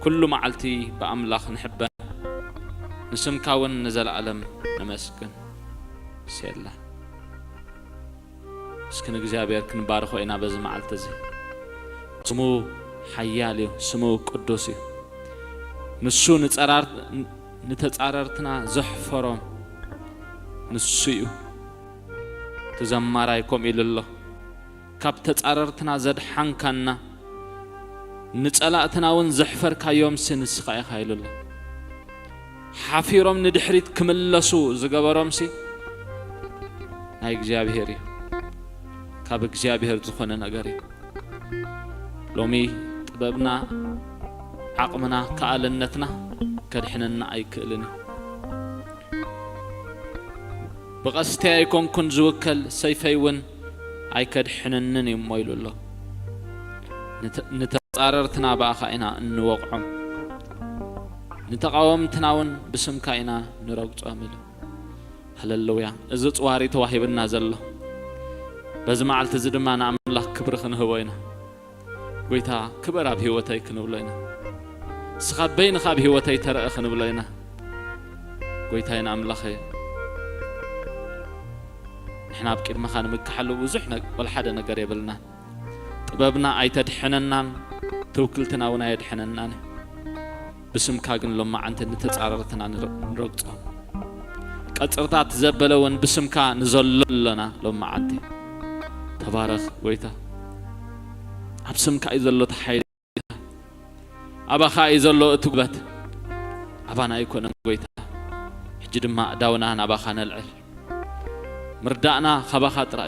كل معلتي بأملاخ نحبه نسمكاون نزل علم نمسكن سيلا سكن እግዚአብሔር ክንባርኾ ኢና በዚ መዓልቲ እዚ ስሙ ሓያል እዩ ስሙ ቅዱስ እዩ ንሱ ንተጻረርትና ዘሕፈሮም ንሱ እዩ ተዘማራይኮም ኢሉሎ ካብ ተጻረርትና ዘድሓንካና ንጸላእትና ውን ዘሕፈርካዮም ስንስኻ ኢኻ ኢሉሎ ሓፊሮም ንድሕሪት ክምለሱ ዝገበሮም ሲ ናይ እግዚአብሔር እዩ ካብ እግዚአብሔር ዝኾነ ነገር እዩ ሎሚ ጥበብና ዓቕምና ከኣልነትና ከድሕነና ኣይክእልን ብቐስቲ ኣይኮንኩን ዝውከል ሰይፈይውን ኣይከድሕነንን እዩ ኢሉሎ ንተጻረርትና በኣኻ ኢና እንወቕዖም ንተቃወምትና ውን ብስምካ ኢና ንረግጾም ኢሉ ሃሌሉያ እዚ ጽዋሪ ተዋሂብና ዘሎ በዚ መዓልቲ እዚ ድማ ንኣምላኽ ክብሪ ክንህቦ ኢና ጎይታ ክብር ኣብ ህይወተይ ክንብሎ ኢና ስኻ በይንኻ ኣብ ህይወተይ ተረአ ክንብሎ ኢና ጎይታዬ ንኣምላኸ ንሕና ኣብ ቅድመኻ ንምክሓሉ ብዙሕ ወላ ሓደ ነገር የብልና ጥበብና ኣይተድሕነናን ተውክልትና ውን ኣየድሕነናን بسمك أجن لما أنت نتعرضنا نرقصه كأترتات زبلون بسمك نزل لنا لما أنت تبارك ويتا أبسمك إذا الله تحيل أبا خا إذا الله تقبت أبانا يكون ويتا حجد ما داونا أبا خان العل مردانا خبا خاطر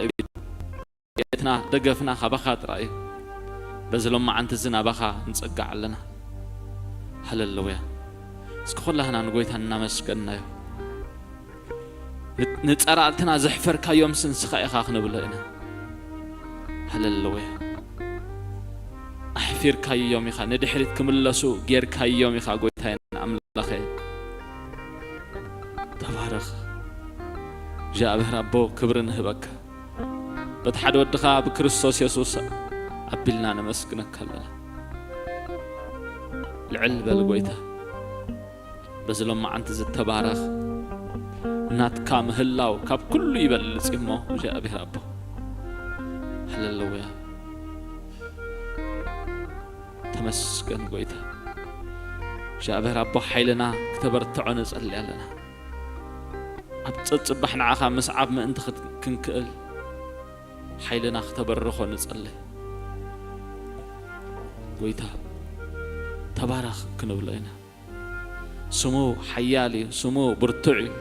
يتنا دقفنا خبا خاطر بس لما أنت زنا أبا خا نسقع لنا هللويا اسكخل لهنا نقويت هنمسكنا نتقرأتنا زحفر كيوم سنسخاء خاخنا بلنا هللويا أحفير كيوم يخا ندحرت كملسو غير كيوم يخا قويت هين أملاخي تبارك جاء به ربو كبرن هبك بتحد ودخا بكريستوس يسوع أبلنا نمسكنك هلا العلب القويته بس لما أنت زدت تبارك نات كام هلاو كاب كل يبلس إمه جاء به ربه هللويا تمسكن قويته جاء به ربه حيلنا كتبرت عنز اللي لنا أتصبحنا عخا مسعب ما أنت كنكل حيلنا اختبرخو نصلي قويته تبارك كنبلينا سمو حيالي سمو برتعي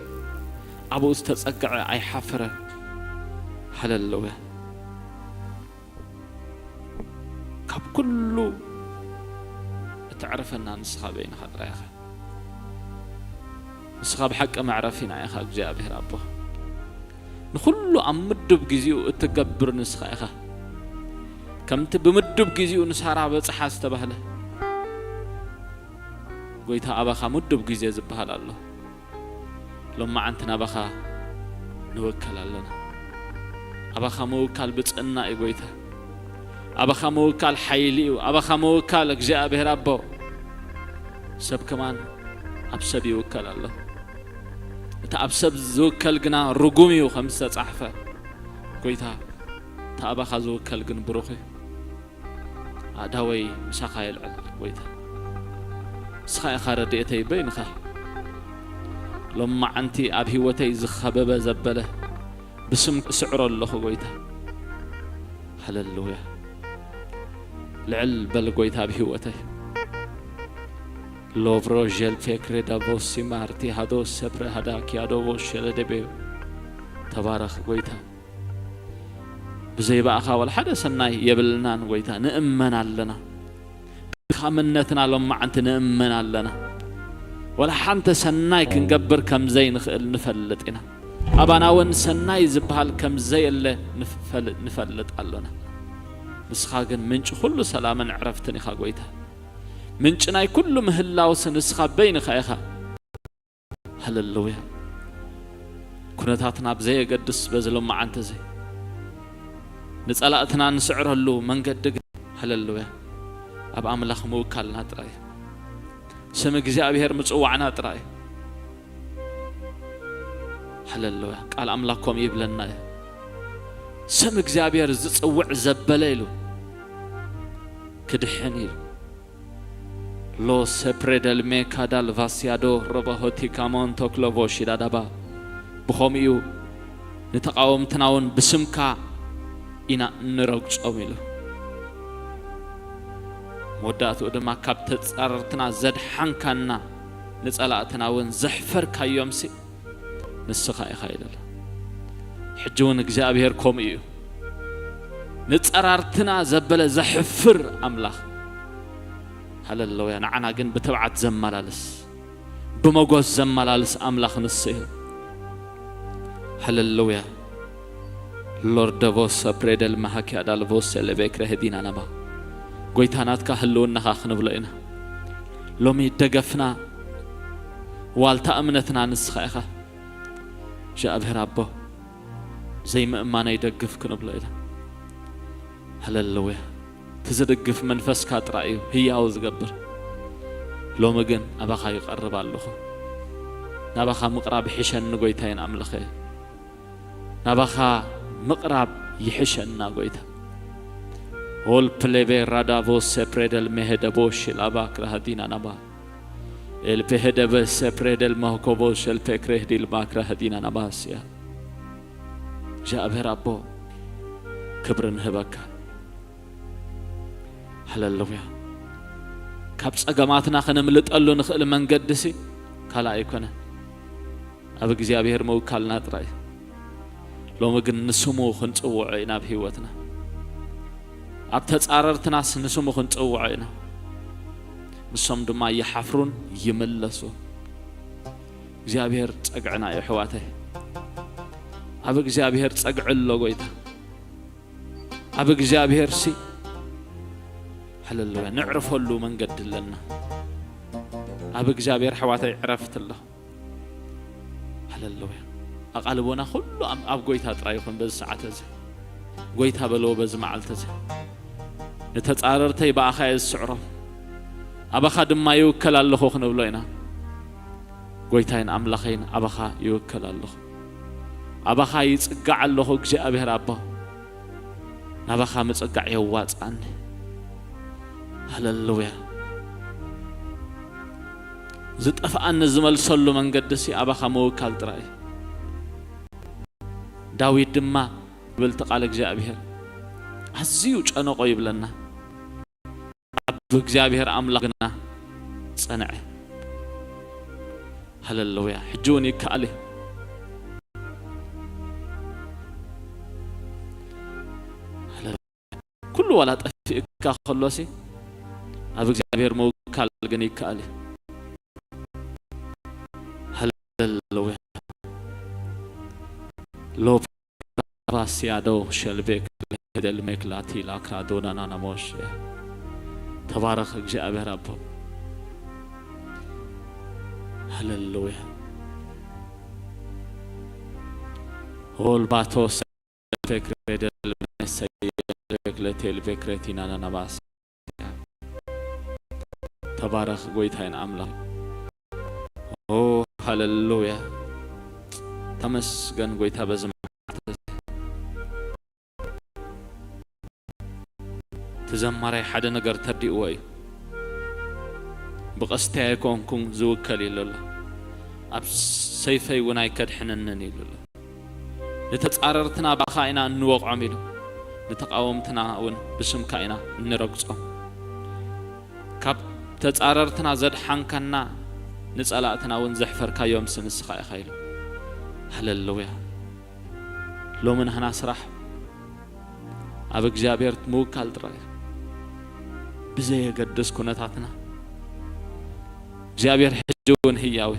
أبو استسقع أي حفرة هللويا كاب كله تعرفنا نسخة بين خاطر يا أخي نسخة بحق معرفين يا أخي جاء به ربه نخلو أمدو بجزيو تكبر نسخة يا أخي كم تبمدو بجزيو نسارع بصحاس تبهله قويتها أباخا مدب جزيز بحال الله لما أنتنا أباخا نوكل لنا أباخا موكل بتسألنا قويتها أباخا موكل حيلي أباخا موكل جاء به ربه سب كمان أبسب يوكل الله تأبسب زوكل جنا رجومي وخمسة صحفة قويتها تأباخا زوكل جن بروخي أداوي مساقي العل قويتها سخاء خارديتي بينخا لما أنتي أبي وتي زخببة زبلة بسم سعر الله قويته هللويا العلب القويته أبي وتي لوفرو جل فكر دافوسي مارتي هادو سبر هداك يادو وشل دبي تبارك قويته بزي بقى خاول حدا سناي يبلنا قويته نأمن لنا خامنتنا لما أنت نأمن لنا ولا حنت سناي كنقبر كم زي نفلتنا أبانا ون سناي زبهال كم زي اللي نفلت لنا بس خاقن منش كل سلاما عرفتني خاقويتها منشناي كل مهلا وسنسخا بين خايخا هللويا كنتاتنا بزي قدس بزلو ما أنت زي نسألاتنا نسعر هلو من قد هللويا أب أملاخ موكل نطري سم እግዚአብሔር ምጽዋዕና ጥራይ ሃሌሉያ ቃል አምላክም ይብለና ስም እግዚአብሔር ዝጽውዕ ዘበለ ኢሉ ክድሕን ኢሉ ሎ ሰፕሬደል ሜካዳል ቫሲያዶ ረባሆቲ ካሞን ቶክሎቮ ሽዳዳባ ብኾምኡ ንተቃወምትናውን ብስምካ ኢና ንረግጾም ኢሉ وداتو دما كاب تتصررتنا زد حنكنا نصلاتنا ون زحفر كايومسي نسخا يخايدل حجون እግዚአብሔር ኮም እዩ نصررتنا زبل زحفر املاح هللويا نعنا ግን بتبعت زمالالس بمغوز زمالالس املاح نسيه هللويا لورد فوس بريدل ماكيا دال فوس لبكره هدينا نبا ጎይታናት ካህልውና ኻኽንብለና ሎሚ ደገፍና ዋልታ እምነትና ንስኻይኻ እግዚአብሔር አቦ ዘይምእማና ይደግፍ ክንብለና ሃሌሉያ ትዝደግፍ መንፈስካ ጥራዩ ህያው ዝገብር ሎሚ ግን አባኻ ይቀርብ ኣለኹ ናባኻ ምቅራብ ይሕሸን ጎይታዬን አምልኸ ናባኻ ምቅራብ ይሕሸና ጎይታ ول plebe radavo sepredel mehedebosh labak rahadina naba el pehedebe sepredel mahkobosh el pekrehdil makrahadina nabasia እግዚአብሔር አቦ ክብርን ህበካ ሃሌሉያ ካብ ጸገማትና ኸነምልጠሉ ንኽእል መንገድሲ ካላ አይኮነ ኣብ እግዚአብሔር መውካልና ጥራይ ሎሚ ግን ንስሙ ክንጽውዕ ኢና በህይወትና ኣብ ተጻረርትና ስንስሙ ክንጽውዕ ኢና ንሶም ድማ ይሓፍሩን ይመለሱ እግዚአብሔር ጸግዕና ይሕዋተይ ኣብ እግዚአብሔር ጸግዕሎ ጎይታ ኣብ እግዚአብሔር ሲ ሃሌሉያ ንዕርፈሉ መንገድ ለና ኣብ እግዚአብሔር ሕዋተይ ዕረፍትሎ ሃሌሉያ ኣቃልቦና ሁሉ ኣብ ጎይታ ጥራይ ይኹን በዚ ሰዓት እዚ ጎይታ በሎ በዚ መዓልት እዚ نتعاررتي بأخاي السعر أبخا دما يوكل الله خنبلو إنا قويتين أملخين أبخا يوكل الله أبخا يتقع الله እግዚአብሔር አባ أبخا متقع يوات عني هللويا زت أفعن زمل صلو من قدسي أبخا موكل ترأي داويد دما بلتقال እግዚአብሔር أزيو أنا قريب لنا بإግዚአብሔር أملاكنا صنع هللويا حجوني كالي كل ولا طفئ كخلصي أب እግዚአብሔር موكال غني كالي هللويا لو باسيادو شلبك هدل مكلاتي لاكرادونا ناموش تبارك እግዚአብሔር አባ هللويا هول باتوس فكر هدل مسيلكلتل فكرتنا نباس تبارك ጎይታዬን አምላክ ኦ هللويا ተመስገን ጎይታ በዝም تزمري حدا نجر تردي وي بقستي كونكم زوكل الله أب سيفي وناي كدحننني الله نتعاررتنا بخائنا نوق عميلو نتقاومتنا ون بسم كائنا نرقصو كاب تتعاررتنا زد حنكنا نسألاتنا ون زحفر كيوم سنسخاي خيلو هللويا لو من هنا سرح أب እግዚአብሔር موكل تراي بزي يقدس كونتاتنا እግዚአብሔር حجون هياوي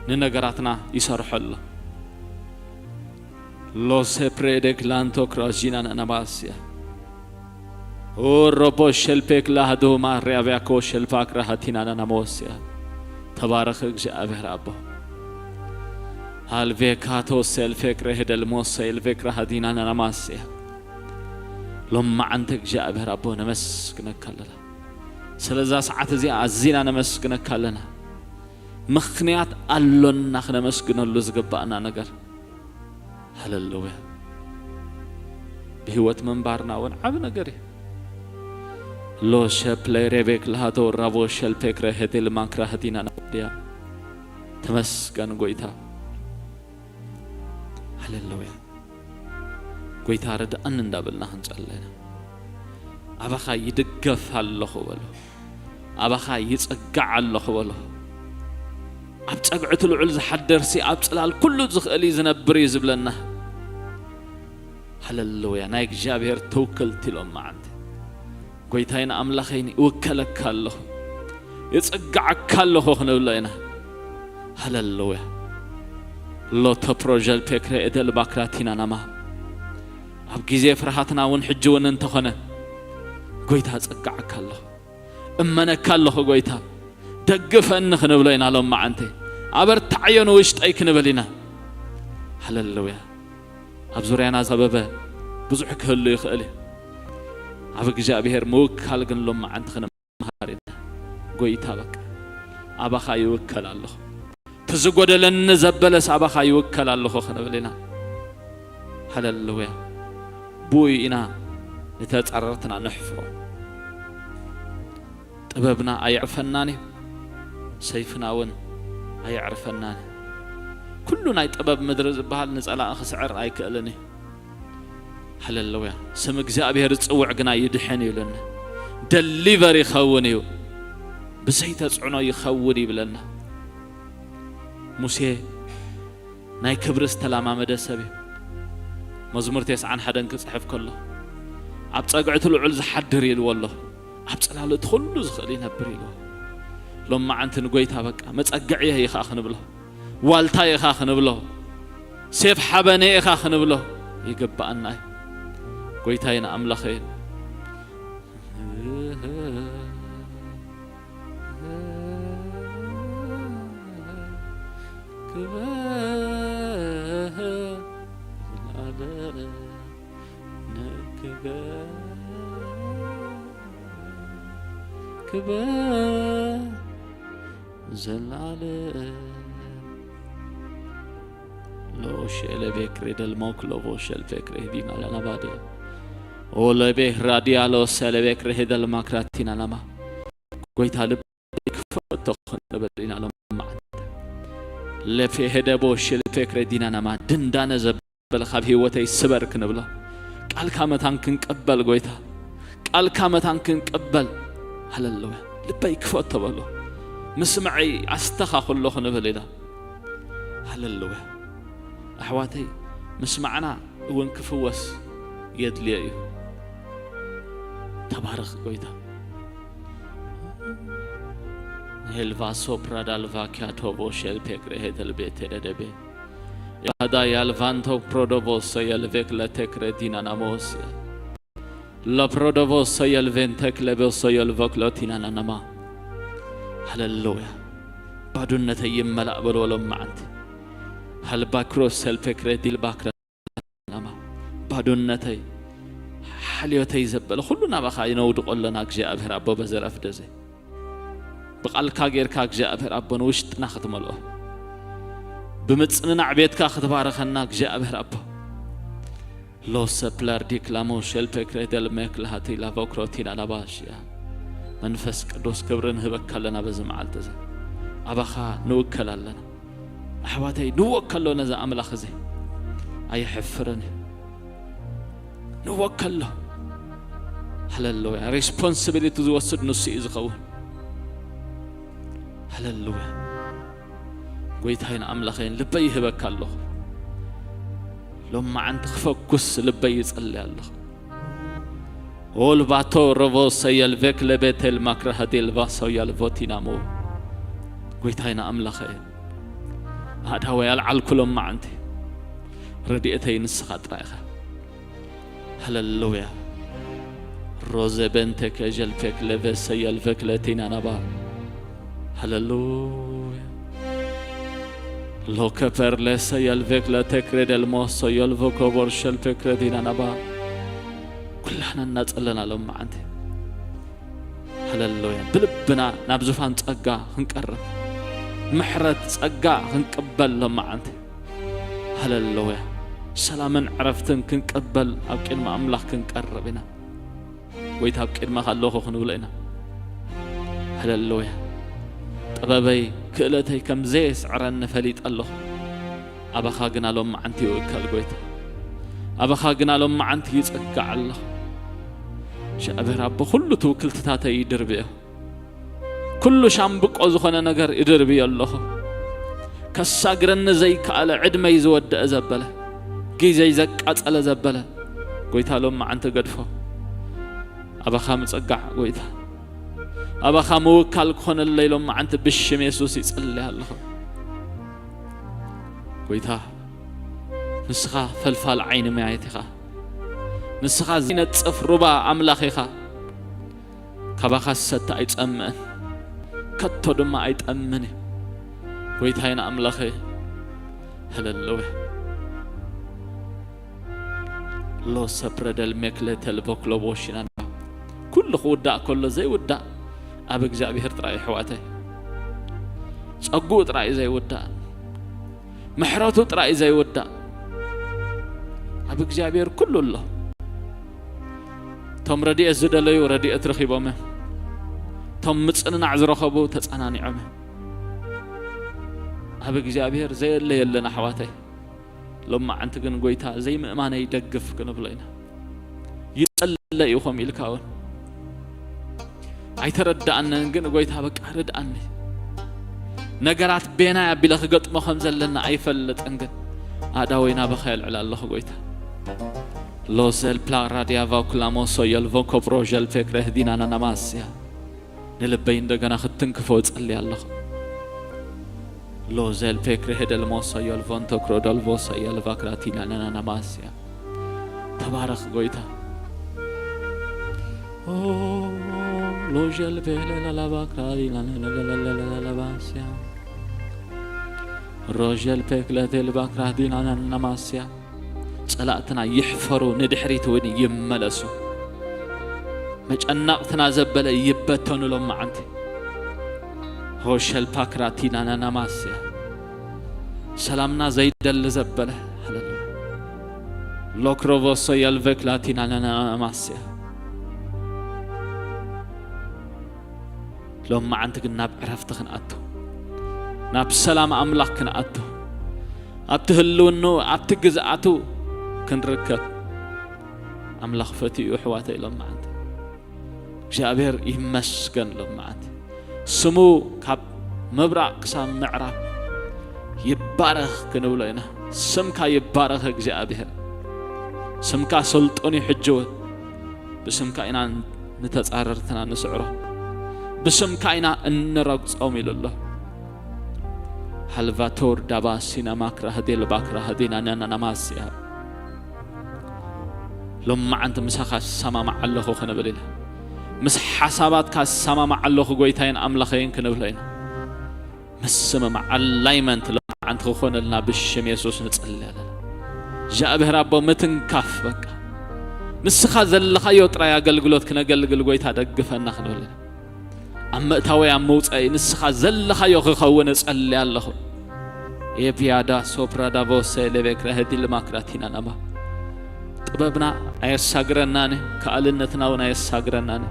ننقراتنا يسرح الله لو سبريدك لانتو كراجينا نباسيا او ربو شلبك لهدو ما ريابيكو شلباك راحتنا نموسيا تبارك እግዚአብሔር أبو هالفيكاتو سلفك رهدل موسى الفكرة هدينا نماسيا لما عندك እግዚአብሔር أبو نمسك نكللا سلازا ساعات زي عزينا نمسكنك لنا مخنيات ألون نخنا مسكنا اللوز قبأنا نجر هللويا بهوت من بارنا ون عب نجري لو شبل ربك لهاتو رابو شل فكرة هتي المانكرة هتينا نبديا تمسكن قويتا هللويا قويتا رد أن ندابلنا هنسألنا أبخا يدقف هالله وله أبخا يتقع الله وله أبتقعت العلز حدر سي أبتلال كله زخلي زنبري زبلنا هللويا نايك جابير توكلت لهم ما عندي قويتين أملاخيني وكلك الله يتقعك الله خنولينا هللويا لو تبروجل فكرة إدل باكراتينا نما أبجيزي فرحتنا ونحجون انتخنا قويتها تقعك الله أمنك الله قويتها دقف أنخ نبلينا لهم ما أنت عبر تعين وشت أيك نبلينا هللويا أبزورينا سببه بزحك هلو يخلي عبك جاء بهر موك خلقن لهم ما أنت خنا مهارنا قويتها بك أبخا يوكل الله تزقود لن زبلس أبخا يوكل الله خنا بلينا هللويا بوي إنا لتتعررتنا نحفره طببنا أيعرفناني سيفنا ون أيعرفناني كلنا يطبب مدرز بحال نسأل أخ سعر أيكألني هللويا سمك زابير تصوع قنا يدحني لنا دليفري خونيو بسيت تصعنو يخوني بلنا موسى ناي كبرس تلاما مدسبي مزمور 9 حدن كصحف كله عبصقعت العلز حدر يل والله عبصلال تخلو زخلي نبر يلو لما عنت نقويتها بقى مصقعيه يخاخ نبله والتا يخاخ نبله سيف حبني يخاخ نبله يقبأنا قويتاين أملخين كبا زلالة لو شيل بكرة دلموك لو شيل بكرة دينا لنا بعدي ولا به راديا لو شيل بكرة دلماكراتينا لما قويت هالب فتخن بدينا لما لفي هذا بو شيل بكرة دينا لما دندان زبل خبيه وتي سبر كنبلا قال كامتان كن قبل قويتها قال كامتان كن قبل هللويا لبي كفوت تبلو مسمعي استخاخ الله نبلينا هللويا أحواتي مسمعنا وين كفوس يدلي تبارك قويتا هلفا سوبرا دالفا كاتوبو شيل بيكري هيدا البيت هيدا هذا يالفانتو برودوبو سيالفيك لتكري دينا ناموسيا لا برودوبو سيالفينتك لبو سيالفوك لتينا ناما هللويا بعدونة يملا بلولم معند هل باكروس الفكرة دي الباكرة ناما بعدونة حليوتي زبل كلنا بخا ينود قلنا جاء بهر أبو بزر أفدزي بقال كاغير كاك جاء بهر أبو نوشت نختم له بمتصنع بيت كاخد بارخناك جاء بهر أبو لو سبلر ديكلامو شل فكرة دل ميكل هاتي لافوكروتين نباشيا منفس قدوس كبرن هبك لنا بزمعال تزي أبخا نوكل لنا أحواتي نوكل له نزا أمل أخزي أي حفرني نوكل له هللويا responsibility توصد نسي إزغون هللويا قويت هين أمل أخين لبي هبك الله لما عند خفكس لبي يصلي الله أول باتو رفو سيال فيك لبيت المكره ديل باسو يالفوتينا مو قويت هين أمل أخين هذا هو يلعل كلهم ما عندي رديتي نسخات رايخة هللويا روزي بنتك أجل فيك لبيت سيال فيك لتينا نبا هللويا لو كفر لسا يلفك لا تكرد الموصى يلفك وبرشل فكرة دينا نبا كلنا نتقلنا لهم عندي هللويا بلبنا نابزفان تصقا هنقرب محرت تصقا هنقبل لما أنت هللويا سلامن عرفتن كنقبل أبكين ما أملاك كنقربنا ويتاب كيد ما خلوه خنولنا هللويا طبابي كلتي كم زيس عرن فليت الله أبا خاقنا لهم عنتي وكال قويت أبا خاقنا لهم عنتي يتقع الله شابه رب كل توكل تتاتا يدر بيه كل شامبك أزخنا نقر يدر بيه الله كساقرن زي كالا عدما يزود أزبله كي زي زكات على زبله قويتا لهم عنتي قدفه أبا خامس أقع قويتا أبا خامو كالكون الليل ما أنت بشم يسوع يصلي الله قويتا نسخة فلفل عين ما يتخا نسخة زينة صفر ربع أملاخها كبا خاصة أيتأمن كتود ما أيتأمن قويتا هنا أملاخي هللويا لو سبرد المكلة البوكلو بوشنا كل خودة كل زي ودا أبى جابير تراي حواتي أقول تراي زي ودا محرته تراي زي ودا أبى جابير كل الله تم ردي أزد لي وردي أترخي بامه تم متصنع عزر خبو تتصنع نعمه أبى جابير زي اللي نحواتي لما أنت كن قويتها زي ما أنا يدقف كنبلينا يتسلى يخم يلكاون أيترد أن نجن قويتها بكارد أني نجارات بينا بلا خقط ما خمزل لنا أيفلت أنجن هذا وينا بخيل على الله قويتها لوزل بلا راديا فوكلامو سويل فوكو بروجل فكره دينا نماسيا نلبين دعنا ختنك فوز اللي الله لوزل فكره هدل مو سويل فونتو كرودل فوسيل فكراتينا نماسيا تبارك قويتها لوجل بيلا لا باكرادي لا لا لا لا لا لا باسيا روجل بيكلا ديل باكرادي لا نماسيا صلاتنا يحفروا ندحريت ودي يملسوا مجنقتنا زبل يبتنوا لما انت روجل باكراتي لا نماسيا سلامنا زيد الزبله هللويا لوكروفوسو يلفكلاتي لا نماسيا لهم ما عندك الناب عرفت خنقته ناب سلام أملاك خنقته أبتهلونه أبتجزعته كنركب أملاك فتي وحواتي لما عند جابر يمسكن لما عند سمو كاب مبرق سام معرب يبارخ كنولينا سمكا يبارخ جابر سمكا سلطوني حجوه بسمكا إنا نتعررتنا نسعره بسم كائنا النرقص أمي لله هالفاتور دباسينا ماكره ديل باكره دينا نانا نماسيا لما أنت مسخ السما مع الله خنا بليله مس حسابات كالسما مع الله قويتين أملاخين كنبلين مسما مع اللايمنت لما أنت خنا لنا بالشم يسوس نتصلي لنا جاء به ربه متن كاف بك نسخ ذل خيوط رايا قلقلوت كنا قلقل قويت هذا قفنا خنا بليله أما تاوي أموت أي نسخة زل خيوخ خونس اللي الله يبيادا سوبرا دافوس لبكره هدي الماكراتينا نما طببنا أيساقرنا نه كألنتنا ونا يساقرنا نه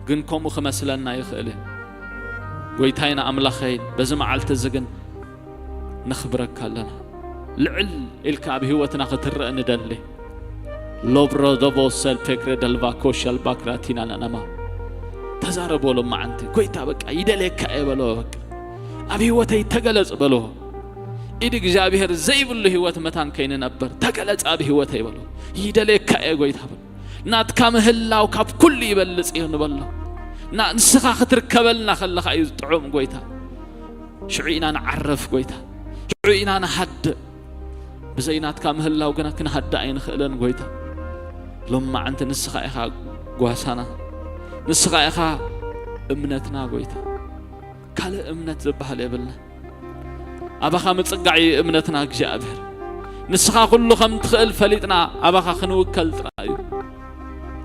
جنكم وخمسلنا يخيله ويتاينا أملاخين بزمع التزجن نخبرك لنا العل الكعب هو تناخذ ندلي لوبرا دافوس الفكرة دلفاكوش الباكراتينا نما تزاربوا لهم أنت كويتا بك يدلك أبلو بك أبي هوتي تجلس بلو إدك جابير زي بلو هوت متان كين نبر تجلس أبي هوتي بلو يدلك كويتا بلو نات كام هلا وكاب كل يبلس إيه نبلو نا نسخة خطر كبلنا خلا خايز تعوم كويتا شعينا نعرف كويتا شعينا نحد بزينات كام هلا وكنا كنا حد عين خلنا كويتا لما أنت نسخة إخا قواسنا نسخة إخا أمنتنا قويتا كلا أمنت زبها ليبلنا أبا خامت صقعي أمنتنا جابر نسخة كله خم تخيل فليتنا أبا خنو كل ترايو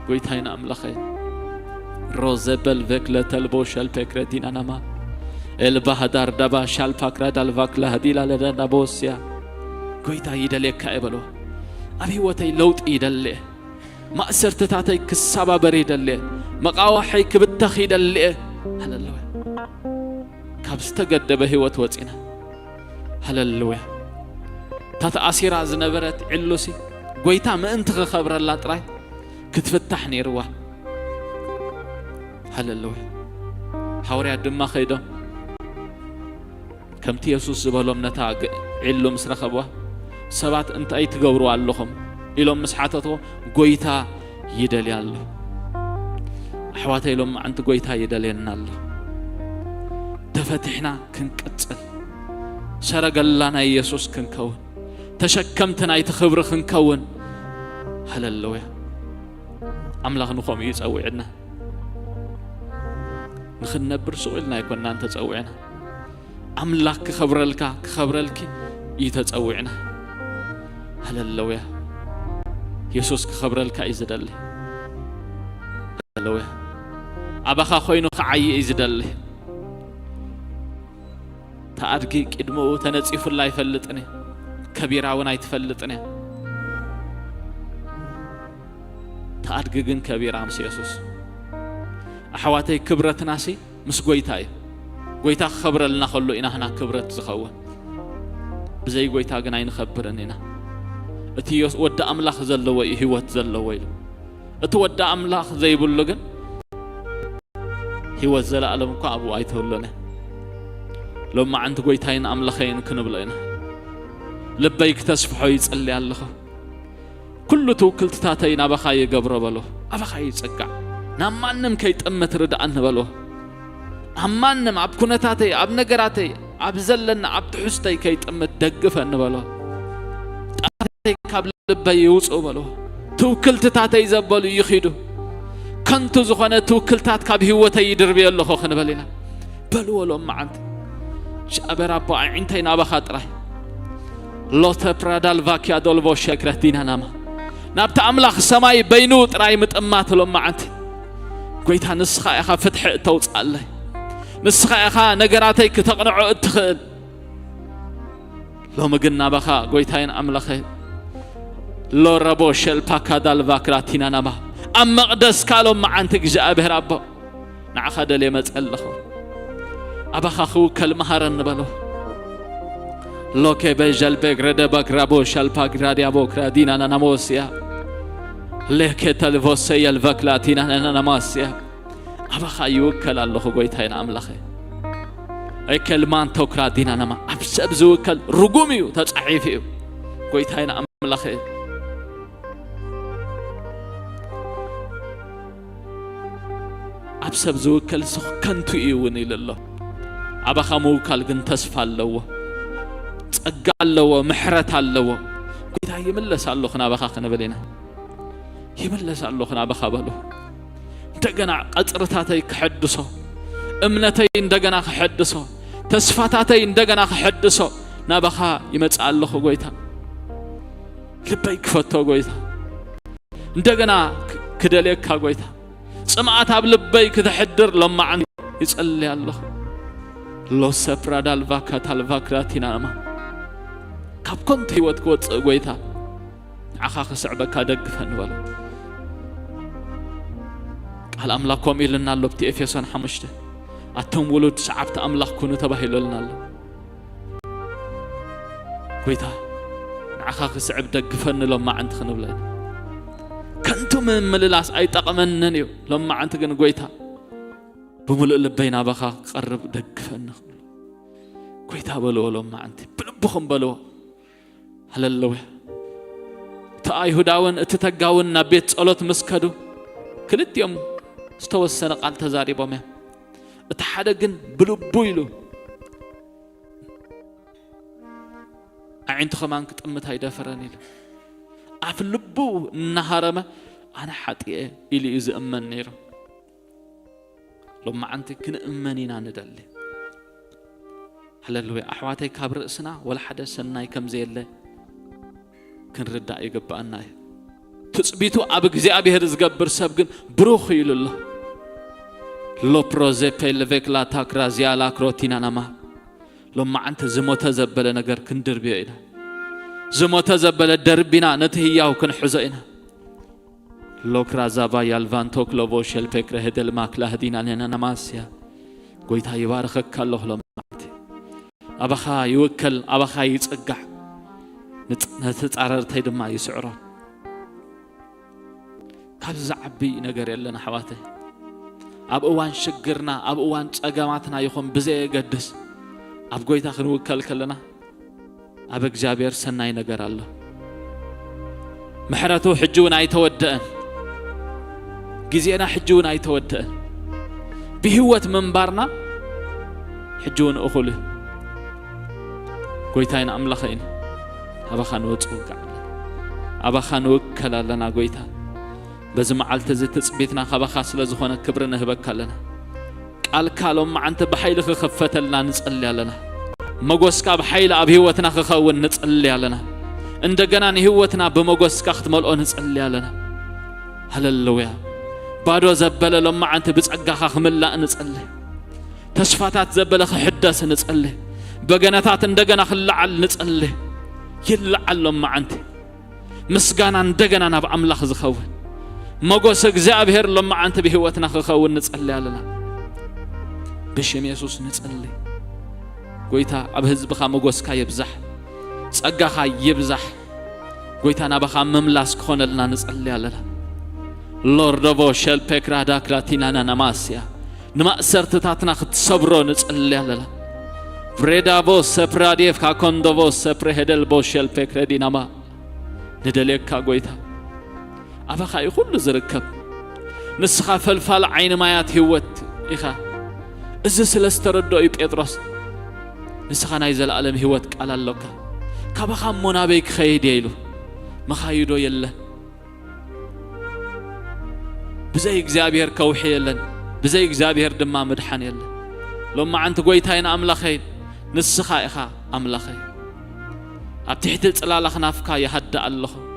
قويتا هنا أملخين روزبل فكلة البوشل فكرتين أنا ما البهدار دبا شال فكرة الفكلة هديلا لدنا بوسيا قويتا يدلي كايبلو أبي وتي لوت يدلي ما أسرت تاتي كسبا بريد اللي مقاوحي كبتخيد اللي هللويا كابستقد بهوت وطينا هللويا تاتا أسيرا زنبرت علوسي قويتا ما انت خبر الله تراي كتفتحني روا هللويا حوري الدم خيدو كم تيسوس زبالهم نتا علو مسرخبوا سبات انت اي تقوروا اللهم إلهم مسحاتته قويتا يدلي الله أحواتي لهم أنت قويتا يدلينا الله تفتحنا كنكتل سرق لنا يسوس كنكون تشكمتنا يتخبر كنكون هللويا أملاغ نقوم يتسوعنا نخنبر سؤالنا يكون أنت تسوعنا أملاغ كخبر لك يتسوعنا هللويا يسوس كخبر لك إزدلي هللويا أبخا خوينو خعي إزدلي تأرقي كدمو تنصيف الله يفلتني كبيرا ونا يتفلتني تأرقي جن كبيرا مس يسوس أحواتي كبرت ناسي مس قويتاي قويتا خبر لنا خلو إنا هنا كبرت زخوة بزي قويتا جنا ينخبرنينا اتيوس ود أملاخ زلوا هيوت زلوا يلو اتود أملاخ زي بلغن هيوت زل ألم كأبو أيتهولنا لما عند قويتين أملاخين كنبلينا لبيك تسفحو يتسألي الله كل توكلت تاتين أبخاي قبر بلو أبخاي يتسقع نامانم كي تأمت ردعن بلو أمانم أبكونتاتي أبنقراتي أبزلن أبتحستي كي تأمت دقفن بلو كابل بيوس أولو توكلت تاتي زبالو يخيدو كنتو زخانة توكلتات كابه وتيدر بي الله خن بالنا بلو ولو معند شابر أبو عينتين أبا خاطره لو تبردال فاكيا دولفو شكرتينا ناما نابت أملاخ سماي بينوت راي متأمات لو معند قويتها نسخة إخا فتح توص الله نسخة إخا نقراتي كتقنعو اتخل لو مقلنا بخا قويتين أملاخي لو ربو شل باكادال فاكراتينا نما أم مقدس كالو معنتك جاء به ربو نعخد لي مسألخو أبخا خو كالمهارن بلو لو كي بيجل بيقرد بقربو شل باكرادي أبو كرادينا نموسيا لكي تلفوسي الفاكلاتينا نموسيا أبخا يوكل الله قويتين أملاخي أي كلمان توكرادينا نما أبسبزو كل رقوميو تسعيفيو قويتين أملاخي أبسب زوكل سخ كنتو إيوني لله أبا خموكال جن تسفى اللو تقع اللو محرت اللو قيت هاي يملس اللو خنا بخا خنا بلينا يملس اللو خنا بخا بلو دقنا قطرتاتي كحدسو امنتي دقنا كحدسو تسفاتاتي دقنا كحدسو نابخا يمص اللو قويتا لبي كفتو قويتا دقنا كدليك قويتا سمعت بلبي كتحدر لما عندي يسأل الله لو سفراد الفاكات الفاكراتنا ما كاب كنت هيوت كوت قويتا عخاخ سعبك دقفن بلو قال أملاكم إلنا اللو بتي إفيسان حمشته أتم ولد سعبت أملاك كونو تبهيلو لنا اللو قويتا عخاخ سعب دقفن لما عند خنبلين كنتم من مللاس أي تقمنني لما أنت جن قويتها بملء لبينا بخا قرب دقفنا قويتها بلو لما أنت بلبخم بلو هللويا تأي هداون تتجاون نبيت صلوت مسكدو كلت يوم استوى السنة قال تزاري بمه اتحدقن بلبويلو أنت خمان كتأمت هيدا فرانيل عف اللبو النهارما أنا حتى إلي إذا أمن نيرو لما أنت كن أمنينا ندلي هللويا أحواتي كابر إسنا ولا حدا سناي كم زي الله كن ردا يقبأنا تثبيتو أبك زي أبي هرز قبر سبقن بروخي لله لو بروزيبي لفيكلا تاكرازيا لا كروتينا نما لما أنت زموتا زبل نجار كندر بينا زموتا زبل دربنا نتهيا وكن حزينا لو كرازابا يالفان توك لو بوشل بكره هدل ماكلا هدينا لنا نماسيا قويتها يبارخك الله لما أنت أبخا يوكل أبخا يتسقع نتتعرر تيد ما يسعره كابز عبي نجار يلنا حواته أب أوان شجرنا أب أوان أجمعتنا يخون بزي قدس أب قويتا خنوكل كلنا أبك جابير سناي نجار الله محرته حجون أي تودأن جزينا حجون أي تودأن بهوة منبرنا حجون أخوله قويتين أملخين أبا خنوت أبا خنوك كلا لنا قويتا بزم عالت زت تثبيتنا خبا خاص لزخونا كبرنا هبك لنا قال كالوم أنت بحيل خفت لنا نصلي لنا مغوسكا بحيل أب هوتنا خخون نصلي لنا እንደገና ህይወትና በመጎስ ካختملኦ نصلي لنا هللويا ባዶ ዘበለ ለማ አንተ ብጸጋኻ خمላ نصلي ተስፋታት ዘበለ خحدስ نصلي በገነታት እንደገና خلعل نصلي ይልዓል ለማ አንተ ምስጋና እንደገና ናብ አምላኽ ዝኸውን مغوس እግዚአብሔር ለማ አንተ በህይወትና خኸውን نصلي لنا بشم ኢየሱስ نصلي ጎይታ ኣብ ህዝብኻ መጎስካ ይብዛሕ ጸጋኻ ይብዛሕ ጎይታና በኻ መምላስ ከሆነልና نصلي لنا ሎርዶቮ ሸል ፔክራዳ ክራቲናና ናማስያ ንማእሰርትታትና ክትሰብሮ نصلي لنا ፍሬዳቮ ሰፕራዲፍ ካኮንዶቮ ሰፕሬሄደል ቦሸል ፔክረዲናማ ንደለካ ጎይታ أبخا يخل زركب نسخة فلفل عين مايات هوت إخا إذا سلستردو بيتروس نسخة نايزل عالم هوت على اللوكا كابخا منابيك خيد يلو مخايدو يلا بزي إجزابير كوحي يلا بزي إجزابير دما مدحان يلا لما أنت قويتين أملاخين نسخة إخا أملاخين أبتحت الألاخ نافكا يهدأ الله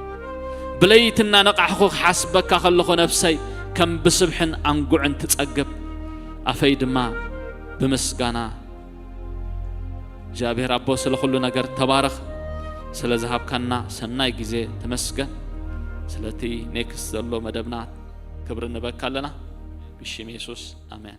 بليتنا نقعخو حسبك خلخو نفسي كم بصبحن أنقعن تتأقب أفيد ما بمسقانا جابه ربو سلخلو نقر تبارخ سلزهاب كنا سناي جزي تمسقن سلتي نيكس زلو مدبنات كبر النبكا لنا بشيم يسوس آمين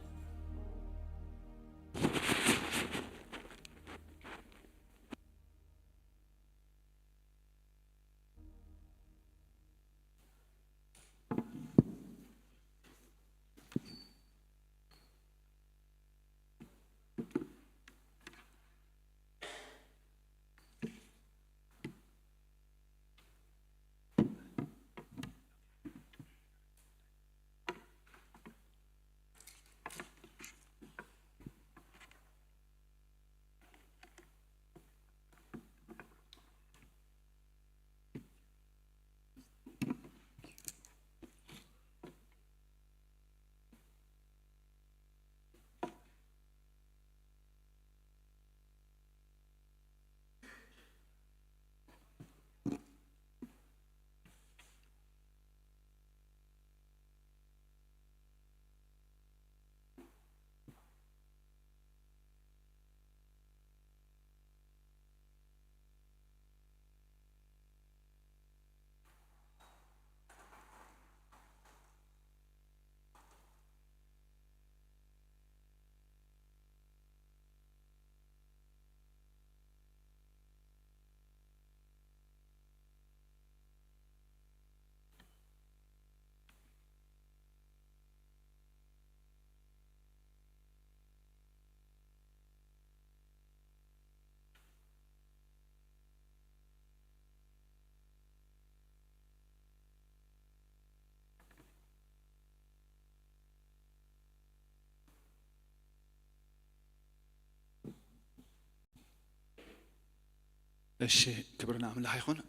الشيء كبرنا عمل حيخون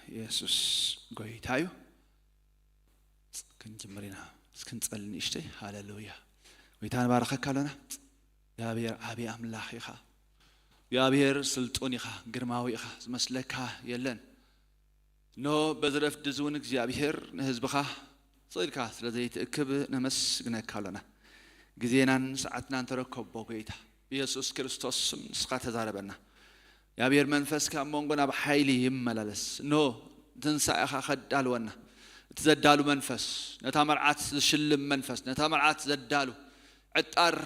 يسوس قويتايو كنت مرينا كنت أسألني إشتي هاللويا ويتان بارخك لنا يا بير أبي عمل حيخا يا بير سلطوني خا قرماوي خا مسلكها يلن نو بزرف دزونك يا بير نهزبخا صير كاس لذي تأكب نمس جنك لنا ጊዜናን ሰዓትናን ተረከቦ ጌታ ኢየሱስ ክርስቶስ ንስኻ ተዛረበና ያብሔር መንፈስ ካብ መንጎና በኃይሊ ይመላለስ ኖ ትንሳኤኻ ኸዳልወና ትዘዳሉ መንፈስ ነታ መርዓት ዝሽልም መንፈስ ነታ መርዓት ዘዳሉ ዕጣር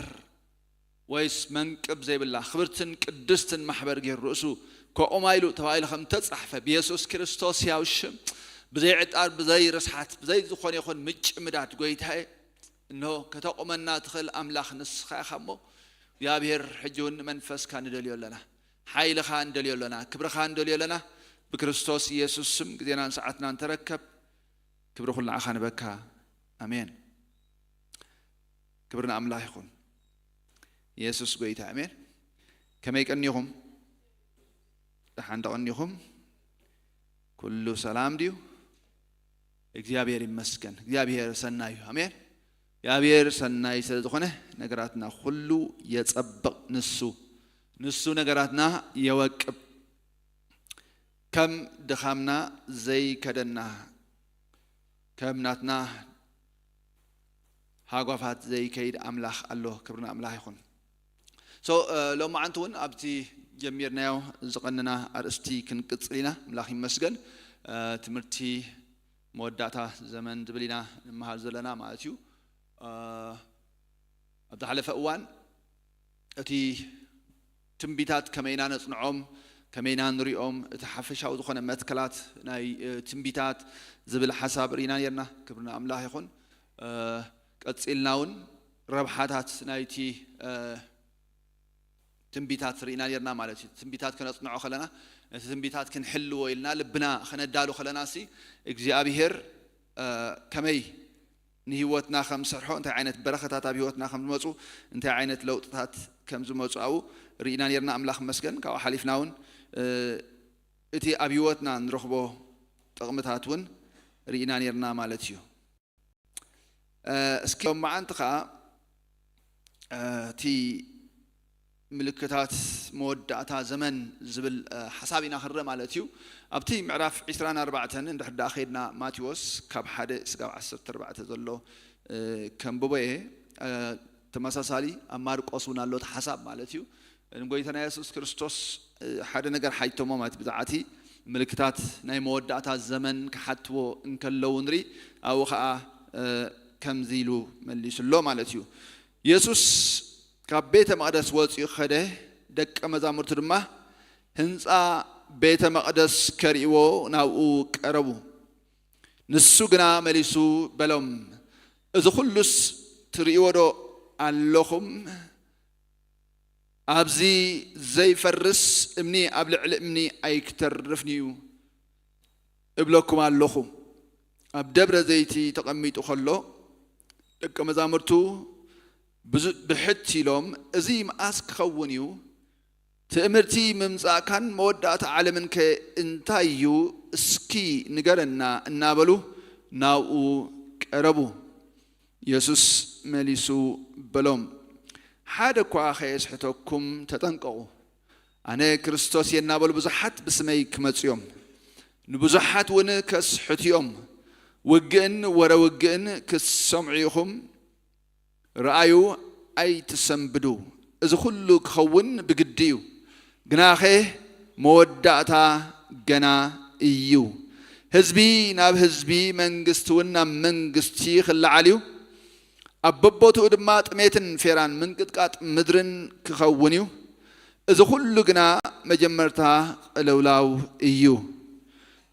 ወይስ መንቅብ ዘይብላ ክብርትን ቅድስትን ማሕበር ገይሩ ርእሱ ከኦማይሉ ተባይሉ ከም ተጻሕፈ በኢየሱስ ክርስቶስ ያውሽም بزي عطار بزي رسحات بزي زخون يخون مج مداد قويتها إنه كتقومنا تخل أملاخ نسخة خمو يا بير حجون منفس كان دليل لنا حيل خان دليل لنا كبر خان دليل لنا بكريستوس يسوع سم قدينا ساعتنا نتركب كبر خلنا عخان بكا أمين كبرنا أملاخ يخون يسوع قويتها أمين كما يكنيهم دحين دقنيهم كل سلام ديو እግዚአብሔር ይመስገን እግዚአብሔር ሰናዩ አሜን እግዚአብሔር ሰናይ ስለሆነ ነገራትና ሁሉ የጸበቅ ንሱ ነገራትና የወቅብ ከም ድኻምና ዘይ ከደና ከምናትና ሃጓፋት ዘይ ከይድ አምላኽ አሎ ክብርና አምላኽ ይኹን ሎማ አንቱን አብቲ ጀሚርናው ዝቀንና አርስቲ ክንቅጽሊና አምላኽ ይመስገን ትምርቲ مودعتا زمن دبلينا مهال زلنا مالتيو أبدا حلف أوان أتي تنبيتات كمينا نصنعهم كمينا نريهم تحفش أو دخون متكلات ناي تنبيتات زبل حساب رينا يرنا كبرنا أملاح يخون كتسئلناون ربحاتات نايتي تنبيتات رينا يرنا مالتي تنبيتات كنا نصنعو خلنا تنبيتات كن حلو ويلنا لبنا خنا دالو خلنا سي እግዚአብሔር كمي نهيوتنا خمس رحو انت عينت بركتات ابيوتنا خمس مصو انت عينت لوطታት كم زمصو او رينا يرنا املاح مسكن كاو حليفناون اتي ابيوتنا نرخبو طقمتاتون رينا يرنا مالتيو اسكي معانتخا تي ملكتات مودعتا زمن زبل حسابنا خره مالتيو ابتي معرف 24 عند حد اخيدنا ماتيوس كاب حدا اسقاب 14 زلو كم بوبيه تمساسالي امارقوسون الله حساب مالتيو እንጎይተና ኢየሱስ ክርስቶስ ሓደ ነገር ሓይቶሞ ማለት ብዛዓቲ ምልክታት ናይ መወዳእታ ዘመን ከሓትዎ እንከለውንሪ አው ኸአ ከምዚሉ መልይስሎ ማለት እዩ ኢየሱስ ካብ ቤተ መቅደስ ወፂኡ ኸደ ደቀ መዛሙርቱ ድማ ህንፃ ቤተ መቅደስ ከሪእዎ ናብኡ ቀረቡ ንሱ ግና መሊሱ በሎም እዚ ኩሉስ ትሪእዎ ዶ ኣለኹም አብዚ ዘይፈርስ እምኒ ኣብ ልዕሊ እምኒ ኣይክተርፍኒዩ እብለኩም ኣለኹ ኣብ ደብረ ዘይቲ ተቐሚጡ ከሎ ደቀ መዛሙርቱ ብሕቲሎም እዚ መዓስ ክኸውን እዩ ትእምርቲ ምምፃእካን መወዳእታ ዓለምን ከእንታይ እዩ እስኪ ንገረና እናበሉ ናብኡ ቀረቡ ኢየሱስ መሊሱ በሎም ሓደ እኳ ከየስሕተኩም ተጠንቀቁ ኣነ ክርስቶስ የናበሉ ብዙሓት ብስመይ ክመፁ እዮም ንብዙሓት እውን ከስሕቱ እዮም ውግእን ወረውግእን ክሰምዑ ኢኹም ረአዩ ኣይትሰንብዱ እዚ ኩሉ ክኸውን ብግዲ እዩ ግናኸ መወዳእታ ገና እዩ ህዝቢ ናብ ህዝቢ መንግስቲ እውን ናብ መንግስቲ ክለዓል እዩ አበቦቱ ድማ ጥሜትን ፌራን ምንቅጥቃጥ ምድርን ክኸውን እዩ እዚ ኩሉ ግና መጀመርታ ቅልውላው እዩ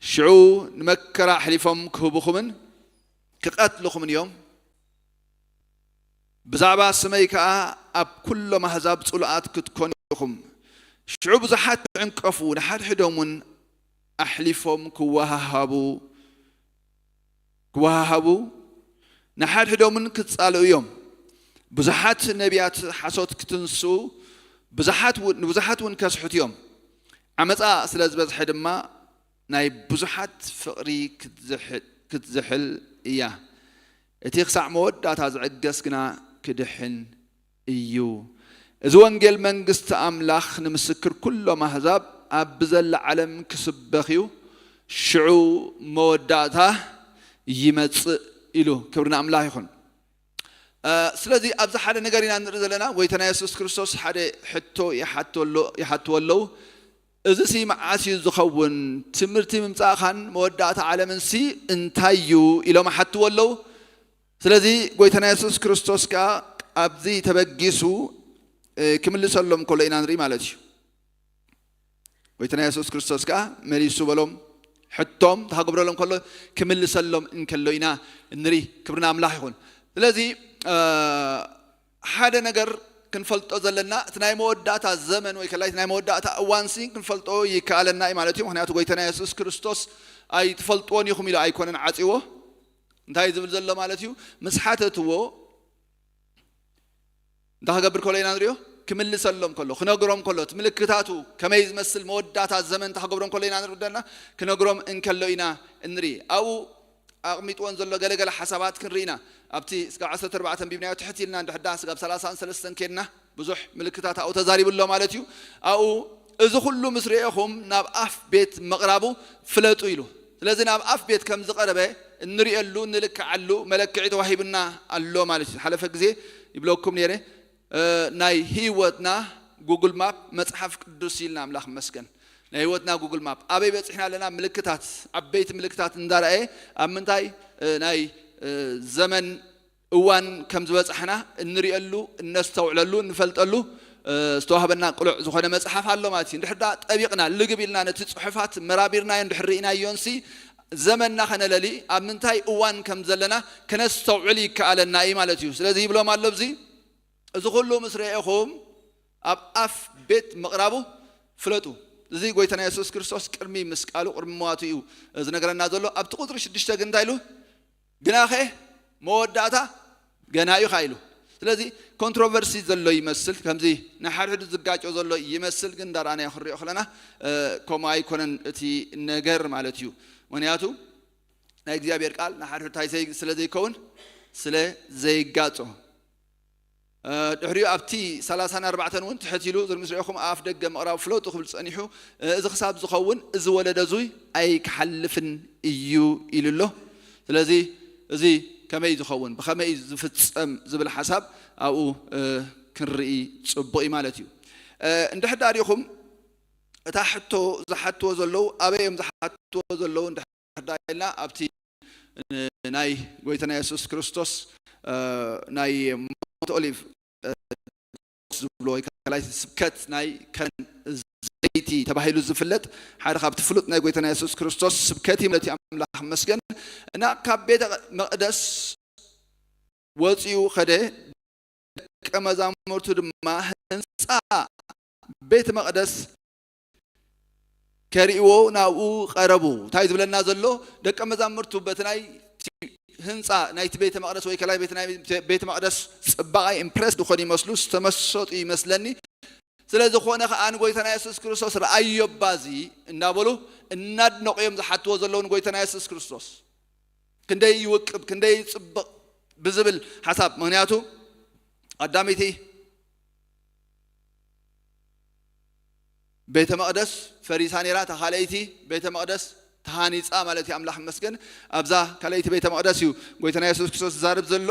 ሽዑ ንመከራ ሕሊፎም ክህቡኹምን ክቀትልኹምን እዮም ብዛዕባ ስመይ ከዓ ኣብ ኩሎም ኣሕዛብ ፅሉኣት ክትኮኑ ኢኹም ሽዑ ብዙሓት ዕንቀፉ ንሓድሕዶም እውን ኣሕሊፎም ክወሃሃቡ نحدهم كتصالوا يوم بزحات نبيات حسوت كتنسو بزحات ونكسحت يوم عمتا سلاز بزحد ما ناي بزحات فقري كتزحل إياه اتيخسع مود داتا زعقسكنا كدحن إيو إذوانجل منقست أملاخ نمسكر كل مهزاب أبزل علم كسبخيو شعو مود داتا يمتص إلو كبرنا أملاح يخون ስለዚህ ኣብዛ ሓደ ነገር ኢና ንርኢ ዘለና ጎይታና ኢየሱስ ክርስቶስ ሓደ ሕቶ ይሓትወለው እዚ ሲ መዓስ እዩ ዝኸውን ትምህርቲ ምምጻእኻን መወዳእታ ዓለምን ሲ እንታይ እዩ ኢሎም ሓትወለው ስለዚ ጎይታና ኢየሱስ ክርስቶስ ካ ኣብዚ ተበጊሱ ክምልሰሎም ኮሎ ኢና ንርኢ ማለት እዩ ጎይታና ኢየሱስ ክርስቶስ ካ መሊሱ በሎም ሕቶም ተሓገብረሎም ኮሎ ክምልሰሎም እንከሎ ኢና ንርኢ ክብርና ኣምላኽ ይኹን ስለዚ ሓደ ነገር ክንፈልጦ ዘለና እቲ ናይ መወዳእታ ዘመን ወይ ከላይ ናይ መወዳእታ እዋንሲ ክንፈልጦ ይከኣለና ማለት እዩ ምክንያቱ ጎይታና ኢየሱስ ክርስቶስ ኣይ ትፈልጥዎን ኢኹም ኢሉ ኣይኮነን ዓፂዎ እንታይ ዝብል ዘሎ ማለት እዩ ምስ ሓተትዎ እንዳኸገብር ኮሎ ኢና ንሪኦ ክምልሰሎም ኮሎ ክነግሮም ኮሎ ምልክታቱ ከመይ ዝመስል መወዳእታ ዘመን ተሓገብሮም ኮሎ ኢና ንርኢ ደና ክነግሮም እንከሎ ኢና እንርኢ ኣብኡ ኣቕሚጥዎን ዘሎ ገለገለ ሓሳባት ክንርኢና ኣብቲ እስካብ 14 ቢብናዮ ትሕት ኢልና እንድሕዳ እስካብ 33 ከድና ብዙሕ ምልክታት ኣብኡ ተዛሪብሎ ማለት እዩ ኣብኡ እዚ ኩሉ ምስ ርኢኹም ናብ ኣፍ ቤት መቕራቡ ፍለጡ ኢሉ ስለዚ ናብ ኣፍ ቤት ከም ዝቐረበ እንሪእሉ ንልክዓሉ መለክዒ ተዋሂብና ኣሎ ማለት እዩ ሓለፈ ግዜ ይብለኩም ነይረ ናይ ህይወትና ጉግል ማፕ መጽሐፍ ቅዱስ ኢልና ኣምላኽ መስገን ናይ ህይወትና ጉግል ማፕ ኣበይ በፂሕና ኣለና ምልክታት ዓበይቲ ምልክታት እንዳርአየ ኣብ ምንታይ ናይ ዘመን እዋን ከም ዝበፅሕና እንሪእሉ እነስተውዕለሉ እንፈልጠሉ ዝተዋህበና ቅሉዕ ዝኾነ መጽሓፍ ኣሎ ማለት እዩ እንድሕዳ ጠቢቕና ልግብ ኢልና ነቲ ፅሑፋት መራቢርና እንድሕርኢናዮንሲ ዘመንና ከነለሊ ኣብ ምንታይ እዋን ከም ዘለና ከነስተውዕል ይከኣለና እዩ ማለት እዩ ስለዚ ይብሎም ኣሎ ብዚ እዚ ኩሉ ምስ ርኢኹም ኣብ ኣፍ ቤት ምቕራቡ ፍለጡ እዚ ጎይታና ኢየሱስ ክርስቶስ ቅድሚ መስቃሉ ቅድሚ ሞቱ እዩ ዝነገረና ዘሎ ኣብቲ ቁጥሪ 6 ግን እንታይ ኢሉ ግናኸ መወዳእታ ገና እዩ ኢሉ ስለዚ ኮንትሮቨርሲ ዘሎ ይመስል ከምዚ ንሓድሕዱ ዝጋጮ ዘሎ ይመስል ግን ዳርኣና ክሪኦ ከለና ከምኡ ኣይኮነን እቲ ነገር ማለት እዩ ምክንያቱ ናይ እግዚኣብሔር ቃል ንሓድሕዱ ስለ ዘይከውን ስለ ዘይጋጾ ድሕሪኡ ኣብቲ 34 እውን ትሕቲሉ ዝምስሪኹም ኣፍ ደገ ምቕራብ ፍለጡ ክብል ፀኒሑ እዚ ክሳብ ዝኸውን እዚ ወለደ ዙይ ኣይክሓልፍን እዩ ኢሉሎ ስለዚ እዚ ከመይ ዝኸውን ብከመይ ዝፍፀም ዝብል ሓሳብ ኣብኡ ክንርኢ ፅቡቕ ማለት እዩ እንድሕዳ ሪኢኹም እታ ሕቶ ዝሓትዎ ዘለው ኣበዮም ዝሓትዎ ዘለው እንድሕዳ ኢልና ኣብቲ ናይ ጎይታና ኢየሱስ ክርስቶስ ናይ ሞት ኦሊቭ ዝብሎ ከላይ ስብከት ናይ ከን ዘይቲ ተባሂሉ ዝፍለጥ ሓደ ካብቲ ፍሉጥ ናይ ጎይታና ኢየሱስ ክርስቶስ ስብከት ማለት ኣምላኽ መስገን እና ካብ ቤተ መቅደስ ወፂኡ ኸደ ደቀ መዛሙርቱ ድማ ህንፃ ቤተ መቅደስ ከሪእዎ ናብኡ ቀረቡ እንታይ ዝብለና ዘሎ ደቀ መዛሙርቱ በቲ ናይ ህንፃ ናይቲ ቤተ መቅደስ ወይ ከላይ ቤተ መቅደስ ፅባቐ ኢምፕረስ ድኾኑ ይመስሉ ዝተመሰጡ ይመስለኒ ስለዚ ኾነ ከኣን ጎይታና ኢየሱስ ክርስቶስ ረኣዮ ባዚ እናበሉ እናድነቑዮም ዝሓትዎ ዘለውን ጎይታና ኢየሱስ ክርስቶስ ክንደይ ይውቅብ ክንደይ ይፅብቕ ብዝብል ሓሳብ ምክንያቱ ቀዳመይቲ ቤተ መቅደስ ፈሪሳ ነይራ ተኻለይቲ ቤተ መቅደስ ተሃኒፃ ማለት እዩ ኣምላኽ መስገን ኣብዛ ካልአይቲ ቤተ መቅደስ እዩ ጎይታና ኢየሱስ ክርስቶስ ዛረብ ዘሎ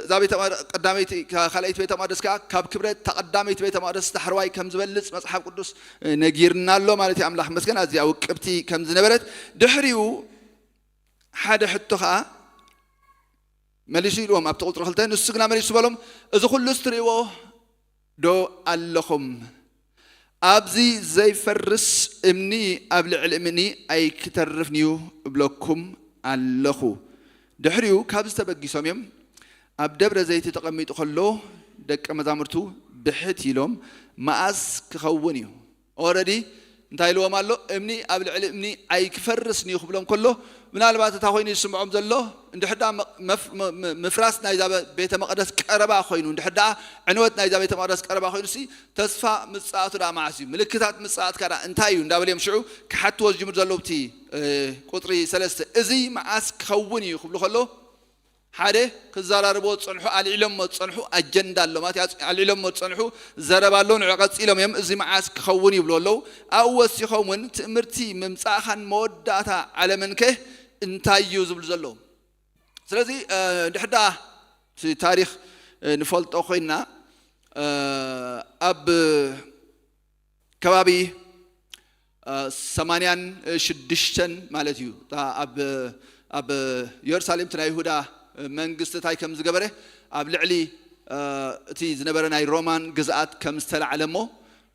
እዛ ቤተ ቀዳመይቲ ካልአይቲ ቤተ መቅደስ ካብ ክብረት ተቀዳመይቲ ቤተ መቅደስ ተሕርዋይ ከም ዝበልፅ መጽሓፍ ቅዱስ ነጊርና ኣሎ ማለት እዩ ኣምላኽ መስገን ኣዝያ ውቅብቲ ከም ዝነበረት ድሕሪኡ ሓደ ሕቶ ከዓ መሊሱ ኢልዎም ኣብቲ ቁጥሪ 2 ንሱ ግና መሊሱ በሎም እዚ ኩሉ ስትሪእዎ ዶ ኣለኹም ኣብዚ ዘይፈርስ እምኒ ኣብ ልዕሊ እምኒ ኣይክተርፍንዩ እብለኩም ኣለኹ ድሕሪኡ ካብ ዝተበጊሶም እዮም ኣብ ደብረ ዘይቲ ተቐሚጡ ከሎ ደቀ መዛሙርቱ ብሕት ኢሎም መዓስ ክኸውን እዩ ኦረዲ እንታይ ኢልዎም ኣሎ እምኒ ኣብ ልዕሊ እምኒ ኣይክፈርስንዩ ክብሎም ከሎ ምናልባት እታ ኮይኑ ይስምዖም ዘሎ እንድሕዳ ምፍራስ ናይዛ ቤተ መቅደስ ቀረባ ኮይኑ እንድሕዳ ዕንወት ናይዛ ቤተ መቅደስ ቀረባ ኮይኑ ሲ ተስፋ ምጽኣቱ ዳ ማዓስ እዩ ምልክታት ምጽኣት ካዳ እንታይ እዩ እንዳበልዮም ሽዑ ክሓትዎ ዝጅምር ዘሎ ብቲ ቁጥሪ 3 እዚ መዓስ ክኸውን እዩ ክብሉ ከሎ ሓደ ክዘራርቦ ጽንሑ ኣልዒሎም ጽንሑ ኣጀንዳ ኣሎ ማለት ኣልዒሎም ጽንሑ ዘረባሎ ንዑ ቀፂሎም እዮም እዚ መዓስ ክኸውን ይብሉ ኣለው ኣብ ወሲኾምን ትእምርቲ ምምጻእኻን መወዳእታ ዓለምንከ እንታይ እዩ ዝብሉ ዘሎ ስለዚ እንድሕዳ ታሪክ نفلت أخينا أب كبابي سمانيان شدشتن مالتيو تا أب يرسالم تنا يهودا منجست تاي كم زجبره أب لعلي تي زنبرنا رومان جزءات كم استلع علمه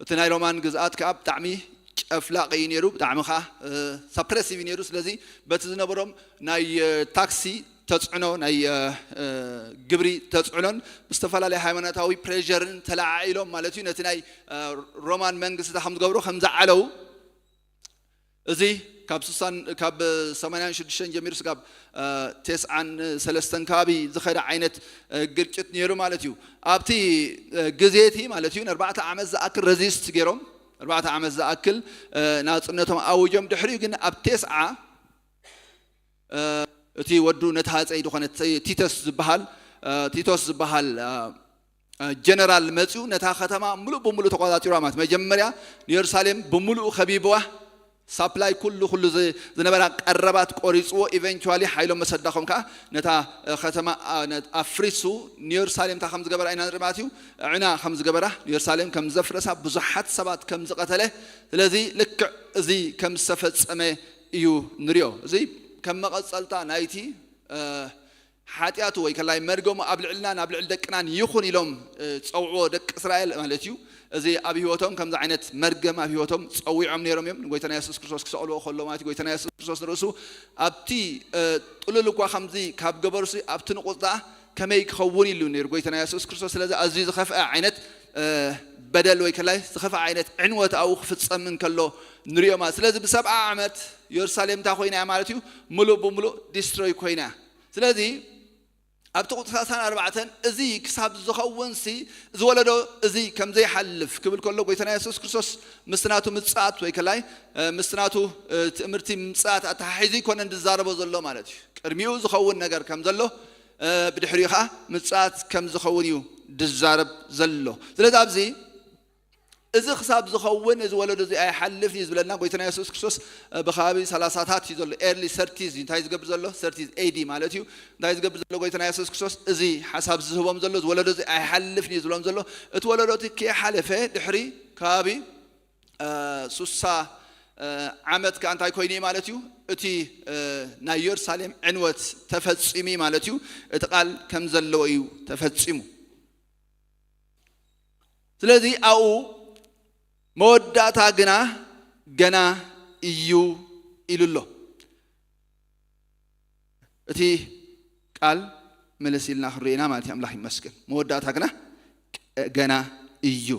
تنا رومان جزءات كأب تعمي أفلاقين يروب تعمخه سبرسيفين يروس لذي بتزنبرهم ناي تاكسي تتصعنون ناي جبري تتصعنون مستفلا لحيوانات هاوي بريجرن تلاعيلهم مالتيو نتناي رومان منجست تحمد جبره خمسة علو زي كاب سوسان كاب سمانان شدشن جميرس كاب تسعن سلستن كابي زخير عينت قرشت نيرو مالتيو أبتي جزيتي مالتيو 4 عمز أكل رزيست جيرهم 4 عمز أكل ناس نتهم أوجم دحريو جن أب 9 تي ودو نتهاز أي دخانة تيتوس بحال جنرال مزيو نتها ختمه ملو بملو تقاضات رامات مجمريا يرسالم بملو خبيبه سابلاي كل زنبرا قربات قريصو eventually حيلو مسدخم كا نتا ختمه افريسو يرسالم تا خمس جبر اينا رماتيو عنا خمس جبره يرسالم كم زفرسا بزحات سبات كم زقتله ስለዚህ ልክ እዚ كم سفصمه እዩ ንሪኦ እዚ كم مقصلتا نايتي حاتياتو ወይ ከላይ መርገሙ ኣብልዕልና ናብልዕል ደቅናን ይኹን ኢሎም ጸውዖ ደቅ እስራኤል ማለት እዩ እዚ ኣብ ህይወቶም ከምዛ ዓይነት መርገም ኣብ ህይወቶም ጸዊዖም ነይሮም እዮም ጎይታና ኢየሱስ ክርስቶስ ክሰቕልዎ ከሎ ማለት ጎይታና ኢየሱስ ክርስቶስ ርእሱ ኣብቲ ጥሉል እኳ ከምዚ ካብ ገበርሲ ኣብቲ ንቁጣ ከመይ ክኸውን ኢሉ ነይሩ ጎይታና ኢየሱስ ክርስቶስ ስለዚ ኣዝዩ ዝኸፍአ ዓይነት በደል ወይ ከላይ ዝኸፍአ ዓይነት ዕንወት ኣብኡ ክፍጸም እንከሎ ንሪኦ ማለት ስለዚ ብ70 ዓመት ኢየሩሳሌም ታ ኮይና ማለት እዩ ሙሉእ ብሙሉእ ዲስትሮይ ኮይና ስለዚ أبتو قطعان 4 إزي كسب زخون سي زولدو إزي كم زي حلف قبل كله قويتنا يسوع كريستوس مستناتو متساعد ويكلاي مستناتو تأمرتي متساعد أتحيزي كون عند الزاربو زلوا مالتي كرميو زخون نجار كم زلوا بدحريقة متساعد كم زخونيو دزارب زلوا زلدا أبزي إذا خساب زخون إذا ولد إذا أي حلف يزبلنا قويتنا يسوع كريستوس بخابي ثلاثات يزول early 30s ينتهي قبل زلوا 30s AD مالتيو نتهي قبل زلوا قويتنا يسوع كريستوس إذا حساب زهوم زلوا ولد إذا أي حلف يزبلهم زلوا اتولدوا تكي حلفه دحري كابي سوسا عمد كان تاي كويني مالتيو اتي ناير سالم عنوت تفتصمي مالتيو اتقال كم زلوا يو تفتصمو ስለዚህ አው መወዳታ ገና እዩ ኢሉሎ እቲ ቃል መለሲልና خرينا ማለት አምላክ ይመስገን መወዳታ ገና እዩ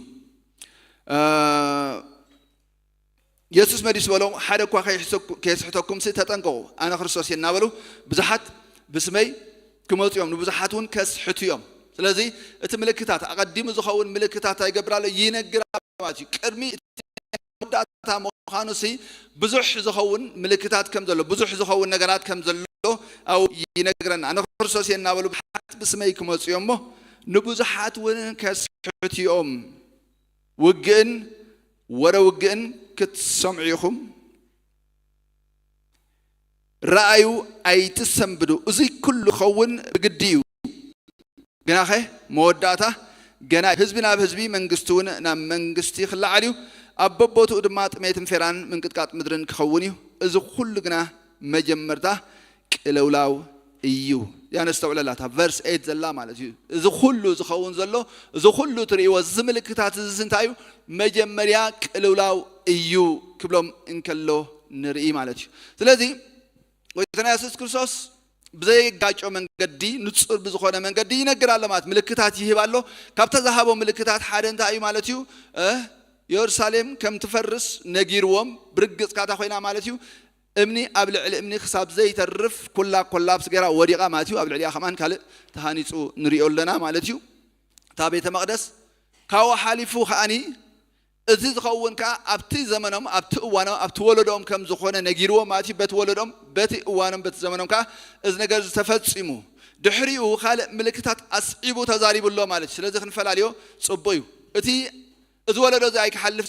ኢየሱስ መዲስ በለው ሓደ ኳ ከይስሕተኩም ተጠንቀቁ አነ ክርስቶስ የናበሉ ብዙሓት ብስመይ ክመጽኦም ብዙሓቱን ከስሕትዮም ስለዚህ እቲ ምልክታት አቀዲሙ ዝኸውን ምልክታት አይገብራለ ይነግራል ማለት ቅድሚ ዳታ መኻኑሲ ብዙሕ ዝኸውን ምልክታት ከም ዘሎ ብዙሕ ዝኸውን ነገራት ከም ዘሎ አው ይነግረና አነ ክርስቶስ የናበሉ ብዙሓት ብስመይ ክመጽኦም ንብዙሓት ውን ከስሕትዮም ውግእን ወረውግእን ክትሰምዑኹም رأيو أي تسمبدو أزي كل خون بجديو جناخه موداته جنا حزبنا بحزبي منجستون نام منجستي خلا عليو أببوتو دمات ميتم فيران من قطعات مدرن خونيو أزو كل جنا مجمرته كلولاو إيو يعني استوعب لا verse 8 زلا مالتيو إذا كله زخون زلوا إذا كله تري وزملك كتات زنتايو مجمريا كلولاو إيو كبلهم إنكلو نري مالتيو ስለዚህ ወይተና ኢየሱስ ክርስቶስ በዘይ ጋጮ መንገዲ ንጹር በዝኾነ መንገዲ ይነግራል ማለት ምልክታት ይህባሎ ካብተ ዘሃበው ምልክታት ሓደንታ እዩ ማለትዩ ኢየሩሳሌም ከም ትፈርስ ነጊርዎም ብርግጽ ካታ ኮይና ማለትዩ እምኒ ኣብልዕል እምኒ ክሳብ ዘይተርፍ ኩላ ኮላፕስ ገራ ወዲቃ ማለትዩ ኣብልዕልያ ከማን ካል ተሃኒጹ ንሪኦለና ማለትዩ ታ ቤተ መቅደስ ካው ሓሊፉ ኻኒ እዚ ዝኸውን ካ ኣብቲ ዘመኖም ኣብቲ እዋኖም ኣብቲ ወለዶም ከም ዝኾነ ነጊርዎ ማለትዩ በት ወለዶም በት እዋኖም በት ዘመኖም ካ እዚ ነገር ዝተፈጽሙ ድሕሪኡ ካልእ ምልክታት ኣስዒቡ ተዛሪቡሎ ማለት ስለዚ ክንፈላለዮ ጽቡቅ እዩ እቲ እዚ ወለዶ እዚ ኣይክሓልፍ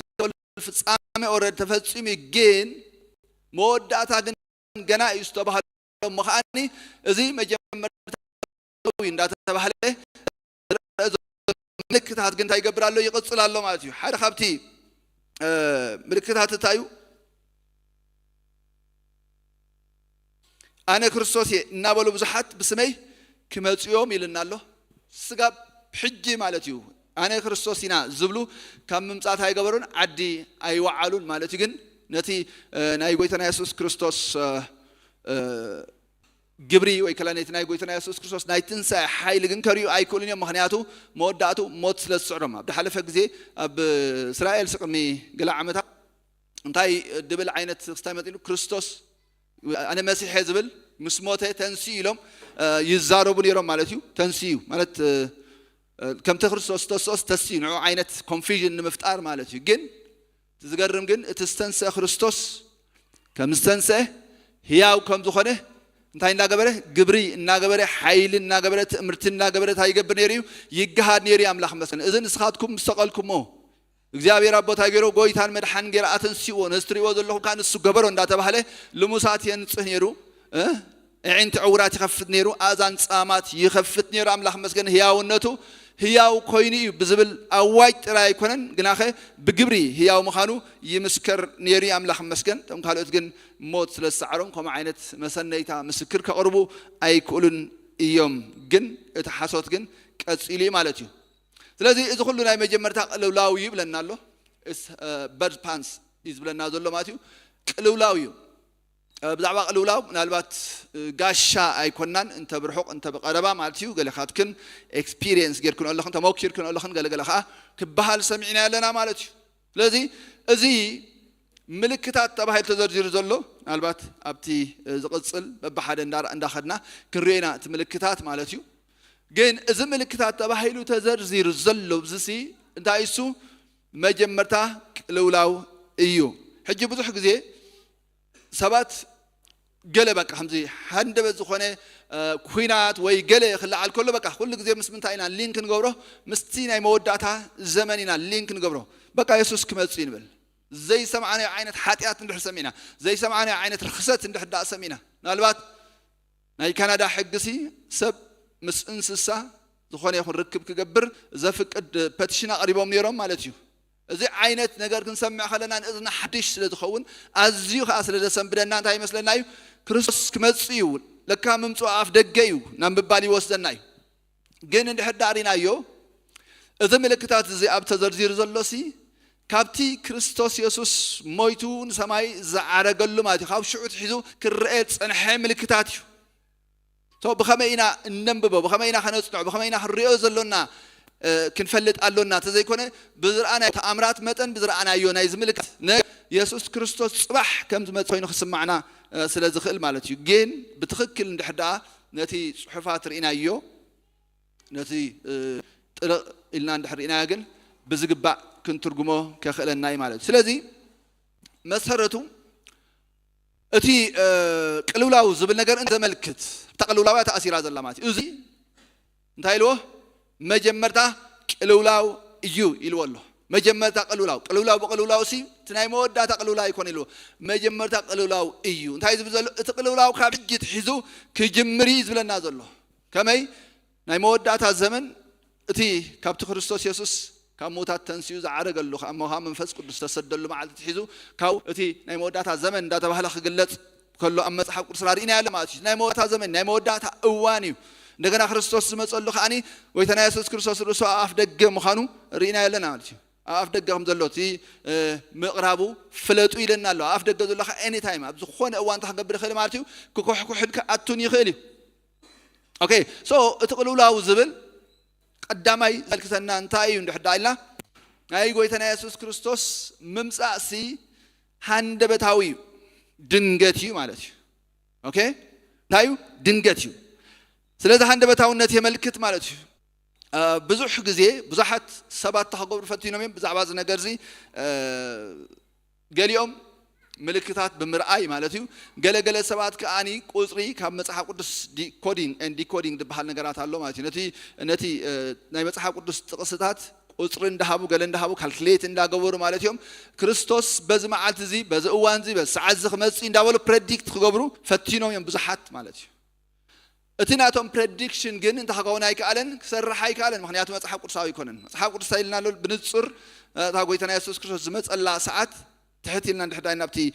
ፍጻሜ ኦረድ ተፈጽሙ ግን መወዳእታ ግን ገና እዩ ዝተባሃለ መኻኒ እዚ መጀመርታዊ እንዳተባሃለ ምልክታት ግን እንታይ ይገብራሉ ይቀጽላሉ ማለት እዩ ሓደ ካብቲ ምልክታት ታዩ ኣነ ክርስቶስ እናበሉ ብዙሓት ብስመይ ክመጽዮም ይልናሎ ስጋብ ሕጂ ማለት እዩ ኣነ ክርስቶስ ኢና ዝብሉ ካብ ምምጻት ኣይገበሩን ዓዲ ኣይወዓሉን ማለት ግን ነቲ ናይ ጎይታና ኢየሱስ ክርስቶስ ግብሪ ወይ ከላኔት ናይ ጎይታና ኢየሱስ ክርስቶስ ናይ ትንሣኤ ሓይል ግን ከርዩ ኣይክእሉን እዮም ምክንያቱ መወዳእቱ ሞት ስለ ዝስዕሮም ኣብ ሓለፈ ግዜ ኣብ እስራኤል ስቅሚ ገለ ዓመታት እንታይ ድብል ዓይነት ክስታይ መጢኑ ክርስቶስ ኣነ መሲሕ ዝብል ምስ ሞተ ተንስኡ ኢሎም ይዛረቡ ነይሮም ማለት እዩ ተንስኡ ማለት ከምቲ ክርስቶስ ተሶስ ተንስኡ ንዑ ዓይነት ኮንፊዥን ንምፍጣር ማለት እዩ ግን ዝገርም ግን እቲ ዝተንስአ ክርስቶስ ከም ዝተንስአ ህያው ከም ዝኾነ እንታይ እናገበረ ግብሪ እናገበረ ሓይል እናገበረ ትእምርቲ እናገበረ ታይገብር ነይሩ ይገሃድ ነይሩ ኣምላኽ መስገን እዘን ንስኻትኩም ዝተቐልኩሞ እግዚአብሔር አቦታ ገይሮ ጎይታን መድሓን ገይራ አተንሲዎ ነስትሪዎ ዘለኹም ካን እሱ ገበሮ እንዳተባሃለ ልሙሳት የንጽህ ነይሩ ዕንት ዕውራት ይኸፍት ነይሩ አዛን ጻማት ይኸፍት ነይሩ አምላኽ መስገን ህያውነቱ ህያው ኮይኑ ብዝብል አዋጅ ጥራይ አይኮነን ግናኸ ብግብሪ ህያው መኻኑ ይምስከር ነይሩ አምላኽ መስገን ተም ካልኦት ግን ሞት ስለሰዓሮም ከም ዓይነት መሰነይታ ምስክር ከቅርቡ አይክሉን እዮም ግን እቲ ሓሶት ግን ቀጽሊ ማለት እዩ ስለዚህ እዚ ሁሉ ናይ መጀመርታ ቅልውላው ይብለና ኣሎ በርድ ፓንስ ይዝብለና ዘሎ ማለት እዩ ቅልውላው እዩ ብዛዕባ ቅልውላው ምናልባት ጋሻ ኣይኮናን እንተ ብርሑቅ እንተ በቀረባ ማለት እዩ ገለኻትክን ኤክስፒሪየንስ ጌርክን ኣለኽን ተሞክርክን ኣለኽን ገለገለኻ ክበሃል ሰሚዕና ያለና ማለት እዩ ስለዚህ እዚ ምልክታት ተባሂሉ ተዘርዚሩ ዘሎ ምናልባት ኣብቲ ዝቅጽል በባሓደ እንዳኸድና ክንሪኤና እቲ ምልክታት ማለት እዩ ግን እዚ ምልክታት ተባሂሉ ተዘርዚሩ ዘሎ ብዝሲ እንታይ እሱ መጀመርታ ቅልውላው እዩ ሕጂ ብዙሕ ግዜ ሰባት ገለ በቃ ከምዚ ሃንደበት ዝኾነ ኩናት ወይ ገለ ክላዓል ከሎ በቃ ኩሉ ግዜ ምስ ምንታይ ኢና ሊንክ ንገብሮ ምስቲ ናይ መወዳእታ ዘመን ኢና ሊንክ ንገብሮ በቃ ኢየሱስ ክመጽእ ይንብል ዘይሰምዓናዮ ዓይነት ሓጢኣት እንድሕር ሰሚዕና ዘይሰምዓናዮ ዓይነት ርክሰት እንድሕር ዳእ ሰሚዕና ምናልባት ናይ ካናዳ ሕግሲ ሰብ ምስ እንስሳ ዝኾነ ይኹን ርክብ ክገብር ዘፍቅድ ፔቲሽን ኣቕሪቦም ነይሮም ማለት እዩ እዚ ዓይነት ነገር ክንሰምዕ ከለና ንእዝና ሓድሽ ስለ ዝኸውን ኣዝዩ ከዓ ስለ ዘሰንብደና እንታይ ይመስለና እዩ ክርስቶስ ክመጽእ እዩ ለካ ምምጽኡ ኣፍ ደገ እዩ ናብ ምባል ይወስደና እዩ ግን እንድሕር ዳሪናዮ እዚ ምልክታት እዚ ኣብ ተዘርዚሩ ዘሎሲ ካብቲ ክርስቶስ ኢየሱስ ሞይቱ ንሰማይ ዝዓረገሉ ማለት እዩ ካብ ሽዑ ትሒዙ ክርአ ፀንሐ ምልክታት እዩ بخمينا النببة بخمينا خنصنع بخمينا الرئيس زلنا كنفلت قالونا تزيكونه بزرعنا تأمرات متن بزرعنا يونا يزملك يسوع كريستوس صباح كم زمت فينو خصم معنا سلازخل مالتي جين بتخكل نحدا نتي صحفات رئينا يو نتي إلنا نحرينا جن بزقبع كنترجمه كخلنا ناي مالتي سلازي مسهرته أتي قلولاو زبل نجار أنت ملكت تقلولاو تأثير هذا اللامات أزي نتايلوه مجمرتا قلولاو يو يلوله مجمرتا قلولاو بقلولاو سي تناي مودا تقلولاو يكون يلو مجمرتا قلولاو يو نتاي زبل تقلولاو كابجت حزو كجمري زبلنا زله كماي ناي مودا تا زمن أتي كابت كريستوس يسوس كموتات تنسيوز عرقلو أما هم منفس قدس تصدلوا مع التحيزو كاو أتي نيموداتها زمن داتا بحلا خجلت كله أما صحاب قرصارين على ما تيجي نيموداتها زمن نيموداتها أوانيو نجنا خريستوس مسألة خاني ويتنا يسوع كريستوس رسوا أفدق مخانو رينا لنا مالتي أفدقهم زلوتي مقربو فلتو إلنا الله أفدق زلوا any time أبز خوان أوان تحقق برخلي مالتيو كوح حد كأتوني خلي okay so تقولوا لا وزبل قدامي ذلك سنة انتهي ونحن دايلا أي قويتنا يسوع كريستوس ممسأسي هندبتاوي دنجتيو مالتي أوكي تايو دنجتيو سلذا هندبتاو نتي ملكت مالتي بزح جزء بزحت سبعة تحقق فتينهم بزعباز نجارزي قال يوم ملكتات بمرأي مالتيو قال سبات كأني قصري كم مسحاب قدس decoding and decoding دبحال نجارات هالله مالتي نتي ناي مسحاب قدس قصتات قصرين دهابو قالن دهابو calculate إن داقور مالتيهم كريستوس بزم عالتزي بزقوانزي بس عزخ مسين داولو predict خبرو فتينهم يوم بزحات مالتيو اتناتهم prediction جن انت حقونا يكالن كسر حي كالن مخنياتهم أصحاب قرصاوي يكونن أصحاب قرصاوي لنا لول بنتصر تاقوي تنا يسوع كريستوس زمت الله ساعات تحتي لنا نحداي نبتي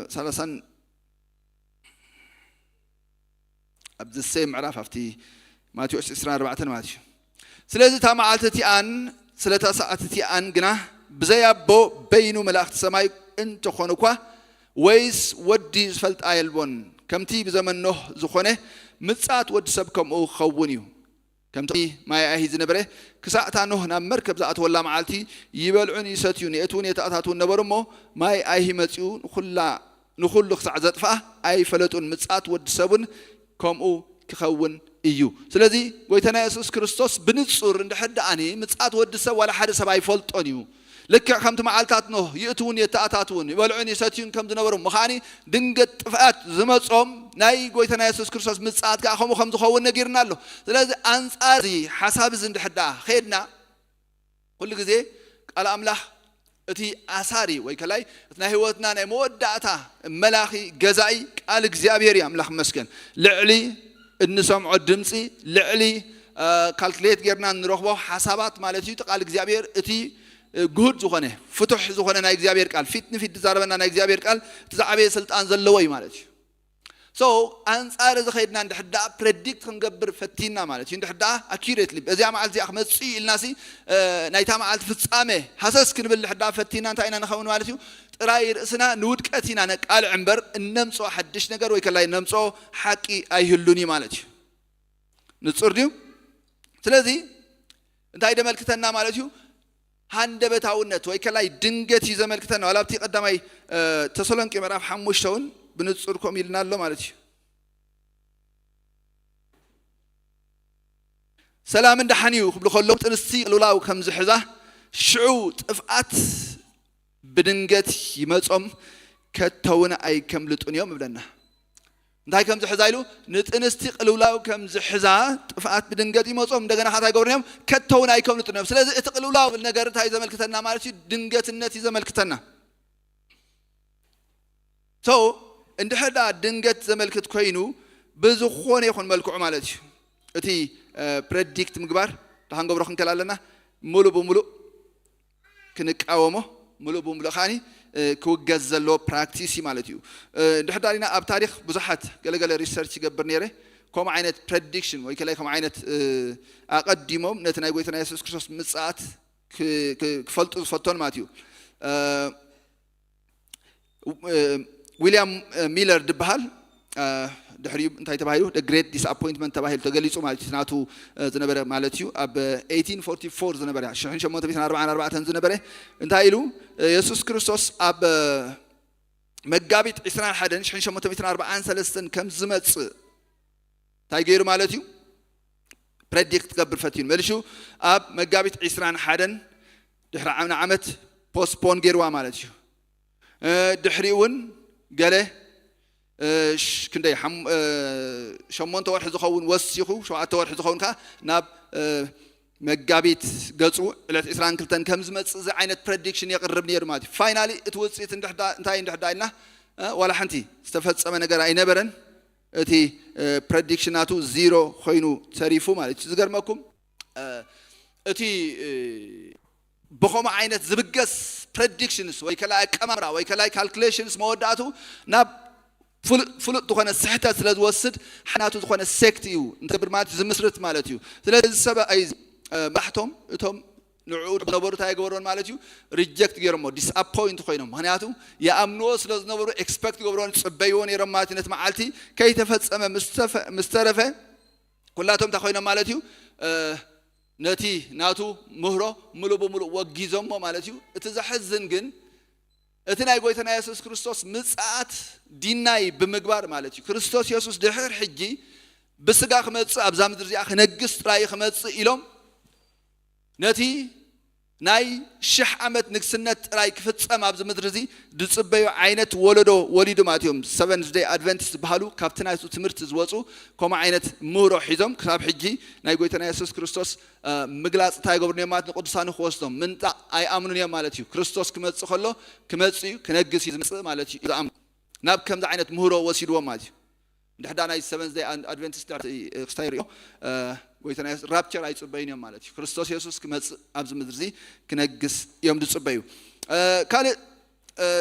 سلاسن أبد السيم عرف أفتي ما تيوش إسرائيل 4 ماتش سلازي تام عالتي أن سلتا ساعتي أن جنا بزيا بو بينو ملاخت السماء انت خونكوا ويس ودي فلت آيلبون كمتي بزمن نوح زخونه متساعت ود سبكم أو خونيو كمتي ما يأهيز نبره كساعت نوح نمركب زاعت ولا معالتي يبلعني ستيوني أتوني تأتاتون نبرمو ما يأهي متيون نخل خسع زطفة أي فلتون متساعت ود سبون كم أو كخون إيو سلذي ويتنا يسوع كريستوس بنتصور عند حد أني متساعت ود سب ولا حد سباي فلت أنيو لك خمت معالتات نوح يأتون يتأتاتون يبلعني ستيون كم دنبرم مخاني دنقت فات زمتهم ناي قويتنا يسوع كريستوس متساعت كأخو خمس خون نجيرنا له سلذي أنصاري حساب زند حدا خيرنا كل جزء على أملاح أتي أساري ويكلاي تناهوتنا نمودعتا ملاخي جزائي قال إجزابيري أملاح مسكن لعلي النسام عدمسي لعلي كالكليت جرنا نروحه حسابات مالتي تقال إجزابير أتي جهود زخنه فتح زخنه نا إجزابير قال فيت زاربنا نا إجزابير قال تزعبي سلطان زلوي مالتي أنصار زخيدنا عند حدا predict خنقبر فتينا مالتي عند حدا accurately إذا ما عالزي أحمد سي الناسي نايتا ما عالت فتسامه حساس كنبل حدا فتينا تاينا نخون مالتي راي رأسنا نود كاتينا نقال عنبر النمسو حدش نجار ويكلاي نمسو حكي أيهلوني مالتي نتصور ديو سلذي انت هيدا ملكتنا مالتي هندبت عونت ويكلاي دنجتي زي ملكتنا ولا بتي قدامي تسولنك مراف حموشتون بنتصوركم يلنا له مالتي سلام عند حنيو قبل خلوا تنسي لولاو كم زحزة شعو طفقات بدنجت يمصم كتونا أي كم لتون يوم بدنا نتاي كم زحزة له نتنسي لولاو كم زحزة طفقات بدنجت يمصم دعنا حتى يقولون كتونا أي كم لتون يوم سلازي اتقلولاو النجارة هاي زمل كتنا مالتي دنجت النتي زمل كتنا عند حدا دنجت زملكت كوينو بزخون يخون ملكو عمالتي اتي predict مقبار تهانقو بروخن كلالنا مولو بمولو كنك اوامو مولو بمولو خاني كوغزلو براكتيسي مالتيو عند حدا لنا اب تاريخ بزحات قال ريسيرش يقبر نيري كوم عينت prediction ويكلاي كوم عينت اقدمهم نتنا يقويتنا يسوس كريستوس مصات كفلطو فتون ماتيو ويليام ميلر دبهال دحريب انتي تباهيو the great disappointment تباهيل تغليصو مالتي ناتو زنبره مالتيو اب 1844 زنبره شحن شمونت بيتنا 44 زنبره انتايلو يسوع كريستوس اب مغابيت 21 شحن شمونت بيتنا 43 كم زمص تايغيرو مالتيو predict قبل فتين ملشو اب مغابيت 21 دحر عامت postpone غيروا مالتيو دحريون قاله كندي شمون توارح زخون وسيخو شو عتوارح زخون كا ناب مجابيت قصو إلى إسرائيل كلتن كم زمت زي عينة prediction يقرب نير ماتي finally اتوصيت انتهي عندنا ولا حنتي استفدت سما نجار أي نبرن اتي predictionاتو زيرو خينو تعرفوا مالتي زجر ماكم اتي بخوم عينة زبقس predictions ويكلاي كاميرا ويكلاي calculations موداتو ناب فل تخون السحتة سلاد وسد حناتو تخون السكتيو انت برمات زمسرت مالتيو سلاد السبع أي بحتهم اتهم نعود نبرو تاي جبرون مالتيو reject جيرمو disappoint خينهم هنياتو يا أمنو سلاد نبرو expect جبرون سبيون يرمات نت معالتي كي تفت أما مسترفة كلاتهم تخينهم مالتيو نتي ناتو مهرو ملو بملو وجيزهم مالتيو اتزحزن جن اتنا يقولنا يسوع كريستوس مصات ديناي بمغبار مالتي كريستوس يسوع دحر حجي بسغا خمص ابزا مدر زي خنغس راي خمص إلهم نتي ناي شح عمت نكسنت راي كفصم ابزا مدر زي دصبيو عينت ولدو ماتيوم 7th day adventist بحالو كابتنا يسوع تمرت زوصو كما عينت مورو حيزم كتاب حجي ناي قولنا يسوع كريستوس مغلاص تاي غبرني مات قدسان خوستم منطا اي امنون مالتي كريستوس كمص خلو كمصيو كنغس يزمص مالتي زام ناب كم عينت مهرو وسيدو مالتي دحدا ناي 7 day adventist اكستايريو ويتنا رابتشر اي صباين يوم مالتي كريستوس يسوع كمص ابز مدرزي كنغس يوم دصبايو كال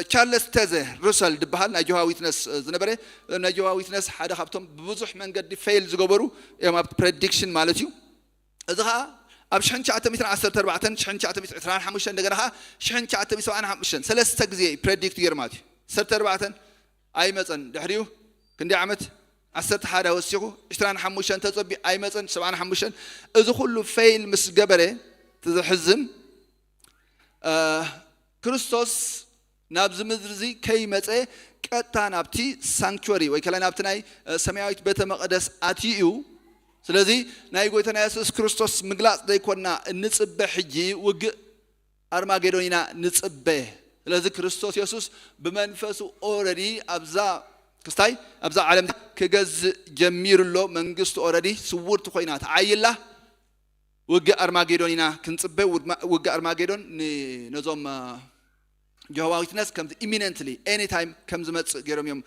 تشارلز تزه روسل دبحال ناجوا ويتنس زنبره ناجوا ويتنس حدا خابتهم ببزح منقد فيل زغبرو يوم بريدكشن مالتيو اذا اب شحن 914 شحن 925 እንደገና شحن 975 ثلاثه ጊዜ بريدكت يرمات 14 اي مصن دحريو كندي عمت 10 حدا وسيخو 25 تصبي اي مصن 75 اذا كله فيل مس جبره تزحزم كريستوس نابز مدرزي كي مصه قطا نابتي سانكچوري ወይ ከላይ ናብትናይ ሰማያዊት ቤተ መቅደስ አትዩ ስለዚህ ናይ ጎይታና ኢየሱስ ክርስቶስ ምግላጽ ደይኮና እንጽበ ሕጂ ውግ አርማጌዶኒና ንጽበ ስለዚህ ክርስቶስ ኢየሱስ በመንፈሱ ኦሬዲ አብዛ ክስታይ አብዛ ዓለም ከገዝ ጀሚሩሎ መንግስቱ ኦሬዲ ስውርት ኮይናት አይላ ውግ አርማጌዶኒና ክንጽበ ውግ አርማጌዶን ነዞም ጀሆዋ ዊትነስ comes imminently anytime comes መጽ ገሮም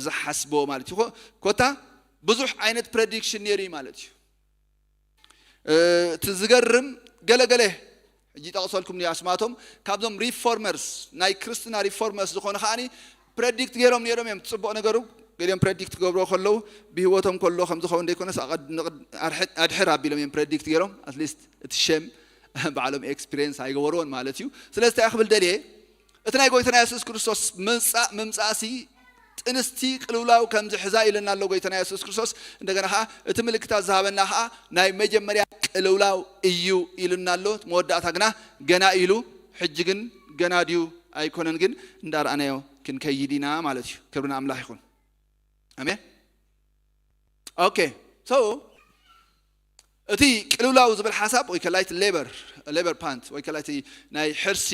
ዝሐስቦ ማለት ይኮ ኮታ ብዙሕ አይነት ፕሬዲክሽን ነሪ ማለት ትዝገርም ገለገለ እጂ ታውሰልኩም ያስማቶም ካብዞም ሪፎርመርስ ናይ ክርስትና ሪፎርመርስ ዝኾነ ኻኒ ፕሬዲክት ገሮም ነሮም የም ጽቦ ነገሩ ገለም ፕሬዲክት ገብሮ ከለው ቢህወቶም ከሎ ከም ዝኸውን እንደይኮነስ አድሕር አቢሎም የም ፕሬዲክት ገሮም አትሊስት እትሸም ባዓሎም ኤክስፒሪየንስ አይገበሮን ማለት እዩ ስለዚህ ያኽብል ደልየ እትናይ ጎይታና ኢየሱስ ክርስቶስ መምጻሲ ጥንስቲ ቅልውላው ከምዝ ሕዛ ኢለና አለው ጎይታና ኢየሱስ ክርስቶስ እንደገና እቲ ምልክታ ዝሃበና ናይ መጀመሪያ ቅልውላው እዩ ኢልና አለው መወዳእታ ግና ገና ኢሉ ሕጂ ግን ገና ዲዩ አይኮነን ግን እንዳርአናዮ ክንከይዲና ማለት እዩ ክብርና አምላክ ይኹን አሜን ኦኬ ሶ እቲ ቅልውላው ዝብል ሐሳብ ወይ ከላይት ሌበር ፓንት ወይ ከላይት ናይ ሕርሲ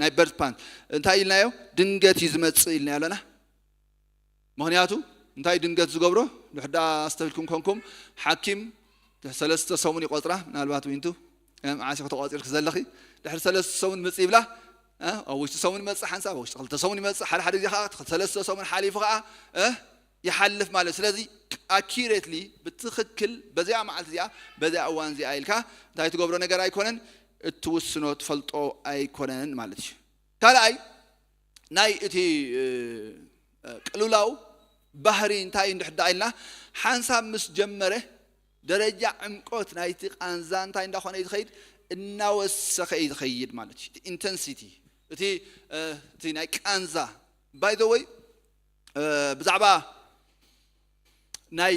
ናይ በርት ፓንት እንታይ ኢልናዮ ድንገት ይዝመጽ ኢልና ያለና ምክንያቱ እንታይ ድንገት ዝገብሮ ድሕዳ አስተብልኩም ኮንኩም ሐኪም ሰለስተ ሰሙን ይቆጥራ ምናልባት ወይንቱ ዓሲኽ ተቆጥርክ ዘለኺ ድሕር ሰለስተ ሰሙን መጽ ይብላ او وش تسوون مصح حنساب وش تسوون مصح حد دي خا ثلاثه تسوون حليف خا يحلف مالك ስለዚህ accurately بتخكل በዚያ ማለት ዚያ በዚያ አዋን ዚያ አይልካ ታይቱ ገብሮ ነገር አይኮነን እትወስኖ ተፈልጦ አይኮነን ማለት ነው ታላይ ናይ እቲ ቅሉላው ባህሪ እንታይ እንደሕዳይልና ሓንሳብ ምስ ጀመረ ደረጃ ዕምቆት ናይቲ ቃንዛ እንታይ እንዳኾነ ይትኸይድ እናወሰኸ ይትኸይድ ማለት ነው ኢንተንሲቲ እቲ ናይ ቃንዛ by the way ብዛዕባ ናይ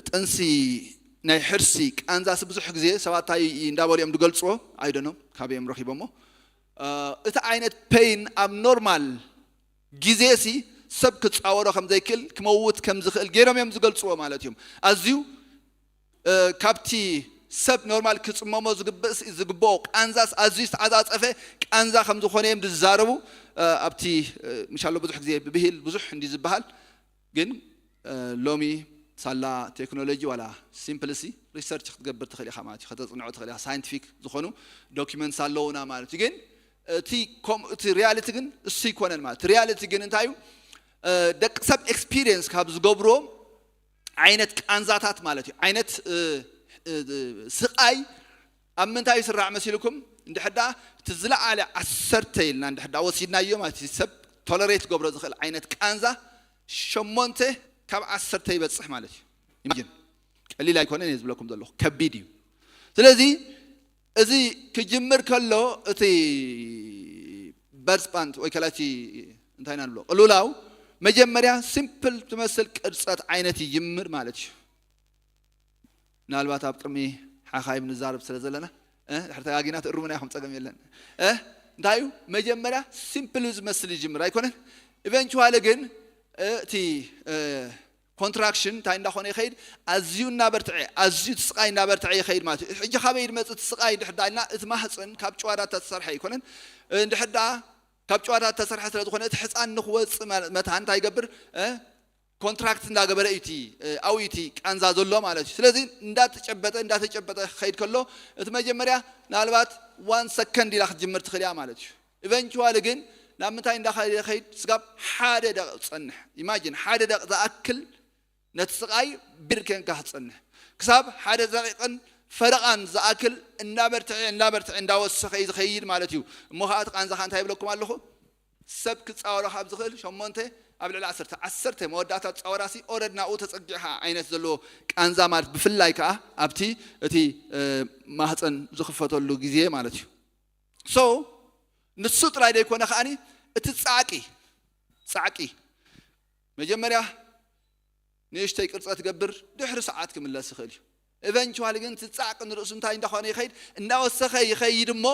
ጥንሲ ናይ ሕርሲ ቃንዛ ብዙሕ ግዜ ሰባታይ እንዳበልዮም ድገልጽዎ I don't know ካብዮም ረኺቦሞ እቲ ዓይነት ፔን abnormal ግዜሲ ሰብ ክጻወሮ ከም ዘይክል ክመውት ከም ዝኽእል ገይሮም እዮም ዝገልጽዎ ማለት እዮም ኣዝዩ ካብቲ ሰብ ኖርማል ክጽመሞ ዝግበኦ ቃንዛስ ኣዝዩ ዝተዓጻጸፈ ቃንዛ ከም ዝኾነ እዮም ዝዛረቡ ኣብቲ ምሻሎ ብዙሕ ግዜ ብብሂል ብዙሕ እንዲ ዝበሃል ግን ሎሚ ሳላ ቴክኖሎጂ ወላ ሲምፕልሲ ሪሰርች ክትገብር ትኽእል ኢኻ ማለት እዩ ከተጽንዖ ትኽእል ኢኻ ሳይንቲፊክ ዝኾኑ ዶክመንትስ ኣለውና ማለት እዩ ግን እቲ ሪያሊቲ ግን እሱ ይኮነን ማለት ሪያሊቲ ግን እንታይ እዩ ደቂ ሰብ ኤክስፒሪየንስ ካብ ዝገብሮ ዓይነት ቃንዛታት ማለት እዩ ዓይነት ስቃይ ኣብ ምንታይ ይስራዕ መሲልኩም እንድሕዳ ትዝለዓለ 10 ኢልና እንድሕዳ ወሲድናዮ ማለት እዩ ሰብ ቶለሬት ገብሮ ዝኽእል ዓይነት ቃንዛ 8 ካብ 10 ይበጽሕ ማለት እዩ ኢማጂን ቀሊል አይኮነን ዝብለኩም ዘለኹ ከቢድ እዩ ስለዚ እዚ ክጅምር ከሎ እቲ በርስፓንት ወይ ከላቲ እንታይና ንብሎ ቅሉላው መጀመሪያ ሲምፕል ትመስል ቅርጸት ዓይነት ይጅምር ማለት እዩ ምናልባት ኣብ ቅድሚ ሓኻይም ንዛረብ ስለ ዘለና ሕርተጋጊና ትእሩምና ይኹም ፀገም የለን እንታይ እዩ መጀመሪያ ሲምፕል ዝመስል ይጅምር ኣይኮነን ኢቨንቹዋሊ ግን እቲ ኮንትራክሽን እንታይ እንዳኾነ ይኸይድ ኣዝዩ እናበርትዐ ኣዝዩ ትስቃይ እናበርትዐ ይኸይድ ማለት እዩ ሕጂ ካበይ ድመፅእ ትስቃይ ድሕዳ ኢልና እቲ ማህፀን ካብ ጨዋዳት ተሰርሐ ይኮነን እንድሕዳ ካብ ጨዋዳት ተሰርሐ ስለ ዝኾነ እቲ ህፃን ንኽወፅእ መታ እንታይ ይገብር ኮንትራክት እንዳገበረ እቲ ኣውይቲ ቃንዛ ዘሎ ማለት እዩ ስለዚ እንዳተጨበጠ ኸይድ ከሎ እቲ መጀመርያ ናልባት 1 ሰከንድ ኢላ ክትጅምር ትኽእል እያ ማለት እዩ ኢቨንቹዋሊ ግን ናብ ምንታይ እንዳኸይድ ስጋብ ሓደ ደቂቕ ዝፀንሕ ኢማጂን ሓደ ደቂቕ ዝኣክል نتسقاي بركن كحصنه كساب حدا زقيقن فرقان زاكل እናበርትዕ እንዳወሰኸ ይዝኸይድ ማለት እዩ እሞ ኻት ቃንዛ ኻን እንታይ ብለኩም ኣለኹ ሰብ ክጻወራ ካብ ዝኽእል 8 ኣብ ልዕሊ 10 መወዳእታት ጻወራሲ ኦረድናኡ ተጸጊዕኻ ዓይነት ዘሎ ቃንዛ ማለት ብፍላይ ከዓ ኣብቲ እቲ ማህፀን ዝኽፈተሉ ግዜ ማለት እዩ ሶ ንሱ ጥራይ ደይኮነ ኻኒ እቲ ጻቂ መጀመርያ ንእሽተይ ቅርጸት ገብር ድሕሪ ሰዓት ክምለስ ይኽእል እዩ eventually ግን ትጻቅ ንርእሱ እንታይ እንደኾነ ይኸይድ እናወሰኸ ይኸይድ እሞ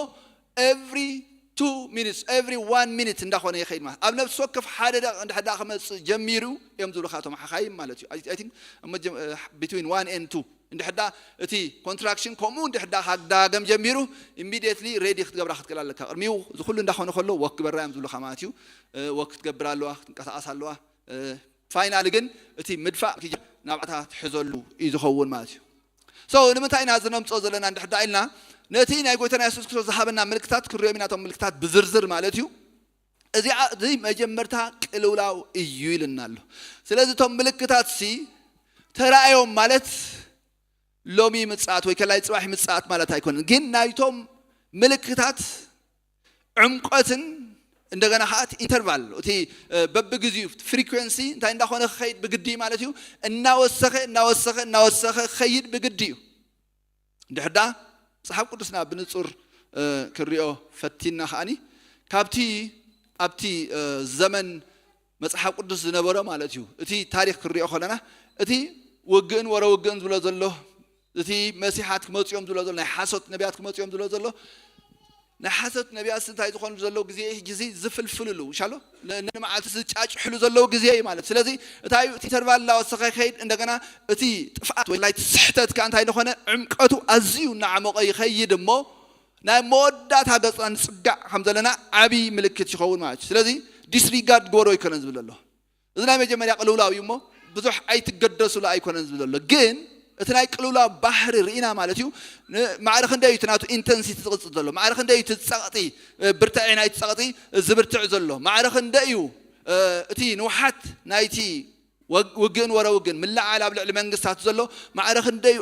every 2 minutes every 1 minute እንደኾነ ይኸይድ ማለት ኣብ ነፍስ ወከፍ ሓደ ደቂቃ እንድሕዳ ክመጽእ ጀሚሩ እዮም ዝብሉኻቶም ሓኻይም ማለት እዩ I think between 1 and 2 እንድሕዳ እቲ contraction ከምኡ እንድሕዳ ካዳገም ጀሚሩ immediately ready ክትገብራ ክትከል ኣለካ ቅድሚው ዝኹሉ እንደኾነ ከሎ ወክ ግበራ እዮም ዝብሉኻ ማለት እዩ ወክ ክትገብር ኣለዋ ክትንቀሳቐስ ኣለዋ ፋይናሊ ግን እቲ ምድፋእ ናብዓታ ትሕዘሉ እዩ ዝኸውን ማለት እዩ So ንምንታይ ኢና ዝነምጾ ዘለና እንድሕዳ ኢልና ነቲ ናይ ጎይታና ኢየሱስ ክርስቶስ ዝሃበና ምልክታት ክርዮም ኢና ቶም ምልክታት ብዝርዝር ማለት እዩ እዚ መጀመርታ ቅልውላው እዩ ይልና ኣሎ ስለዚ ቶም ምልክታት ተራእዮም ማለት ሎሚ ምጽአት ወይ ከላይ ጽባሕ ምጽአት ማለት አይኮንን ግን ናይቶም ምልክታት ዕምቆትን እንደገና ኻት ኢንተርቫል እቲ በብግዚኡ ፍሪኩዌንሲ እንታይ እንዳኾነ ኸይድ ብግዲ ማለት እዩ እናወሰኸ ኸይድ ብግዲ እዩ እንድሕዳ መጽሓፍ ቅዱስና ብንጹር ክሪኦ ፈቲና ኻኒ ካብቲ ኣብቲ ዘመን መጽሓፍ ቅዱስ ዝነበረ ማለት እዩ እቲ ታሪኽ ክሪኦ ኸለና እቲ ውግእን ወረውግእን ዝብሎ ዘሎ እቲ መሲሓት ክመጽኦም ዝብሎ ዘሎ ናይ ሓሶት ነቢያት ክመጽኦም ዝብሎ ዘሎ نحست نبي أسنتاي تخون زلوا جزي زفلفللو شالو لأن ما عاد تسجع حلو زلوا جزي مالت سلذي تاي تربى الله وسخي خير عندنا تي تفعت ولا تسحتت كان تاي نخونه عمقته أزيو نعم أي خير دمو نمودات هذا عن صدق حمد لنا عبي ملكة شخون مالت سلذي disregard جورو يكون زبل الله إذا نعم جماعة يقولوا لا يومه بزح أي تقدس ولا يكون زبل الله جين እትናይ ቅሉላ ባህር ርኢና ማለት እዩ ማዕረኽ እንደይ ትናቱ ኢንተንሲቲ ትቕጽ ዘሎ ማዕረኽ እንደይ ትጸቕጢ ብርታዕ ናይ ትጸቕጢ ዝብርትዕ ዘሎ ማዕረኽ እንደይ እቲ ንውሓት ናይቲ ውግን ወረውግን ምልዓል ኣብ ልዕሊ መንግስታት ዘሎ ማዕረኽ እንደይ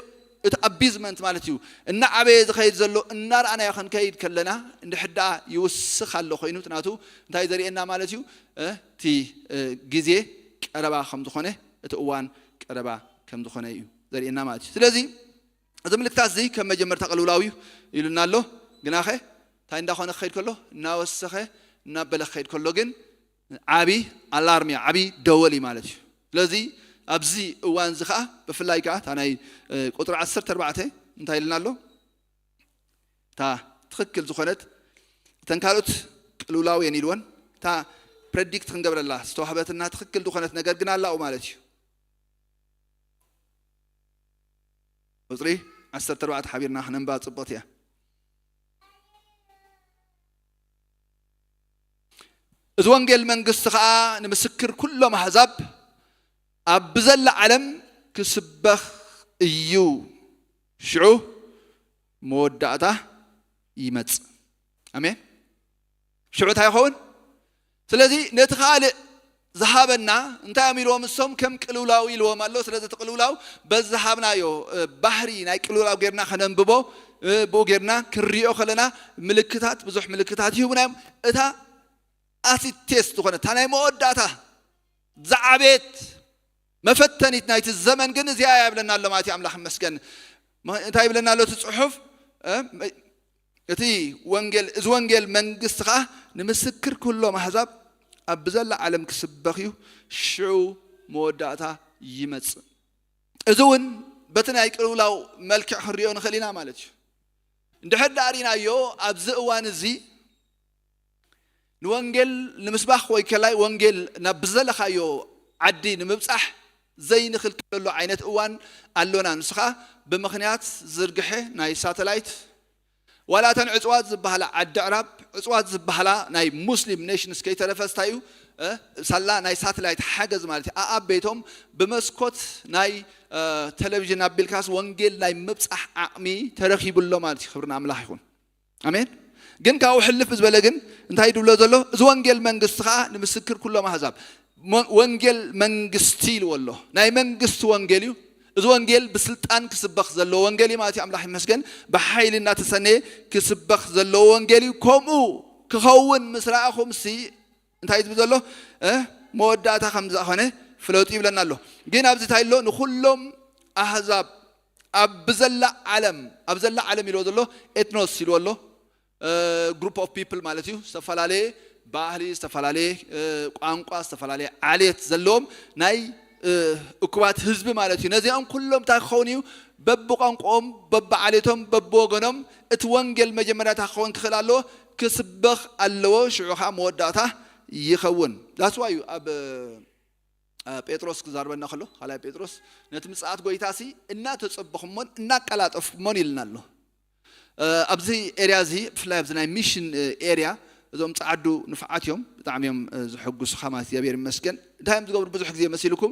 እቲ አቢዝመንት ማለት እዩ እና ዓበየ ዝኸይድ ዘሎ እናርአና ያኸን ከይድ ከለና እንድሕዳ ይውስኽ ኣሎ ኮይኑ ትናቱ እንታይ ዘርኤና ማለት እዩ እቲ ግዜ ቀረባ ከም ዝኾነ እቲ እዋን ቀረባ ከም ዝኾነ እዩ ዘርኤና ማለት እዩ ስለዚ እዚ ምልክታት እዚ ከም መጀመርታ ቅልውላዊ ይሉና ኣሎ ግናኸ እንታይ እንዳኾነ ክኸይድ ከሎ እናወሰኸ እናበለ ክኸይድ ከሎ ግን ዓቢ ኣላርሚ ዓቢ ደወል ማለት እዩ ስለዚ ኣብዚ እዋን እዚ ከዓ ብፍላይ ከዓ እታ ናይ ቁጥሪ 14 እንታይ ይልና ኣሎ እታ ትኽክል ዝኾነት እተን ካልኦት ቅልውላዊ እየን ኢልወን እታ ፕሬዲክት ክንገብረላ ዝተዋህበትና ትኽክል ዝኾነት ነገር ግን ኣላኡ ማለት እዩ ቁጥሪ 14 ሓቢርና ክነንባ ጽቡቕት እያ እዚ ወንጌል መንግስቲ ከዓ ንምስክር ኩሎም ኣሕዛብ ኣብ ብዘላ ዓለም ክስበኽ እዩ ሽዑ መወዳእታ ይመጽእ ኣሜን ሽዑ እንታይ ይኸውን ስለዚ ነቲ ካልእ ዝሃበና እንታይ ኣሚልዎም እሶም ከም ቅልውላዊ ኢልዎም ኣሎ ስለዚ እቲ ቅልውላው በዝሃብናዮ ባህሪ ናይ ቅልውላው ጌርና ከነንብቦ ብኡ ጌርና ክሪኦ ከለና ምልክታት ብዙሕ ምልክታት ይሁብናዮም እታ ኣሲድ ቴስት ዝኾነ እታ ናይ መወዳእታ ዝዓቤት መፈተኒት ናይቲ ዘመን ግን እዚኣ ያብለና ኣሎ ማለት እዩ ኣምላኽ ይመስገን እንታይ ይብለና ኣሎ እቲ ጽሑፍ እቲ ወንጌል እዚ ወንጌል መንግስቲ ከዓ ንምስክር ኩሎም ኣሕዛብ ኣብ ብዘላ ዓለም ክስበኽ እዩ ሽዑ መወዳእታ ይመጽእ እዚ እውን በቲ ናይ ቅልውላው መልክዕ ክንሪኦ ንኽእል ኢና ማለት እዩ እንድሕር ዳሪናዮ ኣብዚ እዋን እዚ ንወንጌል ንምስባኽ ወይ ከላይ ወንጌል ናብ ብዘለኻዮ ዓዲ ንምብጻሕ ዘይንኽእል ከሎ ዓይነት እዋን ኣሎና ንሱ ከዓ ብምኽንያት ዝርግሐ ናይ ሳተላይት ዋላ ተን ዕፅዋት ዝበሃላ ዓዲ ዕራብ ዕፅዋት ዝበሃላ ናይ ሙስሊም ኔሽንስ ከይተረፈስታ እዩ ሳላ ናይ ሳተላይት ሓገዝ ማለት እዩ ኣብ ቤቶም ብመስኮት ናይ ቴሌቪዥን ኣቢልካስ ወንጌል ናይ ምብጻሕ ዓቕሚ ተረኺቡሎ ማለት እዩ ክብርና ኣምላኽ ይኹን ኣሜን ግን ካብኡ ሕልፍ ዝበለ ግን እንታይ ድብሎ ዘሎ እዚ ወንጌል መንግስቲ ከዓ ንምስክር ኩሎም ኣሕዛብ ወንጌል መንግስቲ ይልወሎ ናይ መንግስት ወንጌል እዩ እዚ ወንጌል ብስልጣን ክስበኽ ዘሎ ወንጌል ማለት አምላክ ይመስገን በኃይልና ተሰነ ክስበኽ ዘሎ ወንጌል ከምኡ ክኸውን ምስራአኹም ሲ እንታይ ዝብዘሎ መወዳእታ ከምዛ ኾነ ፍለጡ ይብለና ኣሎ ግን ኣብዚ ታይሎ ንኹሎም አህዛብ ኣብዘላ ዓለም ይልዎ ዘሎ ኤትኖስ ይልዎ ኣሎ ግሩፕ ኦፍ ፒፕል ማለት እዩ ዝተፈላለዩ ባህሊ ዝተፈላለዩ ቋንቋ ዝተፈላለዩ ዓሌት ዘለዎም ናይ እኩባት ህዝብ ማለት እዩ ነዚኦም ኩሎም ታኸውን እዩ በብቋንቋኦም በብዓሌቶም በብወገኖም እቲ ወንጌል መጀመርያ ታኸውን ክኽእል ኣለዎ ክስበኽ ኣለዎ ሽዑኻ መወዳእታ ይኸውን ዳስ ዋዩ ኣብ ጴጥሮስ ክዛርበና ከሎ ኻላይ ጴጥሮስ ነቲ ምጽአት ጎይታሲ እናተጸበኹሞን እናቀላጠፍኩሞን ይልና ኣሎ ኣብዚ ኤሪያ እዚ ብፍላይ ኣብዚ ናይ ሚሽን ኤሪያ እዞም ጻዓዱ ንፍዓት እዮም ብጣዕሚ እዮም ዝሕጉሱ ኸማት እግዚአብሔር ይመስገን ዳይም ዝገብሩ ብዙሕ ግዜ መሲልኩም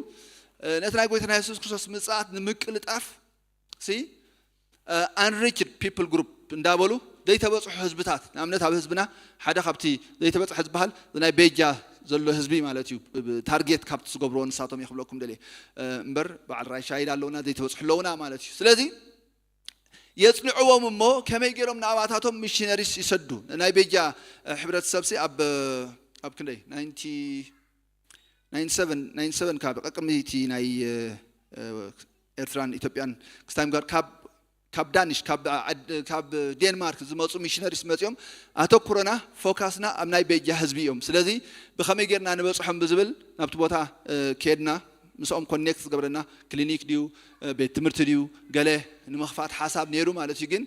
ነቲ ናይ ጎይታና ኢየሱስ ክርስቶስ ምጽአት ንምቅልጣፍ ሲ unreached people group እንዳበሉ ዘይተበጽሑ ህዝብታት ንኣብነት ኣብ ህዝብና ሓደ ካብቲ ዘይተበጽሐ ዝበሃል ናይ ቤጃ ዘሎ ህዝቢ ማለት እዩ ታርጌት ካብቲ ዝገብርዎ ንሳቶም ይኽብለኩም ደለ እምበር በዓል ራይ ሻሂድ ኣለውና ዘይተበጽሑ ኣለውና ማለት እዩ ስለዚ የጽንዕዎም እሞ ከመይ ገይሮም ንኣባታቶም ሚሽነሪስ ይሰዱ ናይ ቤጃ ሕብረተሰብ ሲ ኣብ ክንደይ 97 ካብ ቀቅሚቲ ናይ ኤርትራን ኢትዮጵያን ክስታይም ጋር ካብ ዳኒሽ ካብ ዴንማርክ ዝመጹ ሚሽነሪስ መጽኦም ኣተኩረና ፎካስና ኣብ ናይ ቤጃ ህዝቢ እዮም ስለዚ ብኸመይ ጌርና ንበጽሖም ብዝብል ናብቲ ቦታ ከድና ምስኦም ኮኔክት ዝገብረና ክሊኒክ ዲዩ ቤት ትምህርቲ ዲዩ ገለ ንምኽፋት ሓሳብ ነይሩ ማለት እዩ ግን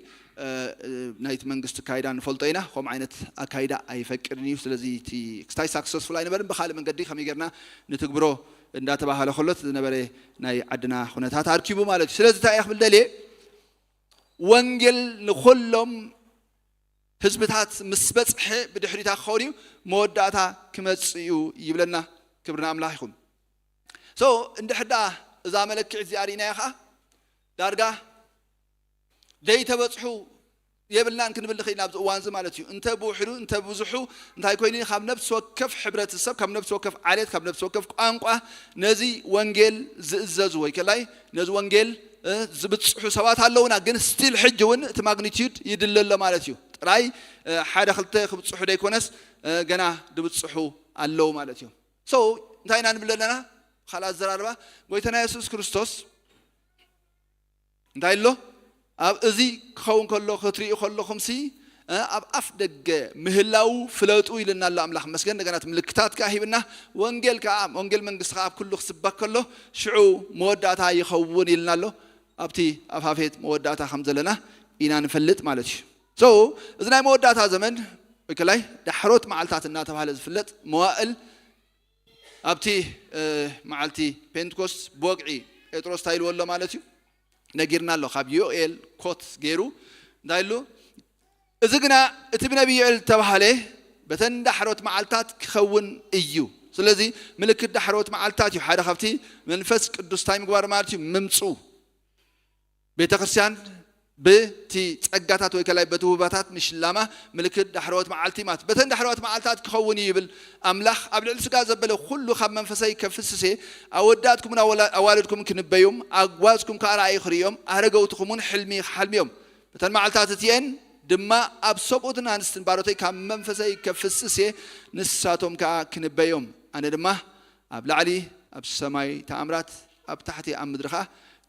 ናይቲ መንግስቲ ካይዳ ንፈልጦ ኢና ከም ዓይነት ኣካይዳ ኣይፈቅድን እዩ ስለዚ እቲ ክስታይ ሳክሰስፉል ኣይነበርን ብኻልእ መንገዲ ከመይ ጌርና ንትግብሮ እንዳተባሃለ ከሎት ዝነበረ ናይ ዓድና ኩነታት ኣርኪቡ ማለት እዩ ስለዚ እንታይ ክብል ደልየ ወንጌል ንኹሎም ህዝብታት ምስ በጽሐ ብድሕሪታ ክኸውን እዩ መወዳእታ ክመጽእ እዩ ይብለና ክብርና ኣምላኽ ይኹን ሶ እንድሕዳ እዛ መለክዕ እዚ ኣሪእናያ ኸዓ ዳርጋ ዘይተበጽሑ የብልናን ክንብል ንኽእል ናብዚ እዋን እዚ ማለት እዩ እንተ ብውሕዱ እንተ ብዙሑ እንታይ ኮይኑ ካብ ነፍሲ ወከፍ ሕብረተሰብ ካብ ነፍሲ ወከፍ ዓሌት ካብ ነፍሲ ወከፍ ቋንቋ ነዚ ወንጌል ዝእዘዙ ወይ ከላይ ነዚ ወንጌል ዝብጽሑ ሰባት ኣለውና ግን ስቲል ሕጂ እውን እቲ ማግኒቲዩድ ይድለሎ ማለት እዩ ጥራይ ሓደ ክልተ ክብጽሑ ደይኮነስ ገና ድብጽሑ ኣለዉ ማለት እዩ ሶ እንታይ ኢና ንብል ኣለና خلاص ዘራርባ ጎይታና ኢየሱስ ክርስቶስ እንታይ ኣሎ ኣብ እዚ ክኸውን ከሎ ክትሪኡ ከለኹም ሲ ኣብ ኣፍ ደገ ምህላው ፍለጡ ይልና ኣሎ ኣምላኽ መስገን እንደገና ምልክታት ካሂብና ወንጌል ከዓ ወንጌል መንግስቲ ከዓ ኣብ ኩሉ ክስበክ ከሎ ሽዑ መወዳእታ ይኸውን ይልና ኣሎ ኣብቲ ኣፋፌት መወዳእታ ከም ዘለና ኢና ንፈልጥ ማለት እዩ ሶ እዚ ናይ መወዳእታ ዘመን ወይ ከላይ ዳሕሮት መዓልታት እናተባሃለ ዝፍለጥ መዋእል ኣብቲ መዓልቲ ፔንቴኮስት ቦግዒ ጴጥሮስ ታይልዎ ኣሎ ማለት እዩ ነጊርና ኣሎ ካብ ዮኤል ኮት ገይሩ እንዳይሉ እዚ ግና እቲ ብነቢይ ዮኤል ተባሃለ በተን ዳሕሮት መዓልታት ክኸውን እዩ ስለዚ ምልክት ዳሕሮት መዓልታት እዩ ሓደ ካብቲ መንፈስ ቅዱስ ታይ ምግባር ማለት እዩ ምምፁ ቤተ ክርስቲያን በቲ ጸጋታት ወይ ከላይ በትውባታት ምሽላማ ምልክት ዳሕሮት መዓልቲ ማለት በተን ዳሕሮት መዓልታት ክኸውን ይብል ኣምላኽ ኣብ ልዕሊ ስጋ ዘበለ ኩሉ ካብ መንፈሰይ ከፍስሴ ኣወዳትኩምን ኣዋልድኩም ክንበዮም ኣጓዝኩም ከራእይ ክሪኦም ኣረገውትኩምን ሕልሚዮም በተን መዓልታት እትየን ድማ ኣብ ሰብኡትን ኣንስትን ባሮተይ ካብ መንፈሰይ ከፍስሴ ንሳቶም ከዓ ክንበዮም ኣነ ድማ ኣብ ላዕሊ ኣብ ሰማይ ተኣምራት ኣብ ታሕቲ ኣብ ምድርኻ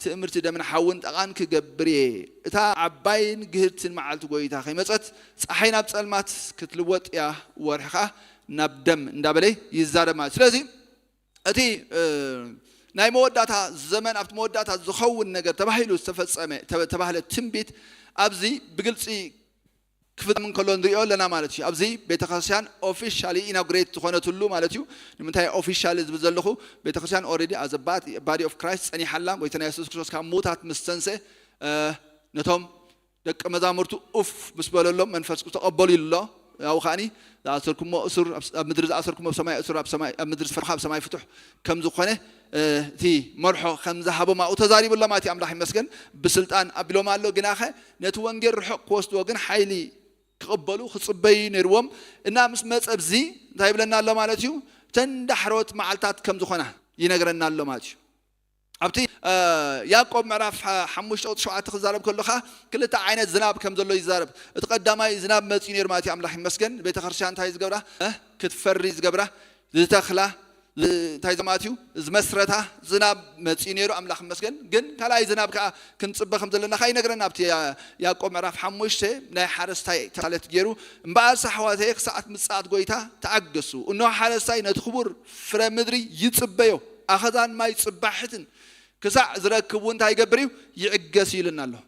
ትእምርቲ ደምን ሓውን ጠቃን ክገብር እታ ዓባይን ግህርትን መዓልቲ ጎይታ ከይመፀት ፀሓይ ናብ ጸልማት ክትልወጥ ያ ወርሕኻ ናብ ደም እንዳበለ ይዛረብ ማለት ስለዚ እቲ ናይ መወዳእታ ዘመን ኣብቲ መወዳእታ ዝኸውን ነገር ተባሂሉ ዝተፈጸመ ተባህለ ትንቢት ኣብዚ ብግልፂ ክፍጸም ከሎ ንሪኦ ኣለና ማለት እዩ ኣብዚ ቤተክርስቲያን ኦፊሻሊ ኢናጉሬት ዝኾነትሉ ማለት እዩ ንምንታይ ኦፊሻሊ ዝብል ዘለኹ ቤተክርስቲያን ኦልሬዲ ኣዝ ባዲ ኦፍ ክራይስት ፀኒሓላ ጎይታና ኢየሱስ ክርስቶስ ካብ ሞታት ምስ ተንሰ ነቶም ደቀ መዛሙርቱ ኡፍ ምስ በለሎም መንፈስ ቅዱስ ተቐበሉ ኢሉ ኣሎ ያው ኻኒ ዝኣሰርኩሞ እሱር ኣብ ምድሪ ዝኣሰርኩሞ ኣብ ሰማይ እሱር ኣብ ምድሪ ዝፈርኻ ኣብ ሰማይ ፍቱሕ ከም ዝኾነ እቲ መርሖ ከም ዝሃቦም ኣብኡ ተዛሪቡሎ ማለት እዩ ኣምላኽ ይመስገን ብስልጣን ኣቢሎም ኣሎ ግናኸ ነቲ ወንጌል ርሑቕ ክወስድዎ ግን ሓይሊ ክቕበሉ ክጽበዩ ነይርዎም እና ምስ መጸብዚ እንታይ ይብለና ኣሎ ማለት እዩ تندحروت معلتات كم زخنا ينقرنا الله ماتش أبتي يعقوب معرف حموش أو شوعة خزارب كلها كل تعين الزناب كم زلوا يزارب تقدم أي زناب متينير ماتي عمله مسكن بيت خرشان تايز قبره كتفريز قبره لتخله تايز ماتيو زمسرتها زناب متينيرو عمله مسكن جن كلا أي زناب كنت صبح خمس لنا خاين نقرنا أبتي يعقوب معرف حموش ته نا حارس تاي ثالث جيرو بعد ساعات ساعات مساعد قويتها تعجسوا إنه حارس تاي نتخبر فرمدري يتصبيو أخذان ما يتصبحتن كسع زركبون تاي قبريو يعجسي لنا له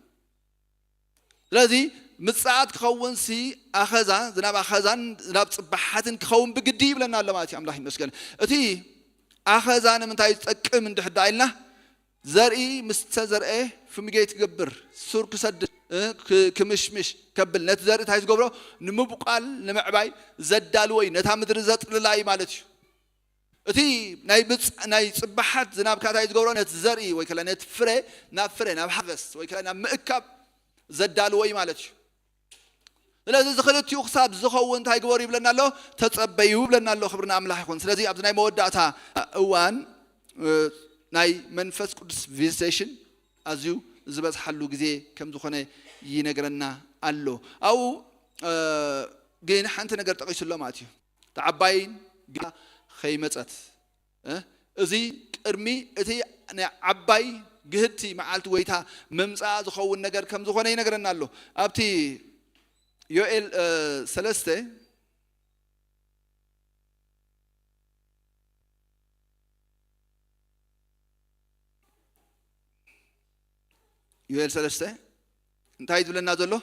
لذي مساعد كون سي أخذان زناب أخذان زناب صبحاتن كون بقديب لنا الله ما تي الله يمسكن أتي أخذان من تاي تك من تحت عيلنا زرعي مستزرعه في مجيت قبر سور كسد كمشمش كبل نتزرع تاي قبره نمبقال نمعباي زدالوي نتامدر زت للاي مالتي أتي ناي صبحات زناب كاتاي تقولون نتزرعي ويكلا نتفرع نافرع نبحث ويكلا نمكب زدالوي مالتش لذا زخلت يخصاب زخون تاي قوري بلنا له تتصبيو بلنا له خبرنا أملاح يكون سلذي أبدنا مودعتها أوان ناي منفس قدس فيزيشن أزيو زبز حلو جزي كم زخونه ينقرنا ألو أو جين حنت نقر تقيس الله ماتيو تعباين خيمتات أزي أرمي أتي أنا عباي جهتي معلت ويتها ممسع زخون نجار كم زخونه ينقرنا له أبتي يوئل سلسته يوئل سلسته انتهي تقولنا ذلو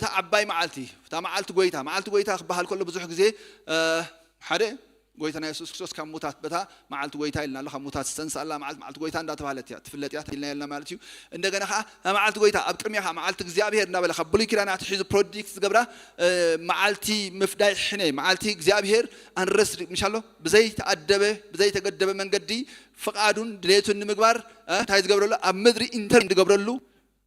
تعباي معلتي تعملت قويتها بحال كله بزح جزء حدا قويتنا يسوع كريستوس كم موتات بتها معلت قويتها لنا الله موتات استنس الله معلت قويتها عندها تفعلت تفلت يا لنا مالتيو عندنا خا معلت قويتها أبكر خا معلت جزابير نبلا خبلي كنا نحجز برودكتس قبره معلتي مفداي حني معلتي جزابير أن رسل مش الله بزي تقدبه من قدي فقادون دليتون مقبار تايز قبره له أمدري إنتر قبره له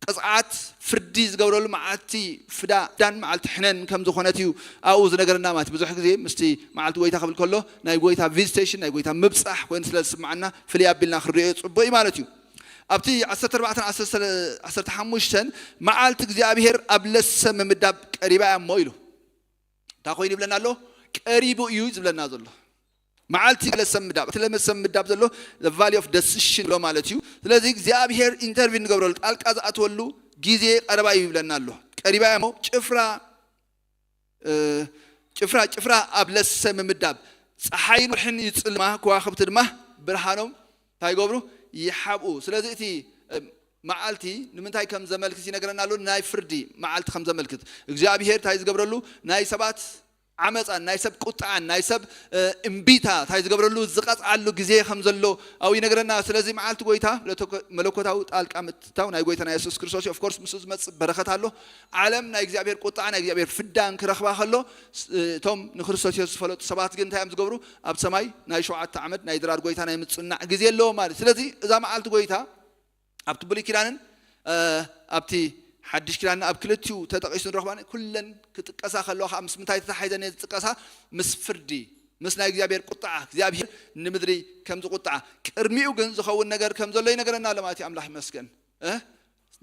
قصعات فرديز قبره له معلتي فدا دان معلت حنن كم زخونتيو أوز نقرنا مات بزح زي مستي معلت قويتها قبل كله ناي قويتها فيزيتيشن ناي قويتها مبصح وين سلس معنا في اليابلنا خريط بقي مالتيو أبتي عسر 14 تحمشتن معلت جزابير قبل السم مدب قريبا مويلو تاخويني بلنا له قريبو يوز بلنا زلو معلتي على السم مدب تلمس السم مدب زلو the valley of decision لو مالتيو ስለዚህ እግዚአብሔር ኢንተርቪን ገብረል ጣልቃ ዘአትወሉ ጊዜ ቀረባ ይብለናል ቀሪባ ነው ጭፍራ አብለሰም ምዳብ ፀሐይን ወርሕን ይጽልማ ከዋክብት ድማ ብርሃኖም ታይገብሩ ይሓቡ ስለዚህ እቲ معالتي نمنتاي كم زملكت ينقرنا له ناي فردي معالت خم زملكت እግዚአብሔር ታይዝ ገብረሉ ናይ ሰባት عمص ناي سب قطع ناي سب امبيتا تايز قبرلو زقص علو غزي خمزلو او ينغرنا سلازي معالت غويتا ملكوتاو طالقا متتاو ناي غويتا يسوع كريستوس اوف كورس مسوز مص بركاتالو عالم ناي እግዚአብሔር قطع ناي እግዚአብሔር فدان كرخبا خلو توم نخريستوس يسوع فلوت سبات ግን ታይም ዝገብሩ ኣብ ሰማይ ናይ 7 ዓመት ናይ ድራር غويتا ናይ ምጽናዕ ግዜ ኣሎ ማለት ስለዚ እዛ معالت غويتا ኣብቲ ብሉይ ኪዳንን ኣብቲ حدش كلامنا أبكلتيو تتقيسون رحمن كلن كتقصا خلوها خمس متى تحيدن تتقصا مسفردي مسنا እግዚአብሔር قطع እግዚአብሔር نمدري كم قطع كرميو ግን ዝኸውን ነገር ከም ዘሎ ይነገረና ለማለት አምላክ ይመስገን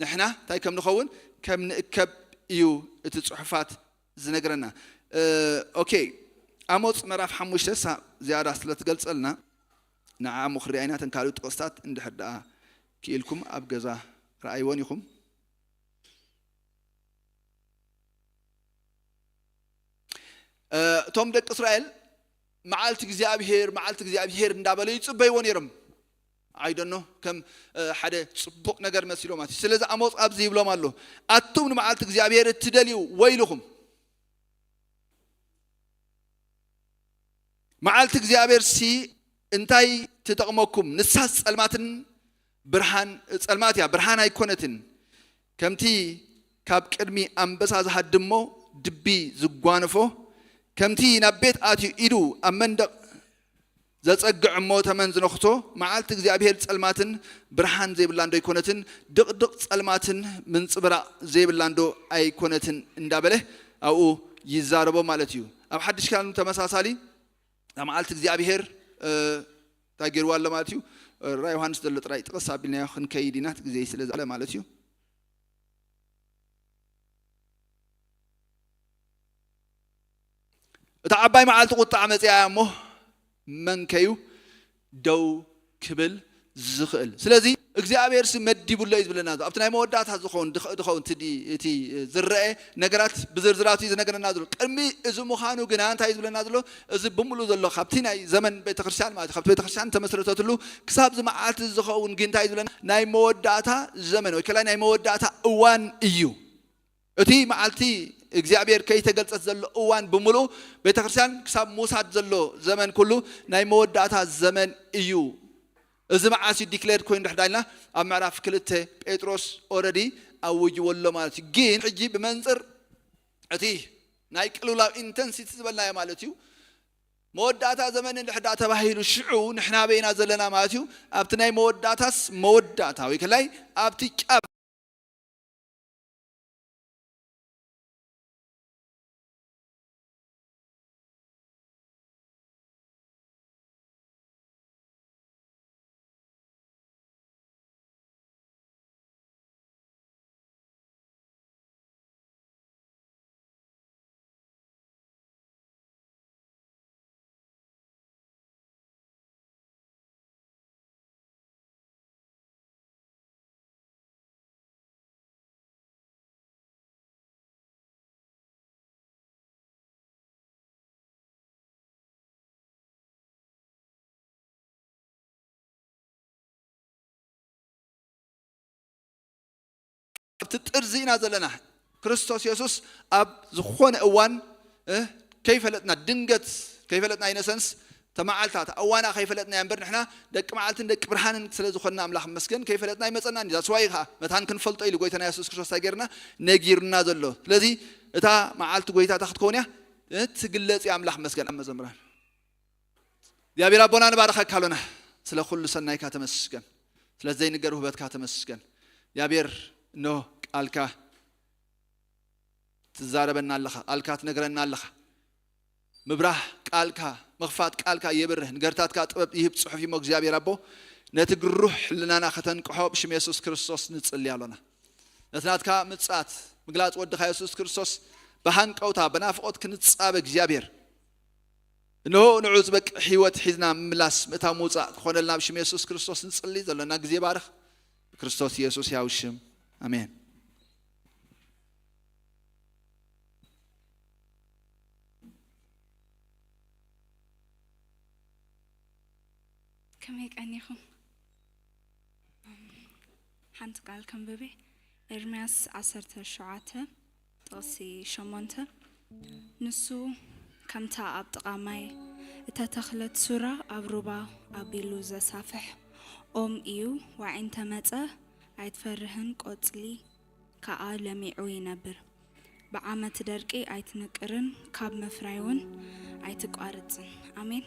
نحنا ታይ ከም ንኸውን ከም ንእከብ እዩ እቲ ጽሑፋት ዝነገረና ኦኬ አሞጽ ምዕራፍ 5 ዝያዳ ስለተገልጸልና ንዓሙ ክሪአይና ተንካሉ ጥቅስታት እንድሕዳ ክኢልኩም ኣብ ገዛ ረአይዎን ይኹም توم دك إسرائيل معالت እግዚአብሔር እንዳበለ ይጽበይዎ ነይሮም I don't know كم حدا ጽቡቅ ነገር መስሎ ማለት ስለዚህ አሞጽ ኣብዚ ይብሎም አሎ አቱም معالت እግዚአብሔር ትደልዩ ወይልኩም معالت እግዚአብሔር ሲ እንታይ ትጠቅመኩም ንሳስ ጸልማትን ብርሃን ጸልማትያ ብርሃን አይኮነትን ከምቲ ካብ ቅድሚ አንበሳ ዝሃድሞ ድቢ ዝጓንፎ كمتي نبيت آتي إدو أمندق زتصقع موت من زنخته معالت እግዚአብሔር ጸልማትን ብርሃን ዘይብላንዶ ይኮነትን ድቅድቅ ጸልማትን ምን ጽብራ ዘይብላንዶ አይኮነትን እንዳበለ አው ይዛረቦ ማለት እዩ ኣብ ሐዲስ ካሉ ተመሳሳሊ معالت እግዚአብሔር ታገርዋ አለ ማለት እዩ ራ ዮሐንስ ዘሎ ጥራይ ጥቅስ አቢልና ይኹን ከይዲናት ግዜ ስለዛለ ማለት እዩ እታ ዓባይ መዓልቲ ቁጣዕ መጽያ እሞ መንከዩ ደው ክብል ዝኽእል ስለዚህ እግዚአብሔር መዲቡሎ ይዝብለና ኣብቲ ናይ መወዳእታ ዝኸውን እቲ ዝረአ ነገራት ብዝርዝራቱ ዝነገረና ዘሎ ቅድሚ እዚ ምዃኑ ግን እንታይ ይዝብለና ዘሎ እዚ ብምሉእ ዘሎ ካብቲ ናይ ዘመን ቤተክርስትያን ማለት ካብቲ ቤተክርስትያን ተመስረተትሉ ክሳብ ዝመዓልቲ ዝኸውን ግን እንታይ ይዝብለና ናይ መወዳእታ ዘመን ወይ ከላይ ናይ መወዳእታ እዋን እዩ እቲ መዓልቲ እግዚአብሔር ከይተገልጸት ዘሎ እዋን ብምሉእ ቤተክርስትያን ክሳብ ሙሳድ ዘሎ ዘመን ኩሉ ናይ መወዳእታ ዘመን እዩ እዚ መዓሲ ዲክሌር ኮይኑ ድሕዳልና ኣብ ምዕራፍ 2 ጴጥሮስ ኦሬዲ ኣውጅወሎ ማለት እዩ ግን ሕጂ ብመንጽር እቲ ናይ ቅልውላው ኢንተንሲቲ ዝበልናዮ ማለት እዩ መወዳእታ ዘመን እንድሕዳ ተባሂሉ ሽዑ ንሕና በይና ዘለና ማለት እዩ ኣብቲ ናይ መወዳእታስ መወዳእታ ወይ ከላይ ኣብቲ ጫፍ تترزينا زلنا كريستوس يسوس أب زخون أوان كيفلتنا دنجت كيفلتنا إنسانس تمعلتها أوانا كيفلتنا ينبر نحنا دك معلتن دك برهان سلزخنا أملاح مسكن كيفلتنا يمسنا نجا سوايها متان كنفلت أي لقيتنا يسوس كريستوس تجرنا نجيرنا زلوا الذي إتا معلت قويتها تحت كونيا تقلت يا أملاح مسكن أم زمران يا بي ربنا نبارك كلنا سلا كل سنة كاتمسكن سلا زين نجره بيت كاتمسكن يا بير نو ألكا تزاربنا الله ألكات نجرنا الله مبرح ألكا مغفات ألكا يبره نجرتات كاتب يهب صحفي مجزابي ربو نتجرح لنا ناختن كحب شم يسوع كريستوس نتصلي علينا نتنات كا متسات مقلات ود خا يسوع كريستوس بهانك أوتا بنافقت كنتصاب جزابير إنه نعوذ بك حيوة حزنا ملاس متى موسى خون لنا بشم يسوع كريستوس نتصلي زلنا جزابارخ كريستوس يسوع ياوشم آمين كم هيك أنيكم حنت قال كم ببي إرمياس 17 توصي شمونته نسو كم تعب تقامي تتخلت سورة أبروبا أبيلوزة صافح إيو وعين تمتة عيتفرهن قتلي كعالمي ينبر بعامة دركي عيتنكرن كاب مفرايون عيتقارتن آمين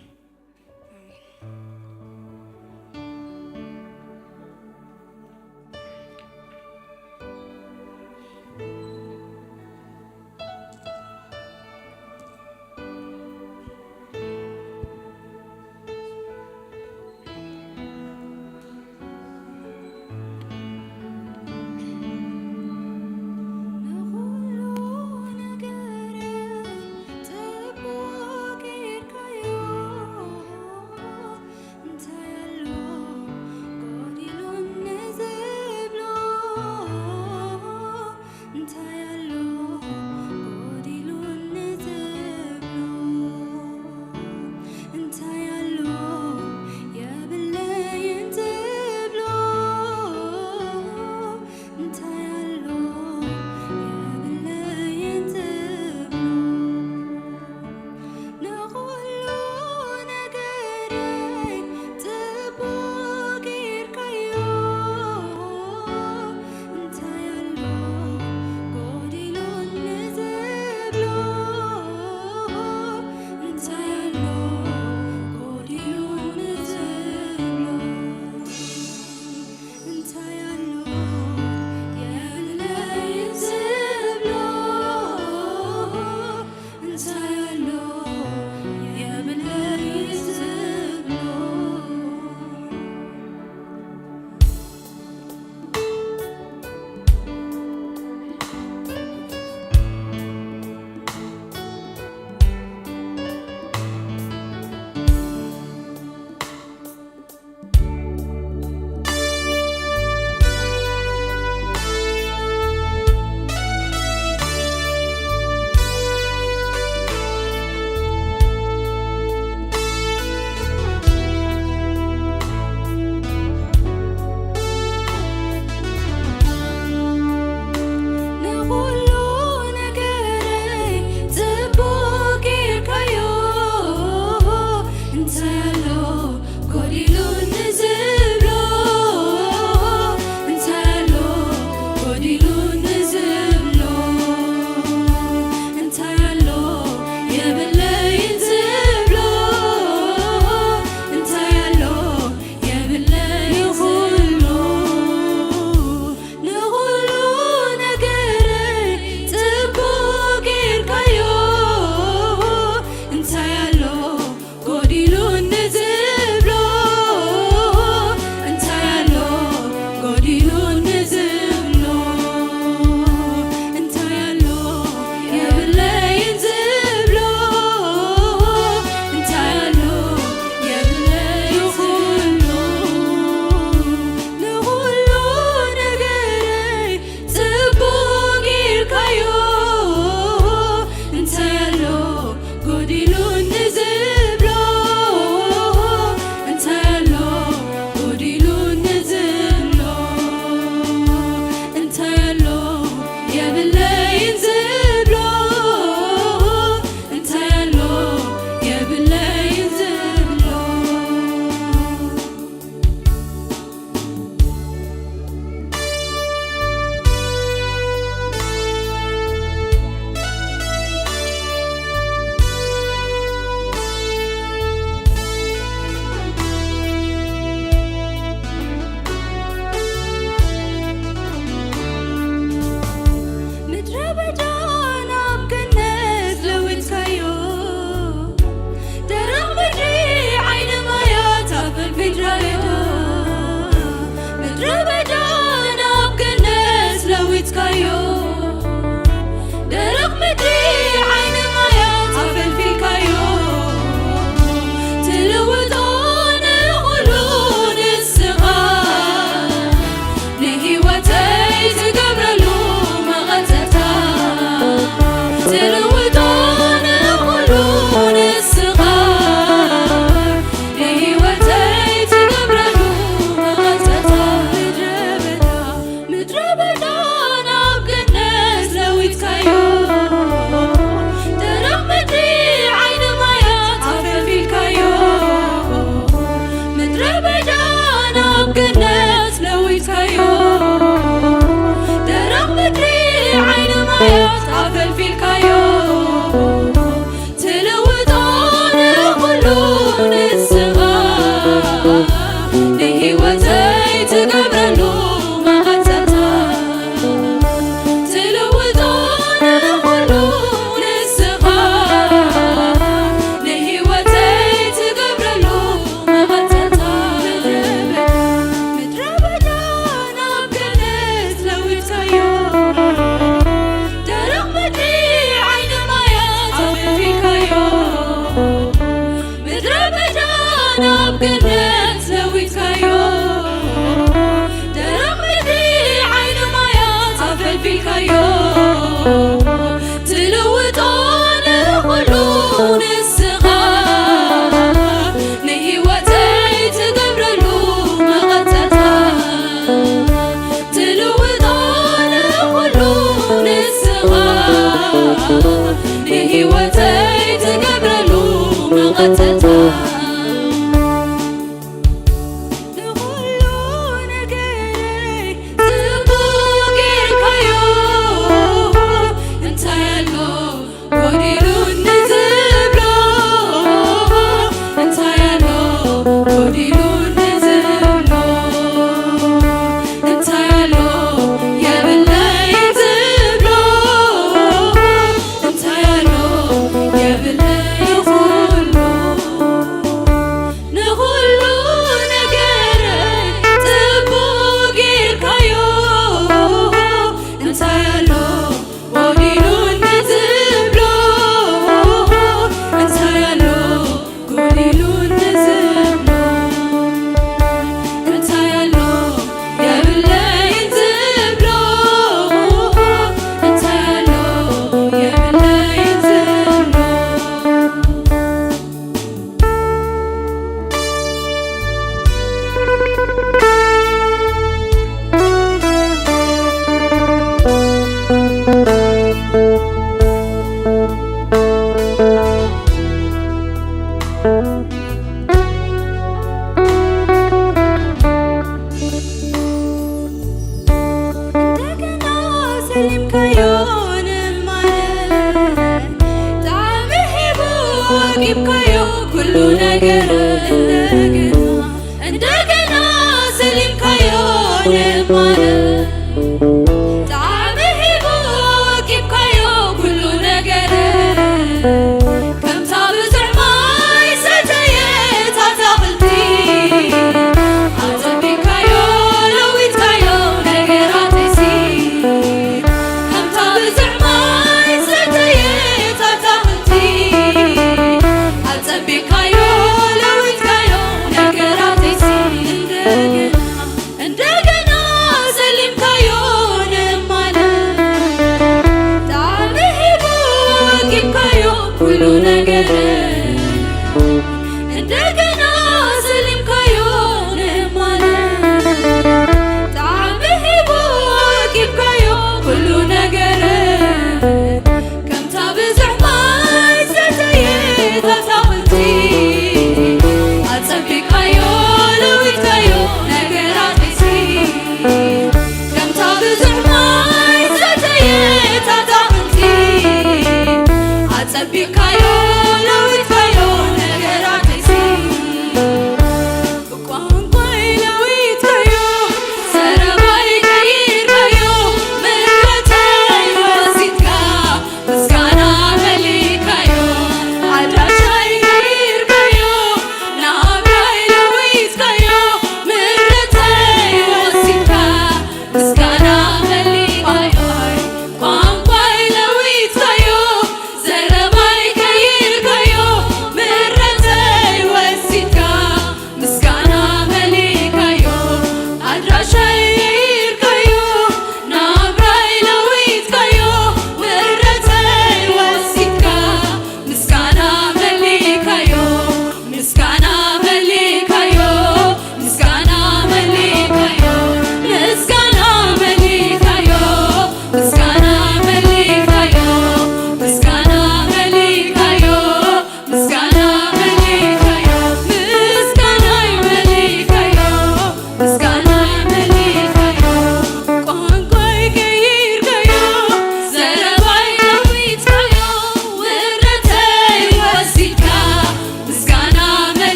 እንደገና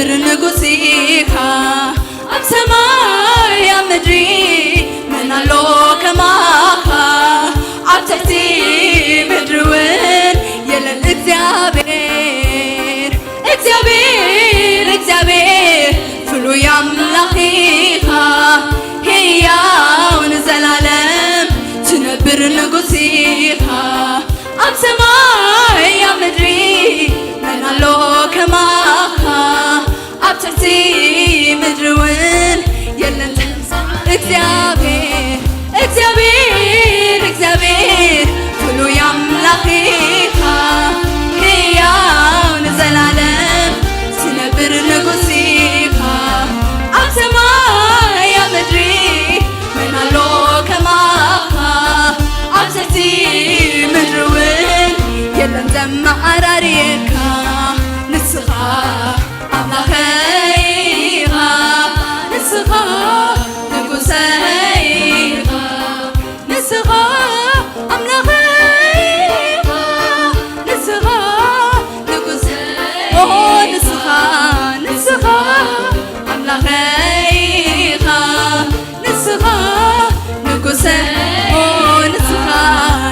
تنبر نقصيها أب سماء يا مدري من اللو كماها أب تحتي مدروين يلا الإكزابير إكزابير إكزابير فلو يملخيها هي ونزل علم تنبر نقصيها أب سماء يا مدري من اللو كماها أب تحتي مدروين يلا إكزابير إكزابير إكزابير فلو يملخيها هي ونزل علم تنبر نقصيها أب سماء يا مدري من اللو كماها أب تحتي مدروين يلا نجمع أراريكا نسخة أملاخيها نسخة نقصيها نسخة أملاخيها نسخة نقصيها نسخة نسخة أملاخيها نسخة نقصيها نسخة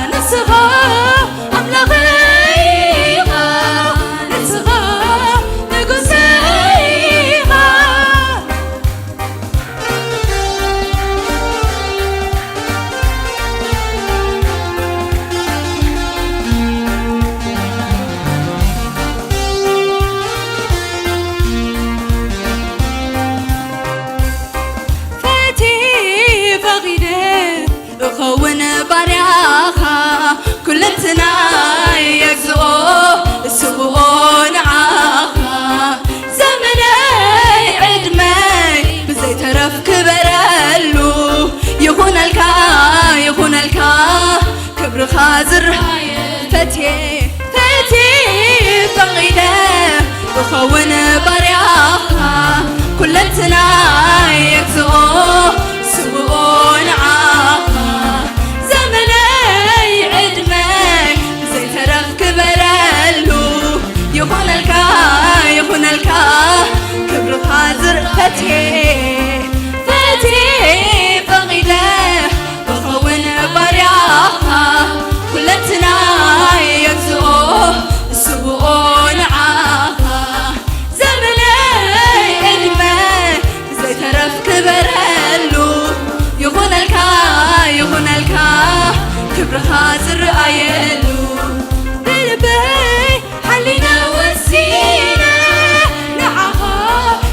نسخة أملاخيها نسخة نقصيها فاتي فغيدة أخون برياخا كل انتنا يجزؤ السبون عاخا زمني عدمي بزي ترف كبرلو يخون الكا كبر خازر فاتي فاتي فغيدة أخون برياخا كل انتنا يجزؤ سبون عاخا زمني عدمي زي ترف كبرلو يخون الكا كبر خازر فاتي فاتي فغيدة أخون برياخا كل انتنا يجزؤ سبون عاخا زمني عدمي زي ترف كبرلو يخون الكا كبر خازر أيلو بالبي حلينا وسينا نعها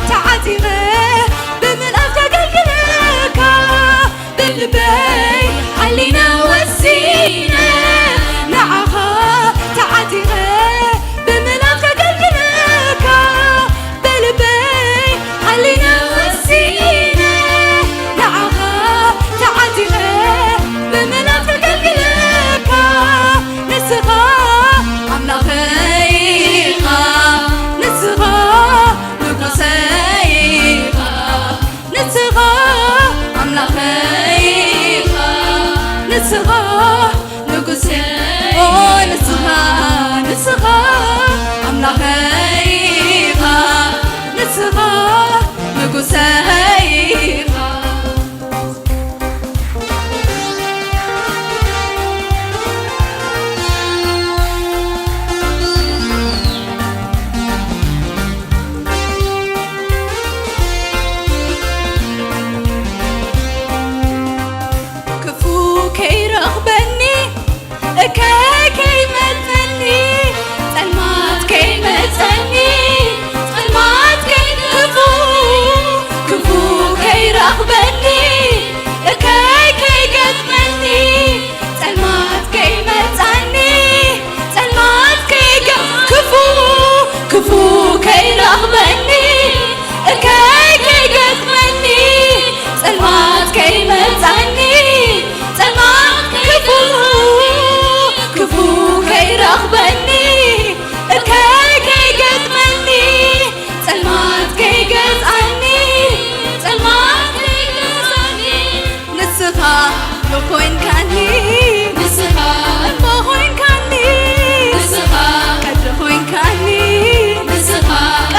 تعاتيغي بمن أفتق الكلكا بالبي حلينا وسينا نعها تعاتيغي بمن أفتق الكلكا بالبي حلينا وسينا نعها تعاتيغي بمن أفتق الكلكا نسخة أملاخيها نسخة نقصيها نسخة أملاخيها نسخة نقصيها نسخة نسخة أملاخيها نسخة نقصيها كفو كي رغبني كي متني سلمات كي متني سلمات كي كفو كفو كي رغبني كي قدمني سلمات كي متني سلمات كي كفو كفو كي رغبني كي قدمني سلمات كي متني سلمات كفو كفو كي رغبني كي قدمني سلمات كي قدعني سلمات كي قدعني نسخة لوين كاني نسخة لوين كاني نسخة قدر وين كاني نسخة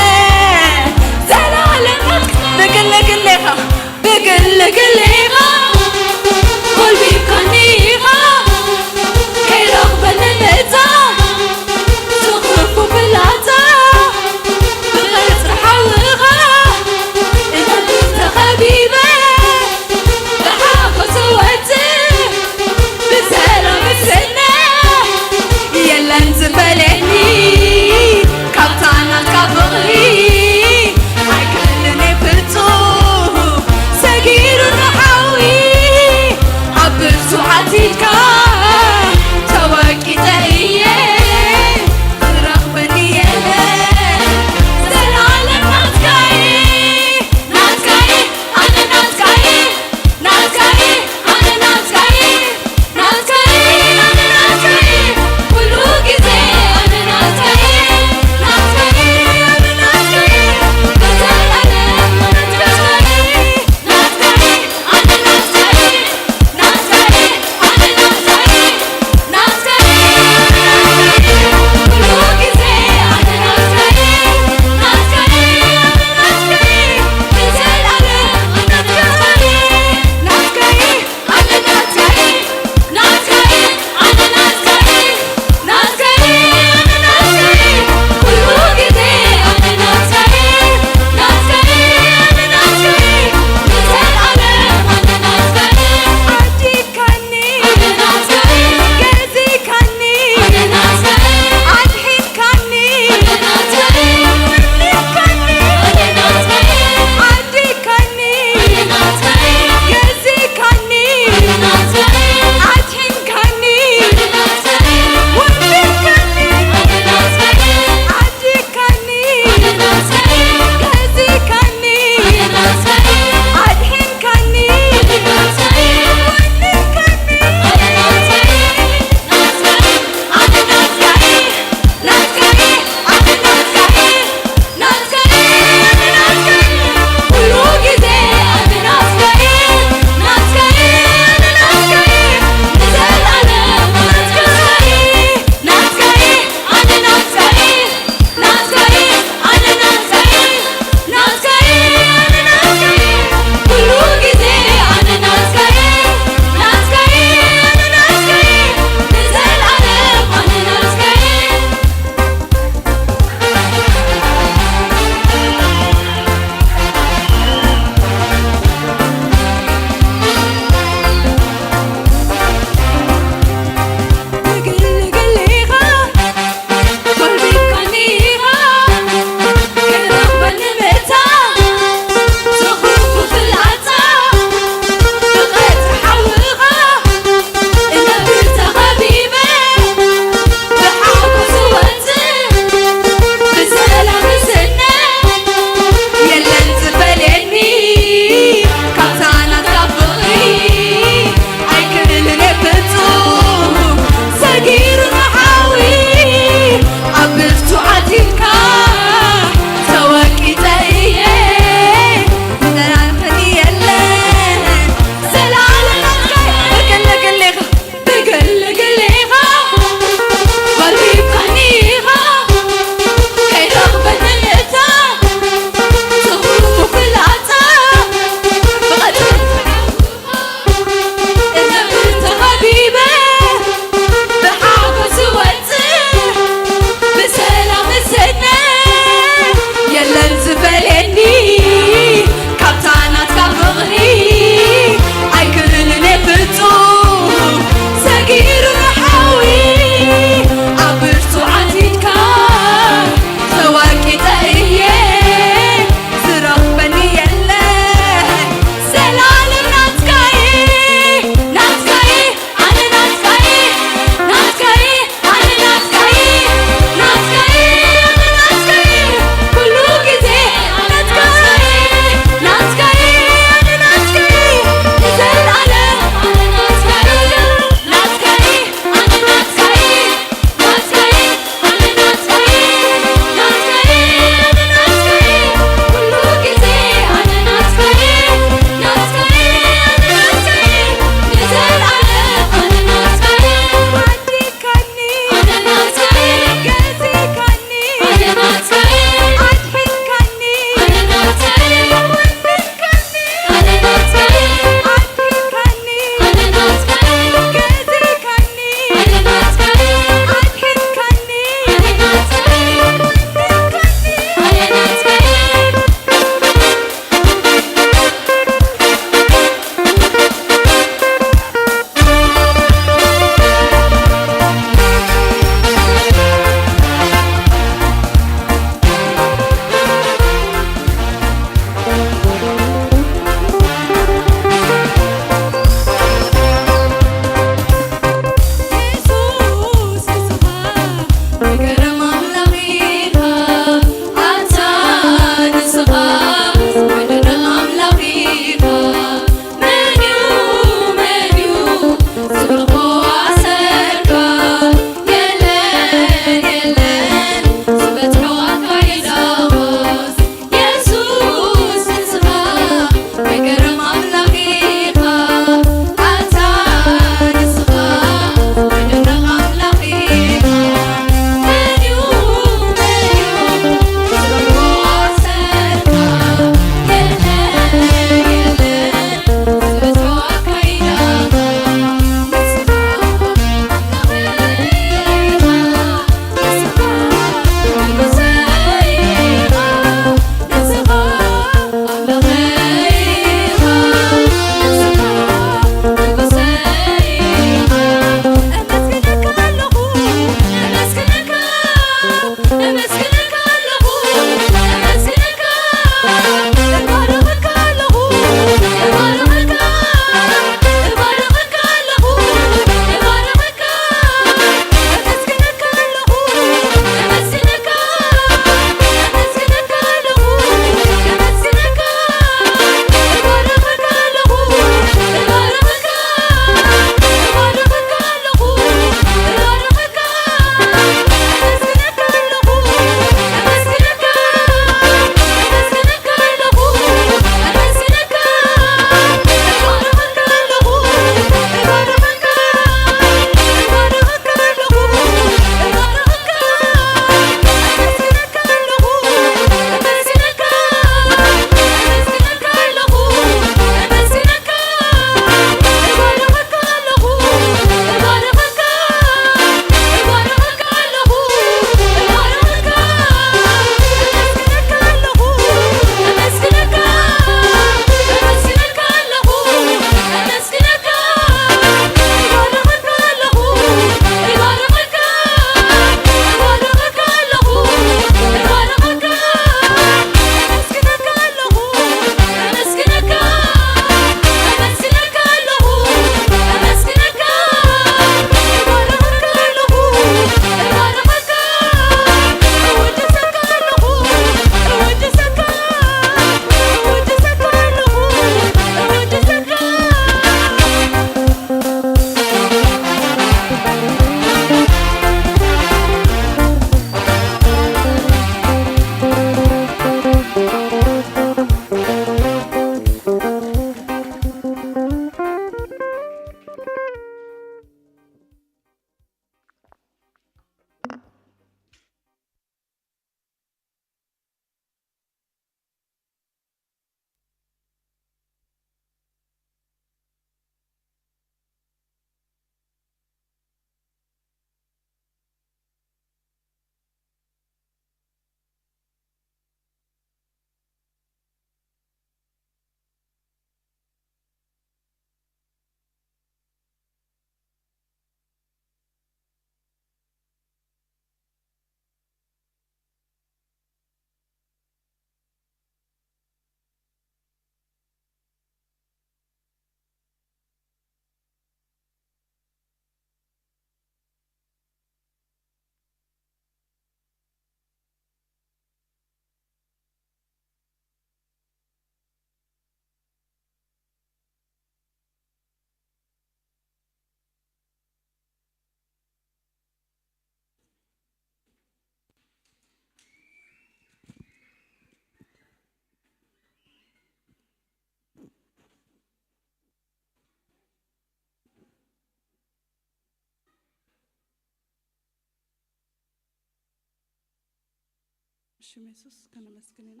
ኢየሱስ ከነመስግንና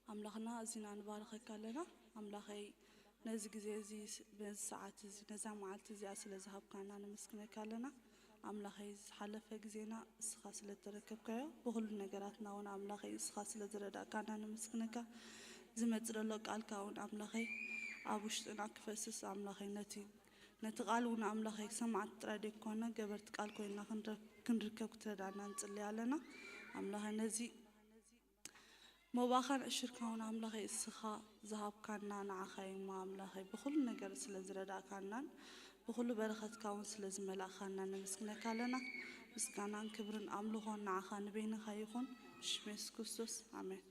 አምላኽና እዚና ንባረኸካ ኣለና አምላኸይ ነዚ ግዜ እዚ በዚ ሰዓት እዚ ነዛ መዓልቲ እዚኣ ስለዝሃብካና ነመስግነካ ኣለና አምላኸይ ዝሓለፈ ግዜና እስኻ ስለተረከብካዮ ብኩሉ ነገራትና እውን አምላኸይ እስኻ ስለዝረዳእካና ነመስግነካ ዝመፅእ ዘሎ ቃልካ እውን አምላኸይ ኣብ ውሽጥና ክፈስስ አምላኸይ ነቲ ቃል እውን አምላኸይ ሰማዕት ጥራይ ደይኮነ ገበርቲ ቃል ኮይና ክንርከብ ክትረዳእና ንፅልይ ኣለና አምላኸይ ነዚ موباخان الشركون أملاخي السخاء ذهب كنا نعخي ما أملاخي بكل نجار سلزردا كنا بكل بركة كون سلزملا خنا نمسكنا كلنا مسكنا كبرن أملوهن نعخان بين خيخون شمس كسوس آمين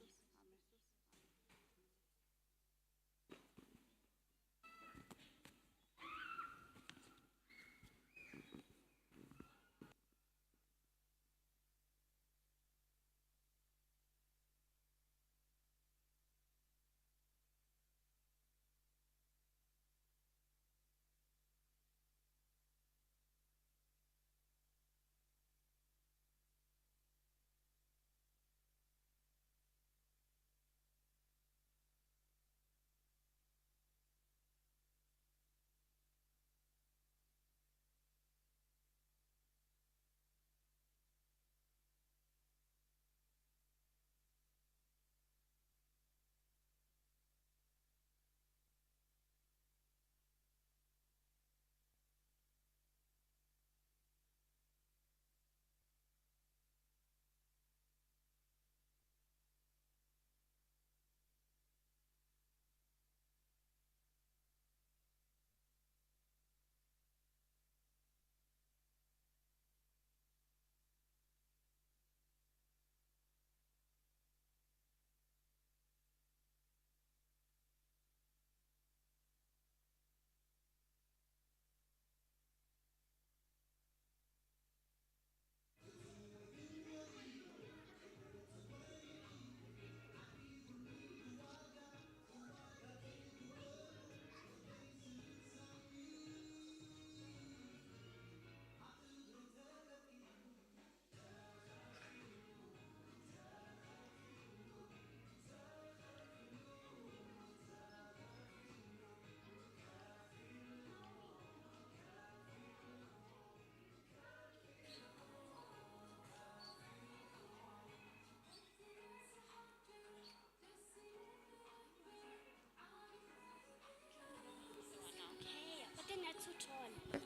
Too tall.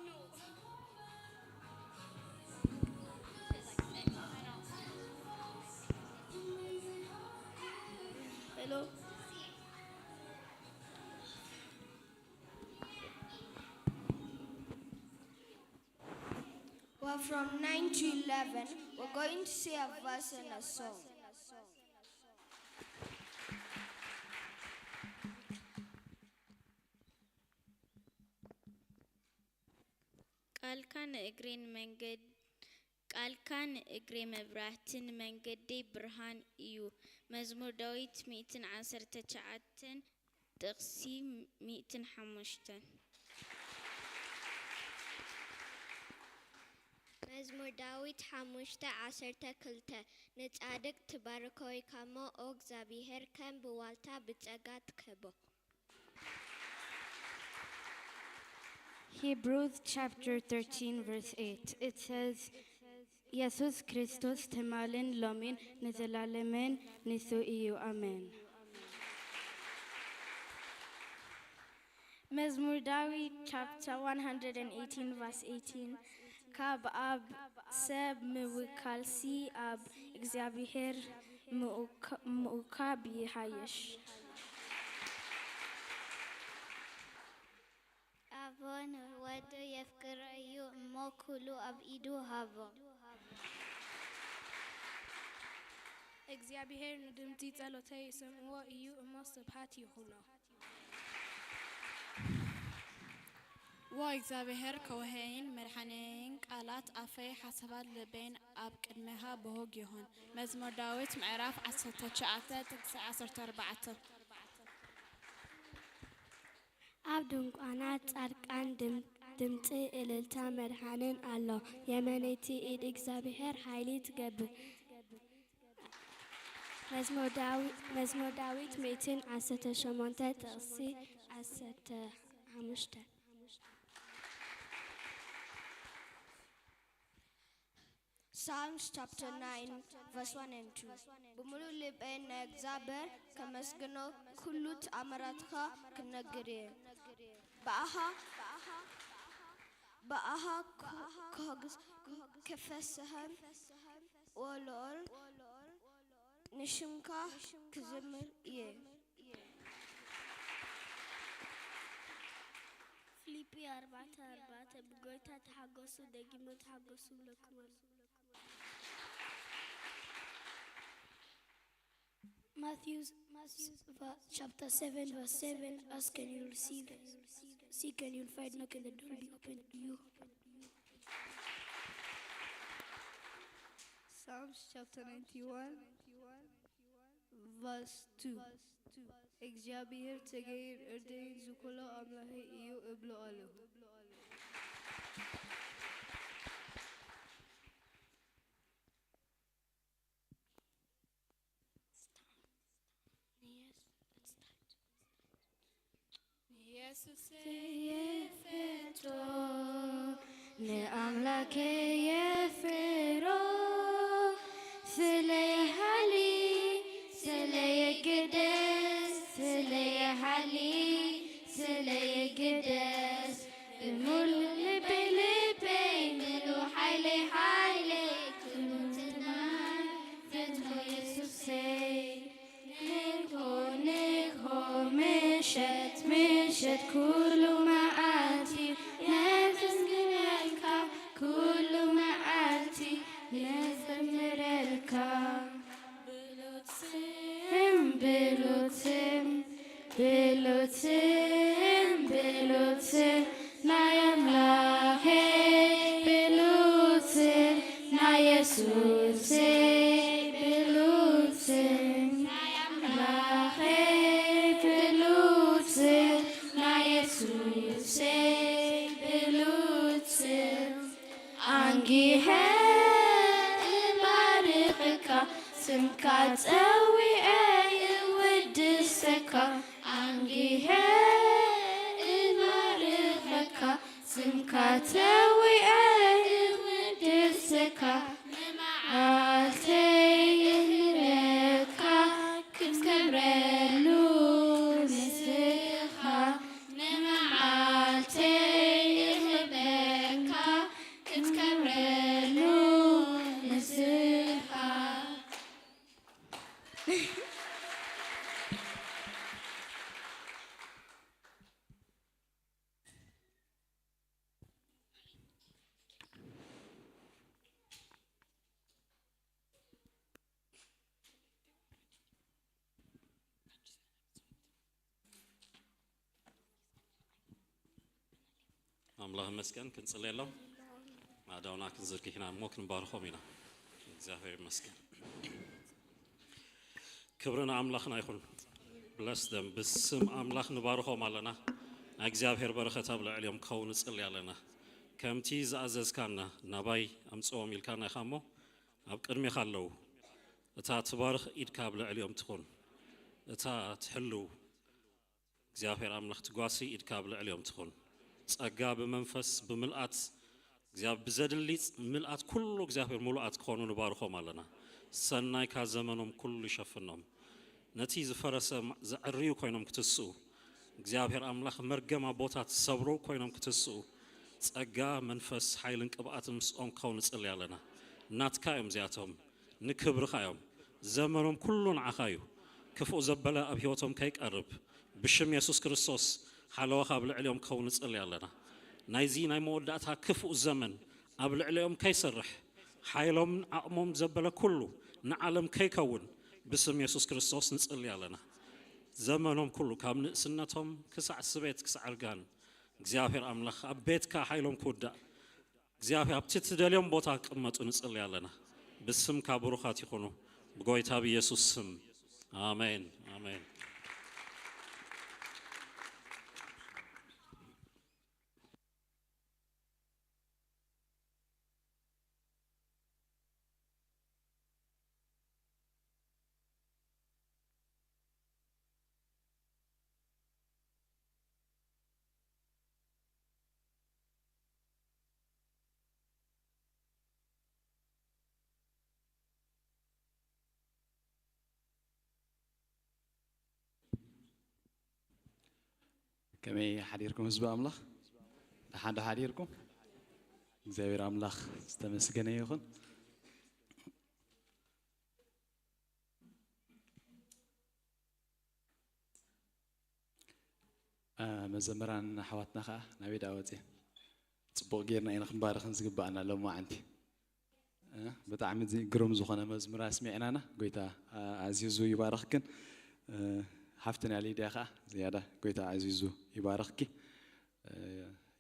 No. Hello. Well, from 9 to 11, we're going to say a verse and a song. ቃልካን እግሬን መንገድ ቃልካን እግሬ መብራህትን መንገዴ ብርሃን እዩ መዝሙር ዳዊት 119 ጥቅሲ 105 መዝሙር ዳዊት 5:12 ንጻድቅ ትባርከው ካሞ ኦ እግዚአብሔር ከም ብዋልታ ብጸጋ ትከቦ Hebrews chapter 13 verse 8 it says Jesus Christos temalen lomin nezalalemen nisu iyu amen Mezmur Dawid chapter 118 verse 18 Kab ab seb mukalsi ab እግዚአብሔር ሙካብ ይሃየሽ Avon wadu yefkirayu mokulu ab idu havo እግዚአብሔር ንድምቲ ጸሎተይ ሰምዖ እዩ እሞ ስብሐት ይሁኖ እግዚአብሔር ከወሄን መድኃኔን ቃላት አፈይ ሐሳባት ልቤን አብ ቅድመሃ በሆግ ይሆን መዝሙር ዳዊት ምዕራፍ 19:14 ኣብ ድንቋናት ጻድቃን ድምፂ እልልታ መድኃንን ኣሎ የመነይቲ ኢድ እግዚአብሔር ኃይሊ ትገብር መዝሙር ዳዊት 118 ጥቕሲ 15 Psalms chapter 9 verse 1 and 2 بملو لبين እግዚአብሔር ከመስግነው ኩሉት አመራትኻ ክነግር በአሃ ከፈሰህም ወሎል ንሽምካ ክዝምር እየ ፊልጵ 4:4 በጌታ ተሐገሱ ደግሞ ተሐገሱ ለክሙ Matthew chapter 7 verse 7 ask and you will receive seek and you will find knock and the door will be opened to you Psalms chapter 91 verse 2 እግዚአብሔር ተገይር እርደይን ዝኮሎ አምላኬ እዩ እብሎ አለሁ ኢየሱስ የፍቶ ለአምላኬ የፍሮ ስለየሃሊ ስለየግደስ ስለየሃሊ ስለየግደስ ሙሉ ልቤ ልቤ ሙሉ ኃይሌ ኃይሌ ክሉትና ፍትሆ ኢየሱሴ ንግሆ ንግሆ ምሸት ምሸት ኩሉ መዓልቲ ነዘምረልካ ኩሉ መዓልቲ ነዘምረልካ ብሉትም ናይ አምላኬ ብሉትም ናይ ኢየሱሴ ብሉትም ናይ አምላኬ ብሉትም ናይ ኢየሱሴ ብሉትም አንጊሄ እባርኽካ ስምካ ፀዊዐ ይውድሰካ አንጊሄ እባርኽካ ስምካ ፀዊዐ ይውድሰካ ንመዓልተይ ይህረካ ክትከብረሉ ንስኻ ንመዓልተይ ይህበካ ክትከብረሉ ንስኻ አምላክ መስገን ክንጽልየሎም ማዳውና ክንዝርግህና ሞክን ባርኾም ኢና እግዚአብሔር መስገን ክብርና አምላክና ይኹን bless them በስም አምላክ ንባርኾም አለና እግዚአብሔር በረከት ኣብ ልዕልዮም ከውን ጽልይ አለና ከምቲ ዝኣዘዝካና ናባይ ኣምጽኦም ኢልካና ኢኻሞ ኣብ ቅድሚኻ ኣለዉ እታ ትባርኽ ኢድካ ኣብ ልዕልዮም ትኹን እታ ትሕልው እግዚአብሔር አምላክ ትጓሲ ኢድካ ኣብ ልዕልዮም ትኹን ጸጋ በመንፈስ በምልአት እግዚአብሔር በዘድሊ ምልአት ኩሉ እግዚአብሔር ሙሉአት ከሆኑ ንባርኾም አለና ሰናይ ካ ዘመኖም ኩሉ ይሸፍኖም ነቲ ዝፈረሰ ዘዕርዩ ኮይኖም ክትስኡ እግዚአብሔር አምላክ መርገማ ቦታት ሰብሮ ኮይኖም ክትስኡ ጸጋ መንፈስ ኃይልን ቅብአትን ምስኦም ከውን ጽል ያለና ናትካዮም ዚያቶም ንክብርኻዮም ዘመኖም ኩሉን ዓኻዩ ክፉ ዘበለ ኣብ ህይወቶም ከይቀርብ ብሽም ኢየሱስ ክርስቶስ ሓለዋኻ ኣብ ልዕልዮም ከውን ጽል ያለና ናይዚ ናይ መወዳእታ ክፉእ ዘመን ኣብ ልዕልዮም ከይሰርሕ ሓይሎም ዓቕሞም ዘበለ ኩሉ ንዓለም ከይከውን ብስም ኢየሱስ ክርስቶስ ንጽል ያለና ዘመኖም ኩሉ ካብ ንእስነቶም ክሳዕ ስቤት ክሳዕ ርጋን እግዚአብሔር አምላክ ኣብ ቤትካ ሓይሎም ክውዳእ እግዚአብሔር ኣብቲ ትደልዮም ቦታ ቅመጡ ንጽል ያለና ብስም ካብሩኻት ይኹኑ ብጎይታ ብኢየሱስ ስም አሜን አሜን كمي حديركم هزب أملاخ لحد حديركم زاوير أملاخ استمسكنا يخون مزمران حواتنا خا نبي دعوتي صبغ غيرنا إن خبار خنزق بقنا لو ما عندي بتعمد زي قرم زخنا مزمر اسمعنا أنا قويتا عزيزو يباركن حفتنا علي داخا زيادة قويتا عزيزو يباركك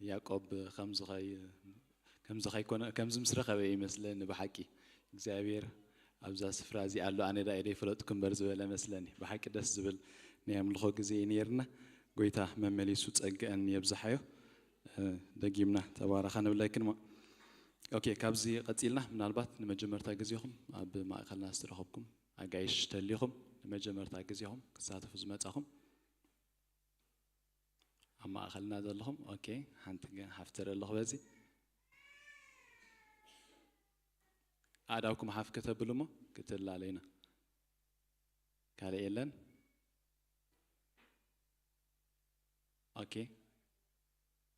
يعقوب كم زخي كنا كم زمسرقة بي مثلني بحكي إكزابير أبزا سفرازي قالوا أنا دا إلي فلتكم برزو ولا مثلني بحكي دس زبل نعم الخوك زي نيرنا قويتا مملي سوت أن يبزحيو دقيمنا تبارخنا ولكن ما أوكي كابزي قتيلنا من البات نمجمر تاجزيهم أب ما أخلنا استرخبكم أجايش تليهم نمجمر تاجزيهم كسات فزمتهم أما أخلنا ذلهم أوكي هنتجا حفتر الله بزي أداوكم حف كتب لهم كتل علينا كالي إلن أوكي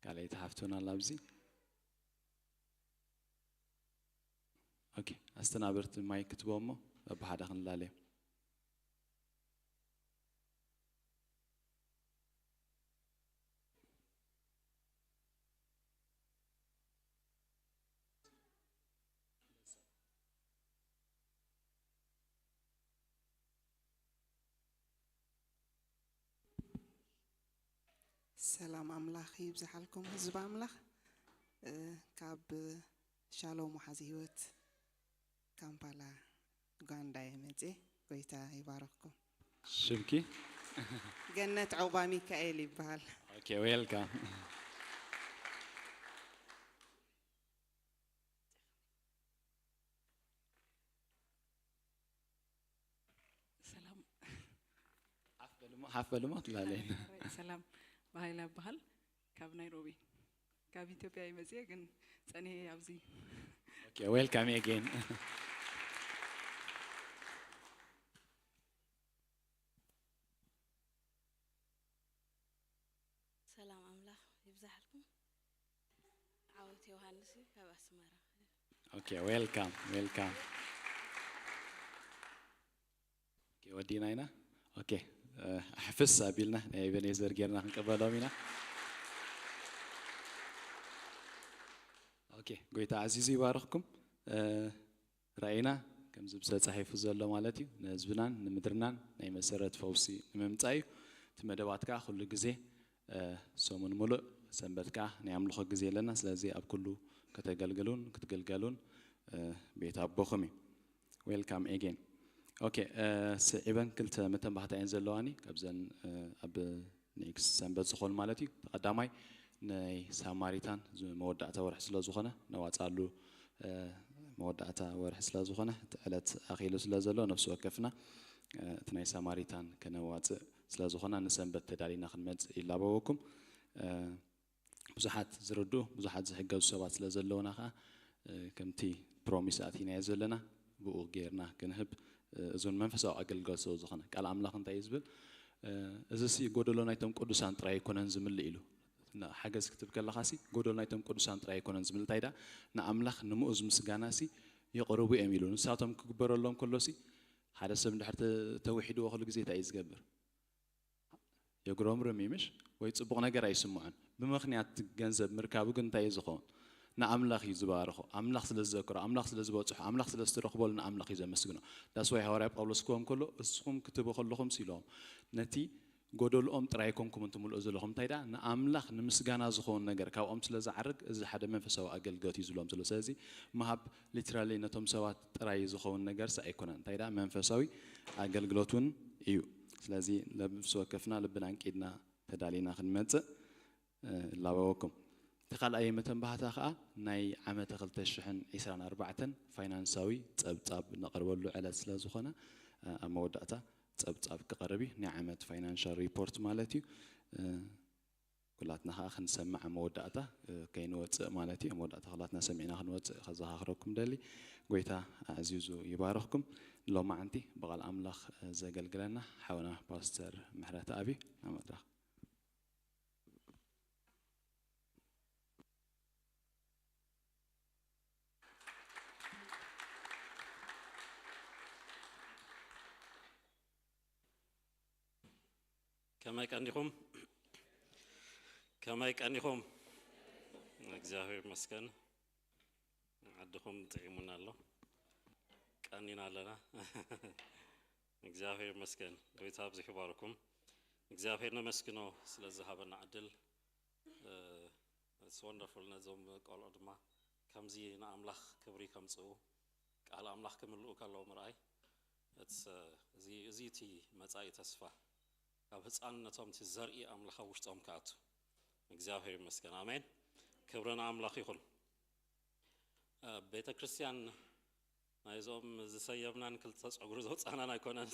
كالي تحفتونا لابزي أوكي أستنابرت ما يكتبوا أمه بحد خن لالي سلام أملاخ يبزحلكم حزب أملاخ كاب شالوم وحزيوت كامبالا غاندا يمتي قويتا يبارككم شمكي جنة عقبة ميكائيل يبال اوكي ويلكم سلام حفل ما طلع علينا سلام بهايلا بحال كاب نيروبي كاب إثيوبيا يمزي كن سنة يابزي اوكي ويلكم again سلام أملاخ يبزحلكم عاوت يوهانسي كاب أسمارة اوكي ويلكم اوكي ودينا هنا اوكي حفص قبلنا بنيزر غيرنا نقبلوا منا اوكي قويتا عزيزي يبارككم راينا كم زبسه صحيفه زلو مالتي نزبنان نمدرنان ناي مسرت فوسي نممصاي تمدباتكا كل غزي سومن ملو سنبتكا نعملو غزي لنا سلازي اب كله كتገልገሉን ቤት አቦخمي ويلكم اجين اوكي سعيبن كلت متن بحتاين زلواني كبزن اب نيكس سنبت زخون مالتي تقداماي ناي ساماريتان مودعتا ورح سلا زخونه نواصالو مودعتا ورح سلا زخونه تقلت اخيلو سلا زلو نفس وقفنا تناي ساماريتان كنواص سلا زخونه نسنبت تدالينا خنمت يلابوكم بزحات زردو بزحات زحقاو سبات سلا زلونا خا كمتي بروميس اتينا يزلنا بو غيرنا كنهب ازون منفسو اقلقل سو زخونه قال املاح انت يزبل ازسي غودلو نايتم قدوسان طراي كونن زمل يلو حاجز كتب كلا خاسي غودلو نايتم قدوسان طراي كونن زمل تايدا نا املاح نمؤز مسغاناسي يقربو يميلون ساعتهم كبرلهم كلوسي حدا سب دحر توحيدو كل غزي تاي زغبر يغروم رميمش ወይ ጽቡቕ ነገር አይስሙዓን በመኽንያት ገንዘብ ምርካቡ ግን ታይ ዝኾን ንኣምላኽ ይዝባርኹ ኣምላኽ ስለዘክሮ ኣምላኽ ስለዝበጽሑ ኣምላኽ ስለዝተረኽበሉ ንኣምላኽ ይዘመስግኑ ዳስ ወይ ሐዋርያ ጳውሎስ ኮም ከሎ እስኹም ክትቡ ከለኹም ሲሎም ነቲ ጎደልኦም ጥራይ ኮንኩም እንትምልኡ ዘለኹም ታይዳ ንኣምላኽ ንምስጋና ዝኾን ነገር ካብኦም ስለዝዓርግ እዚ ሓደ መንፈሳዊ አገልግሎት ይዝሎም ዘሎ ስለዚ ማሃብ ሊትራሊ ነቶም ሰባት ጥራይ ዝኾን ነገር ሳይኮነን ታይዳ መንፈሳዊ አገልግሎቱን እዩ ስለዚ ለብሶ ከፍና ልብና አንቂድና تدالينا خدمت لابوكم تخال أي متن بحثا خا ناي عام تخلت الشحن عسران 4 فاينانساوي تصب نقرب له على سلازخنا مودعتا تصب كقربي نعمة فاينانشال ريبورت مالتي كلاتنا خا خنسمع مودعتا كاين وص مالتي مودعتا خلاتنا سمعنا خنوص خزا اخركم دلي قويتا عزيزو يبارككم لو ما عندي بغال املاخ زغلغلنا حونا باستر محرات ابي امدرا كما يكنيكم እግዚአብሔር ይመስገን አድኹም ጥዒሙና አሎ ቀኒና አለና እግዚአብሔር ይመስገን ጌታ ብዝሕ ይባርኩም እግዚአብሔር ነመስግኖ ስለዚህ ሀበና ዕድል it's wonderful ነዞም ቆልዑ ድማ ከምዚ ንኣምላኽ ክብሪ ከምፅኡ ቃል ኣምላኽ ክምልኡ ከለዉ ምርኣይ እዚ እቲ መጻኢ ተስፋ ኣብ ህፃንነቶም እቲ ዘርኢ ኣምላኽ ኣብ ውሽጦም ከኣቱ እግዚአብሔር ይመስገን አሜን ክብረና አምላኽ ይኹን ቤተ ክርስቲያን ናይዞም ዝሰየብናን ክልተ ፀጉሪ ዘውፃናን ኣይኮነን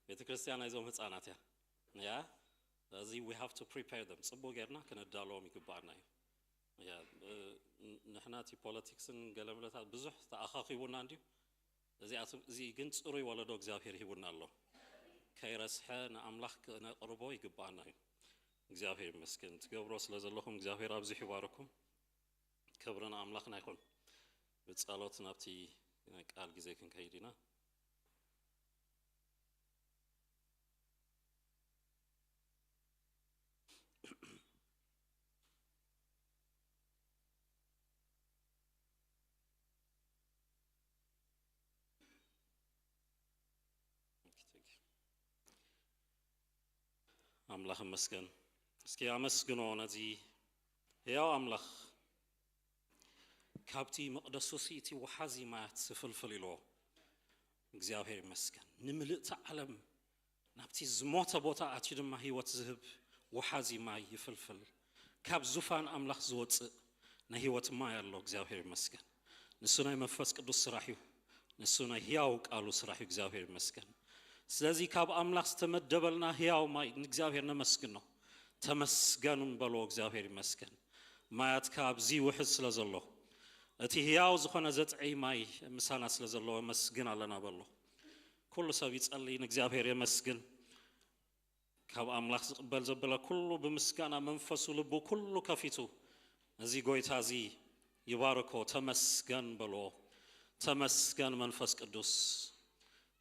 ቤተ ክርስቲያን ናይዞም ህፃናት ያ እዚ we have to prepare them ጽቡቕ ጌርና ክነዳለዎም ይግባአና እዩ ንሕና እቲ ፖለቲክስን ገለምለታት ብዙሕ ተኣኻኺቡና እንዲሁ እዚ ግን ጽሩይ ወለዶ እግዚአብሔር ሂቡና ኣሎ ከይረስሐ ንኣምላኽ ክነቕርቦ ይግባአና እዩ እግዚአብሔር ይመስገን ትገብሮ ስለዘለኹም እግዚአብሔር ኣብዝሕ ይባርኩም ክብርና ኣምላኽና ይኹን ብጸሎት ናብቲ ቃል ግዜ ክንከይድ ኢና አምላኽ ይመስገን እስኪ አመስግኖ ነዚ ያው አምላኽ ካብቲ መቅደሱ ሲቲ ወሓዚ ማያት ስፍልፍል ኢሎ እግዚአብሔር ይመስገን ንምልእቲ ዓለም ናብቲ ዝሞተ ቦታ ኣቲ ድማ ህይወት ዝህብ ወሓዚ ማይ ይፍልፍል ካብ ዙፋን አምላኽ ዝወፅእ ንህይወት ማይ ኣሎ እግዚአብሔር ይመስገን ንሱ ናይ መንፈስ ቅዱስ ስራሕ እዩ ንሱ ናይ ህያው ቃሉ ስራሕ እዩ እግዚአብሔር ይመስገን ስለዚህ ካብ አምላኽ ዝተመደበልና ህያው ማይ እግዚአብሔር ነመስግኖ ተመስገን በሎ እግዚአብሔር ይመስገን ማያት ካብዚ ውሕዝ ስለዘሎ እቲ ህያው ዝኾነ ዘጥዒ ማይ ምሳና ስለዘሎ መስግን ኣለና በሎ ኩሉ ሰብ ይጸልይ ንእግዚአብሔር የመስግን ካብ አምላኽ ዝቕበል ዘበለ ኩሉ ብምስጋና መንፈሱ ልቡ ኩሉ ከፊቱ እዚ ጎይታ እዚ ይባርኮ ተመስገን በሎ ተመስገን መንፈስ ቅዱስ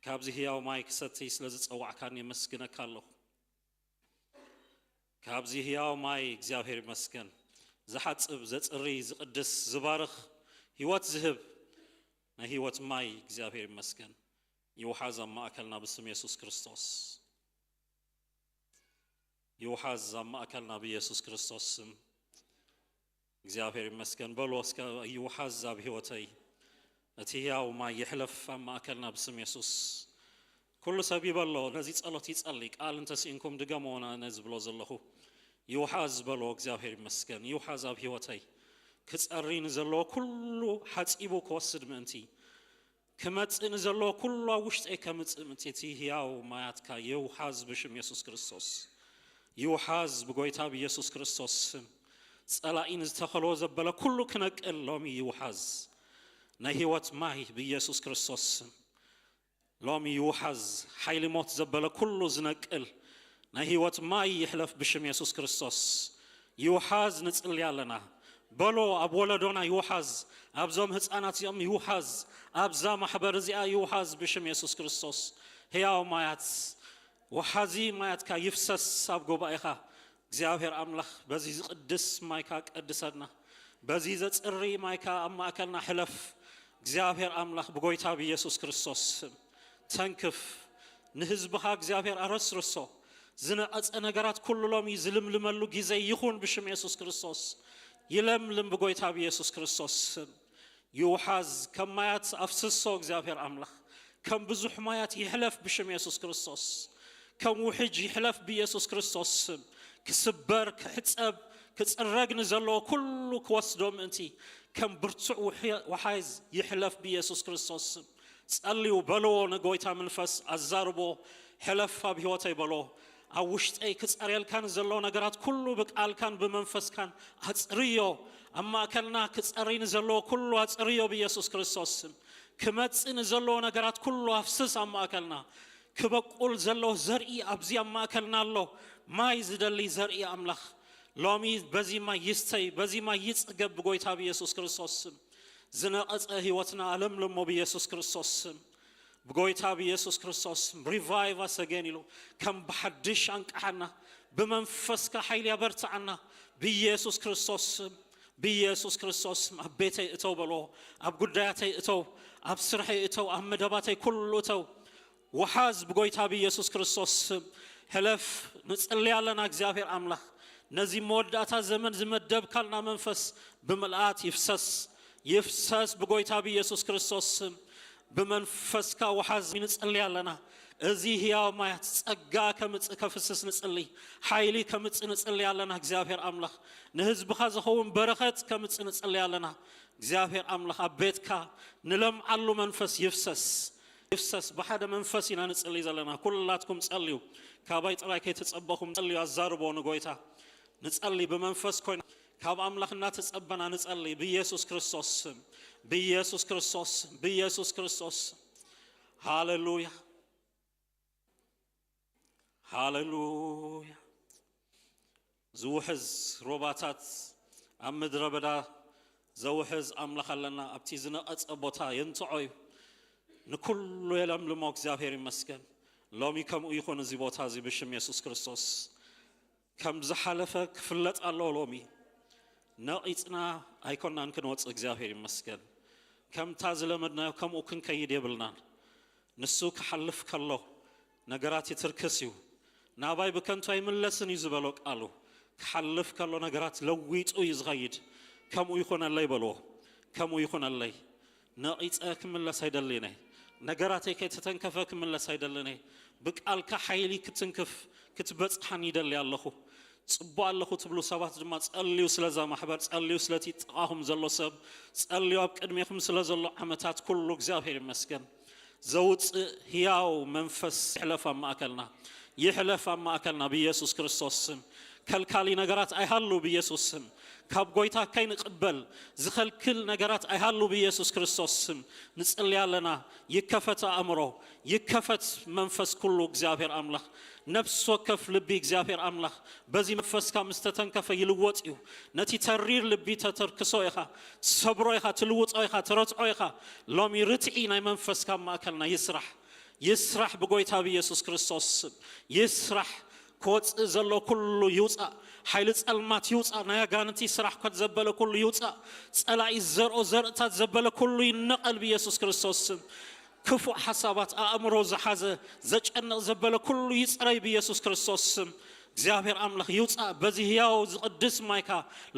ካብዚ ህያው ማይ ክሰቲ ስለዝፀዋዕካን የመስግነካ ኣለኹ ካብዚ ህያው ማይ እግዚአብሔር ይመስገን ዝሓጽብ ዘጽሪ ዝቅድስ ዝባርኽ ህይወት ዝህብ ናይ ህይወት ማይ እግዚአብሔር ይመስገን ይውሓዝ ኣብ ማእከልና ብስም ኢየሱስ ክርስቶስ ይውሓዝ ኣብ ማእከልና ብኢየሱስ ክርስቶስ ስም እግዚአብሔር ይመስገን በሎ እስከ ይውሓዝ ኣብ ህይወተይ እቲ ህያው ማይ ይሕለፍ ኣብ ማእከልና ብስም ኢየሱስ ኩሉ ሰብ ይበሎ ነዚ ጸሎት ይጸልይ ቃል እንተሲእንኩም ድገሞና ነዝብሎ ዘለኹ ይውሓዝ በሎ እግዚአብሔር ይመስገን ይውሓዝ ኣብ ህይወተይ ክጸሪን ዘሎ ኩሉ ሓጺቡ ክወስድ ምእንቲ ክመጽእን ዘሎ ኩሉ ኣብ ውሽጠይ ከምጽእ ምእንቲ እቲ ህያው ማያትካ ይውሓዝ ብሽም ኢየሱስ ክርስቶስ ይውሓዝ ብጎይታ ብኢየሱስ ክርስቶስ ስም ጸላኢን ዝተኸልዎ ዘበለ ኩሉ ክነቅል ሎሚ ይውሓዝ ናይ ህይወት ማይ ብኢየሱስ ክርስቶስ ስም ሎሚ ይውሓዝ ሓይሊ ሞት ዘበለ ኩሉ ዝነቅል ናይ ህይወት ማይ ይሕለፍ ብሽም ኢየሱስ ክርስቶስ ይውሓዝ ንጽልይ ኣለና በሎ ኣብ ወለዶና ይውሓዝ ኣብዞም ህፃናት እዚኦም ይውሓዝ ኣብዛ ማሕበር እዚኣ ይውሓዝ ብሽም ኢየሱስ ክርስቶስ ህያው ማያት ወሓዚ ማያትካ ይፍሰስ ኣብ ጉባኤኻ እግዚአብሔር አምላኽ በዚ ዝቅድስ ማይካ ቀድሰና በዚ ዘጽሪ ማይካ ኣብ ማእከልና ሕለፍ እግዚአብሔር አምላኽ ብጎይታ ብኢየሱስ ክርስቶስ ተንክፍ ንህዝብኻ እግዚአብሔር አረስርሶ ዝነቐጸ ነገራት ኩሉ ሎሚ ዝልምልመሉ ጊዜ ይኹን ብሽም ኢየሱስ ክርስቶስ ይለምልም ብጎይታ ብኢየሱስ ክርስቶስ ይውሓዝ ከም ማያት ኣፍስሶ እግዚአብሔር አምላኽ ከም ብዙሕ ማያት ይሕለፍ ብሽም ኢየሱስ ክርስቶስ ከም ውሕጅ ይሕለፍ ብኢየሱስ ክርስቶስ ክስበር ክሕጸብ ክጽረግን ዘሎ ኩሉ ክወስዶ ምእንቲ ከም ብርቱዕ ወሓይዝ ይሕለፍ ብኢየሱስ ክርስቶስ ጸልዩ በልዎ ንጎይታ መንፈስ ኣዛርቦ ሕለፍ ኣብ ህይወተይ በሎ ኣብ ውሽጠይ ክጸርየልካን ዘሎ ነገራት ኩሉ ብቃልካን ብመንፈስካን ኣጽርዮ ኣብ ማእከልና ክጸሪን ዘሎ ኩሉ ኣጽርዮ ብኢየሱስ ክርስቶስ ክመጽእን ዘሎ ነገራት ኩሉ ኣፍስስ ኣብ ማእከልና ክበቁል ዘሎ ዘርኢ ኣብዚ ኣብ ማእከልና ኣሎ ማይ ዝደሊ ዘርኢ ኣምላኽ ሎሚ በዚ ማይ ይስተይ በዚ ማይ ይጽገብ ብጎይታ ብኢየሱስ ክርስቶስ ዝነቐጸ ህይወትና ኣለምልሞ ብኢየሱስ ክርስቶስ بقويتا بيسوس كريستوس revive us again إلو كم بحدش أنك حنا بمنفسك حيل يبرتعنا بيسوس كريستوس بيسوس كريستوس أبيتي إتو بلو أب قداتي إتو أب سرحي إتو أب مدباتي كل إتو وحاز بقويتها بيسوس كريستوس هلف نسألي على ناكزافير أملاخ نزي موداتا زمن زمدب كالنا منفس بملآت يفسس بقويتها بيسوس كريستوس بمنفسك وحاز نسألي على أزي هي ما يتسقى كفسس نسألي حيلي كمتس نسألي على እግዚአብሔር አምላክ نهزب خازخون برخت كمتس نسألي على እግዚአብሔር አምላክ أبيتك نلم على منفس يفسس بحد منفسنا نسألي زلنا كلاتكم تسأليو كابايت رايك يتصبخم تسأليو الزاربو نقويتا نسألي بمنفس كوين كاب أملاخنا تسأبنا نسألي بيسوس كريستوس هاليلويا هاليلويا زوحز روباتات أمد ربدا زوحز أملاخ لنا أبتيزنا أتصبوتا ينتعوي نكل يلم لموك زافير مسكن لومي كم يكون زيبوتا زي بشم يسوس كريستوس كم زحلفك فلت الله لومي نقيتنا هيكون نكن وص زافير مسكن كم تازل مدنا كم أكن كيد يبلنا نسوك حلف كله نجاراتي تركسيو ناباي بكنتو يملسن يزبلوك قالو حلف كله نجارات لويت أو يزغيد كم يكون الله يبلو كم يكون الله نقيت أكمل سيدلينه نجاراتي كي تتنكف أكمل سيدلينه بك ألك حيلي كتنكف كتبت حنيد اللي الله صبوا الله تبلو سبات جماعة سأليو سلزا محبر سأليو سلتي تقاهم زلوا سب سأليو أبكرميكم سلزلوا عمتات كله جزافير مسكن زوج هياو منفس حلف ما أكلنا بيسوس كريستوس كالكالي نجارات أيهالو بيسوس كاب قويتا كين قبل زخل كل نجارات أيهالو بيسوس كريستوس نسأل لنا يكفت أمره يكفت منفس كله جزافير أملاخ نفس وكف لبي جزافير أملاخ بزي منفس كمستتنكف يلوطيو نتي ترير لبي تتركسويها صبرويها تلوطويها ترطويها لوم يرتعينا منفس كما أكلنا يسرح بقويتا بيسوس كريستوس يسرح كوت زلو كله يوصا حيلت المات يوصا نايا غانتي سرح كوت زبل كله يوصا صلاي زرو زرتا زبل كله ينقل بيسوس كريستوس كفو حسابات أمرو زحازه زچنق زبل كله يصري بيسوس كريستوس እግዚአብሔር አምላክ ይውጣ በዚህ ያው ቅዱስ ማይካ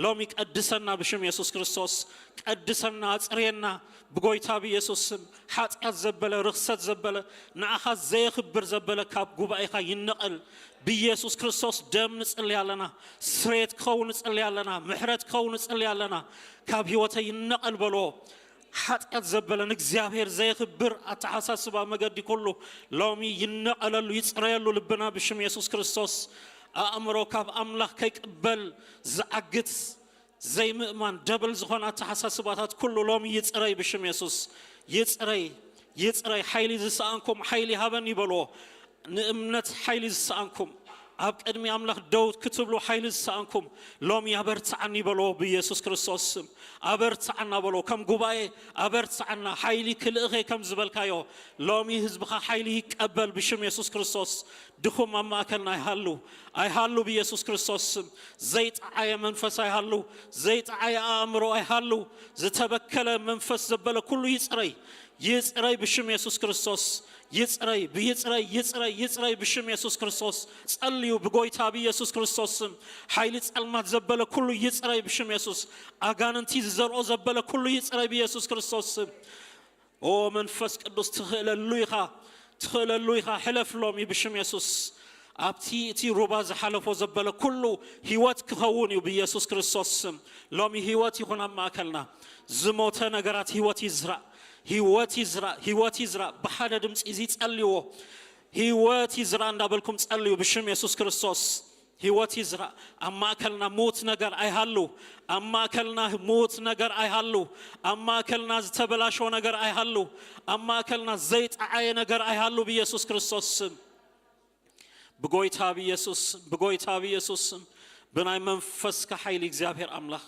ሎሚክ ቅድሰና በሽም ኢየሱስ ክርስቶስ ቅድሰና ጽሬና በጎይታ በኢየሱስ ስም ኃጢአት ዘበለ ርክሰት ዘበለ ንአኻ ዘይኽብር ዘበለ ካብ ጉባኤኻ ይነቀል በኢየሱስ ክርስቶስ ደም ንጽልያለና ስሬት ከውን ንጽልያለና ምሕረት ከውን ንጽልያለና ካብ ህይወተ ይነቀል በሎ ኃጢአት ዘበለን እግዚአብሔር ዘይኽብር አተሐሳስባ መገዲ ኩሉ ሎሚ ይነቀለሉ ይጽረየሉ ልብና በሽም ኢየሱስ ክርስቶስ أمره كاب أملاك كيقبل زعقت زي مؤمن دبل زخانة حساسبات كل لوم يتسري بشم يسوس يتسري حيلي زسانكم حيلي هبني بلو نأمنت حيلي زسانكم أب أدمي أملاك داود كتب له حيلي زسانكم لوم يبرت عني بلو بيسوس كريستوس أبرت عنا بلو كم جباي أبرت عنا حيلي كل أخي كم زبل كايو لوم يهزبخ حيلي قبل بشم يسوس كريستوس دخوم أما أكلنا أيهالو بيسوس كريستوس زيت عيا منفس أيهالو زيت عيا أمرو أيهالو زتبكل منفس زبل كله يسري بشم يسوس كريستوس يسري بشم يسوس كريستوس صليو بقويتا بيسوس كريستوس حيلت المات زبل كله يسري بشم يسوس أغاننتي زرو زبل كله يسري بيسوس كريستوس او منفس قدوس تخللويها حلف لومي بشم يسوس أبتي تي روباز حلفو زبل كله هيوات كهوني بيسوس كريستوس لومي هيوات يكون أما أكلنا زموتا نغرات هيوات يزرع بحادة دمس إزيت أليو هيوات يزرع ندابلكم تأليو بشم يسوس كريستوس هيوات يزرع أما أكلنا موت نغر أيهالو أما أكلنا موت نغر أيهالو أما أكلنا زتبلاشو نغر أيهالو أما أكلنا زيت عي نغر أيهالو بيسوس كريستوس بقويتا بيسوس بناي منفس كحيلي እግዚአብሔር አምላክ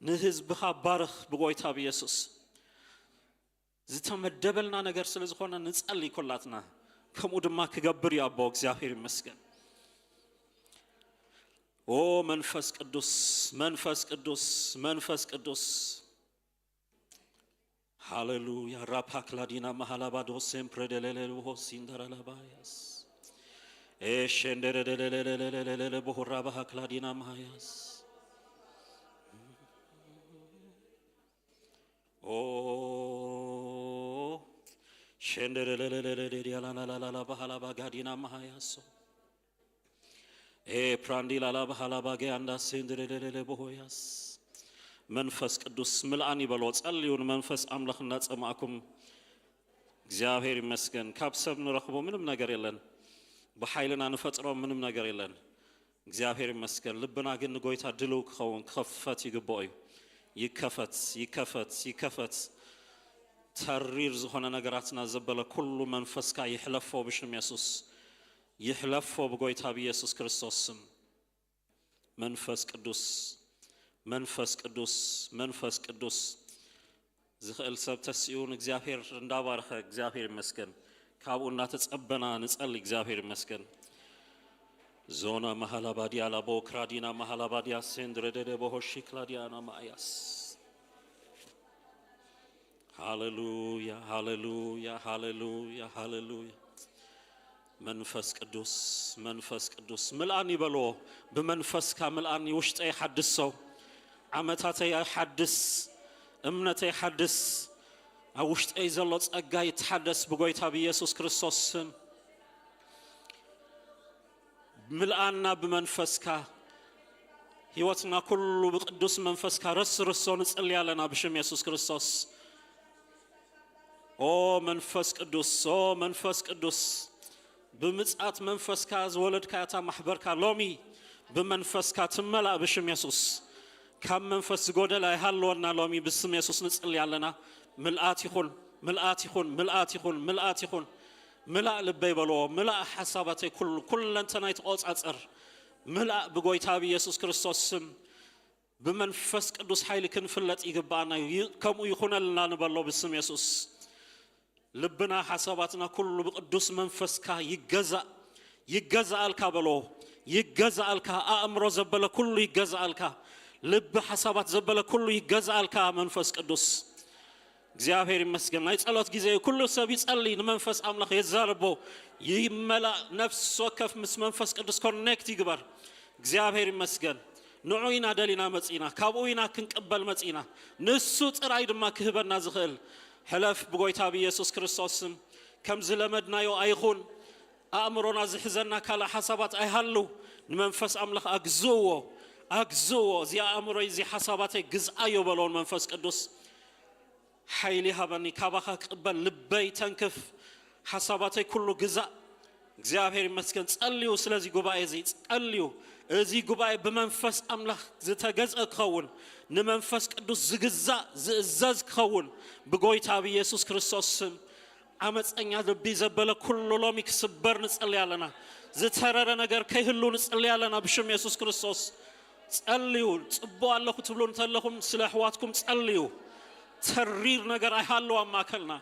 ንህዝብኻ ባርኽ بقويتا بيسوس ዝተመደበልና ነገር ስለዝኾነ ንጸልይ ኩላትና ከምኡ ድማ ክገብር ያቦ እግዚአብሔር ይመስገን ኦ መንፈስ ቅዱስ መንፈስ ቅዱስ መንፈስ ቅዱስ ሃሌሉያ ራፓክላዲና ማሃላባዶ ሴምፕሬ ደለለልቦ ሲንደራላባያስ ኤሸንደረደለለለለለለ ቦራ ባክላዲና ማያስ ኦ ሸንደረለለለለ ዲያላላላላ ባሃላባ ጋዲና ማያስ ፕራንዲላ ላ ባሃላባ ጋንዳ ሴንደረለለለ ቦያስ መንፈስ ቅዱስ ምልአኒ በሎ ጸልዩን መንፈስ አምላክና ጸማዕኩም እግዚአብሔር ይመስገን ካብሰብ ንረክቦ ምንም ነገር የለን በኃይልና ንፈጥሮ ምንም ነገር የለን እግዚአብሔር ይመስገን ልብና ግን ጎይታ ድሉ ከውን ከፈት ይግቦይ ይከፈት ይከፈት ይከፈት ተሪር ዝኾነ ነገራትና ዘበለ ኩሉ መንፈስካ ይሕለፎ ብሽም ኢየሱስ ይሕለፎ በጎይታ በኢየሱስ ክርስቶስ ስም መንፈስ ቅዱስ መንፈስ ቅዱስ መንፈስ ቅዱስ ዝኽእል ሰብ ተስዩን እግዚአብሔር እንዳባረኸ እግዚአብሔር ይመስገን ካብኡና ተጸበና ንጸል እግዚአብሔር ይመስገን ዞና ማሃላባዲያ ላቦ ክራዲና ማሃላባዲያ ሴንድረደደ በሆሺ ክላዲያና ማያስ ሃሌሉያ ሃሌሉያ ሃሌሉያ ሃሌሉያ መንፈስ ቅዱስ መንፈስ ቅዱስ ምልአኒ በሎ በመንፈስካ ምልአኒ ውሽጠ ይሐድስ ሰው ዓመታተ ይሐድስ እምነተ ይሐድስ አውሽጠ ይዘሎ ጸጋ ይተሐደስ በጎይታ በኢየሱስ ክርስቶስ ስም ምልአና በመንፈስካ ሕይወትና ኩሉ በቅዱስ መንፈስካ ረስርሶ ንጽልያለና ብሽም ኢየሱስ ክርስቶስ ኦ መንፈስ ቅዱስ ኦ መንፈስ ቅዱስ በምጽአት መንፈስካ ዘወለድካ ያታ ማሕበርካ ሎሚ በመንፈስካ ትመላ ብሽም ኢየሱስ ካብ መንፈስ ጎደላ ይሃለወና ሎሚ ብስም ኢየሱስ ንጽልያለና ምልአት ይኹን ምልአት ይኹን ምልአት ይኹን ምልአት ይኹን ملأ لبي بلو ملأ حساباتي كل انتنا يتقاصر ملأ بغويتا بيسوس كريستوس سم بمنفس قدوس حيل كنفلت يغبانا كم يخون لنا نبلو باسم يسوس لبنا حساباتنا كل بقدوس منفسكا يغزا الكا بلو يغزا الكا امرو زبل كل يغزا الكا لب حسابات زبل كل يغزا الكا منفس قدوس እግዚአብሔር ይመስገን ናይ ጸሎት ጊዜ ሁሉ ሰብ ይጸልይ መንፈስ አምላክ ይዛርቦ ይመላ ነፍስ ወከፍ ምስ መንፈስ ቅዱስ ኮኔክት ይግበር እግዚአብሔር ይመስገን ንዑይና ደሊና መጽኢና ካብኡይና ክንቀበል መጽኢና ንሱ ጥራይ ድማ ክህበና ዝኽእል ሕለፍ በጎይታ በኢየሱስ ክርስቶስ ከም ዝለመድናዮ አይኹን አእምሮና ዝሕዘና ካላ ሐሳባት አይሃሉ ንመንፈስ አምላክ አግዝዎ እዚ አእምሮ እዚ ሐሳባት ግዝአዮ በሎን መንፈስ ቅዱስ حيلي هبني كابخا قبل لبي تنكف حساباتي كله جزاء እግዚአብሔር ይመስገን ጸልዩ ስለዚህ ጉባኤ እዚ ጸልዩ እዚ ጉባኤ በመንፈስ አምላክ ዝተገጸ ከውን ንመንፈስ ቅዱስ ዝግዛ ዝእዘዝ ከውን በጎይታ በኢየሱስ ክርስቶስ ስም አመፀኛ ልብ ይዘበለ ኩሉ ሎሚ ክስበር ንጸልያለና ዝተረረ ነገር ከይህሉ ንጸልያለና ብሽም ኢየሱስ ክርስቶስ ጸልዩ ጽቦ አለኩ ትብሉን ተለኹም ስለ ህዋትኩም ጸልዩ ተሪር ነገር አይሃለው አማከልና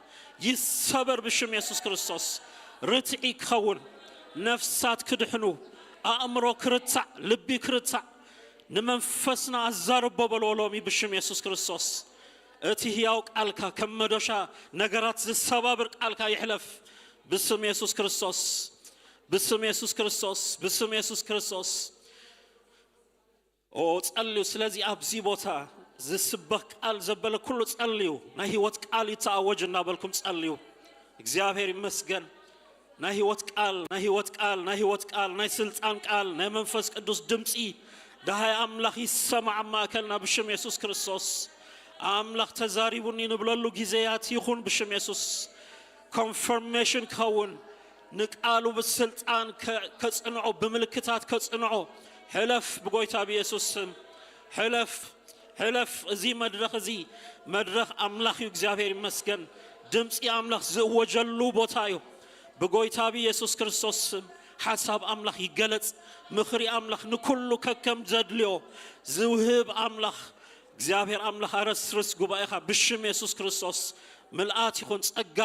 ይሰበር ብሽም ኢየሱስ ክርስቶስ ርትዒ ከውን ነፍሳት ክድሕኑ አእምሮ ክርታ ልቢ ክርታ ንመንፈስና አዛርቦ በሎሎሚ ብሽም ኢየሱስ ክርስቶስ እቲ ሕያው ቃልካ ከመዶሻ ነገራት ዝሰባብር ቃልካ ይሕለፍ ብስም ኢየሱስ ክርስቶስ ብስም ኢየሱስ ክርስቶስ ብስም ኢየሱስ ክርስቶስ ኦ ጸልዩ ስለዚህ አብዚ ቦታ ዝስበክ ቃል ዘበለ ኩሉ ጸልዩ ናይ ህይወት ቃል ይተአወጅና በልኩም ጸልዩ እግዚአብሔር ይመስገን ናይ ህይወት ቃል ናይ ህይወት ቃል ናይ ህይወት ቃል ናይ ስልጣን ቃል ናይ መንፈስ ቅዱስ ድምጺ ዳሃይ አምላክ ይሰማዕ ማከልና ብሽም ኢየሱስ ክርስቶስ አምላክ ተዛሪቡኒ ንብለሉ ጊዜያት ይኹን ብሽም ኢየሱስ ኮንፈርሜሽን ከውን ንቃሉ በስልጣን ከጽንዖ በምልክታት ከጽንዖ ሕለፍ በጎይታ በኢየሱስ ስም ሕለፍ እዚ መድረኽ አምላክ እግዚአብሔር ይመስገን ድምጽ አምላክ ዘወጀሉ ቦታዩ በጎይታ በኢየሱስ ክርስቶስ ሐሳብ አምላክ ይገለጽ ምኽሪ አምላክ ንኩሉ ከከም ዘድልዮ ዝውህብ አምላክ እግዚአብሔር አምላክ አረስርስ ጉባኤኻ ብሽም ኢየሱስ ክርስቶስ ምልአት ይኹን ጸጋ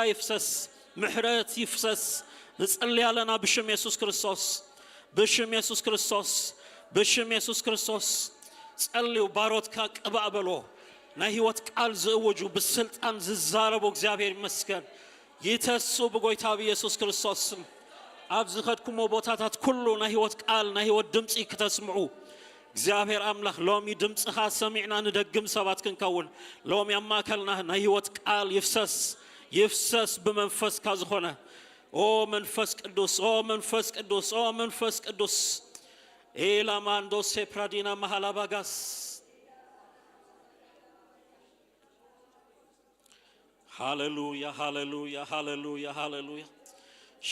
ይፍሰስ ምሕረት ይፍሰስ نصلي علينا بشم يسوع كريستوس بشم يسوع كريستوس بشم يسوع كريستوس صليوا باروت كاك أبابلو نهيوت قال زوجو بالسلطان ززاربو እግዚአብሔር ይመስገን يتسو بقويتابي يسوع كريستوس أبزخدكم وبوتاتات كله نهيوت قال نهيوت دمصي كتسمعو እግዚአብሔር አምላክ ሎሚ ድምጽኻ ሰሚዕና ንደግም ሰባት ክንከውን ሎሚ አማከልና ነህይወት ቃል ይፍሰስ በመንፈስ ካዝኾነ ኦ መንፈስ ቅዱስ ኦ መንፈስ ቅዱስ ኦ መንፈስ ቅዱስ ኤላማንዶ ሴፕራዲና ማሃላባጋስ ሃሌሉያ ሃሌሉያ ሃሌሉያ ሃሌሉያ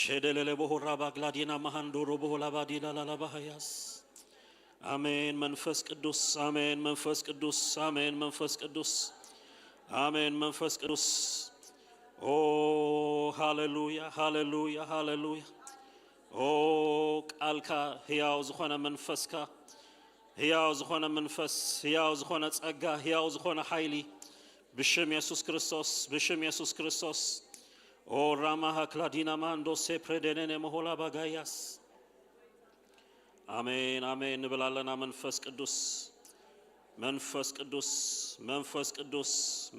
ሸደለለ ቦሆራ ባግላዲና ማሃንዶሮ ቦላባዲና ላላባሃያስ አሜን መንፈስ ቅዱስ አሜን መንፈስ ቅዱስ አሜን መንፈስ ቅዱስ አሜን መንፈስ ቅዱስ ኦ ሃሌሉያ ሃሌሉያ ሃሌሉያ ኦ ቃልካ ሕያው ዝኾነ መንፈስካ ሕያው ዝኾነ መንፈስ ሕያው ዝኾነ ጸጋ ሕያው ዝኾነ ኃይሊ ብሽም ኢየሱስ ክርስቶስ ብሽም ኢየሱስ ክርስቶስ ኦ ራማሃ ክላዲና ማንዶ ሴፕሬደኔ መሆላ ባጋያስ አሜን አሜን እንብላለና መንፈስ ቅዱስ መንፈስ ቅዱስ መንፈስ ቅዱስ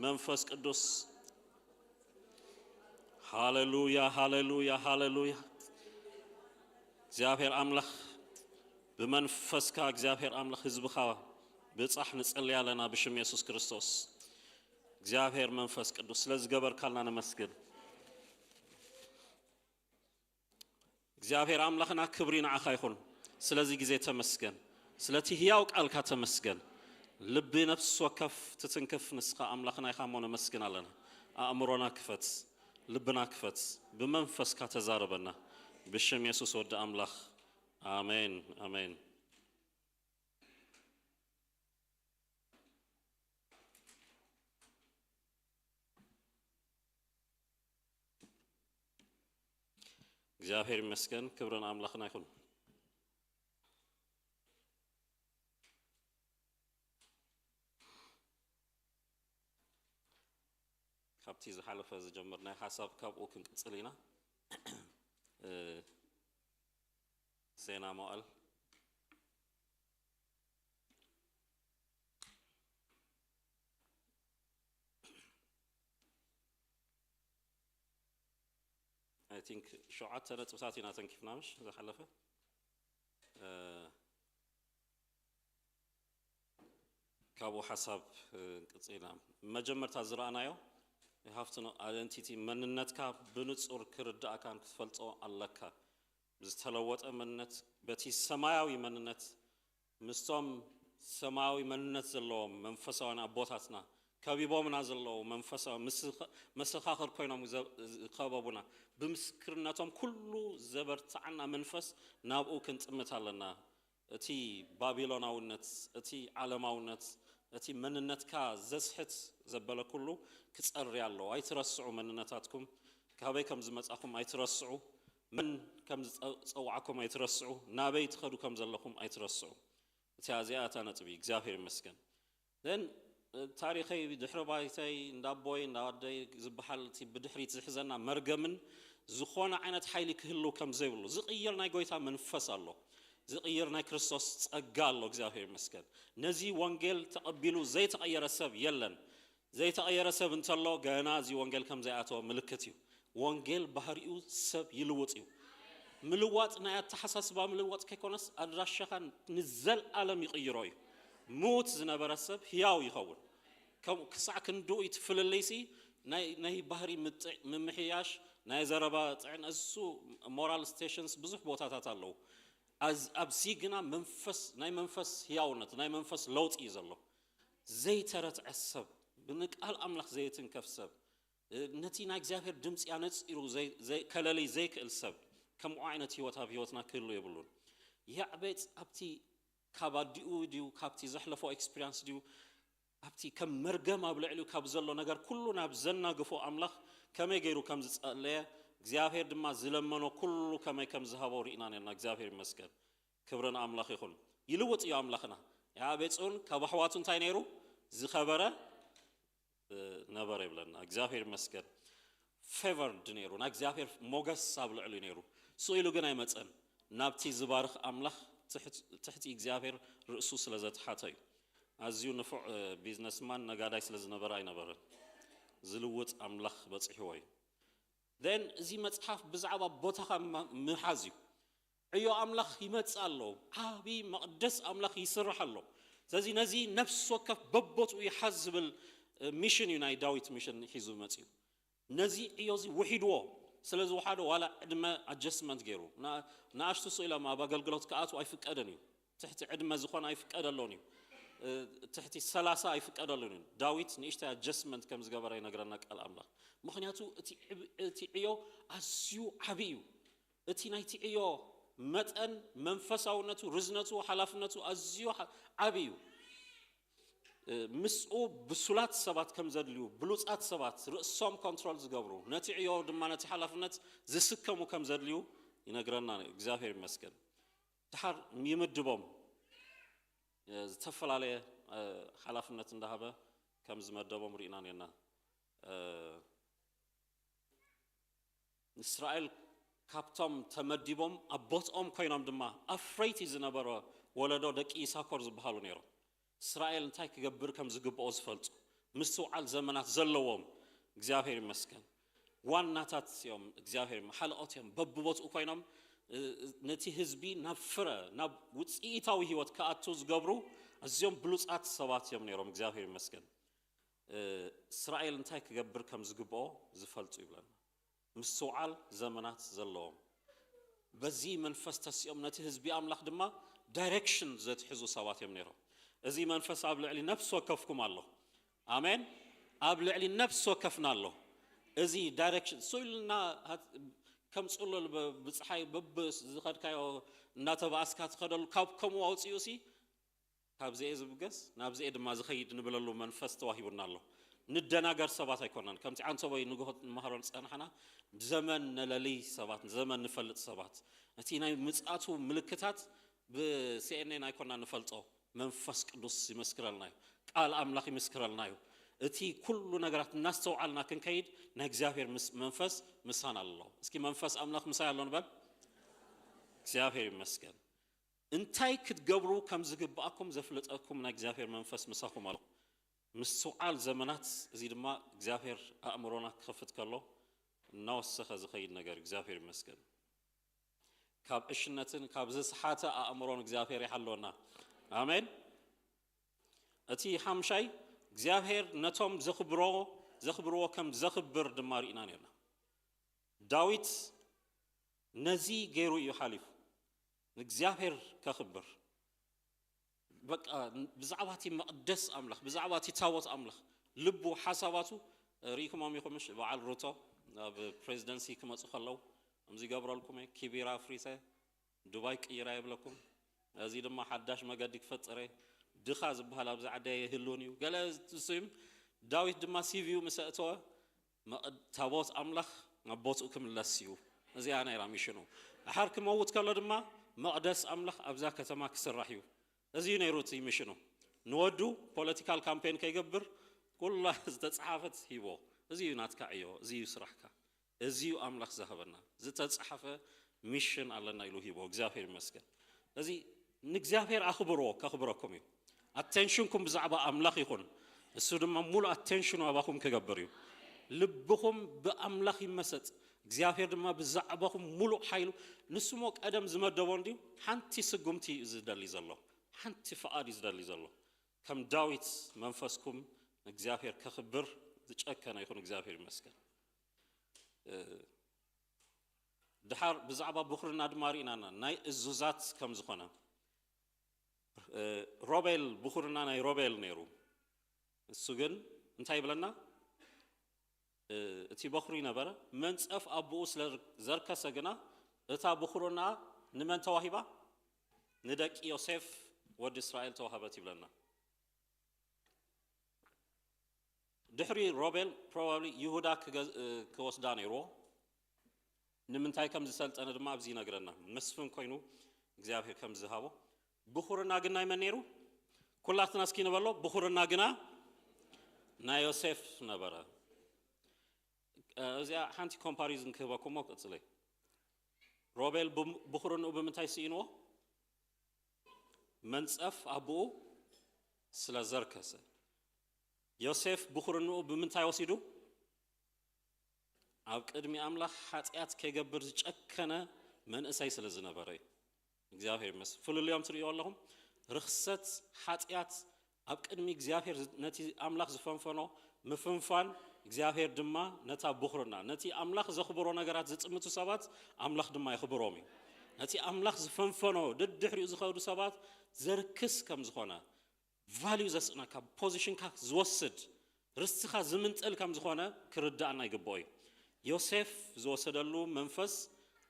መንፈስ ቅዱስ ሃሌሉያ ሃሌሉያ ሃሌሉያ እግዚአብሔር አምላክ በመንፈስካ እግዚአብሔር አምላክ ህዝብኻ በጻሕ ንጽልያለና በሽም ኢየሱስ ክርስቶስ እግዚአብሔር መንፈስ ቅዱስ ስለዚህ ገበር ካልና ነመስግን እግዚአብሔር አምላክና ክብሪና አኻ ይኹን ስለዚህ ጊዜ ተመስገን ስለዚህ ሕያው ቃልካ ተመስገን ልብ ነፍስ ወከፍ ትትንከፍ ንስኻ አምላክና ይኻሞነ መስገን አለና አእምሮና ክፈት ልብና ክፈት በመንፈስካ ተዛረበና በሽም ኢየሱስ ወደ አምላክ አሜን አሜን እግዚአብሔር ይመስገን ክብርን አምላክና ይሁን ካብቲ ዝሓለፈ ዝጀመርና ሓሳብ ካብኡ ክንቅጽል ኢና ዜና መዋዕል I think شعات نتبسات هنا تنكيفنا مش إذا حلفه كابو حساب قصينا مجمر تزرعنا يو you have to know identity مننت كا بنتصور كردا كان كفلتو الله كا بزتلوت مننت بتي سماوي مننت مستوم سماوي مننت زلوا منفسنا أبوتاتنا كابيبو منازلوا منفسا مسخاخر كوينا خابونا بمسكرناتهم كله زبرت عنا منفس نابو كنت متعلنا اتي بابيلوناونت اتي عالماونت اتي مننت كا زسحت زبله كله كتصر يالله اي ترسعوا مننتاتكم كابي كم زمصاكم اي ترسعوا من كم صوعكم اي ترسعوا نابي تخدو كم زلكم اي ترسعوا تيازياتا نطبي እግዚአብሔር ይመስገን then تاريخي بدحر بايتي ندابوي ندادي زبحالتي بدحريت زحزنا مرجمن زخونا عينت حيلي كهلو كم زيبلو زقيرنا يقويتا منفس الله زقيرنا كريستوس تقال له እግዚአብሔር مسكن نزي وانجيل تقبلو زي تغير السب يلن زي تغير السب انت الله غانا زي وانجيل كم زي اتو ملكتيو وانجيل بحريو سب يلوطيو ملوات نا يتحسس با ملوات كيكونس ادراشخان نزل عالم يقيروي موت زنبر السب هياو يخون كم كسع كندو يتفل الليسي ناي بحري ممحياش ناي زربا طعن اسو مورال ستيشنز بزح بوتاتات الله از ابسيغنا منفس ناي منفس هياونت ناي منفس لوط يزلو زي ترت عسب بنقال املاح زيتن كفسب نتي نا እግዚአብሔር ድምጽ ያነጽሩ زي كللي زي كالسب كم عينت هيوتنا كله يبلون يا عبيت ابتي كاباديو ديو كابتي زحلفو اكسبيرينس ديو ابتي كم مرجم ابلعلو كابزلو ነገር كله نابزنا غفو املاح كما يغيرو كم زصليه እግዚአብሔር ድማ ዝለመኖ كله كما كم ዝሃበው ሪናና እግዚአብሔር ይመስገን ክብረን አምላክ ይሁን ይልውጥ ያ አምላክና ያ ቤጾን ከበህዋቱ እንታይ ነይሩ ዝኸበረ ነበር ይብለና እግዚአብሔር ይመስገን favored ነይሩ ና እግዚአብሔር ሞገስ አብልዕሉ ነይሩ سويلو جنا يمتن نبتي زبارخ أملاخ تحت إجزافير رأسو سلزت حاتي أزيو نفع بيزنس مان نقاداي سلزنا براي نبرة زلوت أملاخ بتصحوي then زي متحف بزعبة بوتها محازيو أيو أملاخ يمتسألو عابي مقدس أملاخ يسرح له زي نزي نفس وكف ببوت ويحزب الميشن يوناي داويت ميشن حزب متيو نزي أيوزي وحيدو سلز وحده ولا عدم adjustment غيرو ناشتو سئلا ما باقلقلوت كأتو أي فك أدنيو تحت عدم زخون أي فك أدلونيو تحت الثلاثة أي فك أدلونيو داويت نيشتا adjustment كم زقبرين نقرنك الأملاخ مخنياتو اتي أيو أسيو حبيو اتي نايتي أيو متأن منفساونتو رزنتو حلافنتو أزيو عبيو مسؤو بسولات سبات كم زدليو بلوصات سبات رأسهم كنترول زقبرو نتي عيو دما نتي حلافنت زسكمو كم زدليو ينقرنا እግዚአብሔር ይመስገን تحر يمدبهم تفل عليه حلافنت እንደሃበ كم زمدبهم رينا نينا إسرائيل كابتم تمديبهم أبوتهم كينام دما أفريت إزنبرة ولدو دك إيساكور زبحالو نيرو إسرائيل انتاي كجبر كم زجب أوزفلت مستوعل زمانات زلوهم እግዚአብሔር ይመስገን ዋናታት يوم እግዚአብሔር محلقات يوم ببوت وكينام نتي هزبي نفرة نب وتسيتاوي هيوت كأتو زجبرو أزيوم بلوصات سبات يوم نيرو እግዚአብሔር ይመስገን إسرائيل انتاي كجبر كم زجب أوزفلت يبلن مستوعل زمانات زلوهم بزي منفس تسيوم نتي هزبي أملاخ دما دايركشن زت حزو سوات يوم نيرو ازي منفس ابلع لي نفس وكفكم الله امين ابلع لي نفس وكفنا الله ازي دايركشن سولنا كم صلل بصحاي ببس زخدكايو ناتباسكا تخدل كابكم واوصيوسي كابزي زبغس نابزي دما زخيد نبللو منفس توهيبنا الله ندناغر سبات ايكونن كمتي انت وي نغوت مهرون صنحنا زمن نللي سبات زمن نفلط سبات اتي ناي مصاتو ملكتات بسيئنين ايكونن نفلطو منفس قدوس يمسكرلنا قال املاح يمسكرلنا اتي كل نغرات ناستوعلنا كنكيد نا እግዚአብሔር መንፈስ ምሳን አለው እስኪ መንፈስ አምላክ ምሳ ያለውን በል እግዚአብሔር ይመስገን እንታይ ክትገብሩ ከም ዝግባአኩም ዘፍለጠኩም ና እግዚአብሔር መንፈስ ምሳኩም አለው ምስተውዓል ዘመናት እዚ ድማ እግዚአብሔር አእምሮና ከፍት ከሎ እናወሰኸ ዝኸይድ ነገር እግዚአብሔር ይመስገን ካብ እሽነትን ካብ ዘስሓተ አእምሮን እግዚአብሔር ይሐለውና አሜን እቲ ሓምሻይ እግዚአብሔር ነቶም ዘኽብሮ ከም ዘኽብር ድማሪና ነርና ዳዊት ነዚ ገይሩ እዩ ሓሊፉ እግዚአብሔር ከኽብር በቃ ብዛዕባቲ መቅደስ አምላኽ ብዛዕባቲ ታቦት አምላኽ ልቡ ሓሳባቱ ሪኢኩሞም ኢኹምሽ በዓል ሩቶ ኣብ ፕሬዚደንሲ ክመፁ ከለው امزي قبرالكم كبيرة فريسة دبي كيرا يبلكم هذه دم حداش ما قد يفترة دخاز بهلا بزع عداية هلونيو قال تسيم داويت دم سيفيو مسأتوا ما تابوت أملاخ ما بوتكم للسيو زي أنا يرامي شنو أحرك موت كلا دم ما قدس أملاخ أبزع كتما كسر رحيو زي نيروتي مشنو نودو political campaign كيجبر كله تتصحفت هيبو زي ناتكعيو زي يسرحك ازيو املاخ ذهبنا زتصحفه ميشن علينا يلو هيبو እግዚአብሔር ይመስገን እዚ ንእግዚአብሔር አخبركم attentionኩም ብዛዕባ አምላኽ ይኹን እሱ ድማ ሙሉ attention አባኩም ከገበርዩ ልብኩም በአምላኽ ይመሰጥ እግዚአብሔር ድማ ብዛዕባኩም ሙሉ ኃይሉ ንስሞ ቀደም ዝመደቦ እንዲ ሓንቲ ስጉምቲ ዝደሊ ዘሎ ሓንቲ ፈቃድ ዝደሊ ዘሎ ከም ዳዊት መንፈስኩም እግዚአብሔር ከኽብር ዝጨከነ ይኹን እግዚአብሔር ይመስገን دحار بزعبة بخرنا دمارينا ناي الزوزات كم زخنا روبيل بخرنا ناي روبيل نيرو السجن انتهي بلنا تي بخرينا برا من صف ابوس زركا سجنا اتا بخرنا نمن توهبا ندك يوسف ود اسرائيل توهبتي بلنا دحري روبيل probably يهودا كوسدا نيرو نمنتاي كم زسلت أنا دم أبزي نقرنا مسفن كوينو እግዚአብሔር كم زهابو بخورنا جنا يمنيرو كل أحد ناس كينو بالله بخورنا جنا نا يوسف نبرة زي هانتي comparison كباكم ما قصلي ሮቤል ብኹርኑ ብምንታይ ሲኢንዎ መንጸፍ አብኡ ስለ ዘርከሰ ዮሴፍ ብኹርኑ ብምንታይ ወሲዱ ኣብ ቅድሚ አምላኽ ኃጢአት ከይገብር ዝጨከነ መንእሰይ ስለ ዝነበረ እግዚአብሔር መስ ፍልልዮም ትርእዩ ኣለኹም ርኽሰት ኃጢአት ኣብ ቅድሚ እግዚአብሔር ነቲ አምላኽ ዝፈንፈኖ ምፍንፋን እግዚአብሔር ድማ ነታ ብኹርና ነቲ አምላኽ ዘኽብሮ ነገራት ዝጽምቱ ሰባት አምላኽ ድማ ይኽብሮም እዩ ነቲ አምላኽ ዝፈንፈኖ ድድሕሪኡ ዝኸዱ ሰባት ዘርክስ ከም ዝኾነ ቫልዩ ዘስናካ ፖዚሽንካ ዝወስድ ርስትኻ ዝምንጥል ከም ዝኾነ ክርዳእና ይግብኦ እዩ ዮሴፍ ዝወሰደሉ መንፈስ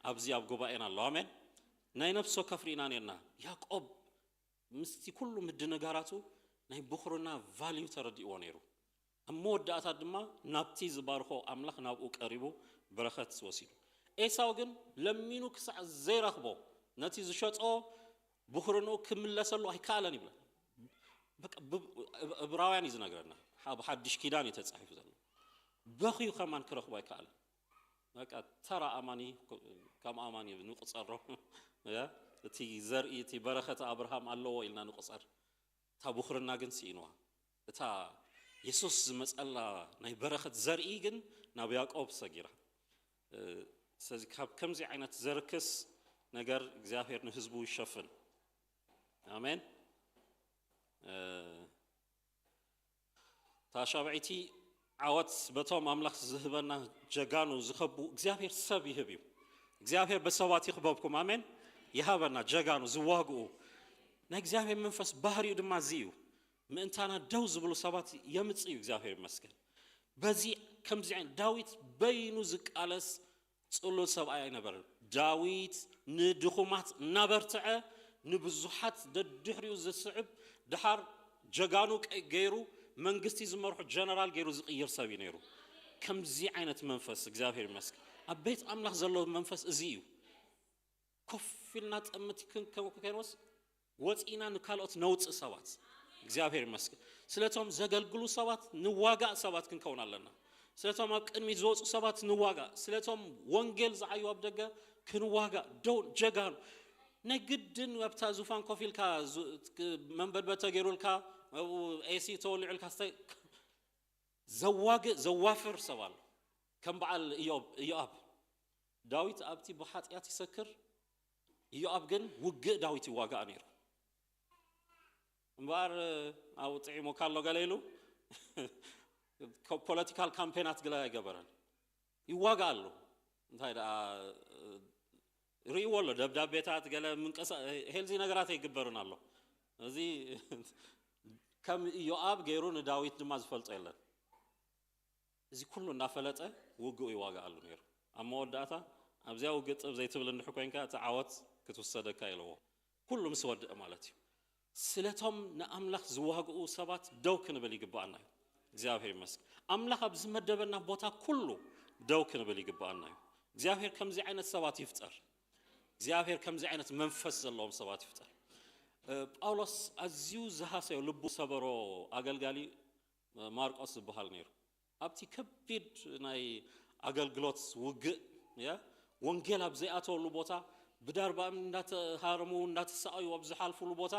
ኣብዚ ኣብ ጉባኤና ኣሎ አሜን ናይ ነፍሶ ከፍሪና ነና ያዕቆብ ምስቲ ኩሉ ምድነጋራቱ ናይ ብኹርና ቫልዩ ተረዲእዎ ነይሩ እመወዳእታ ድማ ናብቲ ዝባርኾ አምላኽ ናብኡ ቀሪቡ በረኸት ወሲዱ ኤሳው ግን ለሚኑ ክሳዕ ዘይረኽቦ ነቲ ዝሸጦ ብኹርኑ ክምለሰሉ ኣይከኣለን ይብለ በቃ ዕብራውያን እዩ ዝነግረና ሓድሽ ኪዳን እዩ ተጻሒፉ ዘሎ በኺዩ ከማን ክረኽቦ ኣይከኣለን በቃ ተራ አማኒ ከም አማኒ ንቁፀሮ እቲ ዘርኢ እቲ በረኸት አብርሃም ኣለዎ ኢልና ንቁፀር እታ ብኹርና ግን ሲኢንዋ እታ ኢየሱስ ዝመጸላ ናይ በረኸት ዘርኢ ግን ናብ ያዕቆብ ሰጊራ ስለዚ ካብ ከምዚ ዓይነት ዘርክስ ነገር እግዚአብሔር ንህዝቡ ይሸፍን አሜን ታሻብዒቲ ዓወት በቶም አምላኽ ዝህበና ጀጋኑ ዝኸቡ እግዚአብሔር ሰብ ይህብ እዩ እግዚአብሔር በሰባት ይኽበብኩም አሜን ይሃበና ጀጋኑ ዝዋግኡ ናይ እግዚአብሔር መንፈስ ባህሪኡ ድማ እዚ እዩ ምእንታና ደው ዝብሉ ሰባት የምጽ እዩ እግዚአብሔር ይመስገን በዚ ከምዚ ዓይነት ዳዊት በይኑ ዝቃለስ ጽሉል ሰብኣይ ኣይነበረን ዳዊት ንድኹማት እናበርትዐ ንብዙሓት ደድሕሪኡ ዝስዕብ ድሓር ጀጋኑ ገይሩ መንግስቲ ዝመርሑ ጀነራል ገይሩ ዝቕይር ሰብ እዩ ነይሩ ከምዚ ዓይነት መንፈስ እግዚአብሔር ይመስገን ኣብ ቤት አምላኽ ዘሎ መንፈስ እዚ እዩ ኮፍ ኢልና ጠምቲ ክንከይኖስ ወፂና ንካልኦት ነውፅእ ሰባት እግዚአብሔር ይመስገን ስለቶም ዘገልግሉ ሰባት ንዋጋእ ሰባት ክንከውን ኣለና ስለቶም ኣብ ቅድሚት ዝወፁ ሰባት ንዋጋእ ስለቶም ወንጌል ዝዓዩ ኣብ ደገ ክንዋጋእ ደው ጀጋኑ ናይ ግድን ኣብታ ዙፋን ኮፍ ኢልካ መንበድበተ ገይሩልካ ኤሲ ተወሊዑልካ ስታይ ዘዋፍር ሰብ ኣሎ ከም በዓል ኢዮአብ ዳዊት ኣብቲ ብሓጢአት ይሰክር ኢዮአብ ግን ውግእ ዳዊት ይዋጋእ ነይሩ እምበር ኣብ ጥዒሙ ካሎ ገለ ኢሉ ፖለቲካል ካምፔናት ገለ ኣይገበረን ይዋጋእ ኣሎ እንታይ ደኣ ርእይዎ ኣሎ ደብዳቤታት ገለ ምንቀሳ ሄልዚ ነገራት ኣይግበርን ኣሎ እዚ ከም ኢዮአብ ገይሩ ንዳዊት ድማ ዝፈልጦ የለን እዚ ኩሉ እናፈለጠ ውግኡ ይዋጋእ ኣሎ ነይሩ ኣብ መወዳእታ ኣብዚያ ውግእ ጥብ ዘይትብል እንድሕ ኮንካ እቲ ዓወት ክትወሰደካ ኢለዎ ኩሉ ምስ ወድእ ማለት እዩ ስለቶም ንኣምላኽ ዝዋግኡ ሰባት ደው ክንብል ይግባአና እዩ እግዚአብሔር ይመስገን አምላኽ ኣብ ዝመደበና ቦታ ኩሉ ደው ክንብል ይግባአና እዩ እግዚአብሔር ከምዚ ዓይነት ሰባት ይፍጠር እግዚአብሔር ከምዚ ዓይነት መንፈስ ዘለዎም ሰባት ይፍጠር ጳውሎስ ኣዝዩ ዝሃሰዮ ልቡ ሰበሮ ኣገልጋሊ ማርቆስ ዝበሃል ነይሩ ኣብቲ ከቢድ ናይ ኣገልግሎት ውግእ ወንጌል ኣብ ዘይኣተወሉ ቦታ ብዳርባ እንዳተሃረሙ እንዳተሰቃዩ ኣብ ዝሓልፉሉ ቦታ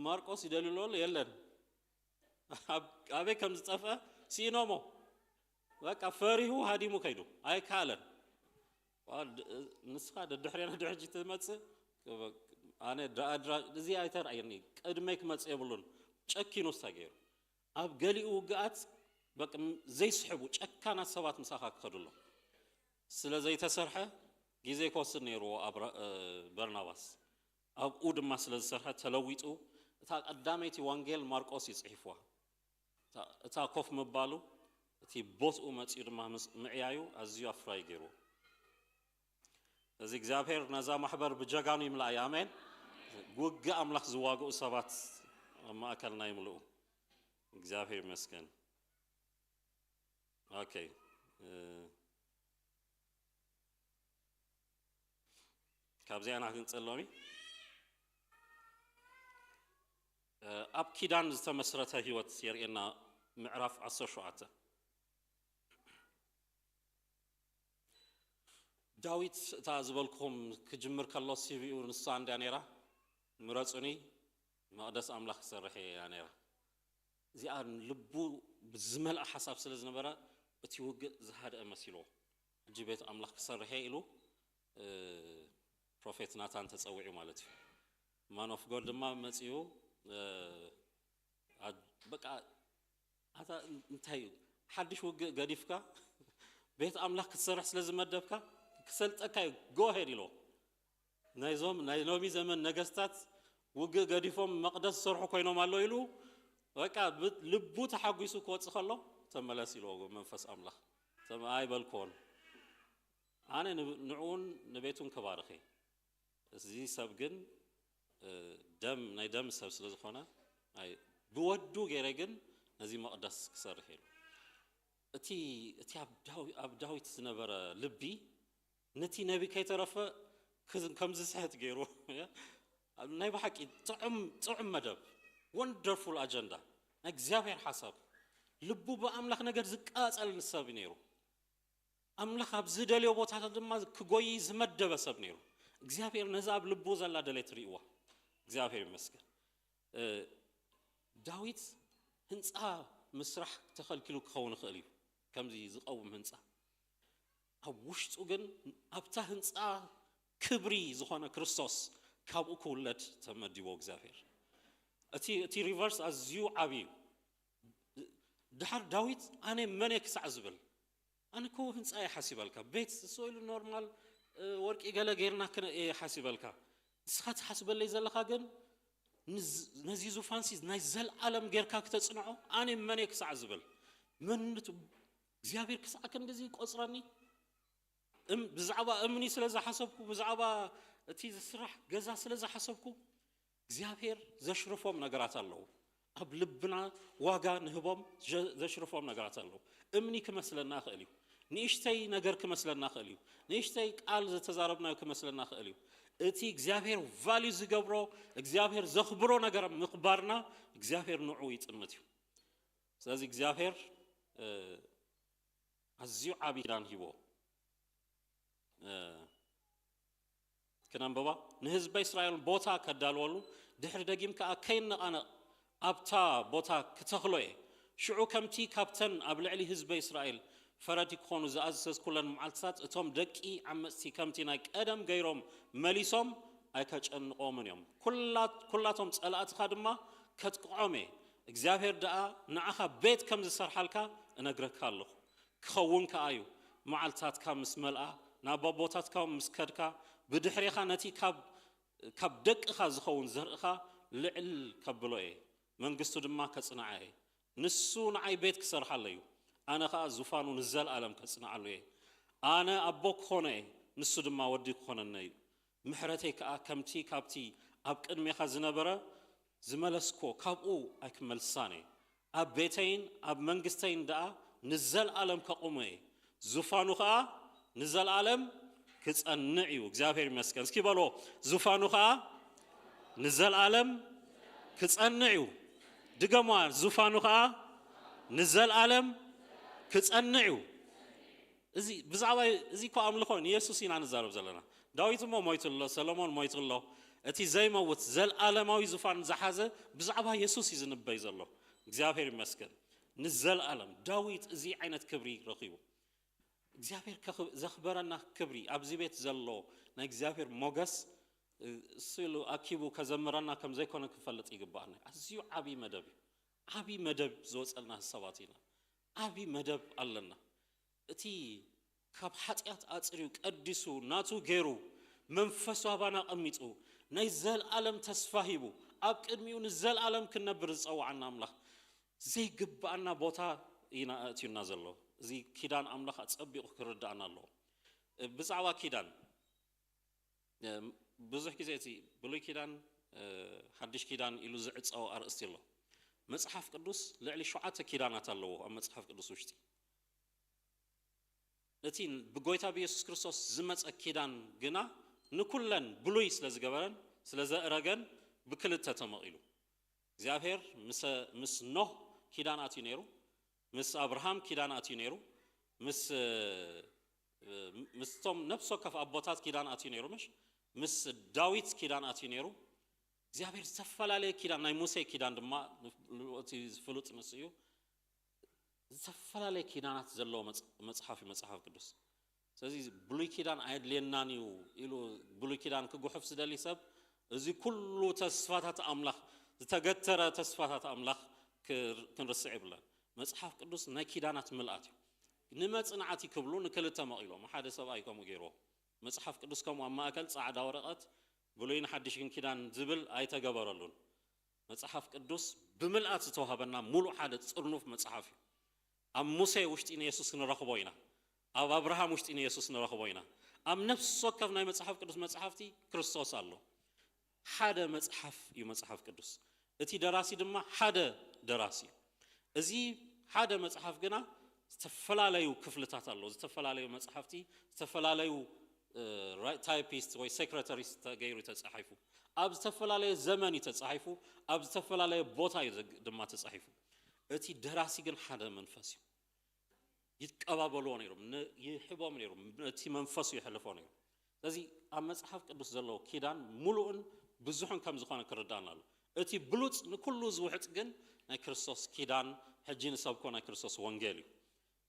ማርቆስ ይደልሎ የለን ኣበይ ከም ዝጠፍአ ሲኖሞ በቃ ፈሪሁ ሃዲሙ ከይዱ ኣይካለን ንስኻ ድሕሪና ድሕጂ ትመጽእ ኣነ ድኣድራ እዚ ኣይተርኣየኒ ቅድመይ ክመጽእ የብሉን ጨኪኑ ስታገይሩ ኣብ ገሊኡ ውግኣት በቃ ዘይስሕቡ ጨካናት ሰባት ምሳኻ ክኸዱሎ ስለ ዘይተሰርሐ ግዜ ክወስድ ነይሩ በርናባስ ኣብኡ ድማ ስለ ዝሰርሐ ተለዊጡ እታ ቀዳመይቲ ወንጌል ማርቆስ ይጽሒፍዋ እታ ኮፍ ምባሉ እቲ ቦትኡ መጽኡ ድማ ምዕያዩ ኣዝዩ ኣፍራይ ገይሩ እዚ እግዚአብሔር ነዛ ማሕበር ብጀጋኑ ይምላእ አሜን ውግእ አምላኽ ዝዋግኡ ሰባት ማእከልና ይምልኡ እግዚአብሔር ይመስገን ኦኬ ካብዚያና ክንጸሎሚ ኣብ ኪዳን ዝተመስረተ ህይወት የርእየና ምዕራፍ 17 داويت تازبلكم كجمر كالله سيفي ونصان دانيرا مرصوني مقدس أملاك سرحي يعني زي أن لبو بزمل حساب سلز نبرة بتيوج زهاد أمسيلو جبت أملاك سرحي إلو بروفيت ناتان تسوي مالتي man of God ما مسيو بقى هذا انتهي حدش وق قديفك بيت أملاك تسرح سلز مدبك كسلت أكاي go ahead يلو نايلومي زمن نجستات وق قديفهم مقدس سرحو كينو مالو يلو وكا لبو تحقيسو كوت خلو تملاسي لو منفس أملاك تم أي بالكون أنا نعون نبيتون كبارخي زي سبقن دم ناي دم سلسلة خنا أي بودو جرجن نزي مقدس كسر حيل أتي أبداوي تنبرة لبي نتي نبي كي ترفع كم زسحت جيرو ناي بحكي طعم مدب wonderful agenda نجزاهر حساب لبو بأملاك نجر زكاة على النساب نيرو أملاك أبزدلي وبوتها دم كجوي زمدة بسب نيرو جزاهر نزاب لبو زلا دلت ريوه جزاهر مسك داويت هنسا مسرح تخل كيلو كون خليو كم زي زقوم هنسا أوشت أجن أبته هنسا كبري زخانة كريستوس كابو كولت تمدي وجزاهر أتي ريفرس أزيو عبيو دحر داويت أنا منك سعزبل أنا كو هنسا أي حاسبالك بيت سويل نورمال ورك إجلا غيرنا كنا أي حاسبالك سخات حسب اللي زل خاجن نزيزو فانسيز نزل عالم غير كاك تصنعه أنا منك سعزبل من زيابير كساكن جزي قصراني بزعبا أمني سلزا حسبكو بزعبا تيز السرح جزا سلزا حسبكو زيابير زشرفهم نقرات الله أب لبنا واقع نهبهم زشرفهم نقرات الله أمني كمثلنا خاليو نيشتي نقر كمثلنا خاليو نيشتي قال تزاربنا كمثلنا خاليو أتي إخزابير فاليز جبرو إخزابير زخبرو نجار مقبارنا إخزابير نوعيت أمتيو سأز إخزابير عزيو عبيدان هيبو كنام بابا نهز بإسرائيل بوتا كدالولو دحر دقيم كأكين أنا أبتا بوتا كتخلوه شعو كمتي كابتن أبلعلي هز بإسرائيل فردي كونو زأزز كلن معلسات اتهم دقي عمستي كمتينا كأدم غيرهم مليسهم أي كأن قومن يوم كلاتهم تسألات خادمة كتقعمي إخزابير دقا نعخا بيت كم زسر حالكا نقرأ كالله كخون كأيو معلسات كم ملأ نابابوتات كم مسكدكا بدحريخا نتي كاب دقخا زخون زرقخا لعل كبلوئي من قصو دما كتصنعي نسو نعي بيت كسر حاليو أنا خا زفانو نزل عالم كسنا عليه أنا أبوك خونه نسود ما وديك خونه ناي محرتي كمتي كابتي أبكن ميخزنا برا زملسكو كابو أكمل ساني أب بيتين أب منجستين دا نزل عالم كقومي زفانو خا نزل عالم كتصنعيو جزافير مسكن سكي بالو زفانو خا نزل عالم كتصنعيو دقمار زفانو خا نزل عالم كتصنعو زي بزعوا زي كو أملكون يسوع سينا نزارب زلنا داويت ما مويت الله سلمان مويت الله أتي زي ما وتزل عالماوي زفان زحازة بزعوا يسوع يزن بيز الله جزافير مسكن نزل عالم داويت زي عينت كبري رقيبه جزافير زخبرنا كبري أبزي بيت زلوا نجزافير موجس سيلو أكيبو كزمرنا كم زي كنا كفلت يجبارنا أزيو عبي مدب زوج لنا السواتينا أبي مدب الله أتي كاب حتيات أتريو كأديسو ناتو غيرو منفسو هبانا أميتو نيزال عالم تسفاهيبو أبكرميو نزال عالم كنا برز أو عنا أملاخ زي قبعنا بوتا إينا أتيو نازلو زي كيدان أملاخ أتسأبي أخرد عنا الله بزعوا كيدان بزح كزيتي بلوي كيدان حدش كيدان إلو زعت أو أرأستي الله مصحف قدوس لعلي شعات كيدانات الله أم مصحف قدوس وشتي نتين بقويتا بيسوس كريستوس زمت كيدان جنا نكلن بلويس لزجبرن سلزأرجن بكل تتمقيلو زافير مس نوح كيدانات ينيرو مس أبراهام كيدانات ينيرو مس مستم نفسه كف أبوتات كيدان أتي نيرو مش مس داويت كيدان أتي نيرو زيابير سفل عليه كيدان ناي موسى كيدان دما أتي فلوت مسيو سفل عليه كيدانات زلوا مصحف قدوس سأزي بلوي كيدان عيد لينانيو إلو بلوي كيدان كجوحف سدالي سب زي كله تصفات أملاخ تجتر تصفات أملاخ كنرسع بلا مصحف قدوس ناي كيدانات ملأتي نمت نعاتي كبلون كلتا مقيلو ما حدا سبا يكم غيرو مصحف قدوس كم ما اكل صعدا ورقات بلوين حدشين كيدان زبل اي تغبرلون مصحف قدوس بملئات توهبنا مولو حدا صرنوف مصحف ام موسى وشتين يسوس نرخبوينا اب ابراهام وشتين يسوس نرخبوينا ام نفس وكف ناي مصحف قدوس مصحفتي كريستوس الله حدا مصحف يمصحف قدوس اتي دراسي دما حدا دراسي ازي حدا مصحف غنا استفلاليو كفلتات الله استفلاليو مصحفتي استفلاليو رايت تايبيست وي سيكريتاريست تغيرو تصحيفو اب استفلاليو زمن يتصحيفو اب استفلاليو بوتا دما تصحيفو اتي دراسي كن حدا منفسي يتقبابلو نيرو يحبوم نيرو اتي منفسي يحلفو نيرو ስለዚህ ኣብ መጽሐፍ ቅዱስ ዘሎ ኪዳን ሙሉእን ብዙሕን ከም ዝኾነ ክርዳእና ኣሎ እቲ ብሉጽ ንኩሉ ዝውሕጥ ግን ናይ ክርስቶስ ኪዳን ሕጂ ንሰብኮ ናይ ክርስቶስ ወንጌል እዩ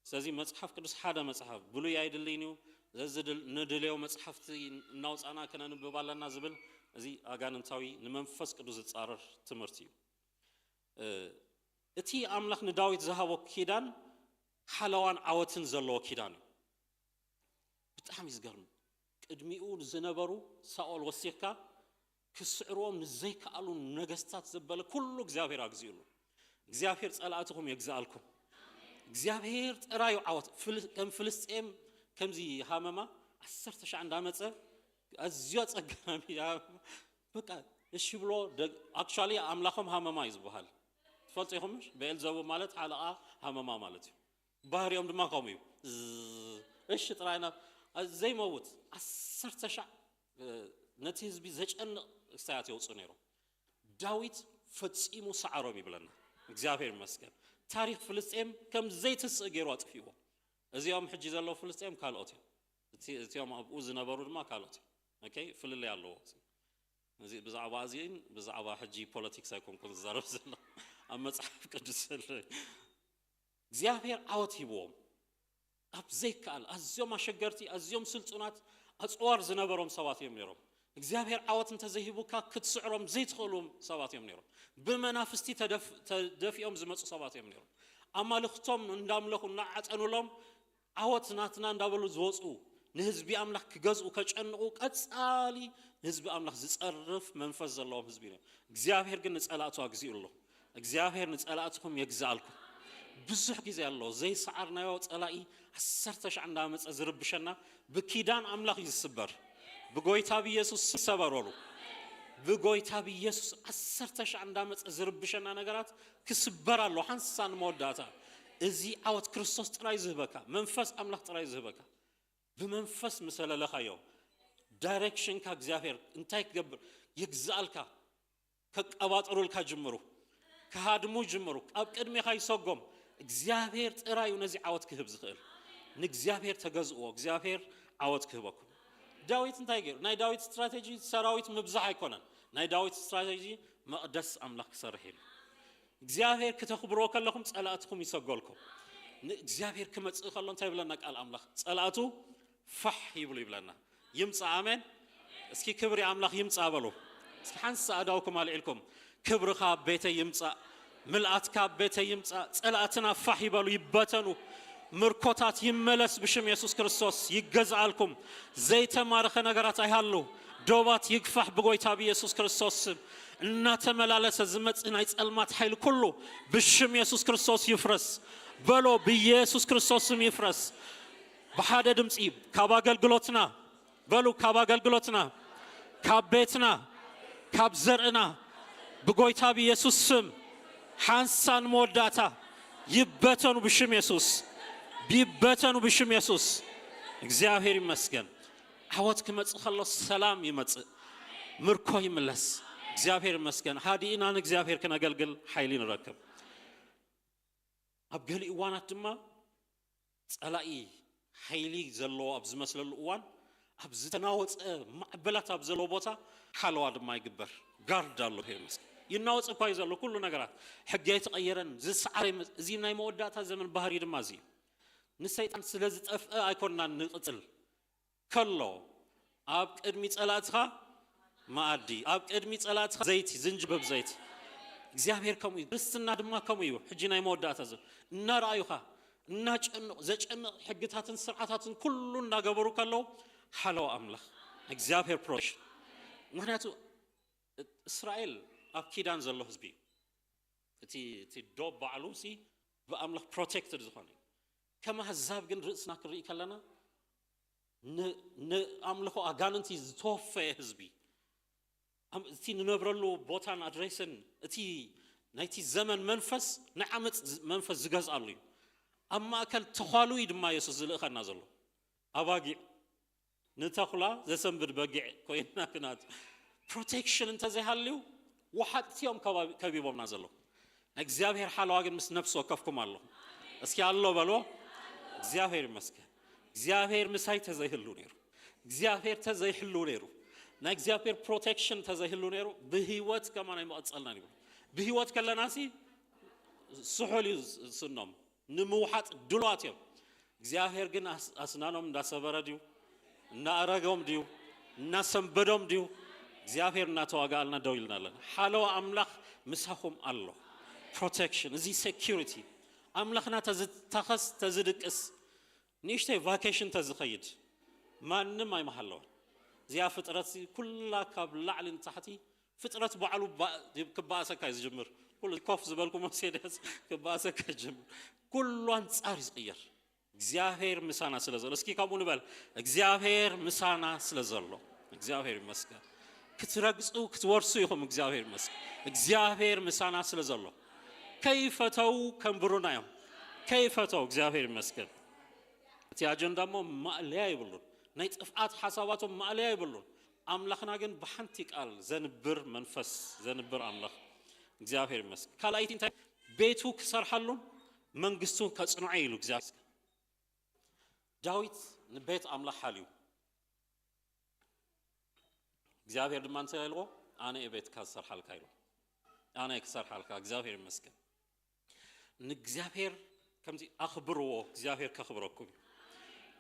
ስለዚህ መጽሐፍ ቅዱስ ሓደ መጽሐፍ ብሉይ ኣይድልይን እዩ ንድልዮ መጽሐፍቲ እናውፃና ከነንብብ ኣለና ዝብል እዚ ኣጋንንታዊ ንመንፈስ ቅዱስ ዝፃረር ትምህርቲ እዩ እቲ ኣምላኽ ንዳዊት ዝሃቦ ኪዳን ሓለዋን ዓወትን ዘለዎ ኪዳን እዩ ብጣዕሚ ዝገርም ቅድሚኡ ዝነበሩ ሳኦል ወሲኽካ ክስዕሮም ንዘይከኣሉ ነገስታት ዘበለ ኩሉ እግዚአብሔር ኣግዚኡሉ እግዚአብሔር ጸላእትኩም የግዛአልኩም እግዚአብሔር ጥራዩ ዓወት ከም ፍልስጤም ከምዚ ሃመማ 10 እንዳመፀ ኣዝዮ ጸጋሚ በቃ እሺ ብሎ አክቹዋሊ አምላኹም ሃመማ ይዝበሃል ትፈልጡ ይኹምሽ በኤልዘቡ ማለት ሓለቃ ሃመማ ማለት እዩ ባህሪዮም ድማ ከምኡ እዩ እሺ ጥራይና زي موت 10 ነቲ ህዝቢ ዘጨንቕ ክሳያት ይወፁ ነይሮም ዳዊት ፈጺሙ ሰዓሮም ይብለና እግዚአብሔር ይመስገን ታሪክ ፍልስጤም ከም ዘይትስእ ገይሩ አጥፊዎ እዚኦም ሕጂ ዘለው ፍልስጤም ካልኦት እዚኦም ኣብኡ ዝነበሩ ድማ ካልኦት ኦኬ ፍልል ያለው እዚ ብዛዕባ እዚን ብዛዕባ ሕጂ ፖለቲክስ ኣይኮንኩን ዝዛረብ ዘሎ ኣብ መጽሐፍ ቅዱስ እግዚአብሔር ዓወት ሂቦም أبزيكال أزيوم أشجرتي أزيوم سلطنات أصور زنبرهم سواتيم نيرهم እግዚአብሔር ዓወትን ተዘሂቡካ ክትስዕሮም ዘይትኸሉም ሰባት እዮም ነይሮም ብመናፍስቲ ተደፊኦም ዝመጹ ሰባት እዮም ነይሮም ኣማልኽቶም እንዳምለኹና ዓጸኑሎም ዓወት ናትና እንዳበሉ ዝወጹ ንህዝቢ ኣምላኽ ክገዝኡ ከጨንቁ ቀጻሊ ንህዝቢ ኣምላኽ ዝጸርፍ መንፈስ ዘለዎም ህዝቢ ነው እግዚአብሔር ግን ንጸላእቱ ኣግዚኡሎ እግዚአብሔር ንጸላእትኩም የግዛልኩም ብዙሕ ጊዜ ያለው ዘይሰዓርናዮ ጸላኢ 10 ዓመት ዝርብሸና በኪዳን አምላኽ ይስበር በጎይታ በኢየሱስ ይሰበረሉ በጎይታ በኢየሱስ 10 ዓመት ዝርብሸና ነገራት ክስበራሉ ሓንሳን መወዳታ እዚ ዓወት ክርስቶስ ጥራይ ዝህበካ መንፈስ አምላኽ ጥራይ ዝህበካ በመንፈስ መሰለለኻዮ ዳይሬክሽን ከእግዚአብሔር እንታይ ክገብር ይግዛልካ ከቀባጥሩልካ ጅምሩ ከሃድሙ ጅምሩ ኣብ ቅድሜኻ ይሰጎም እግዚአብሔር ጥራዩ ነዚ ዓወት ክህብ ዝኽእል ንእግዚአብሔር ተገዝኦ እግዚአብሔር ዓወት ክህበኩም ዳዊት እንታይ ገይሩ ናይ ዳዊት ስትራቴጂ ሰራዊት ምብዛሕ ኣይኮነን ናይ ዳዊት ስትራቴጂ መቅደስ አምላኽ ክሰርሕ ኢሉ እግዚአብሔር ከተኽብሮ ከለኹም ጸላእትኩም ይሰጎልኩም እግዚአብሔር ክመጽእ ከሎ እንታይ ይብለና ቃል አምላኽ ጸላእቱ ፋሕ ይብሉ ይብለና ይምጻ አሜን እስኪ ክብሪ አምላኽ ይምጻ በሉ እስኪ ሓንሳ ኣዳውኩም አልዒልኩም ክብርኻ ቤተ ይምጻ ምልአትካ ቤተ ይምጻ ጸላእትና ፋሕ ይበሉ ይበተኑ ምርኮታት ይመለስ ብሽም ኢየሱስ ክርስቶስ ይገዛልኩም ዘይተማረኸ ነገራት አይሃሉ ዶባት ይግፋሕ በጎይታ በኢየሱስ ክርስቶስ እና ተመላለሰ ዝመጽእ ናይ ጸልማት ኃይል ኩሉ ብሽም ኢየሱስ ክርስቶስ ይፍረስ በሎ በኢየሱስ ክርስቶስ ይፍረስ በሓደ ድምጽ ካብ አገልግሎትና በሉ ካብ አገልግሎትና ካብ ቤትና ካብ ዘርዕና በጎይታ በኢየሱስ ስም ሓንሳን መወዳታ ይበተኑ ብሽም ኢየሱስ ቢበተኑ ብሽም ኢየሱስ እግዚአብሔር ይመስገን ዓወት ክመጽእ ከሎ ሰላም ይመጽእ ምርኮ ይመለስ እግዚአብሔር ይመስገን ሃዲኢና ንእግዚአብሔር ከነገልግል ኃይል ንረክብ ኣብ ገሊ እዋናት ድማ ጸላኢ حيلي زلوا أبز مثل الأوان أبز تناوت معبلات أبز لو بوتا حلوة ما يقبر قارد الله هي مسك يناوت أكويز الله كله نجارات حقيت غيرن زي سعر زي ناي مودات هذا من بحر يدمازي نسيت أن سلزت أيكوننا نقتل كله أب أدمي تلاتها ما أدي أب أدمي تلاتها زيت زنجبب زيت እግዚአብሔር ከሙ ክርስትና ድማ ከሙ እዩ ሕጂ ናይ መወዳእታ ዘ እናራዩኻ እናጨን ዘጨን ሕግታትን ስርዓታትን ኩሉ እናገበሩ ከለው ሓለው አምላኽ እግዚአብሔር ፕሮሽ ምክንያቱ እስራኤል ኣብ ኪዳን ዘሎ ህዝቢ እቲ ዶብ ባዕሉ ሲ ብኣምላኽ ፕሮቴክትድ ዝኾነ ከማ ህዛብ ግን ርእስና ክርኢ ከለና ንኣምልኾ ኣጋንንቲ ዝተወፈየ ህዝቢ እቲ ንነብረሉ ቦታን ኣድሬስን እቲ ናይቲ ዘመን መንፈስ ንዓመፅ መንፈስ ዝገዝኣሉ እዩ ኣብ ማእከል ተኻሉ ድማ ኢየሱስ ዝልእኸና ዘሎ ኣባጊዕ ንተኹላ ዘሰንብድ በጊዕ ኮይና ክናት ፕሮቴክሽን እንተዘይሃልዩ ወሓጥቲኦም ከቢቦምና ዘሎ እግዚአብሔር ሓለዋ ግን ምስ ነፍሲ ወከፍኩም ኣሎ እስኪ ኣሎ በሎ እግዚአብሔር ይመስገን እግዚአብሔር ምሳይ ተዘይህሉ ነይሩ እግዚአብሔር ተዘይህሉ ነይሩ نا እግዚአብሔር ፕሮቴክሽን ተዘይህሉ ነይሩ በህይወት ከማና ይመጽልና ነው በህይወት ከለናሲ ስሑል ስኖም ንምውሓጥ ድሏት እዮም እግዚአብሔር ግን አስናኖም እንዳሰበረዲው እና አረጋውም ዲው እና ሰንበዶም ዲው እግዚአብሔር እና ተዋጋልና ደውልናለን ሓለው አምላኽ ምሳኹም አሎ ፕሮቴክሽን እዚ ሴኩሪቲ አምላኽና ተዝተኸስ ተዝድቅስ ንሽተይ ቫኬሽን ተዝኸይድ ማንም አይመሐለው زيا فطرت كلها كاب لعلن تحتي فطرت بعلو كباسك يجمر كل كوف زبالكم مرسيدس كباسك يجمر كلوان صار يغير እግዚአብሔር ምሳና ስለዘሎ እስኪ ካቡን በል እግዚአብሔር ምሳና ስለዘሎ እግዚአብሔር ይመስገን ክትረግጹ ክትወርሱ ይሁን እግዚአብሔር ይመስገን እግዚአብሔር ምሳና ስለዘሎ ከይፈተው ከንብሩናዮም ከይፈተው እግዚአብሔር ይመስገን እቲ አጀንዳሞ ማዕለያ ይብሉ ናይ ጥፍአት ሐሳባቶም ማዕለያ ይብሉ አምላኽና ግን በሐንቲ ቃል ዘንብር መንፈስ ዘንብር አምላኽ እግዚአብሔር ይመስገን ካላይት እንታይ ቤቱ ክሰርሐሉ መንግስቱ ከጽኑዕ ይሉ እግዚአብሔር ዳዊት ንቤት አምላኽ ሓልዩ እግዚአብሔር ድማ እንታይ ይልዎ አነ ቤት ካሰርሐልካ ይሉ አነ ክሰርሐልካ እግዚአብሔር ይመስገን ንእግዚአብሔር ከምዚ አኽብርዎ እግዚአብሔር ከኽብረኩም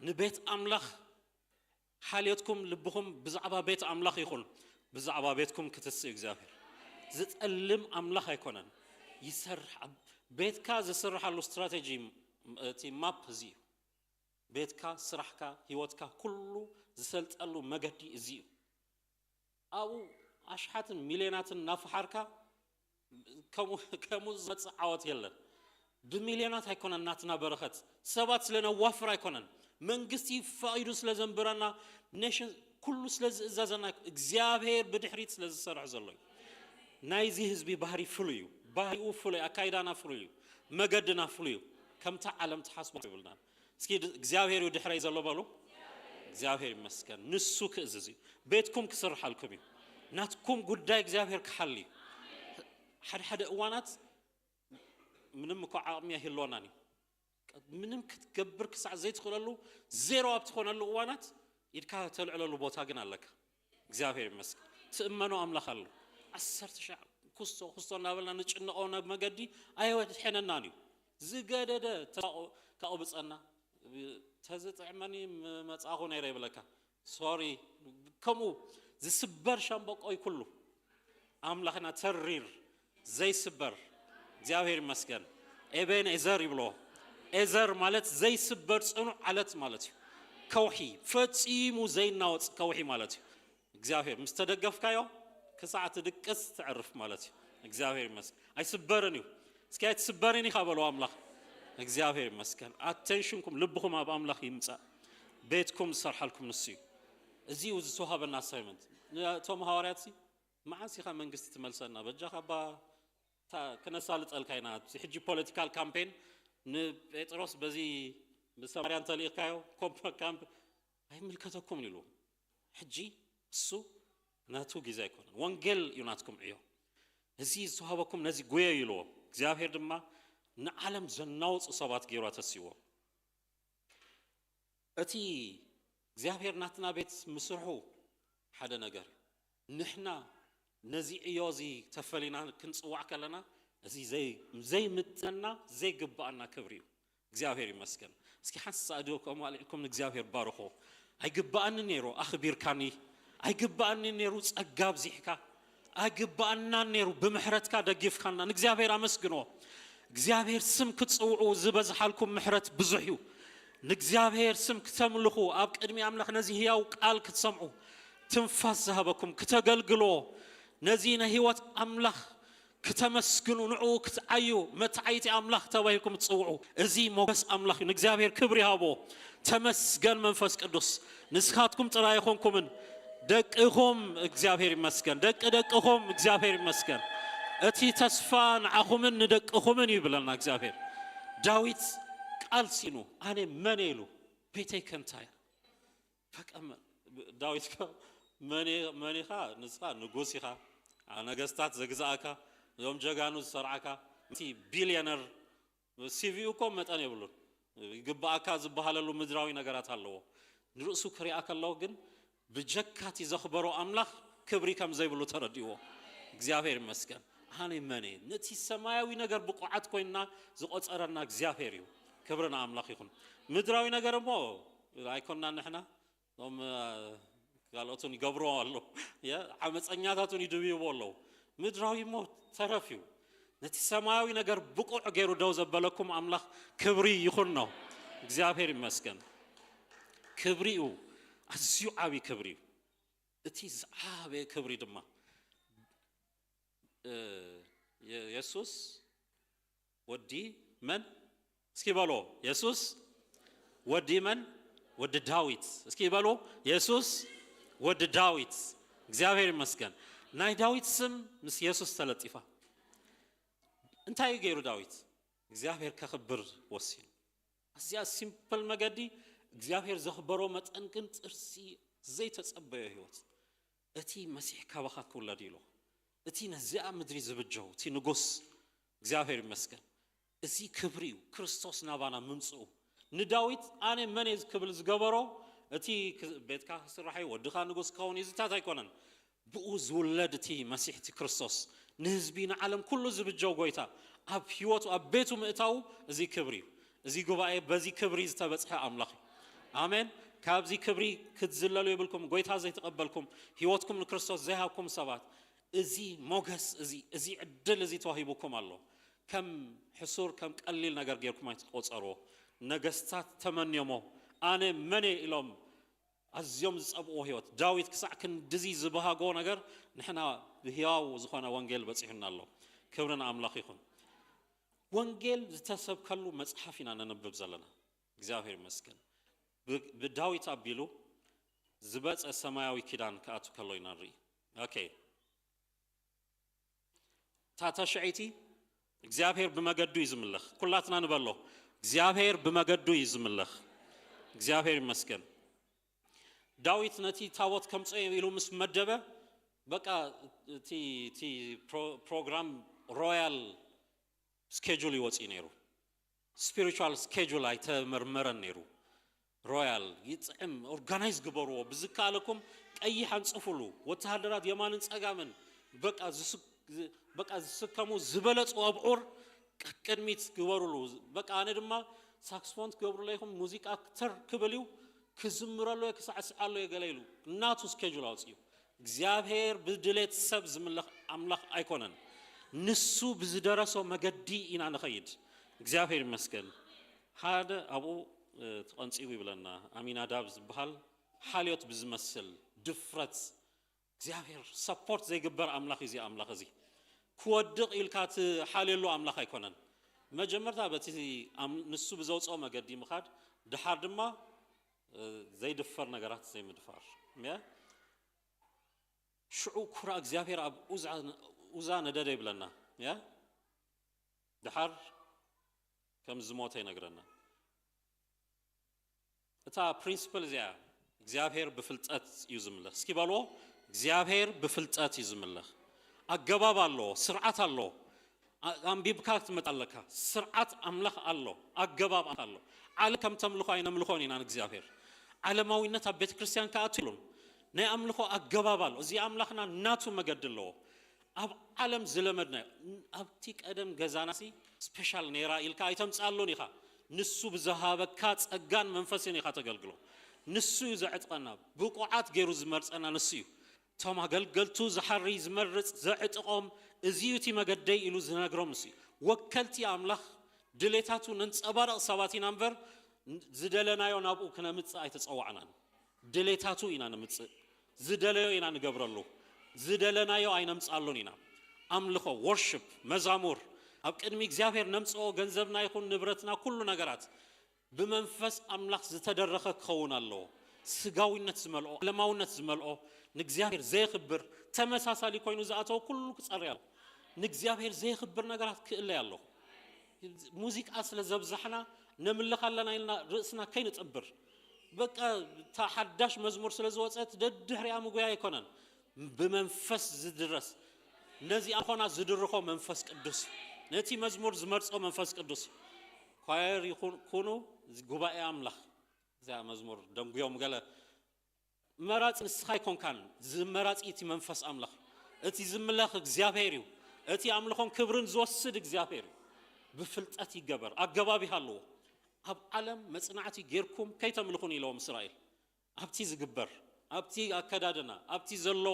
ንቤት አምላኽ حاليتكم لبهم بزعبا بيت أملاخ يخون بزعبا بيتكم كتسي إجزافر زت ألم أملاخ يكونن يسرح بيت كا زسرح له استراتيجي تي ماب زي بيت كا سرح كا هيوت كا كله زسلت له مجدي زي أو أشحات مليونات نفحر كا كم زت عوات يلا بمليونات هيكونن ناتنا برخت سبات لنا وفر هيكونن መንግስቲ ፋይዱ ስለዘንብረና ኔሽን ኩሉ ስለዘዘና እግዚአብሔር በድሕሪት ስለዝሰርሕ ዘሎ ናይዚ ህዝቢ ባህሪ ፍሉዩ ባህሪኡ ፍሉዩ አካይዳና ፍሉዩ መገድና ፍሉዩ ከምታ ዓለም ተሐስቦ ይብልና እስኪ እግዚአብሔር ድሕሪት ዘሎ በሉ እግዚአብሔር ይመስገን ንሱ ክእዝዝ ቤትኩም ክሰርሐልኩም ናትኩም ጉዳይ እግዚአብሔር ክሐሊ ሓደ እዋናት ምንም እኮ ዓቅሚያ ይህልወናኒ ምንም ክትገብር ክሳዕ ዘይትኽለሉ ዜሮ ኣብትኾነሉ እዋናት ኢድካ ተልዕለሉ ቦታ ግን ኣለካ እግዚአብሔር ይመስገን ትእመኑ አምላኽ ኣሎ 10,000 ኩስቶ እናበልና ንጭንቆ መገዲ ኣይወድሕነናን እዩ ዝገደደ ካኦብፀና ተዝጥዕመኒ መጻኹ ነይረ ይብለካ ሶሪ ከምኡ ዝስበር ሻምበቆይ ኩሉ አምላኽና ተሪር ዘይስበር እግዚአብሔር ይመስገን ኤቤን ኤዘር ይብሎ ኤዘር ማለት ዘይስበር ጽኑዕ ዓለት ማለት እዩ ከውሒ ፈጺሙ ዘይናወጽ ከውሒ ማለት እዩ እግዚአብሔር ምስተደገፍካዮ ከሰዓት ድቅስ ትዕርፍ ማለት እዩ እግዚአብሔር ይመስገን አይስበርን እዩ እስኪ አይስበርን ይኻበሉ አምላኽ እግዚአብሔር ይመስገን አቴንሽንኩም ልብኩም አብ አምላኽ ይምጻ ቤትኩም ሰርሐልኩም ንሱ እዩ እዚኡ ዝተዋሃበና አሳይመንት ቶም ሐዋርያት ሲ መዓስ ኢኻ መንግስቲ ትመልሰና በጃኻ ባ ከነሳልጠልካይና ሕጂ ፖለቲካል ካምፔን ንጴጥሮስ በዚ በሰማርያን ተልእካዮ ኮምፕ አይምልከተኩም ይሉ ሕጂ እሱ ናቱ ጊዜ አይኮነ ወንጌል ይናትኩም እዩ እዚ ዝተዋሃበኩም ነዚ ጎየ ይሉ እግዚአብሔር ድማ ንዓለም ዘናውጽ ሰባት ገይሩ ተስይዎ أتي እግዚአብሔር ናትና ቤት ምስርሑ ሓደ ነገር ንሕና ነዚ እዮዚ ተፈሊና ክንጽዋዕ ከለና እዚ ዘይ ምጥና ዘይ ግባአና ክብሪ እግዚአብሔር ይመስገን እስኪ ሓሳድኩም አለይኩም እግዚአብሔር ባርኮ አይግባአን ነይሩ አኽቢርካኒ አይግባአን ነይሩ ጸጋብ ዚሕካ አይግባአና ነይሩ በምህረትካ ደግፍካና እግዚአብሔር አመስግኖ እግዚአብሔር ስም ክትጽውዑ ዝበዝሓልኩም ምህረት ብዙሕ እዩ ንእግዚአብሔር ስም ክትምልኹ ኣብ ቅድሚ አምላኽ ነዚ ህያው ቃል ክትሰምዑ ትንፋስ ዝሃበኩም ክትገልግሎ ነዚ ነህይወት አምላኽ ክትመስግኑ ንዑ ክትዓዩ መትዓይቲ አምላኽ ተባሂልኩም ትጽውዑ እዚ ሞገስ አምላኽ ንእግዚአብሔር ክብሪ ሃቦ ተመስገን መንፈስ ቅዱስ ንስኻትኩም ጥራይ ኾንኩምን ደቅኹም እግዚአብሔር ይመስገን ደቅኹም እግዚአብሔር ይመስገን እቲ ተስፋ ንዓኹምን ንደቅኹምን ይብለና እግዚአብሔር ዳዊት ቃል ሲኑ አኔ መኔሉ ቤተይ ከንታይ ፈቀመ ዳዊት መኔኻ ንስኻ ንጉሲኻ ነገስታት ዘግዛእካ ዮም ጀጋኑ ዝሰርዓካ እቲ ቢሊዮነር ሲቪኡኮም መጠን የብሉን ይግባእካ ዝበሃለሉ ምድራዊ ነገራት ኣለዎ ንርእሱ ክሪኣ ከለዎ ግን ብጀካት ይዘኽበሮ አምላኽ ክብሪ ከም ዘይብሉ ተረዲዎ እግዚአብሔር ይመስገን አኔ መኔ ነቲ ሰማያዊ ነገር ብቁዓት ኮይና ዝቆፀረና እግዚአብሔር እዩ ክብርና አምላኽ ይኹን ምድራዊ ነገር ሞ አይኮንና ንሕና ቶም ጋሎቱን ይገብሮ አሎ ዓመፀኛታቱን ይድብይዎ አለው ምድራዊ ሞ ተረፊው ነቲ ሰማያዊ ነገር ብቁዕ ገይሩ ደው ዘበለኩም አምላኽ ክብሪ ይኹን ነው እግዚአብሔር ይመስገን ክብሪኡ አዝዩ ዓቢ ክብሪ እቲ ዝዓበ ክብሪ ድማ ኢየሱስ ወዲ መን እስኪ በሎ ኢየሱስ ወዲ መን ወዲ ዳዊት እስኪ በሎ ኢየሱስ ወዲ ዳዊት እግዚአብሔር ይመስገን ናይ ዳዊት ስም ምስ ኢየሱስ ተለጢፋ እንታይ ገይሩ ዳዊት እግዚአብሔር ከኽብር ወሲኑ እዚያ ሲምፕል መገዲ እግዚአብሔር ዘኽበሮ መጠን ግን ጥርሲ ዘይተጸበየ ህይወት እቲ መሲሕ ካባኻ ክውለድ ኢሎ እቲ ነዚኣ ምድሪ ዝብጀው እቲ ንጉስ እግዚአብሔር ይመስገን እዚ ክብሪ ክርስቶስ ናባና ምምጽኡ ንዳዊት አነ መን ክብል ዝገበሮ እቲ ቤትካ ስራሐይ ወድኻ ንጉስ ከውን ይዝታት አይኮነን ብኡ ዝውለድ እቲ መሲሕ እቲ ክርስቶስ ንህዝቢ ንዓለም ኩሉ ዝብጀው ጎይታ ኣብ ህይወቱ ኣብ ቤቱ ምእታው እዚ ክብሪ እዚ ጉባኤ በዚ ክብሪ ዝተበጽሐ አምላኽ አሜን ካብዚ ክብሪ ክትዝለሉ ይብልኩም ጎይታ ዘይተቀበልኩም ህይወትኩም ንክርስቶስ ዘይሃብኩም ሰባት እዚ ሞገስ እዚ ዕድል እዚ ተዋሂቡኩም ኣሎ ከም ሕሱር ከም ቀሊል ነገር ገይርኩም አይትቆጸሮ ነገስታት ተመንየሞ አነ መኔ ኢሎም አዝዮም ዝጸብኦ ህይወት ዳዊት ክሳዕ ክንድዚ ዝበሃጎ ነገር ንሕና ህያው ዝኾነ ወንጌል በጽሕና ኣሎ ክብርና አምላኽ ይኹን ወንጌል ዝተሰብከሉ መጽሐፍ ኢና ነንብብ ዘለና እግዚአብሔር ይመስገን ብዳዊት አቢሉ ዝበጸ ሰማያዊ ኪዳን ከኣቱ ከሎ ኢና ንርኢ ኦኬ ታታሽዒቲ እግዚአብሔር በመገዱ ይዝምልኽ ኩላትና ንበሎ እግዚአብሔር በመገዱ ይዝምልኽ እግዚአብሔር ይመስገን ዳዊት ነቲ ታቦት ከምጽ ኢሉ ምስ መደበ በቃ ቲ ፕሮግራም ሮያል ስኬጁል ይወጽ ነይሩ ስፒሪቹዋል ስኬጁል አይተመርመረን ነይሩ ሮያል ይጽም ኦርጋናይዝ ግበርዎ ብዝካለኩም ቀይሕ አንጽፉሉ ወተሃደራት የማንን ጸጋምን በቃ ዝስከሙ ዝበለጽ አብዑር ቅድሚት ግበሩሉ በቃ አነ ድማ ሳክስፎን ግበሩሉ ይኹም ሙዚቃ ክተር ክብልዩ ክዝምረሉ ክሳዕስዓሉ የገለይሉ እናቱ ስኬጁል አውጽዩ እግዚአብሔር ብድሌት ሰብ ዝምልኽ አምላኽ አይኮነን ንሱ ብዝደረሶ መገዲ ኢና ንኸይድ እግዚአብሔር ይመስገን ሓደ አቡ ተቀንጽዩ ይብለና አሚናዳብ ዝበሃል ሓልዮት ብዝመስል ድፍረት እግዚአብሔር ሰፖርት ዘይግበር አምላኽ እዚ አምላኽ እዚ ክወድቕ ኢልካት ሓልየሉ አምላኽ አይኮነን መጀመርታ በቲ ንሱ ብዘውጾ መገዲ ምኻድ ድሓር ድማ ዘይድፈር ነገራት ዘይምድፋር ሽዑ ኩራ እግዚአብሔር ኣብ ኡዛ ነደደ ይብለና ድሓር ከም ዝሞተ ይነግረና እታ ፕሪንሲፕል እዚያ እግዚአብሔር ብፍልጠት እዩ ዝምልኽ እስኪ በልዎ እግዚአብሔር ብፍልጠት እዩ ዝምልኽ አገባብ አሎ ስርዓት አሎ አንቢብካ ትመጣለካ ስርዓት አምላኽ አሎ አገባብ አሎ ዓለም ከም ተምልኾ አይነምልኾን ኢና እግዚአብሔር ዓለማዊነት ኣብ ቤተ ክርስቲያን ከኣትሉን ናይ ኣምልኾ ኣገባባል እዚ ኣምላኽና ናቱ መገድለዎ ኣብ ዓለም ዝለመድና ኣብቲ ቀደም ገዛናሲ ስፔሻል ነይራ ኢልካ ኣይተምጻሉን ኢኻ ንሱ ብዝሃበካ ጸጋን መንፈስን ኢኻ ተገልግሎ ንሱ እዩ ዘዕጥቐና ብቑዓት ገይሩ ዝመርጸና ንሱ እዩ ቶም ኣገልገልቱ ዝሓሪ ዝመርጽ ዘዕጥቖም እዚዩ እቲ መገደይ ኢሉ ዝነግሮም ንሱ እዩ ወከልቲ ኣምላኽ ድሌታቱ ነንጸባርቕ ሰባት ኢና እምበር ዝደለናዮ ናብኡ ክነምጽእ ኣይተጸዋዕናን ድሌታቱ ኢና ንምጽእ ዝደለዮ ኢና ንገብረሉ ዝደለናዮ ኣይነምጻሉን ኢና ኣምልኾ ወርሽፕ መዛሙር ኣብ ቅድሚ እግዚአብሔር ነምጽኦ ገንዘብና ይኹን ንብረትና ኩሉ ነገራት ብመንፈስ ኣምላኽ ዝተደረኸ ክኸውን ኣለዎ ስጋዊነት ዝመልኦ ዓለማውነት ዝመልኦ ንእግዚአብሔር ዘይኽብር ተመሳሳሊ ኮይኑ ዝኣተው ኩሉ ክጸርይ ኣሎ ንእግዚአብሔር ዘይኽብር ነገራት ክእለይ ኣለዎ ሙዚቃ ስለ ዘብዛሕና ነምልኽ ኣለና ኢልና ርእስና ከይንጥብር በቃ ተሓዳሽ መዝሙር ስለ ዝወፀት ደድሕሪያ ምጉያ ኣይኮነን ብመንፈስ ዝድረስ ነዚ ኣኾና ዝድርኾ መንፈስ ቅዱስ ነቲ መዝሙር ዝመርጾ መንፈስ ቅዱስ ኳየር ይኹኑ ጉባኤ ኣምላኽ እዚኣ መዝሙር ደንጉዮም ገለ መራፂ ንስኻ ይኮንካን ዝመራፂ እቲ መንፈስ ኣምላኽ እቲ ዝምለኽ እግዚአብሔር እዩ እቲ ኣምልኾን ክብርን ዝወስድ እግዚአብሔር ብፍልጠት ይገበር ኣገባብ ይሃለዎ ኣብ ዓለም መጽናዕቲ ጌርኩም ከይተምልኹን ኢለዎም እስራኤል ኣብቲ ዝግበር ኣብቲ ኣከዳድና ኣብቲ ዘሎ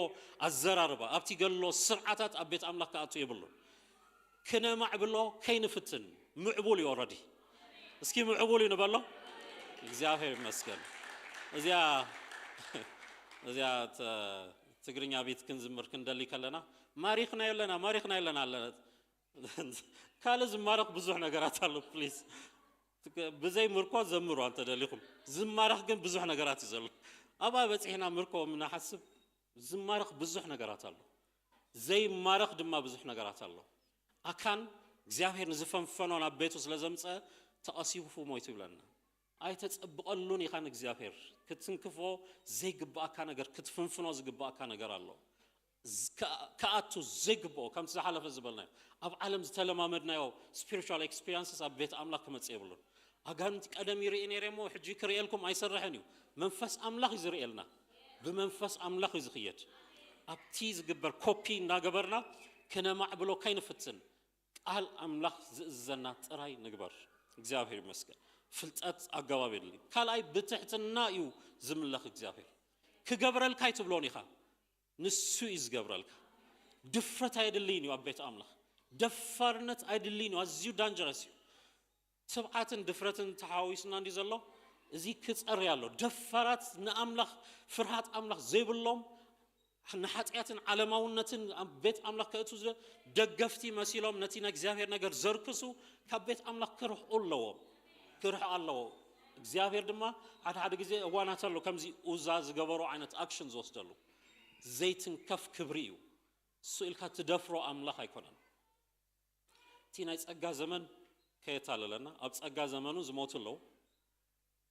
ኣዘራርባ ኣብቲ ገሎ ስርዓታት ኣብ ቤት ኣምላኽ ከኣቱ የብሉ ክነማዕ ብሎ ከይንፍትን ምዕቡል እዩ ኦረዲ እስኪ ምዕቡል እዩ ንበሎ እግዚአብሔር ይመስገን እዚያ ትግርኛ ቤት ክንዝምር ክንደሊ ከለና ማሪኽና የለና አለ ካለ ዝማረኽ ብዙሕ ነገራት አሉ ፕሊዝ ብዘይ ምርኮ ዘምሩ አንተ ደሊኹም ዝማረኽ ግን ብዙሕ ነገራት ይዘሉ ኣባ በጽሕና ምርኮ ምናሐስብ ዝማረኽ ብዙሕ ነገራት አሉ ዘይማረኽ ድማ ብዙሕ ነገራት አሉ ኣካን እግዚአብሔር ንዝፈንፈኖን ኣብ ቤቱ ስለ ዘምፀ ተቐሲፉ ሞይቱ ይብለና ኣይተጸብቐሉን ኢኻን እግዚአብሔር ክትንክፎ ዘይግባእካ ነገር ክትፍንፍኖ ዝግባእካ ነገር ኣሎ ከኣቱ ዘይግባኦ ከምቲ ዝሓለፈ ዝበልናዮ ኣብ ዓለም ዝተለማመድናዮ ስፒሪቹዋል ኤክስፒሪየንስስ ኣብ ቤት ኣምላኽ ክመጽእ የብሉን ኣጋንንቲ ቀደም ይርኢ ነይረ ሞ ሕጂ ክርእየልኩም ኣይሰርሕን እዩ መንፈስ ኣምላኽ እዩ ዝርእየልና ብመንፈስ ኣምላኽ እዩ ዝኽየድ ኣብቲ ዝግበር ኮፒ እናገበርና ክነማዕ ብሎ ከይንፍትን ቃል ኣምላኽ ዝእዘና ጥራይ ንግበር እግዚአብሔር ይመስገን ፍልጠት ኣገባብ የድሊ ካልኣይ ብትሕትና እዩ ዝምለኽ እግዚአብሔር ክገብረልካ ይትብሎን ኢኻ ንሱ እዩ ዝገብረልካ ድፍረት ኣይድልይን እዩ ኣብ ቤት ኣምላኽ ደፋርነት ኣይድልይን እዩ ኣዝዩ ዳንጀረስ እዩ ትብዓትን ድፍረትን ተሓዊስና እንዲ ዘሎ እዚ ክጸርይ ኣሎ ደፋራት ንኣምላኽ ፍርሃት ኣምላኽ ዘይብሎም ንሓጢአትን ዓለማውነትን ኣብ ቤት ኣምላኽ ከእቱ ደገፍቲ መሲሎም ነቲ ንእግዚአብሔር ነገር ዘርክሱ ካብ ቤት ኣምላኽ ክርሑ ኣለዎ እግዚአብሔር ድማ ሓደ ግዜ እዋናት ኣሎ ከምዚ ኡዛ ዝገበሮ ዓይነት ኣክሽን ዝወስደሉ ዘይትንከፍ ክብሪ እዩ እሱ ኢልካ ትደፍሮ ኣምላኽ ኣይኮነን እቲ ናይ ጸጋ ዘመን ከየታለለና ኣብ ጸጋ ዘመኑ ዝሞቱ ኣለዉ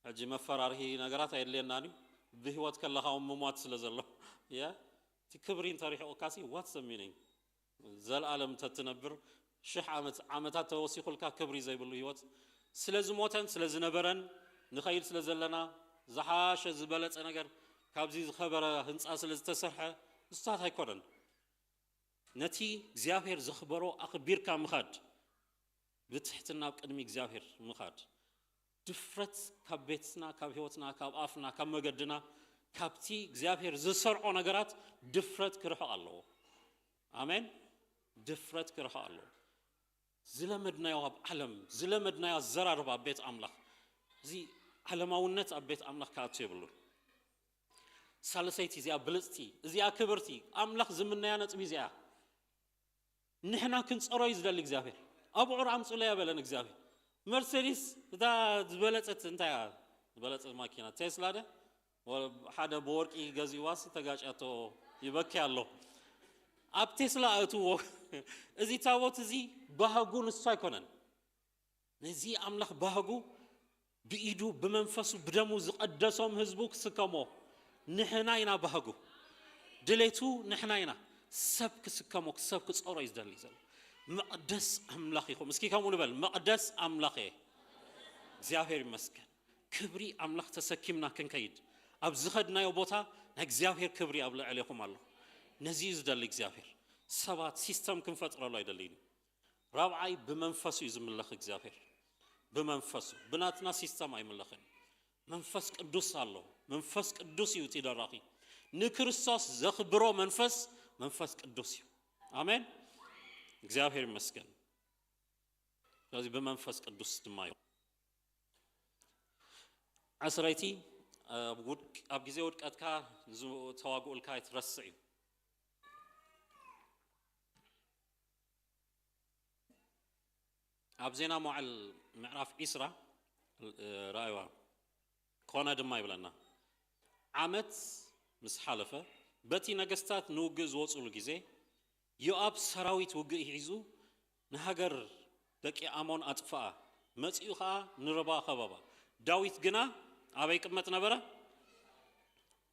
ሕጂ መፈራርሂ ነገራት ኣይድልየናን እዩ ብህይወት ከለኻ ምሟት ስለ ዘሎ እቲ ክብሪ እንተሪሕቑካሲ ዋትስ ዘ ሚኒንግ ዘለኣለም ተትነብር 1000 ዓመታት ተወሲኹልካ ክብሪ ዘይብሉ ህይወት ስለ ዝሞተን ስለ ዝነበረን ንኸይድ ስለ ዘለና ዝሓሸ ዝበለጸ ነገር ካብዚ ዝኸበረ ህንፃ ስለ ዝተሰርሐ ንስታት ኣይኮነን ነቲ እግዚአብሔር ዝኽበሮ ኣኽቢርካ ምኻድ ብትሕትና ኣብ ቅድሚ እግዚአብሔር ምኻድ ድፍረት ካብ ቤትና ካብ ህይወትና ካብ ኣፍና ካብ መገድና ካብቲ እግዚአብሔር ዝሰርዖ ነገራት ድፍረት ክርሑ ኣለዎ ኣሜን ድፍረት ክርሑ ኣለዎ ዝለመድናዮ ኣብ ዓለም ዝለመድናዮ ኣዘራርባ ኣብ ቤት ኣምላኽ እዚ ዓለማውነት ኣብ ቤት ኣምላኽ ከኣቱ የብሉን ሳልሰይቲ እዚኣ ብልጽቲ እዚኣ ክብርቲ ኣምላኽ ዝምነያ ነጥቢ እዚኣ ንሕና ክንጸሮ እዩ ዝደሊ እግዚአብሔር ኣብዑር ኣምፁለ ያበለን እግዚአብሔር መርሴዲስ እታ ዝበለጸት እንታይ ዝበለጸት ማኪና ቴስላ ደ ሓደ በወርቂ ገዚዋስ ተጋጫቶ ይበኪ ኣሎ ኣብ ቴስላ ኣእትዎ እዚ ታቦት እዚ ባህጉ ንሱ ኣይኮነን ነዚ ኣምላኽ ባህጉ ብኢዱ ብመንፈሱ ብደሙ ዝቐደሶም ህዝቡ ክስከሞ ንሕና ኢና ባህጉ ድሌቱ ንሕና ኢና ሰብ ክስከሞ ሰብ ክጸሮ እዩ ዝደሊ ዘሎ መቕደስ ኣምላኽ ኢኹም እስኪ ከምኡ ንበል መቕደስ ኣምላኽ እግዚአብሔር ይመስገን ክብሪ ኣምላኽ ተሰኪምና ክንከይድ ኣብ ዝኸድናዮ ቦታ ናይ እግዚአብሔር ክብሪ ኣብ ልዕሌኹም ኣሎ ነዚ ዝደሊ እግዚአብሔር ሰባት ሲስተም ክንፈጥረሉ አይደለይኒ ራብዓይ ብመንፈሱ እዩ ዝምለኽ እግዚአብሔር ብመንፈሱ ብናትና ሲስተም አይምለኽን መንፈስ ቅዱስ ኣሎ መንፈስ ቅዱስ እዩ ትደራኺ ንክርስቶስ ዘኽብሮ መንፈስ ቅዱስ እዩ አሜን እግዚአብሔር ይመስገን ስለዚህ በመንፈስ ቅዱስ ድማዩ ዓስራይቲ ኣብ ጊዜ ውድቀትካ ተዋግኡልካ ይትረስዕ እዩ ኣብ ዜና መዋዕል ምዕራፍ 20 ራእይዋ ኮነ ድማ ይብለና ዓመት ምስ ሓለፈ በቲ ነገስታት ንውግእ ዝወፅሉ ጊዜ ዮአብ ሰራዊት ውግእ ሒዙ ንሃገር ደቂ አሞን አጥፋአ መጽኡ ኸኣ ንረባ ኸባባ ዳዊት ግና አበይ ቅመጥ ነበረ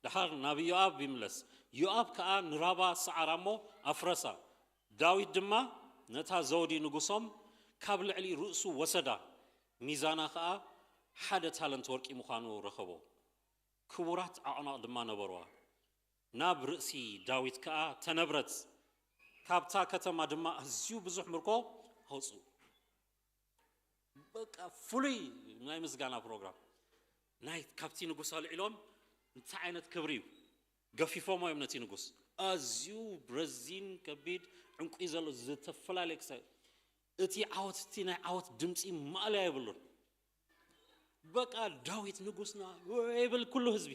ድሓር ናብ ዮአብ ይምለስ ዮአብ ከኣ ንራባ ሰዓራሞ አፍረሳ ዳዊት ድማ ነታ ዘውዲ ንጉሶም ካብ ልዕሊ ርእሱ ወሰዳ ሚዛና ከኣ ሓደ ታለንት ወርቂ ምዃኑ ረኸቦ ክቡራት አዕናቕ ድማ ነበርዋ ናብ ርእሲ ዳዊት ከኣ ተነብረት ካብታ ከተማ ድማ ኣዝዩ ብዙሕ ምርኮ አውፁ በቃ ፍሉይ ናይ ምስጋና ፕሮግራም ናይ ካብቲ ንጉስ አልዒሎም እንታይ ዓይነት ክብሪ እዩ ገፊፎሞ እዮም ነቲ ንጉስ ኣዝዩ ብረዚን ከቢድ ዕንቁ ዘሎ ዝተፈላለየ ክሳይ እቲ ዓወት እቲ ናይ ዓወት ድምፂ ማእልያ ይብሉን በቃ ዳዊት ንጉስና ይብል ኩሉ ህዝቢ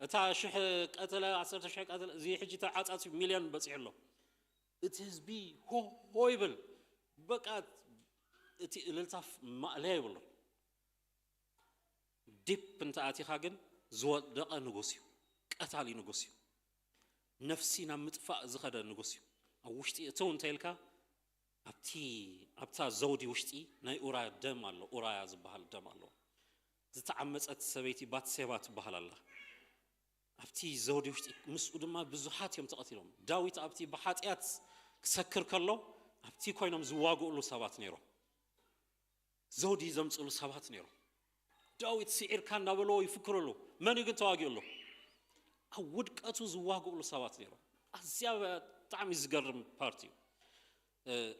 እታ ሽሕ ቀተለ 10,000 ቀተለ እዚ ሕጂ ተዓፃፂ ሚልዮን በፂሕሎ እቲ ህዝቢ ሆ ይብል በቃ እቲ እልልታፍ ማእልያ ይብሉ ዲፕ እንተኣቲኻ ግን ዝወደቐ ንጉስ እዩ ቀታሊ ንጉስ እዩ ነፍሲ ናብ ምጥፋእ ዝኸደ ንጉስ እዩ ኣብ ውሽጢ እተው እንተይልካ ኣብታ ዘውዲ ውሽጢ ናይ ኡራያ ደም ኣሎ ኡራያ ዝበሃል ደም ኣሎ ዝተዓመፀት ሰበይቲ ባትሴባ ትበሃል ኣላ ኣብቲ ዘውዲ ውሽጢ ምስኡ ድማ ብዙሓት እዮም ተቐቲሎም ዳዊት ኣብቲ ብሓጢኣት ክሰክር ከሎ ኣብቲ ኮይኖም ዝዋግኡሉ ሰባት ነይሮም ዘውዲ ዘምፅሉ ሰባት ነይሮም ዳዊት ስዒርካ እንዳበለዎ ይፍክርሉ መን ግን ተዋጊኡሉ ኣብ ውድቀቱ ዝዋግኡሉ ሰባት ነይሮም ኣዝያ ብጣዕሚ ዝገርም ፓርቲ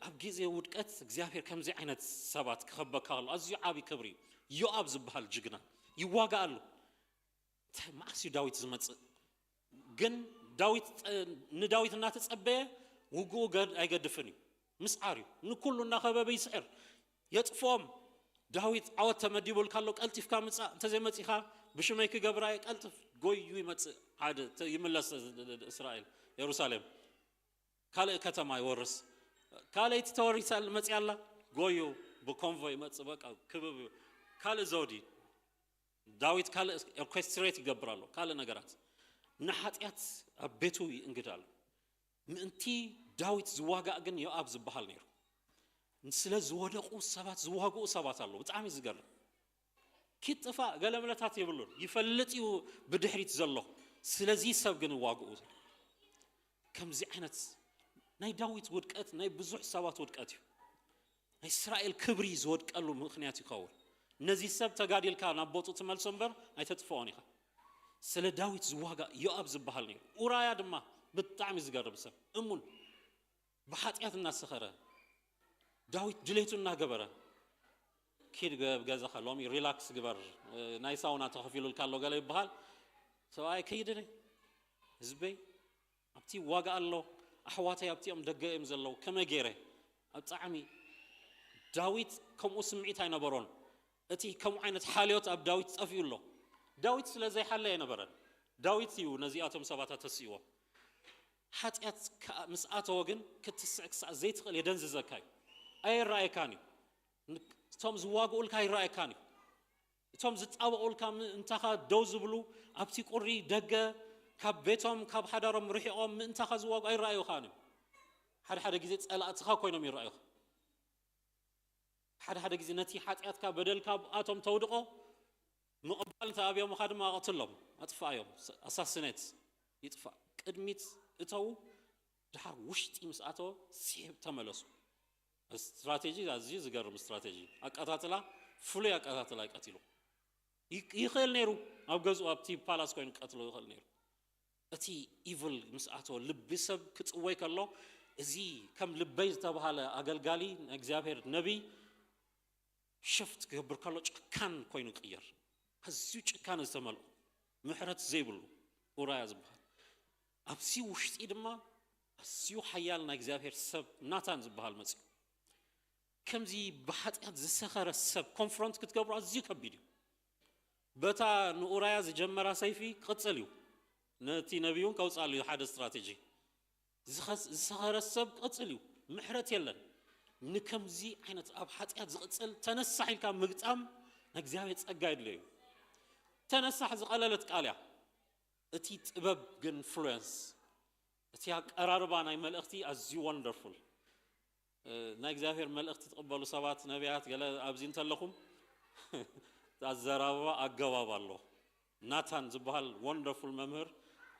ኣብ ጊዜ ውድቀት እግዚአብሔር ከምዚ ዓይነት ሰባት ክኸበካ ከሎ ኣዝዩ ዓብዪ ክብሪ ዮአብ ዝበሃል ጅግና ይዋጋኣሉ ማእስዩ ዳዊት ዝመፅእ ግን ዳዊት ንዳዊት እናተፀበየ ውግኡ ኣይገድፍን እዩ ምስዓር እዩ ንኩሉ እናኸበበ ይስዕር የጥፎም ዳዊት ዓወት ተመዲቡል ካሎ ቀልጢፍካ ምፃእ እንተዘይመፂኻ ብሽመይ ክገብራየ ቀልጥፍ ጎዩ ይመፅእ ሓደ ይምለስ እስራኤል ኢየሩሳሌም ካልእ ከተማ ይወርስ ካልእቲ ተወሪሳል መፅያላ ጎዩ ብኮንቮይ መፅእ በቃ ክብብ ካልእ ዘውዲ ዳዊት ካልእ ኦርኬስትሬት ይገብራሉ ካልእ ነገራት ንሓጢኣት ኣብ ቤቱ ይእንግዳሉ ምእንቲ ዳዊት ዝዋጋእ ግን ዮአብ ዝበሃል ነይሩ ስለ ዝወደቁ ሰባት ዝዋግኡ ሰባት ኣለዉ ብጣዕሚ ዝገርም ኪጥፋእ ገለምለታት የብሉን ይፈልጥ እዩ ብድሕሪት ዘሎ ስለዚ ሰብ ግን ይዋግኡ ከምዚ ዓይነት ናይ ዳዊት ውድቀት ናይ ብዙሕ ሰባት ውድቀት እዩ ናይ እስራኤል ክብሪ ዝወድቀሉ ምክንያት ይኸውን ነዚ ሰብ ተጋዲልካ ናብ ቦቱ ትመልሶ እምበር ኣይተጥፍኦን ኢኻ ስለ ዳዊት ዝዋጋእ ዮአብ ዝበሃል ነይሩ ኡራያ ድማ ብጣዕሚ ዝገርም ሰብ እሙን ብሓጢኣት እናሰኸረ ዳዊት ድሌቱ እናገበረ ኪድ ገዛኻ ሎሚ ሪላክስ ግበር ናይ ሳውና ተኸፊሉልካ ኣሎ ገለ ይበሃል ሰብኣይ ከይድነ ህዝበይ ኣብቲ ዋጋ ኣሎ ኣሕዋተይ ኣብቲኦም ደገ እዮም ዘለዉ ከመይ ገይረ ኣብ ጣዕሚ ዳዊት ከምኡ ስምዒት ኣይነበሮን እቲ ከምኡ ዓይነት ሓልዮት ኣብ ዳዊት ጠፊኡ ኣሎ ዳዊት ስለ ዘይሓለ ኣይነበረን ዳዊት እዩ ነዚኣቶም ሰባታት ተስይዎ ሓጢኣት ምስ ኣተወ ግን ክትስዕ ክሳዕ ዘይትኽእል የደንዝዘካ እዩ ኣይረኣየካን እዩ እቶም ዝዋግኡልካ ይረኣየካን እዩ እቶም ዝጣበቑልካ ምእንታኻ ደው ዝብሉ ኣብቲ ቁሪ ደገ ካብ ቤቶም ካብ ሓዳሮም ርሒቖም ምእንታኻ ዝዋግኡ ኣይረኣዩኻን እዩ ሓደ ግዜ ፀላእትኻ ኮይኖም ይረኣዩኻ ሓደ ግዜ ነቲ ሓጢኣትካ በደልካ ኣቶም ተውድቆ ምቕባል ተኣብዮምኻ ድማ ኣቕትሎም ኣጥፋእዮም ኣሳስኔት ይጥፋእ ቅድሚት እተው ድሓር ውሽጢ ምስ ኣተወ ሲብ ተመለሱ استراتيجي أزيز قرب استراتيجي أقطعت لا فلي أقطعت لا يقتلوا يخيل نيرو أو جزء أبتي بالاس كوين قتلو يخيل نيرو أتي إيفل مسأتو لبسب كتقويك الله زي كم لبيز تبهاله أقل أجزابير نبي شفت كبر كله كان كوين قير هزيوش كان استملو محرت زيبلو ورايز بها أبسي وشت إدما أسيو حيالنا أجزابير سب ناتان زبهال مسيو كم زي بحث زسخر السب كونفرونت كتقبر أزيو كبيديو بتا نورايز جمرا سيفي قتليو نتي نبيون كوص على حد استراتيجي زسخر السب قتليو محرت يلن نكم زي عينت أب حتى زقتل تنسح الكام مقطعم نجزاوي تصقايد ليه تنسح زقللت قاليا اتي طبب جن فلوينس اتي قراربا ناي ملختي از وندرفول ناي جزاهير ملختي تقبلوا سبات نبيات قال ابزين تلخم تزرابا اغباب الله ناتان زبال وندرفول ممهر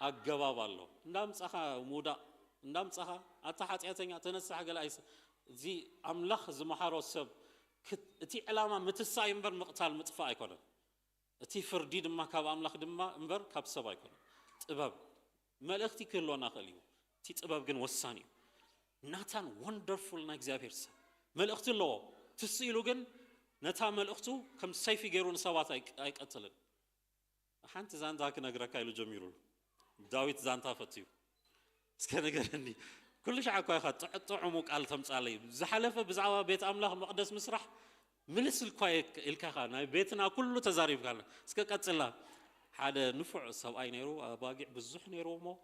اغباب الله ندام صخا مودا ندام صخا اتا حطياتኛ تنسح قال ايس زي املاخ زمحارو سب اتي علامه متساي انبر مقتال مطفا ايكونه اتي فردي دما كاب املاخ دما انبر كاب سب ايكونه طباب ملختي كلونا خليو تي طباب جن وساني ناتان وندرفول نا اغزابيرس ملختي لو تسيلو جن نتا ملختو كم سيفي غيرون سوات ايقتلن حنت زانتا كنغرا كايلو جميلو داويت زانتا فتيو اسكا نغرني كل شيء عكوا خط طعمو قال تمصالي زحلفه بزعوا بيت املاح مقدس مسرح ملس الكوايك الكاخا ناي بيتنا كله تزاريف قال اسكا قصلا حدا نفع سباي نيرو باقي بزح نيرو مو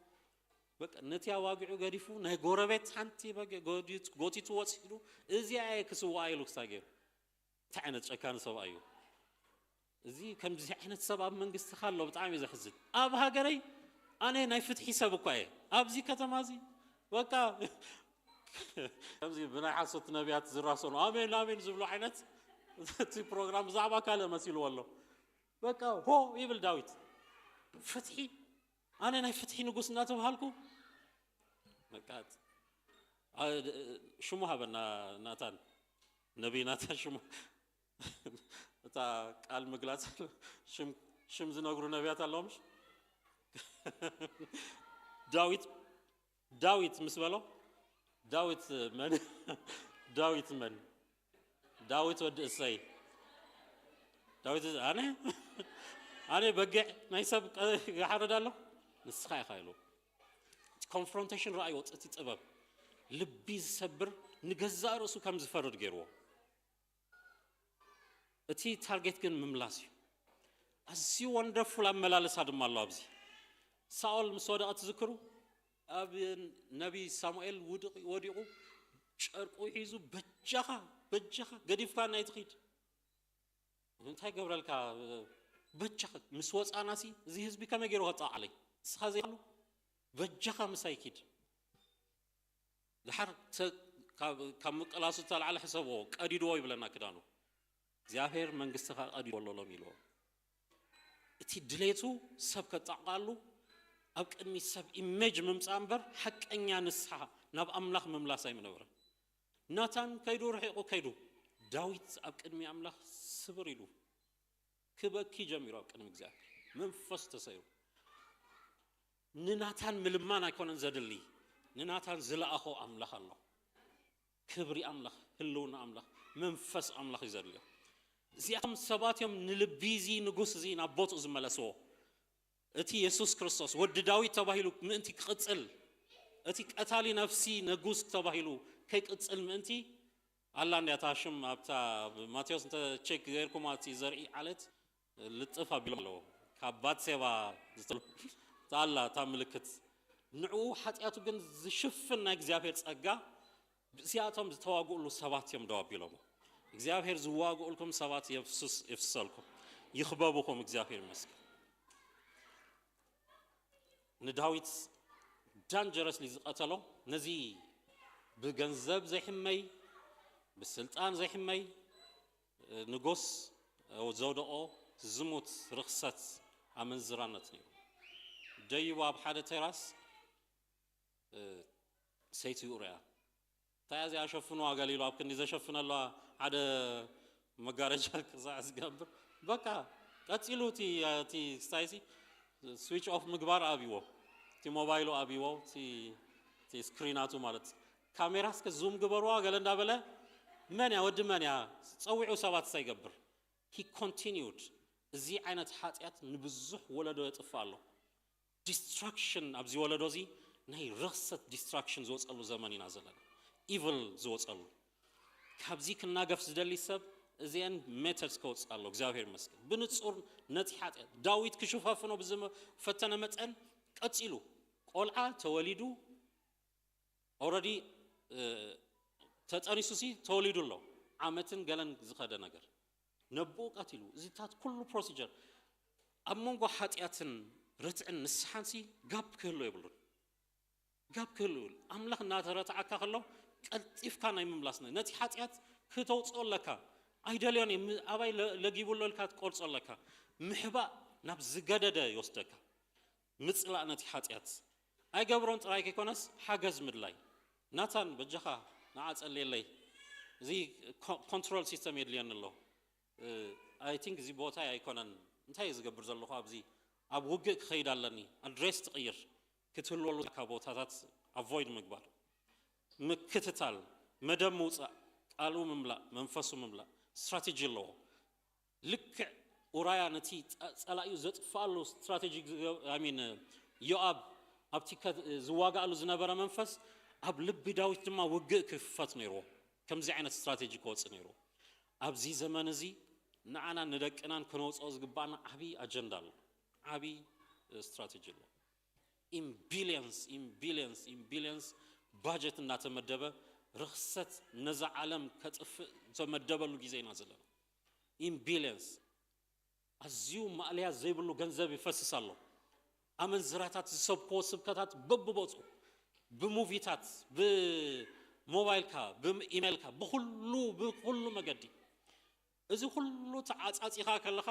بق نتيا واقعو غديفو ناي غوربيت حنتي باقي غوتي توصيدو ازيا كسوا ايلو كساغير تعنت شكان سبايو ازي كم زي عينت سباب منغست خالو بطعم يزحزن اب هاغري انا ناي فتحي سبكواي ابزي كتمازي بقى كمزي بناي حصت نبيات زراسون امين امين زبلو عينت تي بروجرام زعبا كاله مسيلو والله بقى هو يبل داويت فتحي انا ناي فتحي نغوس ناتبهالكو مقات شمو هبنا ناتان نبي ناتان شمو تا قال مغلاص شم زنغرو نبيات اللهمش داويت مسبلو داويت من داويت من داويت ود اسي داويت انا بقع ما يسب يحردالو نسخاي خايلو كونفرونتيشن راي وطتي طبب لبي زسبر نغزا راسو كم زفرد غيرو اتي تارجت كن مملاسي ازي وندرفول املالس ادم الله ابزي ساول مسودا اتذكروا اب نبي ساموئيل وديقو شرقو يحيزو بجخا غديف كان يتخيد انتي غبرلكا بجخا مسوص اناسي زي حزبي كما غيرو هطا علي سخازيلو بجخا مسايكيد دحر كم قلاسو تال على حسابو قديدو يبلنا كدانو زيافير منغستخا قديدو لولو ميلو اتي دليتو سب كتعقالو اب قدمي سب ايميج ممصامبر حقنيا نسحا ناب املاح مملاساي منور ناتان كيدو رحيقو كيدو داويت اب قدمي املاح صبر يلو كبكي جميرو اب قدم እግዚአብሔር منفس تسيرو نناتان ملمان ايكونن زدلي نناتان زلاخو املاح الله كبري املاح هلونا املاح منفس املاح يزدلي زيام سباتيم نلبيزي نغوس زي نابوت زملسو اتي يسوع كريستوس ود داويت تباهيلو منتي قصل اتي قتالي نفسي نغوس تباهيلو كي قصل منتي الله نياتاشم ابتا ماتيوس انت تشيك غيركم اتي زرعي علت لطفا بيلو كابات سيبا تعالى تملكت نعو حطياتو جن زشفنا እግዚአብሔር ጸጋ ሲያቶም ተዋጉሉ ሰባትም ዳዋቢሎ እግዚአብሔር ዝዋጉልኩም ሰባት ይፍሰልኩም ይخببكم እግዚአብሔር መስክ نداويت dangerously ዝቀተሎ ነዚ بገንዘብ ዘይሕመይ بسلطان ዘይሕመይ ንጎስ ዘውደኦ ዝሙት ርክሰት ኣመንዝራነት ነይሩ ደይዋ ኣብ ሓደ ተራስ ሰይቲ ኡርያ ታያዚ ያሸፍኑ አጋሊሎ አብ ክንዲ ዘሸፍነላ ሓደ መጋረጃ ከዛ አስገብር በቃ ቀጽሉ ቲ ስታይሲ ስዊች ኦፍ ምግባር አቢዎ ቲ ሞባይሉ አቢዎ ቲ ስክሪናቱ ማለት ካሜራ እስከ ዙም ግበሩዋ ገለንዳ በለ መንያ ወድ መንያ ጸውዑ ሰባት ሳይገብር he continued እዚ አይነት ኃጢያት ንብዙሕ ወለዶ ይጥፋሉ distraction ኣብዚ ወለዶ እዚ ናይ ረክሰት distraction ዝወጸሉ ዘመን ኢና ዘለና evil ዝወጸሉ ካብዚ ክናገፍ ዝደሊ ሰብ እዚን ሜተድስ ከወጻሉ እግዚአብሔር ይመስገን ብንጹር ነቲ ኃጢያት ዳዊት ክሽፋፍኖ ብዝመ ፈተነ መጠን ቀጽሉ ቆልዓ ተወሊዱ already ተጸኒሱሲ ተወሊዱሎ ዓመትን ገለን ዝኸደ ነገር ነብኡ ቀትሉ እዚታት ኩሉ ፕሮሲጀር አሞንጎ ኃጢያትን ርትዕን ንስሓንሲ ጋብ ክህሉ ይብሉን ጋብ ክህሉ አምላኽ እናተረታዓካ ከሎ ቀልጢፍካ ናይ ምምላስነ ነቲ ኃጢያት ክተውጾለካ አይደልዮን አባይ ለጊቡሎልካ ትቆርጾለካ ምሕባ ናብ ዝገደደ ይወስደካ ምጽላእ ነቲ ኃጢያት አይገብሮን ጥራይ ከይኮነስ ሓገዝ ምድላይ ናታን በጀኻ ናዓጸልየለይ እዚ ኮንትሮል ሲስተም የድልየንሎ I think እዚ ቦታ አይኮነን እንታይ ዝገብር ዘለኹ ኣብዚ ኣብ ውግእ ክኸይድ ኣለኒ አድሬስ ትቕይር ክትህልወሉ ቦታታት አቮይድ ምግባር ምክትታል መደብ ምውፃእ ቃሉ ምምላእ መንፈሱ ምምላእ ስትራቴጂ ኣለዎ ልክዕ ኡራያ ነቲ ጸላእዩ ዘጥፋሉ ስትራቴጂ አሚን ዮአብ ኣብቲ ዝዋጋእሉ ዝነበረ መንፈስ ኣብ ልቢ ዳዊት ድማ ውግእ ክፍፈት ነይሩ ከምዚ ዓይነት ስትራቴጂ ክወፅእ ነይሩ ኣብዚ ዘመን እዚ ንዓና ንደቅናን ክነውፅኦ ዝግባእና ዓብይ አጀንዳ ኣሎ ዓብይ ስትራቴጂ ኣሎ in billions budget እናተመደበ ርክሰት ነዛ ዓለም ከጥፍእ ተመደበሉ ጊዜ ኢና ዘለና in billions ኣዝዩ ማዕልያ ዘይብሉ ገንዘብ ይፈስስ ኣሎ ኣመንዝራታት ዝሰብኮ ስብከታት በብቦፁ ብሙቪታት ብሞባይልካ ብኢሜይልካ ብኩሉ መገዲ እዚ ሁሉ ተዓጻጺኻ ከለኻ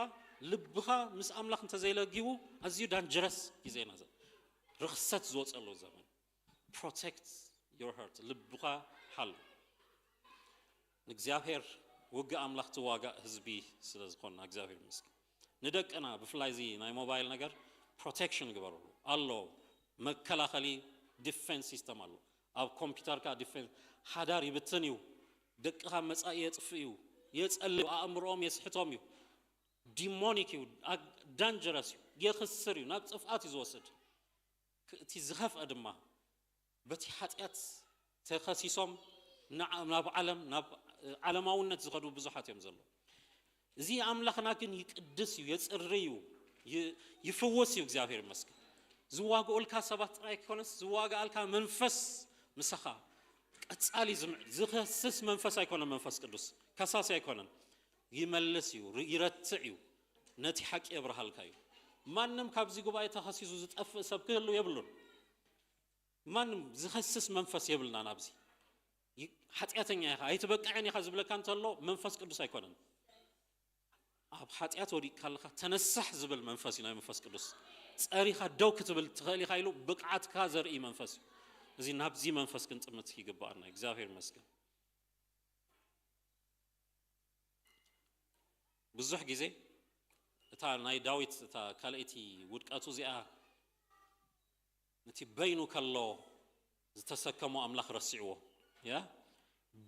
ልብኻ ምስ አምላኽ እንተዘይለጊቡ ኣዝዩ ዳንጀረስ ጊዜ ኢና ዘለና ርክሰት ዝወጸሉ ዘመን protect your heart ልብኻ ሓሉ እግዚአብሔር ውግ አምላኽ ተዋጋእ ህዝቢ ስለዝኾና እግዚአብሔር ይመስገን ንደቅና ብፍላይ እዚ ናይ ሞባይል ነገር ፕሮቴክሽን ግበሩሉ አሎ መከላኸሊ ዲፌንስ ሲስተም አሎ ኣብ ኮምፒውተርካ ዲፌንስ ሓዳር ይብትን እዩ ደቅኻ መጻኢ የጥፍኡ የጸልዩ አእምሮኦም የስሕቶም እዩ ዲሞኒክ እዩ ዳንጀረስ እዩ የኽስር እዩ ናብ ጽፍኣት ይዝወስድ እቲ ዝኸፍአ ድማ በቲ ኃጢአት ተኸሲሶም ናብ ዓለም ናብ ዓለማውነት ዝኸዱ ብዙሓት እዮም ዘሎ እዚ አምላኽና ግን ይቅድስ እዩ የጽሪ እዩ ይፍወስ እዩ እግዚአብሔር ይመስገን ዝዋግኡልካ ሰባት ጥራይ ክኾነስ ዝዋግኣልካ መንፈስ ምሳኻ ቀጻሊ ዝኸስስ መንፈስ ኣይኮነን መንፈስ ቅዱስ ከሳሲ ኣይኮነን ይመልስ እዩ ይረትዕ እዩ ነቲ ሓቂ የብርሃልካ እዩ ማንም ካብዚ ጉባኤ ተኸሲሱ ዝጠፍእ ሰብ ክህሉ የብሉን ማንም ዝኸስስ መንፈስ የብልና ናብዚ ኃጢአተኛ ኢኻ ኣይትበቃዕን ኢኻ ዝብለካ እንተሎ መንፈስ ቅዱስ ኣይኮነን ኣብ ኃጢአት ወዲቕካ ኣለኻ ተነሳሕ ዝብል መንፈስ እዩ ናይ መንፈስ ቅዱስ ጸሪኻ ደው ክትብል ትኽእል ኢኻ ኢሉ ብቕዓትካ ዘርኢ መንፈስ እዩ እዚ ናብዚ መንፈስ ክንጥምት ይግባአና እግዚአብሔር ይመስገን ብዙሕ ጊዜ እታ ናይ ዳዊት እታ ካልእቲ ውድቀቱ እዚኣ ነቲ በይኑ ከሎ ዝተሰከሞ አምላኽ ረሲዕዎ ያ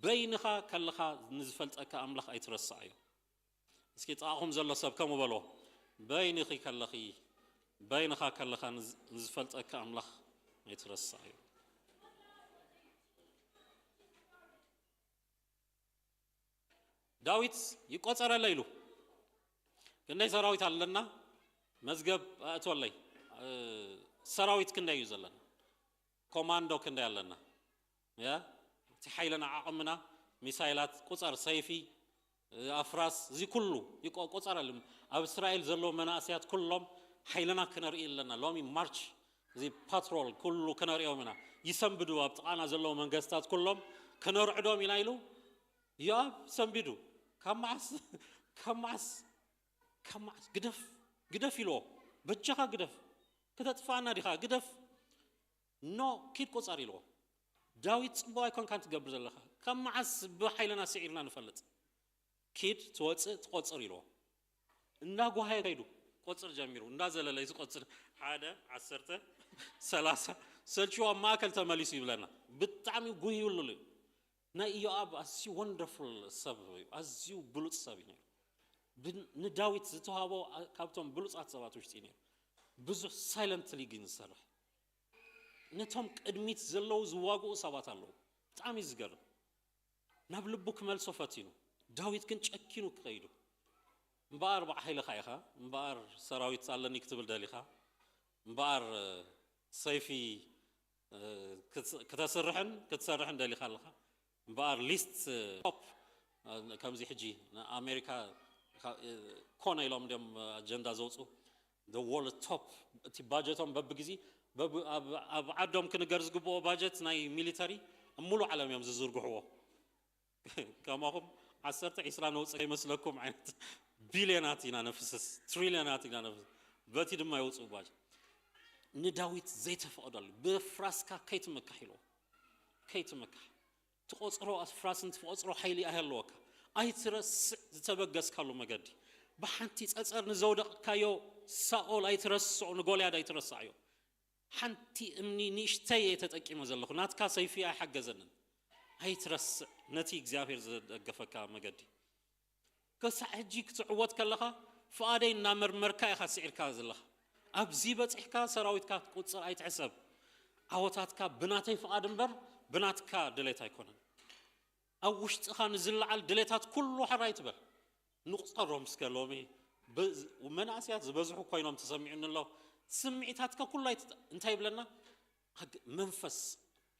በይንኻ ከለኻ ንዝፈልጠካ አምላኽ ኣይትረሳዕ እዩ እስኪ ጣኹም ዘሎ ሰብ ከምኡ በሎ በይንኺ ከለኺ በይንኻ ከለኻ ንዝፈልጠካ አምላኽ ኣይትረሳዕ እዩ ዳዊት ይቆጸረለ ኢሉ ክንደይ ሰራዊት ኣለና መዝገብ ኣእትወለይ ሰራዊት ክንደይ እዩ ዘለና ኮማንዶ ክንደይ ኣለና ያ እቲ ሓይለና ዓቕምና ሚሳይላት ቁፀር ሰይፊ ኣፍራስ እዚ ኩሉ ይቆጸረሉ ኣብ እስራኤል ዘሎ መናእስያት ኩሎም ሓይለና ክነርኢ ኣለና ሎሚ ማርች እዚ ፓትሮል ኩሉ ክነርእዮም ኢና ይሰንብዱ ኣብ ጥቓና ዘለዎ መንግስታት ኩሎም ክነርዕዶም ኢና ኢሉ ዮአብ ሰንቢዱ ከማዓስ ግደፍ ኢልዎ በጀኻ ግደፍ ክተጥፋና ዲኻ ግደፍ ኖ ኪድ ቆጸር ኢልዎ ዳዊት ጽቡቕ ኣይኮንካ ትገብር ዘለኻ ከማዓስ ብሓይለና ስዒርና ንፈልጥ ኪድ ትወፅእ ትቆጽር ኢልዎ እና ጓሃይ ከይዱ ቆጽር ጀሚሩ እና ዘለለ ይቆጽር 1 10 30 ሰልቹዋ ማከል ተመሊሱ ይብለና በጣም ጉይዩሉ ና ኢዮአብ አሲ ወንደርፉል ሰብ አዚው ብሉጽ ሰብ ነው ንዳዊት ዝተዋበው ካብቶም ብሉጻት ሰባት ውሽጥ ነው ብዙ ሳይለንትሊ ግን ሰራ ነቶም ቅድሚት ዘለው ዝዋጉ ሰባት አለው በጣም ይዝገር ናብ ልቡ ክመልሶ ፈቲኑ ዳዊት ግን ጨኪኑ ከይዱ እምባር ባሕይለ ኻይኻ እምባር ሰራዊት አለኒ ክትብል ደሊኻ እምባር ሰይፊ ክትሰርሕን ደሊኻ ኣለኻ እምባር ሊስት ቶፕ ከምዚ ሕጂ አሜሪካ ኮነ ኢሎም ደም አጀንዳ ዘውፁ the world top እቲ ባጀቶም በብግዜ ኣብ ዓዶም ክንገር ዝግብኦ ባጀት ናይ ሚሊተሪ ሙሉ ዓለም እዮም ዝዝርግሕዎ ከማኹም 10 20 ነውፅ ይመስለኩም ዓይነት ቢሊዮናት ኢና ነፍስስ ትሪሊዮናት ኢና ነፍስ በቲ ድማ ይውፁ ባጀት ንዳዊት ዘይተፈቀደሉ በፍራስካ ከይትመካሂሎ ከይትመካህ ትቆጽሮ ፍራስን ትቆጽሮ ኃይሊ አያለወካ አይትረስ ዝተበገስካሉ መገዲ በሐንቲ ጸጸር ንዘውደቅካዮ ሳኦል አይትረስዑ ንጎልያድ አይትረስዓዮ ሓንቲ እምኒ ንሽተይ ተጠቂመ ዘለኹ ናትካ ሰይፊ አይሐገዘንን አይትረስ ነቲ እግዚአብሔር ዘደገፈካ መገዲ ከሳዕ ሕጂ ክትዕወት ከለኻ ፍአደይ እና መርመርካ ኢኻ ስዒርካ ዘለኻ ኣብዚ በጽሕካ ሰራዊትካ ቁጽር አይትሕሰብ ዓወታትካ ብናተይ ፍአድ እምበር ብናትካ ድሌት አይኮነን ኣብ ውሽጥኻ ንዝለዓል ድሌታት ኩሉ ሓራይ ትበል ንቁፀሮም እስከሎሚ መናእስያት ዝበዝሑ ኮይኖም ተሰሚዑን ኣለዉ ስምዒታትካ ኩሉ እንታይ ይብለና መንፈስ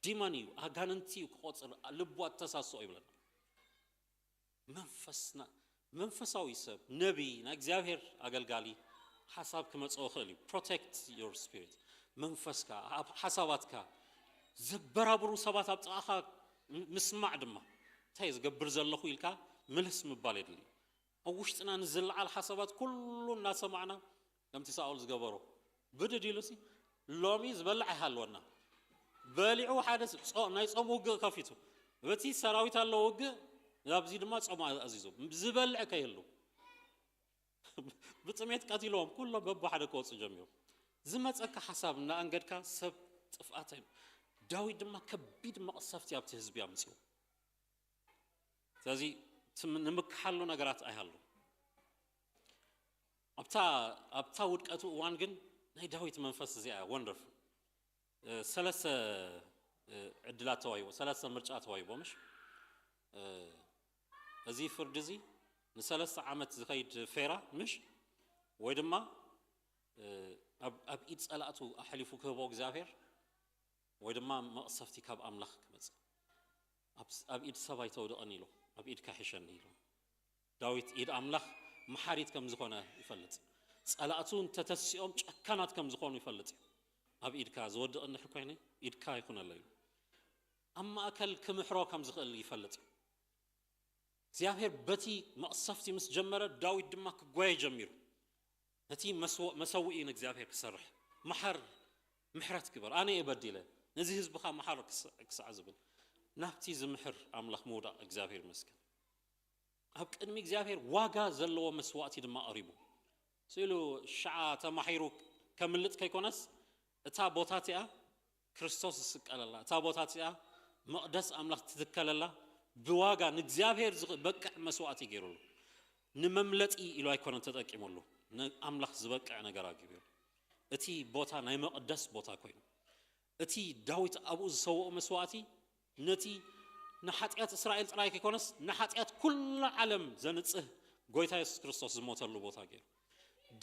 ዲማን እዩ ኣጋንንቲ እዩ ክቆፅር ልቡ ኣተሳስኦ ይብለና መንፈሳዊ ሰብ ነቢይ ናይ እግዚአብሔር ኣገልጋሊ ሓሳብ ክመጽኦ ክእል እዩ ፕሮቴክት ዮር ስፒሪት መንፈስካ ኣብ ሓሳባትካ ዘበራብሩ ሰባት ኣብ ጥቓኻ ምስማዕ ድማ እንታይ ዝገብር ዘለኹ ኢልካ ምልስ ምባል የድሊ ኣብ ውሽጥና ንዝለዓል ሓሳባት ኩሉ እናሰማዕና ከምቲ ሳኦል ዝገበሮ ብድድ ኢሉሲ ሎሚ ዝበልዕ ኣይሃለወና በሊዑ ሓደ ናይ ጾም ውግእ ከፊቱ በቲ ሰራዊት ኣለዎ ውግእ ኣብዚ ድማ ጾም ኣዚዞ ዝበልዕ ከይህሉ ብጥሜት ቀቲሎም ኩሎም በብሓደ ክወፁ ጀሚሮም ዝመፀካ ሓሳብ እናኣንገድካ ሰብ ጥፍኣት እዩ ዳዊት ድማ ከቢድ መቕሰፍቲ ኣብቲ ህዝቢ ኣምፅኡ ስለዚ ንምክሓሉ ነገራት ኣይሃሉ ኣብታ ውድቀቱ እዋን ግን ናይ ዳዊት መንፈስ እዚኣ ወንደርፉል ሰለስተ ዕድላት ተዋሂቦ ሰለስተ ምርጫ ተዋሂቦ ምሽ እዚ ፍርድ እዚ ንሰለስተ ዓመት ዝኸይድ ፌራ ምሽ ወይ ድማ ኣብ ኢድ ጸላእቱ ኣሕሊፉ ክህቦ እግዚአብሔር ወይ ድማ መቕሰፍቲ ካብ ኣምላኽ ክመጽእ ኣብ ኢድ ሰባይ ተውድቐን ኢሎ ኣብ ኢድካ ሕሸኒ ኢሎ ዳዊት ኢድ ኣምላኽ መሓሪት ከም ዝኾነ ይፈልጥ ጸላእቱ እንተተሲኦም ጨካናት ከም ዝኾኑ ይፈልጥ ኣብ ኢድካ ዝወድቕ እንድሕር ኮይነ ኢድካ ይኹነለ ኢሉ ኣብ ማእከል ክምሕሮ ከም ዝኽእል ይፈልጥ እግዚአብሔር በቲ መቕሰፍቲ ምስ ጀመረ ዳዊት ድማ ክጓየ ጀሚሩ ነቲ መሰዊኢ ንእግዚአብሔር ክሰርሕ መሓር ምሕረት ግበር ኣነ የበዲለ ነዚ ህዝብኻ መሓር ክሳዕ ዝብል ናብቲ ዝምሕር ኣምላኽ ምውዳቕ እግዚአብሔር ይመስገን ኣብ ቅድሚ እግዚአብሔር ዋጋ ዘለዎ መስዋዕቲ ድማ ቀሪቡ ስኢሉ ሸዓ ተማሒሩ ከምልጥ ከይኮነስ እታ ቦታ እቲኣ ክርስቶስ ዝስቀለላ እታ ቦታ እቲኣ መቕደስ ኣምላኽ ትትከለላ ብዋጋ ንእግዚአብሔር ዝበቅዕ መስዋዕቲ ገይሩሉ ንመምለጢ ኢሉ ኣይኮነን ተጠቂሙሉ ንኣምላኽ ዝበቅዕ ነገር ኣጊቢሩ እቲ ቦታ ናይ መቕደስ ቦታ ኮይኑ እቲ ዳዊት ኣብኡ ዝሰውኦ መስዋዕቲ ነቲ ንሓጢአት እስራኤል ጥራይ ከይኮነስ ንሓጢአት ኩሉ ዓለም ዘንጽህ ጎይታ ኢየሱስ ክርስቶስ ዝሞተሉ ቦታ ገይሩ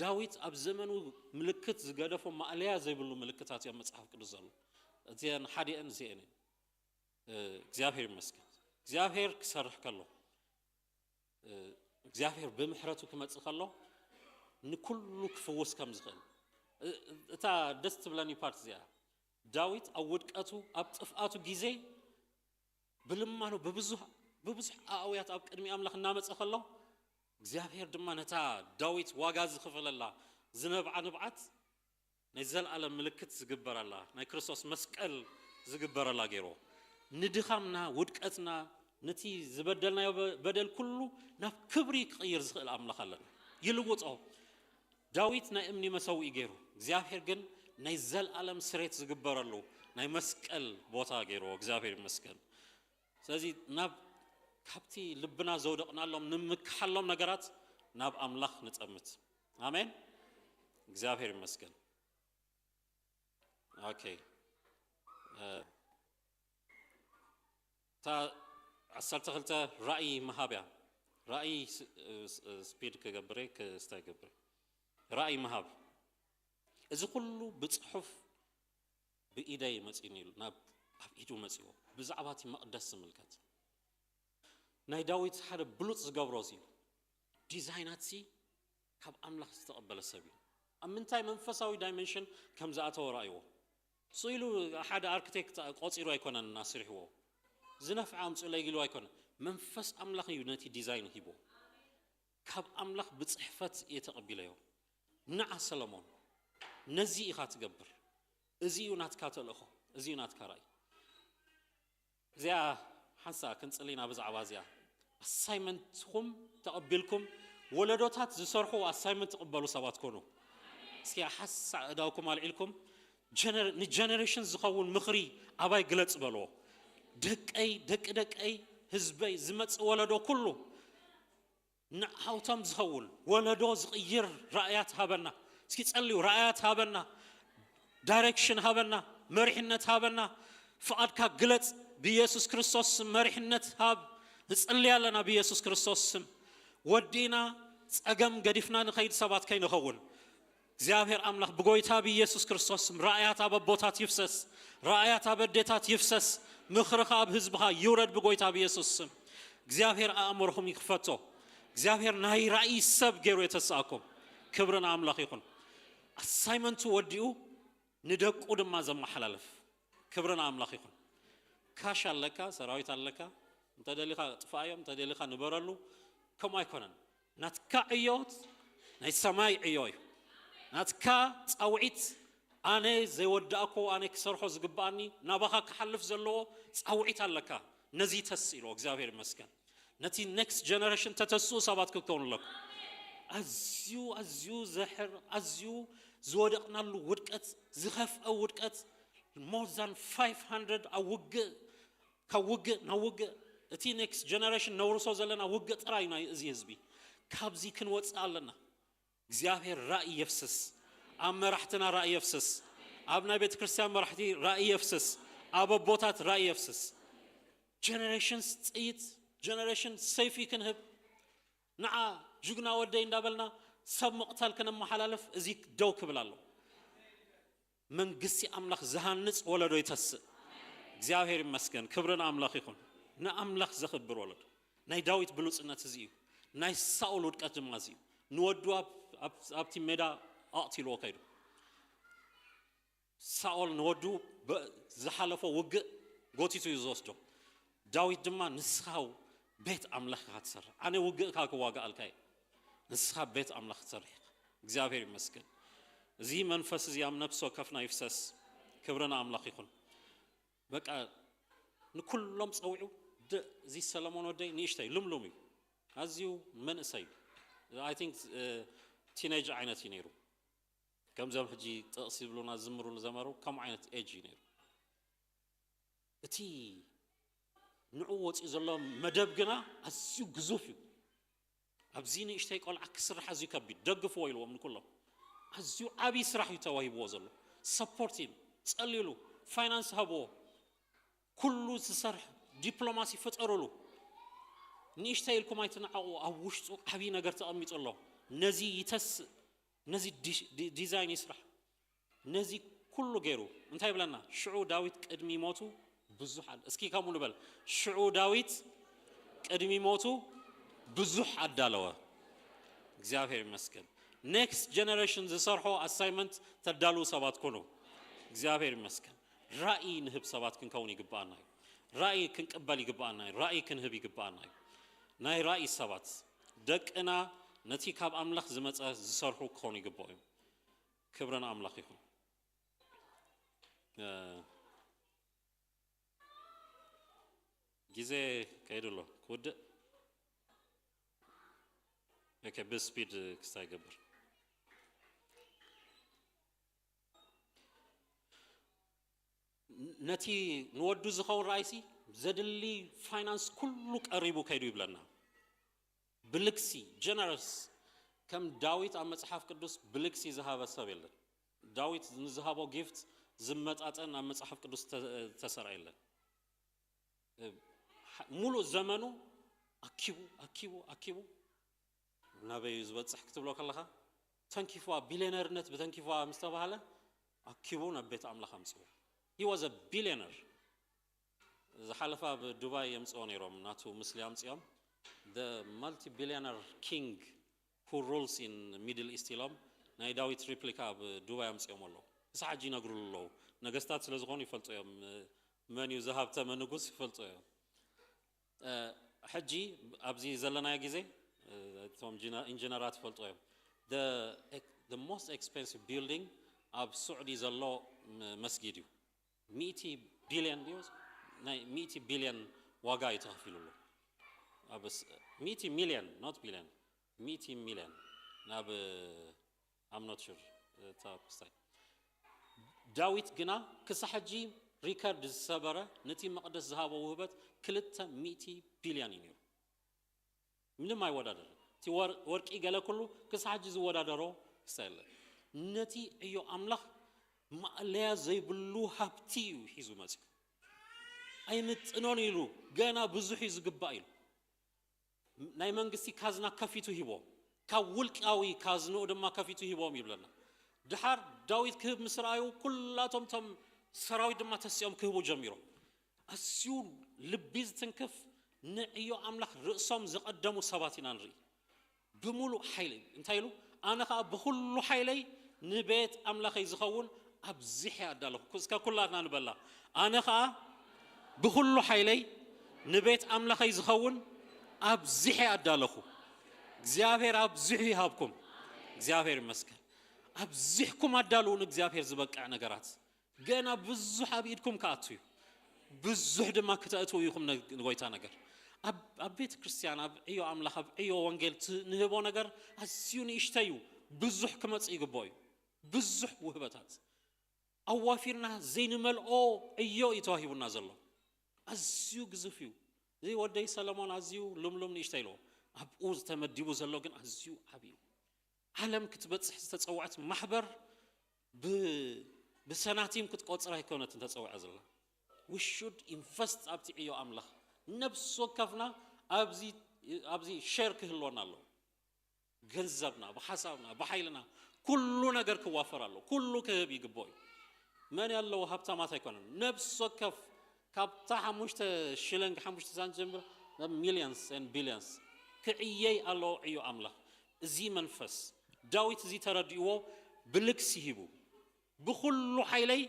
ዳዊት ኣብ ዘመኑ ምልክት ዝገደፎ ማዕለያ ዘይብሉ ምልክታት እዮም መጽሓፍ ቅዱስ ዘሎ እዚአን ሓዲአን እዚአን እግዚአብሔር ይመስገን እግዚአብሔር ክሰርሕ ከሎ እግዚአብሔር ብምሕረቱ ክመጽእ ከሎ ንኩሉ ክፍውስ ከም ዝኽእል እታ ደስ ትብለኒ ፓርት እዚኣ ዳዊት ኣብ ውድቀቱ ኣብ ጥፍኣቱ ግዜ ብልማኑ በብዙሕ ኣእውያት ኣብ ቅድሚ ኣምላኽ እናመጽእ ከሎ እግዚአብሔር ድማ ነታ ዳዊት ዋጋ ዝኽፈለላ ዝነብዓ ንብዓት ናይ ዘለዓለም ምልክት ዝግበረላ ናይ ክርስቶስ መስቀል ዝግበረላ ገይሮ ንድኻምና ውድቀትና ነቲ ዝበደልናዮ በደል ኩሉ ናብ ክብሪ ክቕይር ዝኽእል ኣምላኽ ኣለና يلوطو داويت ناي امني مسوي غيرو እግዚአብሔር ግን ናይ ዘለዓለም ስሬት ዝግበረሉ ናይ መስቀል ቦታ ገይሮ እግዚአብሔር ይመስገን ስለዚህ ናብ ካብቲ ልብና ዘውደቅናሎም ንምክሐሎም ነገራት ናብ አምላኽ ንጸምት አሜን እግዚአብሔር ይመስገን ኦኬ تا عسلت خلته رأي مهابيا رأي سبيد كجبري كستاجبري رأي مهاب إذا كله بتصحف بإيدي مسئني ناب إيدو مسئو بزعباتي مقدس ملكت ناي داويت حدا بلوت زجبروزي ديزايناتي كاب أملاخ استقبل السبيل أمن تاي منفساوي دايمنشن كم زعته رأيه صيلو حدا أركتيكت قصيرو يكون الناصر هو زنف عام تقول لي قالوا يكون منفس أملاخ يونتي ديزاين هيبو كاب أملاخ بتصحفت يتقبله نع سلامون نزي إخات جبر أزيونات كاتلخو أزيونات كراي زي حنسا كنت لينا بزعوازيا assignment هم تقبلكم ولدوتات زسرحوا assignment تقبلوا سوات كونوا سكي حس داوكم على علكم generations زخون مخري أباي قلت بلو دك أي هزبي زمت ولدو كله نحاوتم زخول ولدو زغير رأيات هابنا سكي تسألوا رأيات هابنا direction هابنا مرحنة هابنا فقد كقلت بيسوس كريستوس مرحنة هاب نسألي لنا بيسوس كريستوس ودينا أجمع قديفنا نخيد سبات كي نخون زيابير أملاخ بقويتها بيسوس كريستوس رأيات أب بوتات يفسس رأيات أب ديتات يفسس مخرخ أب هزبها يورد بقويتها بيسوس زيابير أمرهم يخفتو زيابير نهي رأي سب غيرو يتساكم كبرنا أملاخ يكون assignment وديو ندق قدم ما زم حلالف كبرنا أملاخ يكون كاش لك سراويت لك متدلخا طفايا متدلخا نبرلو كما يكونن ناتكا عيوت ناي سماي عيوي ناتكا تصاوعيت أنا زي وداكو أنا كسرحو زقباني نابخا كحلف زلو تصاوعيت لك نزي تسيلو እግዚአብሔር ይመስገን نتي next generation تتسو سبات كون لك أزيو زحر أزيو زودقنا له ودقت زخف أو ودقت more than 500 أوج كوج نوج تي next generation نورسو زلنا وج تراينا زيزبي كابزي كنوت علنا እግዚአብሔር رأي يفسس أما رحتنا رأي يفسس أبنا بيت كريستيان مرحتي رأي يفسس أبا بوتات رأي يفسس generations تيت generation سيفي كنهب نع جوجنا ودي ندابلنا سب مقتل كنا محلالف زيك دوك بلالو من قسي أملاخ زهانس ولا دو يتس እግዚአብሔር ይመስገን ክብርን አምላክ ይሁን ና አምላክ ዘኽብር ወለድ ናይ ዳዊት ብሉጽነት እዚዩ ናይ ሳኦል ውድቀት ድማ እዚዩ ንወዱ ኣብቲ ሜዳ ኣቕቲሎ ከይዱ ሳኦል ንወዱ ዝሓለፎ ውግእ ጎቲቱ እዩ ዝወስዶ ዳዊት ድማ ንስኻው ቤት አምላክ ካትሰራ ኣነ ውግእ ካክዋጋእ ኣልካየ ንስኻ ቤት አምላክ ትሰርሕ እግዚአብሔር ይመስገን እዚ መንፈስ እዚ ኣብ ነፍሶ ከፍና ይፍሰስ ክብርን አምላክ ይሁን بقى نكلهم صوعوا زي سلامون ودي نيشتي لملومي أزيو من أسيب I think teenage عينة ينيرو كم زمان حجي تقصيب لنا زمروا لزمروا كم عينة age ينيرو تي نعوت إذا الله مدب جنا أزيو جزوفيو أبزيني إشتي قال عكس رح أزيو كبي دق فويلو من كلهم أزيو أبي سرح يتواهي بوزلو support him تسألي له finance هبو كله تسرح دبلوماسي فتقرلو نيشتاي لكم يتنعقوا أو وشتو حبينا قرت أميت الله نزي يتس نزي ديزاين يسرح نزي كله غيره انتهي بلنا شعو داويت قدمي موتو بزح اسكي كامو نبل شعو داويت قدمي موتو بزح عدالوا እግዚአብሔር ይመስገን next generation زسرحو assignment تدالو سبات كونو እግዚአብሔር ይመስገን رأي نهب سبات كن كوني جبانا رأي كن قبلي جبانا رأي كن هبي جبانا ناي رأي سبات دك أنا نتي كاب أملاخ زمت زسرحو كوني جبايم كبرنا أملاخيهم جزء كيدلو كود اوكي بسبيد كستا يقبر نتي نودو زخون رايسي زدلي فاينانس كله قريبو كيدو يبلنا بلكسي جنرس كم داويت ام مصحف قدوس بلكسي زهابه سب يلن داويت نزهابو جيفت زمطاطن ام مصحف قدوس تسرع يلن مولو زمانو اكيبو نبي زبصح كتبلو كلها تنكيفوا بليونيرنت بتنكيفوا مستباله اكيبو نبيت املاخ امصو he was a billionaire زحلفا بدبي يمصو نيروم ناتو مسلي امصيام the multi-billionaire king who rules in Middle East ilom ናይ ዳዊት ሪፕሊካ በዱባይ አምጽዮም አለው ሳጂ ነግሩልለው ነገስታት ስለዝሆኑ ይፈልጾዮም መን ይዘሃብተ መንጉስ ይፈልጾዮም حجي ابزي زلنا ጊዜ ቶም ኢንጂነራት ይፈልጾዮም the most expensive building ab saudi ዘሎ መስጊድ እዩ 100 ቢሊዮን ዲዮስ ናይ 100 ቢሊዮን ዋጋ ይተኸፍሉሉ abs 100 million not billion 100 million nab I'm not sure top side ዳዊት ግና ክሳሐጂ ሪከርድ ሰበረ ነቲ መቅደስ ዝሃቦ ውህበት 200 ቢሊዮን እዩ ምንም አይወዳደር ቲ ወርቂ ገለ ኩሉ ክሳሐጂ ዝወዳደሮ ሰለ ነቲ እዩ አምላኽ ማለያ ዘይብሉ ሀብቲ ሂዙ መጽ አይምጥኖን ይሉ ገና ብዙሕ ይዝግባ ይሉ ናይ መንግስቲ ካዝና ከፊቱ ሂቦ ካውልቃዊ ካዝኖ ደማ ከፊቱ ሂቦም ይብለና ድሓር ዳዊት ክህብ ምስራዩ ኩላቶም ቶም ሰራዊት ደማ ተስዮም ክህቡ ጀሚሮ አስዩ ልቢዝ ትንከፍ ንዕዮ አምላኽ ርእሶም ዝቀደሙ ሰባቲና ንሪ ብሙሉ ኃይል እንታይሉ አነኻ በሁሉ ኃይለይ ንቤት አምላኸይ ዝኸውን አብዚሕ ያዳለሁ እስከ ኩላትና ንበላ አነኻ በሁሉ ኃይለይ ንቤት አምላኸይ ዝኸውን አብዚሕ ያዳለሁ እግዚአብሔር አብዚሕ ይሃብኩም እግዚአብሔር ይመስገን አብዚሕኩም አዳሉን እግዚአብሔር ዝበቃ ነገራት ገና ብዙሕ አብኢድኩም ካአትዩ ብዙሕ ድማ ከተአቱ ይኹም ንጎይታ ነገር አቤት ክርስቲያን አብዮ አምላኽ አብዮ ወንጌል ንህቦ ነገር አስዩን ይሽተዩ ብዙሕ ከመጽ ይግቦዩ ብዙሕ ውህበታት አዋፊርና ዘይንመልኦ እዮ ይተዋሂቡና ዘሎ አስዩ ግዝፍዩ زي ودي سلمان عزيو لملم نيشتايلو ابوز تمديبو زلو ግን عزيو ابيو ዓለም ክትበጽሕ ተጸዋዕት ማህበር በሰናቲም ክትቆጽራ ይኮነት ተጸዋዕ ዘላ we should invest up to iyo አምላኽ ነፍስ ወከፍና አብዚ ሼር ክህሎናል ገንዘብና በሐሳብና በኃይልና ኩሉ ነገር ክዋፈራሉ ኩሉ ከብ ይግቦይ ማን ያለው ሀብታማት አይኮንም ነፍስ ወከፍ ካብታ 5 ሽልንግ 5 ሳንት ጀምሮ ሚሊየንስ and billions ከእየይ አለው እዩ አምላኽ እዚ መንፈስ ዳዊት እዚ ተረድይዎ ብልክስ ይሂቡ በኩሉ ኃይለይ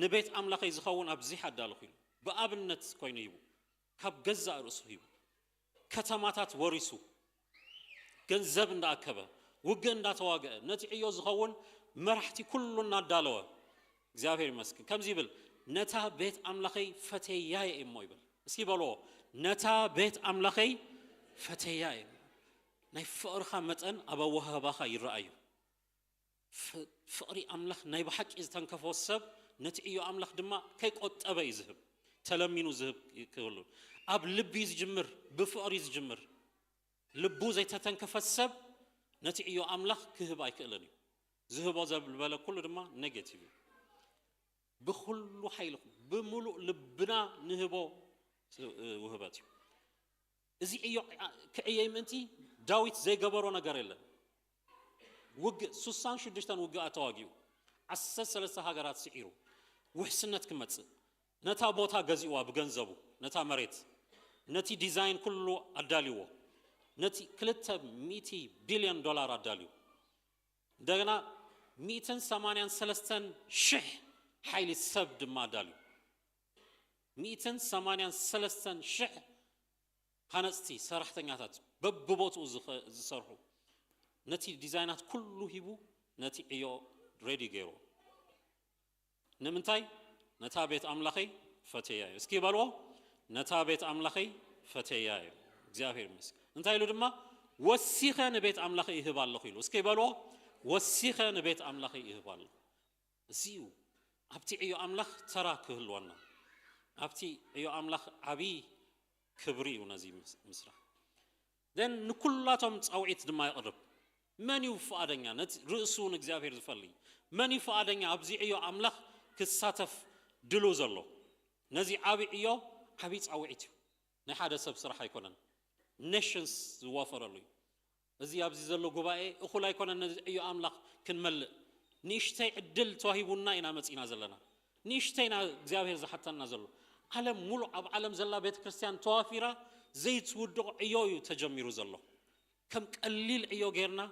ንቤት አምላኸይ ዝኸውን አብዚ ሓዳልኹ ይሉ በአብነት ኮይኑ ይቡ ካብ ገዛ ርእሱ ይቡ ከተማታት ወሪሱ ገንዘብ እንዳአከበ ውገ እንዳተዋገ ነቲ እዩ ዝኸውን መራሕቲ ኩሉ እናዳለወ እግዚአብሔር ይመስገን ከምዚ ይብል ነታ ቤት አምላኸይ ፈተያየ እሞ ይብል እስኪ በሎ ነታ ቤት አምላኸይ ፈተያየ ናይ ፍቅርኻ መጠን አበወሃባኻ ይረአዩ ፍቅሪ አምላኽ ናይ በሐቂ ዝተንከፎ ሰብ ነቲ እዩ አምላኽ ድማ ከይቆጠበ ይዝህብ ተለሚኑ ዝህብ ይክሉ አብ ልቢ ዝጅምር በፍቅሪ ዝጅምር ልቡ ዘይተተንከፈ ሰብ ነቲ እዩ አምላኽ ክህብ አይክእልን ዝህቦ ዘብልበለ ኩሉ ድማ ኔጌቲቭ بكل حيله بملء لبنا نهبو وهباتي إذا كأيام أنتي داويت زي جبرو نجاريلا وج سوسان شدشتان وج أتواجيو أساس ثلاثة هجرات سعيرو وحسنت كمتس نتا بوتها جزيوا بجنزبو نتا مريت نتي ديزاين كله أداليو نتي كلتا 100 بليون دولار أداليو دعنا 183 شح حيل السبد ما داليو 183 شح هنستي صراحة نعتاد ببوت زصرحو نتي ديزاينات كله هيبو نتي ايو ريدي جيرو نمنتاي نتا بيت أملاخي فتياي اسكي بالو نتا بيت أملاخي فتياي እግዚአብሔር ይመስገን እንታይሉ ድማ ወሲኸ ንቤት አምላኽ ይህባለሁ ኢሉ እስኪ በሎ ወሲኸ ንቤት አምላኽ ይህባለሁ እዚሁ ኣብቲ እዩ አምላኽ ተራ ክህልወና ኣብቲ እዩ አምላኽ ዓቢ ክብሪ እዩ ነዚ ምስራ ደን ንኩላቶም ጻውዒት ድማ ይቅርብ መን እዩ ፈቃደኛ ነት ርእሱን እግዚአብሔር ዝፈልይ መን እዩ ፈቃደኛ ኣብዚ እዩ አምላኽ ክሳተፍ ድሉ ዘሎ ነዚ ዓቢ እዩ ዓቢ ጻውዒት እዩ ናይ ሓደ ሰብ ስራሕ ኣይኮነን ኔሽንስ ዝዋፈረሉ እዚ ኣብዚ ዘሎ ጉባኤ እኹል ኣይኮነን ነዚ እዩ አምላኽ ክንመልእ ንእሽተይ ዕድል ተዋሂቡና ኢና መፂና ዘለና ንእሽተይና እግዚአብሔር ዝሓተና ዘሎ ዓለም ሙሉ ኣብ ዓለም ዘላ ቤተ ክርስቲያን ተዋፊራ ዘይትውድቕ እዩ ተጀሚሩ ዘሎ ከም ቀሊል እዩ ጌርና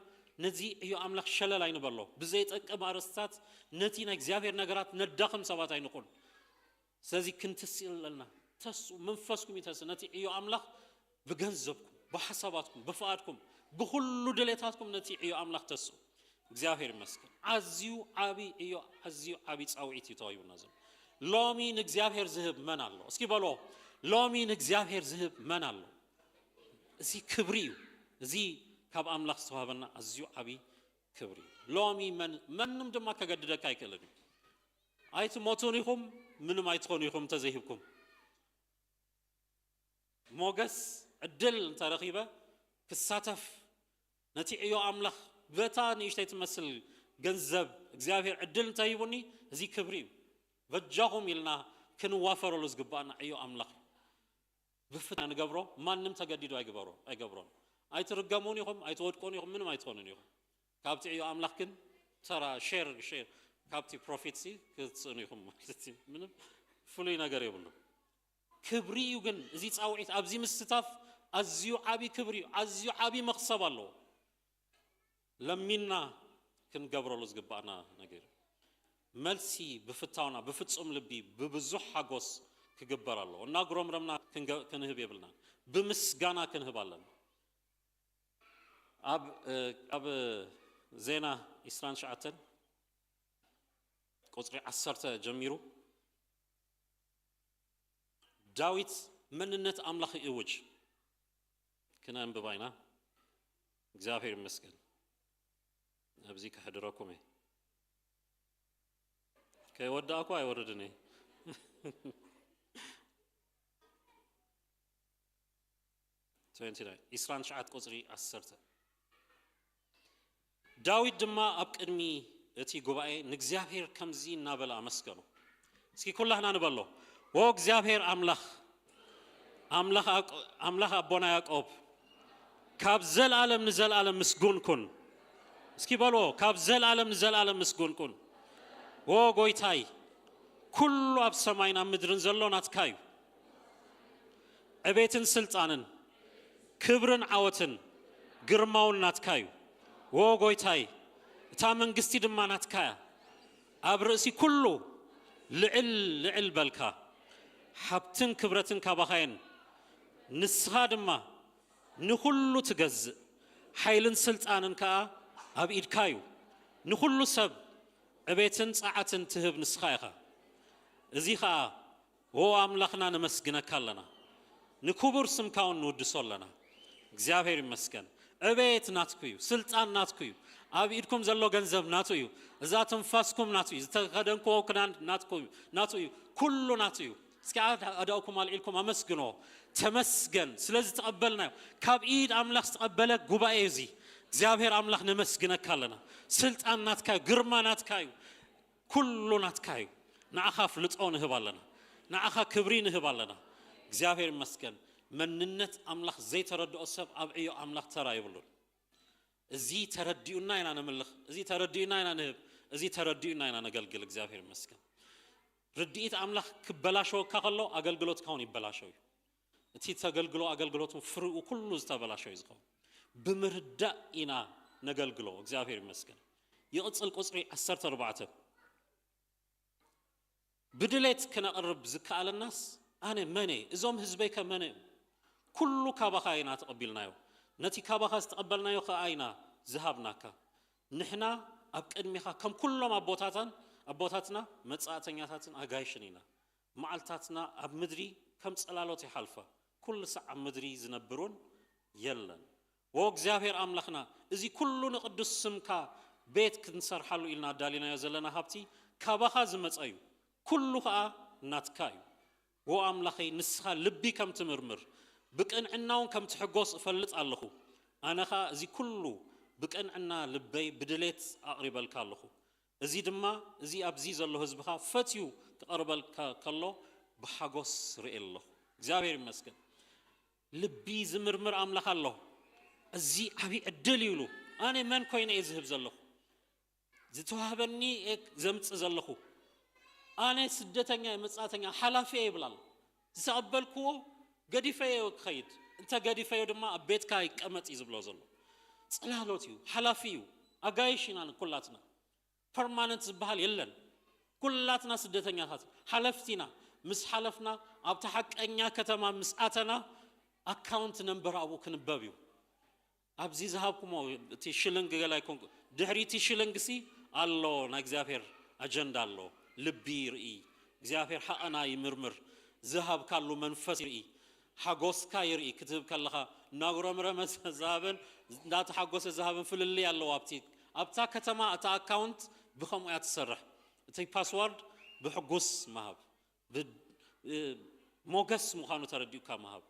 ነዚ እዩ አምላኽ ሸለል ኣይንበሎ ብዘይጠቅም አርስታት ነቲ ናይ እግዚአብሔር ነገራት ነዳኽም ሰባት ኣይንኹን ስለዚ ክንትስኢለና ተሱ መንፈስኩም ይተስ ነቲ እዩ አምላኽ ብገንዘብኩም ብሓሳባትኩም ብፍቃድኩም ብኩሉ ድሌታትኩም ነቲ እዩ አምላኽ ተሱ እግዚአብሔር ይመስገን አዝዩ ዓቢ እዩ አዝዩ ዓቢ ጻውዒት ይተዋዩና ዘሎ ሎሚ ንእግዚአብሔር ዝህብ መን ኣሎ እስኪ በሎ ሎሚ ንእግዚአብሔር ዝህብ መን ኣሎ እዚ ክብሪ እዩ እዚ ካብ አምላኽ ዝተዋሃበና አዝዩ ዓቢ ክብሪ ሎሚ መንም ድማ ከገድደካ ኣይክእልን ኣይትሞቱን ኢኹም ምንም ኣይትኾኑ ኢኹም ተዘይሂብኩም ሞገስ ዕድል እንተረኺበ ክሳተፍ ነቲ እዩ አምላኽ በታ ንእሽተይ ትመስል ገንዘብ እግዚአብሔር ዕድል እንተሂቡኒ እዚ ክብሪ እዩ በጃኹም ኢልና ክንዋፈረሉ ዝግባአና እዩ አምላኽ ብፍትና ንገብሮ ማንም ተገዲዱ ኣይገብሮን ኣይትርገሙን ኢኹም ኣይትወድቁን ኢኹም ምንም ኣይትኾኑን ኢኹም ካብቲ እዩ አምላኽ ግን ተራ ሼር ካብቲ ፕሮፌትሲ ክትስእኑ ኢኹም ምንም ፍሉይ ነገር የብሉ ክብሪ እዩ ግን እዚ ጻውዒት ኣብዚ ምስታፍ ኣዝዩ ዓቢ ክብሪ እዩ ኣዝዩ ዓቢ መኽሰብ ኣለዎ ለሚና ክንገብረሉ ዝግባአና ነገር መልሲ ብፍታውና ብፍጹም ልቢ ብብዙሕ ሓጎስ ክግበር ኣለዎ እናጉረምረምና ክንህብ የብልና ብምስጋና ክንህብ ኣለና ኣብ ዜና 29 ቁጽሪ 10 ጀሚሩ ዳዊት መንነት አምላኽ ይውጅ ክነንብብ ኢና እግዚአብሔር ይመስገን ኣብዚ ከሕድረኩም ከይወዳእኩ ኣይወርድን ኢስራን ሸዓት ቁጽሪ 10 ዳዊት ድማ ኣብ ቅድሚ እቲ ጉባኤ ንእግዚአብሔር ከምዚ እናበለ አመስገኑ እስኪ ኩላህና ንበሎ ኦ እግዚአብሔር አምላኽ አቦና ያዕቆብ ካብ ዘለዓለም ንዘለዓለም ምስጉን ኩን እስኪ በሎ ካብ ዘለዓለም ንዘለዓለም ምስጉን ኩን ኦ ጎይታይ ኩሉ ኣብ ሰማይን ኣብ ምድርን ዘሎ ናትካ እዩ ዕቤትን ስልጣንን ክብርን ዓወትን ግርማውን ናትካ እዩ ኦ ጎይታይ እታ መንግስቲ ድማ ናትካ እያ ኣብ ርእሲ ኩሉ ልዕል በልካ ሓብትን ክብረትን ካባኻየን ንስኻ ድማ ንኩሉ ትገዝእ ሓይልን ስልጣንን ከዓ ኣብ ኢድካ እዩ ንኩሉ ሰብ ዕቤትን ጻዓትን ትህብ ንስኻ ኢኻ እዚ ከዓ ኦ አምላኽና ነመስግነካ ኣለና ንክቡር ስምካውን ንውድሶ ኣለና እግዚአብሔር ይመስገን ዕቤት ናትኩ እዩ ስልጣን ናትኩ እዩ ኣብ ኢድኩም ዘሎ ገንዘብ ናቱ እዩ እዛ ትንፋስኩም ናቱ እዩ ዝተኸደንክዎ ክዳን ናቱ እዩ ኩሉ ናቱ እዩ እስኪ ኣዳኡኩም ኣልዒልኩም ኣመስግኖ ተመስገን ስለዚ ተቐበልናዮ ካብ ኢድ አምላኽ ዝተቐበለ ጉባኤ እዚ እግዚአብሔር አምላኽ ነመስግነካ ኣለና ስልጣን ናትካ እዩ ግርማ ናትካ እዩ ኩሉ ናትካ እዩ ንዓኻ ፍልጦ ንህብ ኣለና ንዓኻ ክብሪ ንህብ ኣለና እግዚአብሔር ይመስገን መንነት አምላኽ ዘይተረድኦ ሰብ ኣብ ዕዮ አምላኽ ተራ ይብሉን እዚ ተረዲኡና ኢና ነምልኽ እዚ ተረዲኡና ኢና ንህብ እዚ ተረዲኡና ኢና ነገልግል እግዚአብሔር ይመስገን ርድኢት አምላኽ ክበላሸወካ ከሎ ኣገልግሎትካ እውን ይበላሸው እዩ እቲ ተገልግሎ ኣገልግሎቱን ፍርኡ ኩሉ ዝተበላሸው እዩ ዝኸውን ብምርዳእ ኢና ነገልግሎ እግዚአብሔር ይመስገን ይቕፅል ቁጽሪ 14 ብድሌት ክነቕርብ ዝከኣለናስ ኣነ መነ እዞም ህዝበይ ከመነ ኩሉ ካባኻ ኢና ተቐቢልናዮ ነቲ ካባኻ ዝተቐበልናዮ ከኣይና ዝሃብናካ ንሕና ኣብ ቅድሚኻ ከም ኩሎም ኣቦታትና መጻእተኛታትን ኣጋይሽን ኢና መዓልታትና ኣብ ምድሪ ከም ጸላሎት ይሓልፋ ኩሉ ሰዓት ምድሪ ዝነብሩን የለን ወእግዚአብሔር አምላኽና እዚ ኩሉ ንቅዱስ ስምካ ቤት ክንሰርሓሉ ኢልና ዳሊናዮ ዘለና ሃብቲ ካባኻ ዝመፀ እዩ ኩሉ ከዓ ናትካ እዩ ወአምላኸይ ንስኻ ልቢ ከም ትምርምር ብቅንዕናውን ከም ትሕጎስ እፈልጥ ኣለኹ ኣነኻ እዚ ኩሉ ብቅንዕና ልበይ ብድሌት ኣቕሪበልካ ኣለኹ እዚ ድማ እዚ ኣብዚ ዘሎ ህዝብኻ ፈትዩ ክቐርበልካ ከሎ ብሓጎስ ርኢ ኣለኹ እግዚአብሔር ይመስገን ልቢ ዝምርምር ኣምላኽ ኣለሁ እዚ ዓብይ ዕድል ይብሉ ኣነ መን ኮይነ እየ ዝህብ ዘለኹ ዝተዋህበኒ ዘምፅ ዘለኹ ኣነ ስደተኛ መጻተኛ ሓላፊ ይብላል ዝሰቀበልክዎ ገዲፈዮ ክኸይድ እንተ ገዲፈዮ ድማ ኣብ ቤትካ ይቀመጥ ይዝብሎ ዘሎ ጽላሎት እዩ ሓላፊ እዩ ኣጋይሽና ኩላትና ፐርማነንት ዝበሃል የለን ኩላትና ስደተኛታት ሓለፍቲና ምስ ሓለፍና ኣብ ተሐቀኛ ከተማ ምስ ኣተና ኣካውንት ነምበር ኣብኡ ክንበብ እዩ ኣብዚ ዝሃብኩሞ እቲ ሽልንግ ገላይ ኮንኩ ድሕሪቲ ሽልንግሲ ኣሎ ናይ እግዚአብሔር ኣጀንዳ ኣሎ ልቢ ይርኢ እግዚአብሔር ሓቀና ይምርምር ዝሃብካሉ መንፈስ ይርኢ ሓጎስካ ይርኢ ክትብ ከለኻ ናጉረምረመ ዝሃብን እንዳተሓጎሰ ዝሃብን ፍልል ያለው ኣብታ ከተማ እታ ኣካውንት ብኸምኡ እያ ትሰርሕ እቲ ፓስወርድ ብሕጉስ መሃብ ሞገስ ምዃኑ ተረዲኡካ መሃብ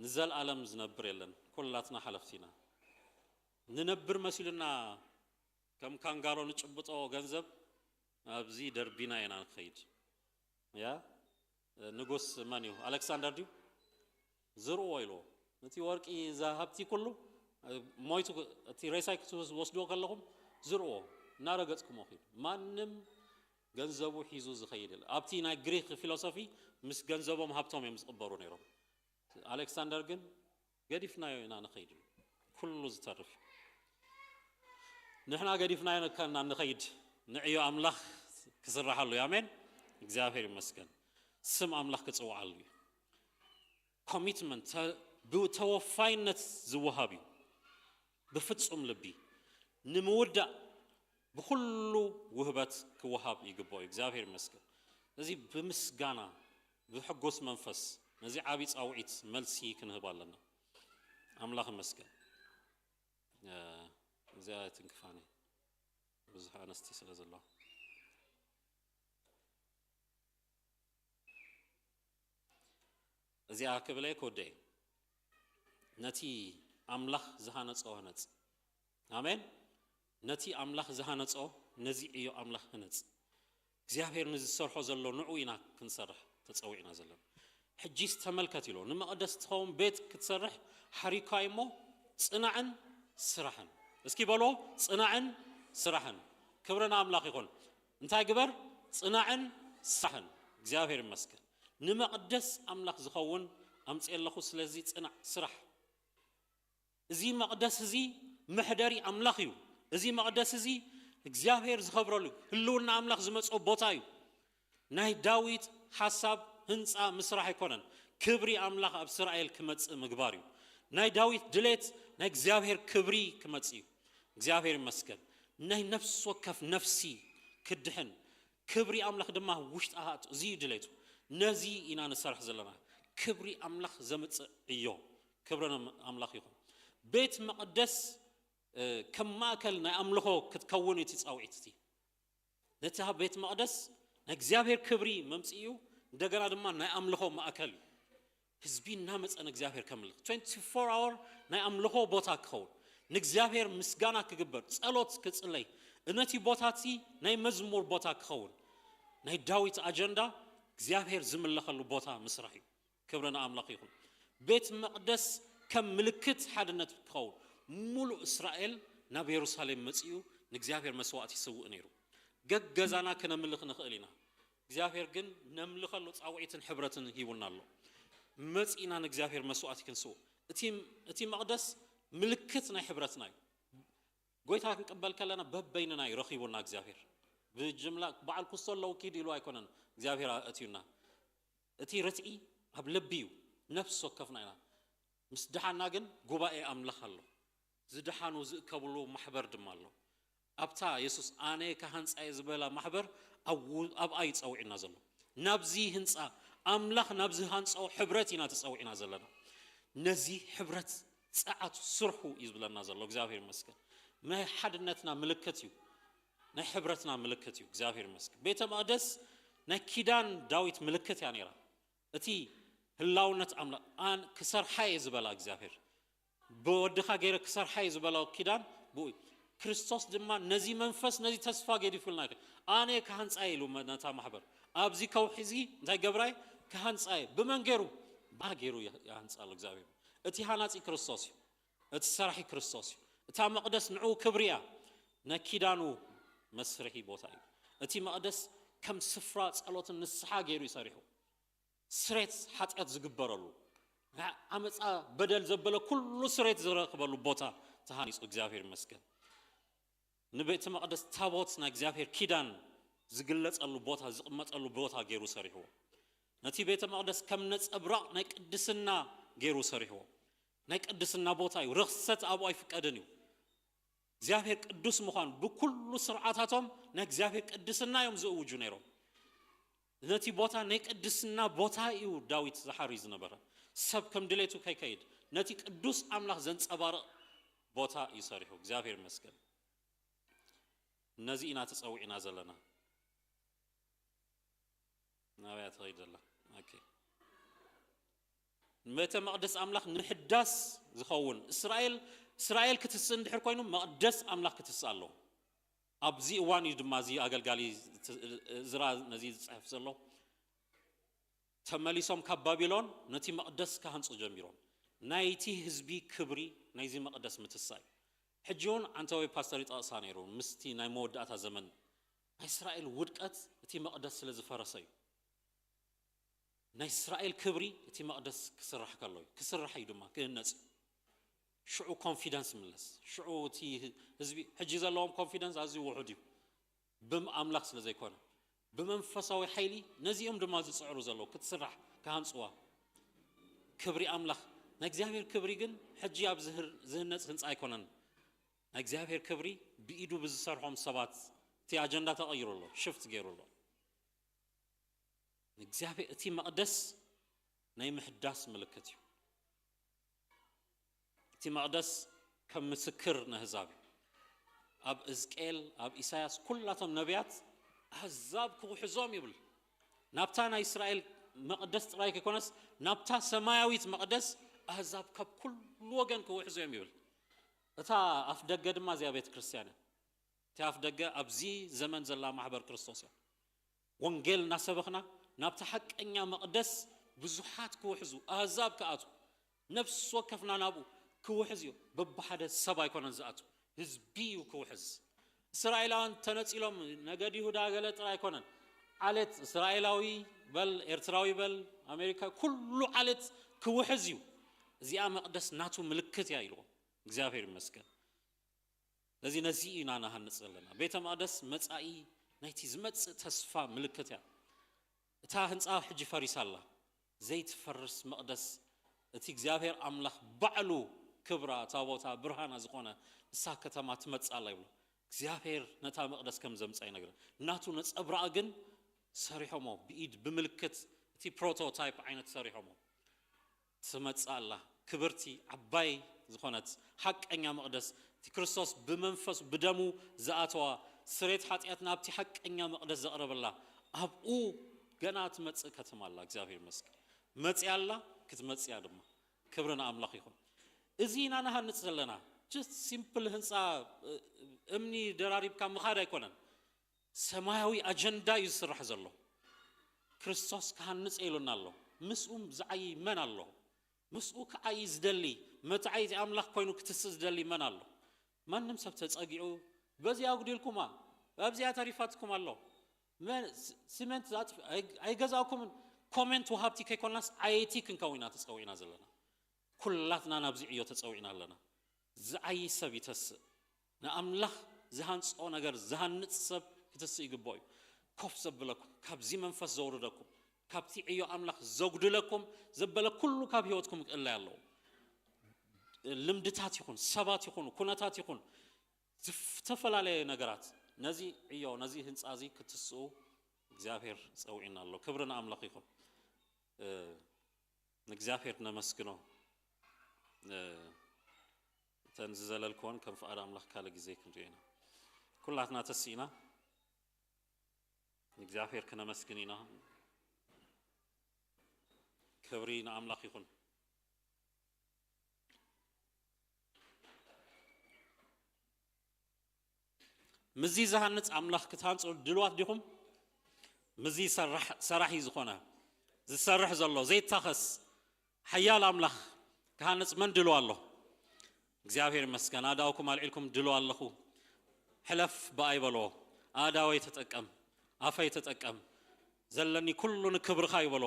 ንዘለዓለም ዝነብር የለን ኩላትና ሓለፍቲና ንነብር መሲሉና ከም ካንጋሮ ንጭብጦ ገንዘብ ኣብዚ ደርቢና ኢና ንኸይድ ያ ንጉስ ማን እዩ አሌክሳንደር ዲዩ ዝርኦ ኢሎ እቲ ወርቂ ዝሃብቲ ኩሉ ሞይቱ እቲ ሬሳይክቱ ወስዶ ከለኹም ዝርኦ እናረገጽኩም ኺድ ማንም ገንዘቡ ሒዙ ዝኸይድ ኣብቲ ናይ ግሪክ ፊሎሶፊ ምስ ገንዘቦም ሃብቶም እዮም ዝቕበሩ ነይሮም አሌክሳንደር ግን ገዲፍናዮ ኢና ንኸይድ ኩሉ ዝተርፍ ንሕና ገዲፍናዮ ከና ንኸይድ ንዕዮ ኣምላኽ ክስራሓሉ ኣሜን እግዚአብሔር ይመስገን ስም ኣምላኽ ክጽዋዓሉ እዩ ኮሚትመንት ብተወፋይነት ዝወሃብ እዩ ብፍጹም ልቢ ንምውዳእ ብኩሉ ውህበት ክወሃብ ይግባእ እግዚአብሔር ይመስገን እዚ ብምስጋና ብሕጉስ መንፈስ ነዚ ዓቢ ጻውዒት መልሲ ክንህብ ኣለና ኣምላኽ ይመስገን እዚኣ ትንክፋኒ ብዙሕ ኣነስቲ ስለ ዘለዋ እዚኣ ክብለይ ክወደይ ነቲ ኣምላኽ ዝሃነጾ ህነጽ ኣሜን ነቲ ኣምላኽ ዝሃነጾ ነዚ እዩ ኣምላኽ ህነጽ እግዚአብሔር ንዝሰርሖ ዘሎ ንዑ ኢና ክንሰርሕ ተጸዊዕና ዘለና ሕጂስ ተመልከት ኢሎ ንመቕደስ ትኸውን ቤት ክትሰርሕ ሓሪካይ እሞ ጽናዕን ስራሕን እስኪ በሎ ጽናዕን ስራሕን ክብረና ኣምላኽ ይኹን እንታይ ግበር ጽናዕን ስራሕን እግዚአብሔር ይመስገን ንመቕደስ ኣምላኽ ዝኸውን ኣምጽየለኹ ስለዚ ጽናዕ ስራሕ እዚ መቕደስ እዚ ምሕደሪ ኣምላኽ እዩ እዚ መቕደስ እዚ እግዚአብሔር ዝኸብረሉ ህልውና ኣምላኽ ዝመጾ ቦታ እዩ ናይ ዳዊት ሓሳብ ህንፃ ምስራሕ ኣይኮነን ክብሪ ኣምላኽ ኣብ እስራኤል ክመጽእ ምግባር እዩ ናይ ዳዊት ድሌት ናይ እግዚአብሔር ክብሪ ክመጽእ እዩ እግዚአብሔር ይመስገን ናይ ነፍስ ወከፍ ነፍሲ ክድሕን ክብሪ ኣምላኽ ድማ ውሽጣ እዚ ድሌቱ ነዚ ኢና ንሰርሕ ዘለና ክብሪ ኣምላኽ ዘምጽእ እዩ ክብረና ኣምላኽ ይኹን ቤት መቕደስ ከም ማእከል ናይ ኣምልኾ ክትከውን እቲ ጻውዒት እቲ ነቲ ቤት መቕደስ ናይ እግዚአብሔር ክብሪ መምጽእ እዩ እንደገና ድማ ናይ ኣምልኾ ማእከል እዩ ህዝቢ እናመፀን እግዚአብሔር ከምልኽ 24 hour ናይ ኣምልኾ ቦታ ክኸውን ንእግዚአብሔር ምስጋና ክግበር ጸሎት ክጽለይ ነቲ ቦታቲ ናይ መዝሙር ቦታ ክኸውን ናይ ዳዊት አጀንዳ እግዚአብሔር ዝምለኸሉ ቦታ ምስራሕ እዩ ክብረና ኣምላኽ ይኹን ቤት መቕደስ ከም ምልክት ሓድነት ክኸውን ሙሉእ እስራኤል ናብ ኢየሩሳሌም መጽኡ ንእግዚአብሔር መስዋዕት ይስውእ ነይሩ ገገዛና ክነምልኽ ንኽእል ኢና እግዚአብሔር ግን ነምልኸሉ ጻውዒትን ሕብረትን ሂቡና ኣሎ መጽኢና ንእግዚአብሔር መስዋዕት ክንስውእ እቲ መቕደስ ምልክት ናይ ሕብረትና እዩ ጎይታ ክንቅበል ከለና በበይንና ይረኺቡና እግዚአብሔር ብጅምላ በዓል ኩስቶ ለውኪድ ኢሉ ኣይኮነን እግዚአብሔር ኣእትዩና እቲ ርትዒ ኣብ ልቢ እዩ ነፍስ ወከፍና ኢና ምስ ድሓና ግን ጉባኤ ኣምላኽ ኣሎ ዝድሓኑ ዝእከብሉ ማሕበር ድማ ኣሎ ኣብታ ኢየሱስ ኣነ ካህንጻይ ዝበላ ማሕበር ኣብ ኣይ ጸውዒና ዘሎ ናብዚ ህንጻ ኣምላኽ ናብዚ ሃንጻው ሕብረት ኢና ተጸውዒና ዘለና ነዚ ሕብረት ጻዓቱ ስርሑ ይዝብለና ዘሎ እግዚአብሔር ይመስገን ናይ ሓድነትና ምልክት እዩ ናይ ሕብረትና ምልክት እዩ እግዚአብሔር ይመስገን ቤተ መቅደስ ናይ ኪዳን ዳዊት ምልክት ያ ነይራ እቲ ህላውነት አምላክ አን ክሰርሓይ ዝበላ እግዚአብሔር በወድኻ ገይረ ክሰርሓይ ዝበላው ኪዳን ብኡ ክርስቶስ ድማ ነዚ መንፈስ ነዚ ተስፋ ገዲፉልና አነ ካህንጻይ ኢሉ መናታ ማሕበር ኣብዚ ከውሕዚ እንታይ ገብራይ ካህንጻይ ብመንገሩ ባገሩ ያንጻል እግዚአብሔር እቲ ሃናጺ ክርስቶስ እዩ እቲ ሰርሒ ክርስቶስ እዩ እታ መቅደስ ንዑ ክብሪያ ነኪዳኑ መስርሒ ቦታ እዩ እቲ መቅደስ ከም ስፍራ ጸሎትን ንስሓ ገይሩ ይሰሪሑ ስሬት ኃጢአት ዝግበረሉ አመጻ በደል ዘበለ ኩሉ ስሬት ዝረክበሉ ቦታ ተሃኒጹ እግዚአብሔር ይመስገን ንቤተ መቅደስ ታቦት ና እግዚአብሔር ኪዳን ዝግለጸሉ ቦታ ዝቅመጠሉ ቦታ ገይሩ ሰሪሑ ነቲ ቤተ መቅደስ ከም ነጸብራቅ ናይ ቅድስና ገይሩ ሰሪሑ ናይ ቅድስና ቦታ እዩ ርክሰት አብ አይፍቀድን እዩ እግዚአብሔር ቅዱስ ምዃን በኩሉ ስርዓታቶም ናይ እግዚአብሔር ቅድስና እዮም ዝውጁ ነይሮም ነቲ ቦታ ናይ ቅድስና ቦታ እዩ ዳዊት ዝሐሪዝ ነበረ ሰብ ከም ድሌቱ ከይከይድ ነቲ ቅዱስ አምላክ ዘንጸባርቕ ቦታ ይሰሪሑ እግዚአብሔር ይመስገን ነዚ ኢና ተጸውዒና ዘለና ናብያት ኸይደላ ኦኬ ቤተ መቅደስ አምላክ ንሕዳስ ዝኸውን እስራኤል ክትስእ እንድሕር ኮይኑ መቅደስ አምላክ ክትስእ ኣሎ ኣብዚ እዋን እዩ ድማ እዚ አገልጋሊ ዝራ ነዚ ዝጽሕፍ ዘሎ ተመሊሶም ካብ ባቢሎን ነቲ መቅደስ ካህንጹ ጀሚሮም ናይቲ ህዝቢ ክብሪ ናይዚ መቅደስ ምትሳይ ሕጂውን አንተወይ ፓስተር ይጣቕሳ ነይሩ ምስቲ ናይ መወዳእታ ዘመን ናይ እስራኤል ውድቀት እቲ መቅደስ ስለ ዝፈረሰ እዩ ናይ እስራኤል ክብሪ እቲ መቅደስ ክስራሕ ከሎ ክስራሕ እዩ ድማ ክህነጽ ሽዑ ኮንፊደንስ ምለስ ሽዑ እቲ ህዝቢ ሕጂ ዘለዎም ኮንፊደንስ ኣዝዩ ውሑድ እዩ ብኣምላክ ስለ ዘይኮነ ብመንፈሳዊ ኃይሊ ነዚኦም ድማ ዝጽዕሩ ዘለው ክትስራሕ ካህንጽዋ ክብሪ አምላክ ናይ እግዚአብሔር ክብሪ ግን ሕጂ ኣብ ዝህነጽ ህንጻ ኣይኮነን ናይ እግዚአብሔር ክብሪ ብኢዱ ብዝሰርሖም ሰባት እቲ አጀንዳ ተቀይሩሎ ሽፍት ገይሩሎ እግዚአብሔር እቲ መቅደስ ናይ ምሕዳስ ምልክት እዩ እቲ መቅደስ ከም ምስክር ነህዛብ ኣብ እዝቅኤል ኣብ ኢሳያስ ኩላቶም ነቢያት አሕዛብ ክውሕዞም ይብል ናብታ ናይ እስራኤል መቅደስ ጥራይ ከይኮነስ ናብታ ሰማያዊት መቅደስ አሕዛብ ካብ ኩሉ ወገን ክውሕዞም ይብል እታ አፍ ደገ ድማ እዚያ ቤተ ክርስቲያን እቲ አፍ ደገ ኣብዚ ዘመን ዘላ ማሕበር ክርስቶስ እያ ወንጌል እናሰበኽና ናብታ ሐቀኛ መቅደስ ብዙሓት ክውሕዙ አሕዛብ ከኣቱ ነፍስ ወከፍና ናብኡ ክውሕዝ እዩ በብሓደ ሰብ ኣይኮነን ዝኣቱ ህዝቢ እዩ ክውሕዝ እስራኤላውያን ተነጺሎም ነገድ ይሁዳ ገለ ጥራይ ኣይኮነን ዓለት እስራኤላዊ በል ኤርትራዊ በል አሜሪካ ኩሉ ዓለት ክውሕዝ እዩ እዚኣ መቅደስ ናቱ ምልክት እያ ኢልዎ እግዚአብሔር ይመስገን ለዚ ነዚ ኢና ናሃንጽ ዘለና ቤተ መቅደስ መጻኢ ናይቲ ዝመጽእ ተስፋ ምልክት እያ እታ ህንጻ ሕጂ ፈሪሳላ ዘይትፈርስ መቅደስ እቲ እግዚአብሔር አምላክ ባዕሉ ክብራ ታቦታ ብርሃና ዝኾነ እሳ ከተማ ትመጻላ ይብሉ እግዚአብሔር ነታ መቅደስ ከም ዘምጻይ ነገር ናቱ ነጸብራቅ ግን ሰሪሖሞ ብኢድ ብምልክት እቲ ፕሮቶታይፕ ዓይነት ሰሪሖሞ ትመጻላ ክብርቲ ዓባይ ዝኾነት ሐቀኛ መቅደስ እቲ ክርስቶስ ብመንፈስ ብደሙ ዘኣተዋ ስሬት ኃጢአት ናብቲ ሐቀኛ መቅደስ ዘቅረበላ ኣብኡ ገና ትመጽእ ከተማ አላ እግዚአብሔር ይመስገን መጽያላ ክትመጽያ ድማ ክብርና አምላክ ይኹን እዚ ኢና ናሃንጽ ዘለና just simple ህንጻ እምኒ ደራሪብካ ምኻድ ኣይኮነን ሰማያዊ አጀንዳ ይስራሕ ዘሎ ክርስቶስ ካህንጽ ኢሉና ኣሎ ምስኡም ዝዓይ መን ኣሎ ምስኡ ከዓይ ዝደሊ መትዓይቲ አምላክ ኮይኑ ክትስእ ዝደሊ መን ኣሎ ማንም ሰብ ተጸጊዑ በዚያ ጉዲልኩማ በዚያ ተሪፋትኩም ኣሎ ሲመንት ኣይገዛኩም ኮሜንት ወሃብቲ ከይኮናስ አይቲ ክንከውና ተጸውዒና ዘለና ኩላትና ናብዚ ዕዮ ተጸውዒና ኣለና ዝዓይ ሰብ ይተስእ ንአምላክ ዝሃንጾ ነገር ዝሃንጽ ሰብ ክትስእ ይግባእ እዩ ኮፍ ዘብለኩም ካብዚ መንፈስ ዘውርደኩም ካብቲ ዕዮ አምላክ ዘጉድለኩም ዘበለ ኩሉ ካብ ህይወትኩም ቅላይ ኣለዎ ልምድታት ይኹን ሰባት ይኹን ኩነታት ይኹን ዝተፈላለዩ ነገራት ነዚ ዕዮ ነዚ ህንጻ እዚ ክትስኡ እግዚአብሔር ጸውዒና ኣሎ ክብርና አምላክ ይኹን እግዚአብሔር ነመስግኖ تنزل الكون كم فقر أملاك كله جزيك مدينا كلاتنا تسينا እግዚአብሔር كنا مسكنينا كبرين أملاك يكون مزي زهنت أملاك كتانس دلوات ديهم مزي سرح يزخونه زي سرح زلوا زي تخص حيال أملاك كهانت من دلو الله እግዚአብሔር ይመስገን አዳውኩም አልኢልኩም ድሎ አለሁ حلف بايبلو አዳው የተጠቀም አፈይ ተጠቀም ዘለኒ ኩሉን ክብር ካይበሎ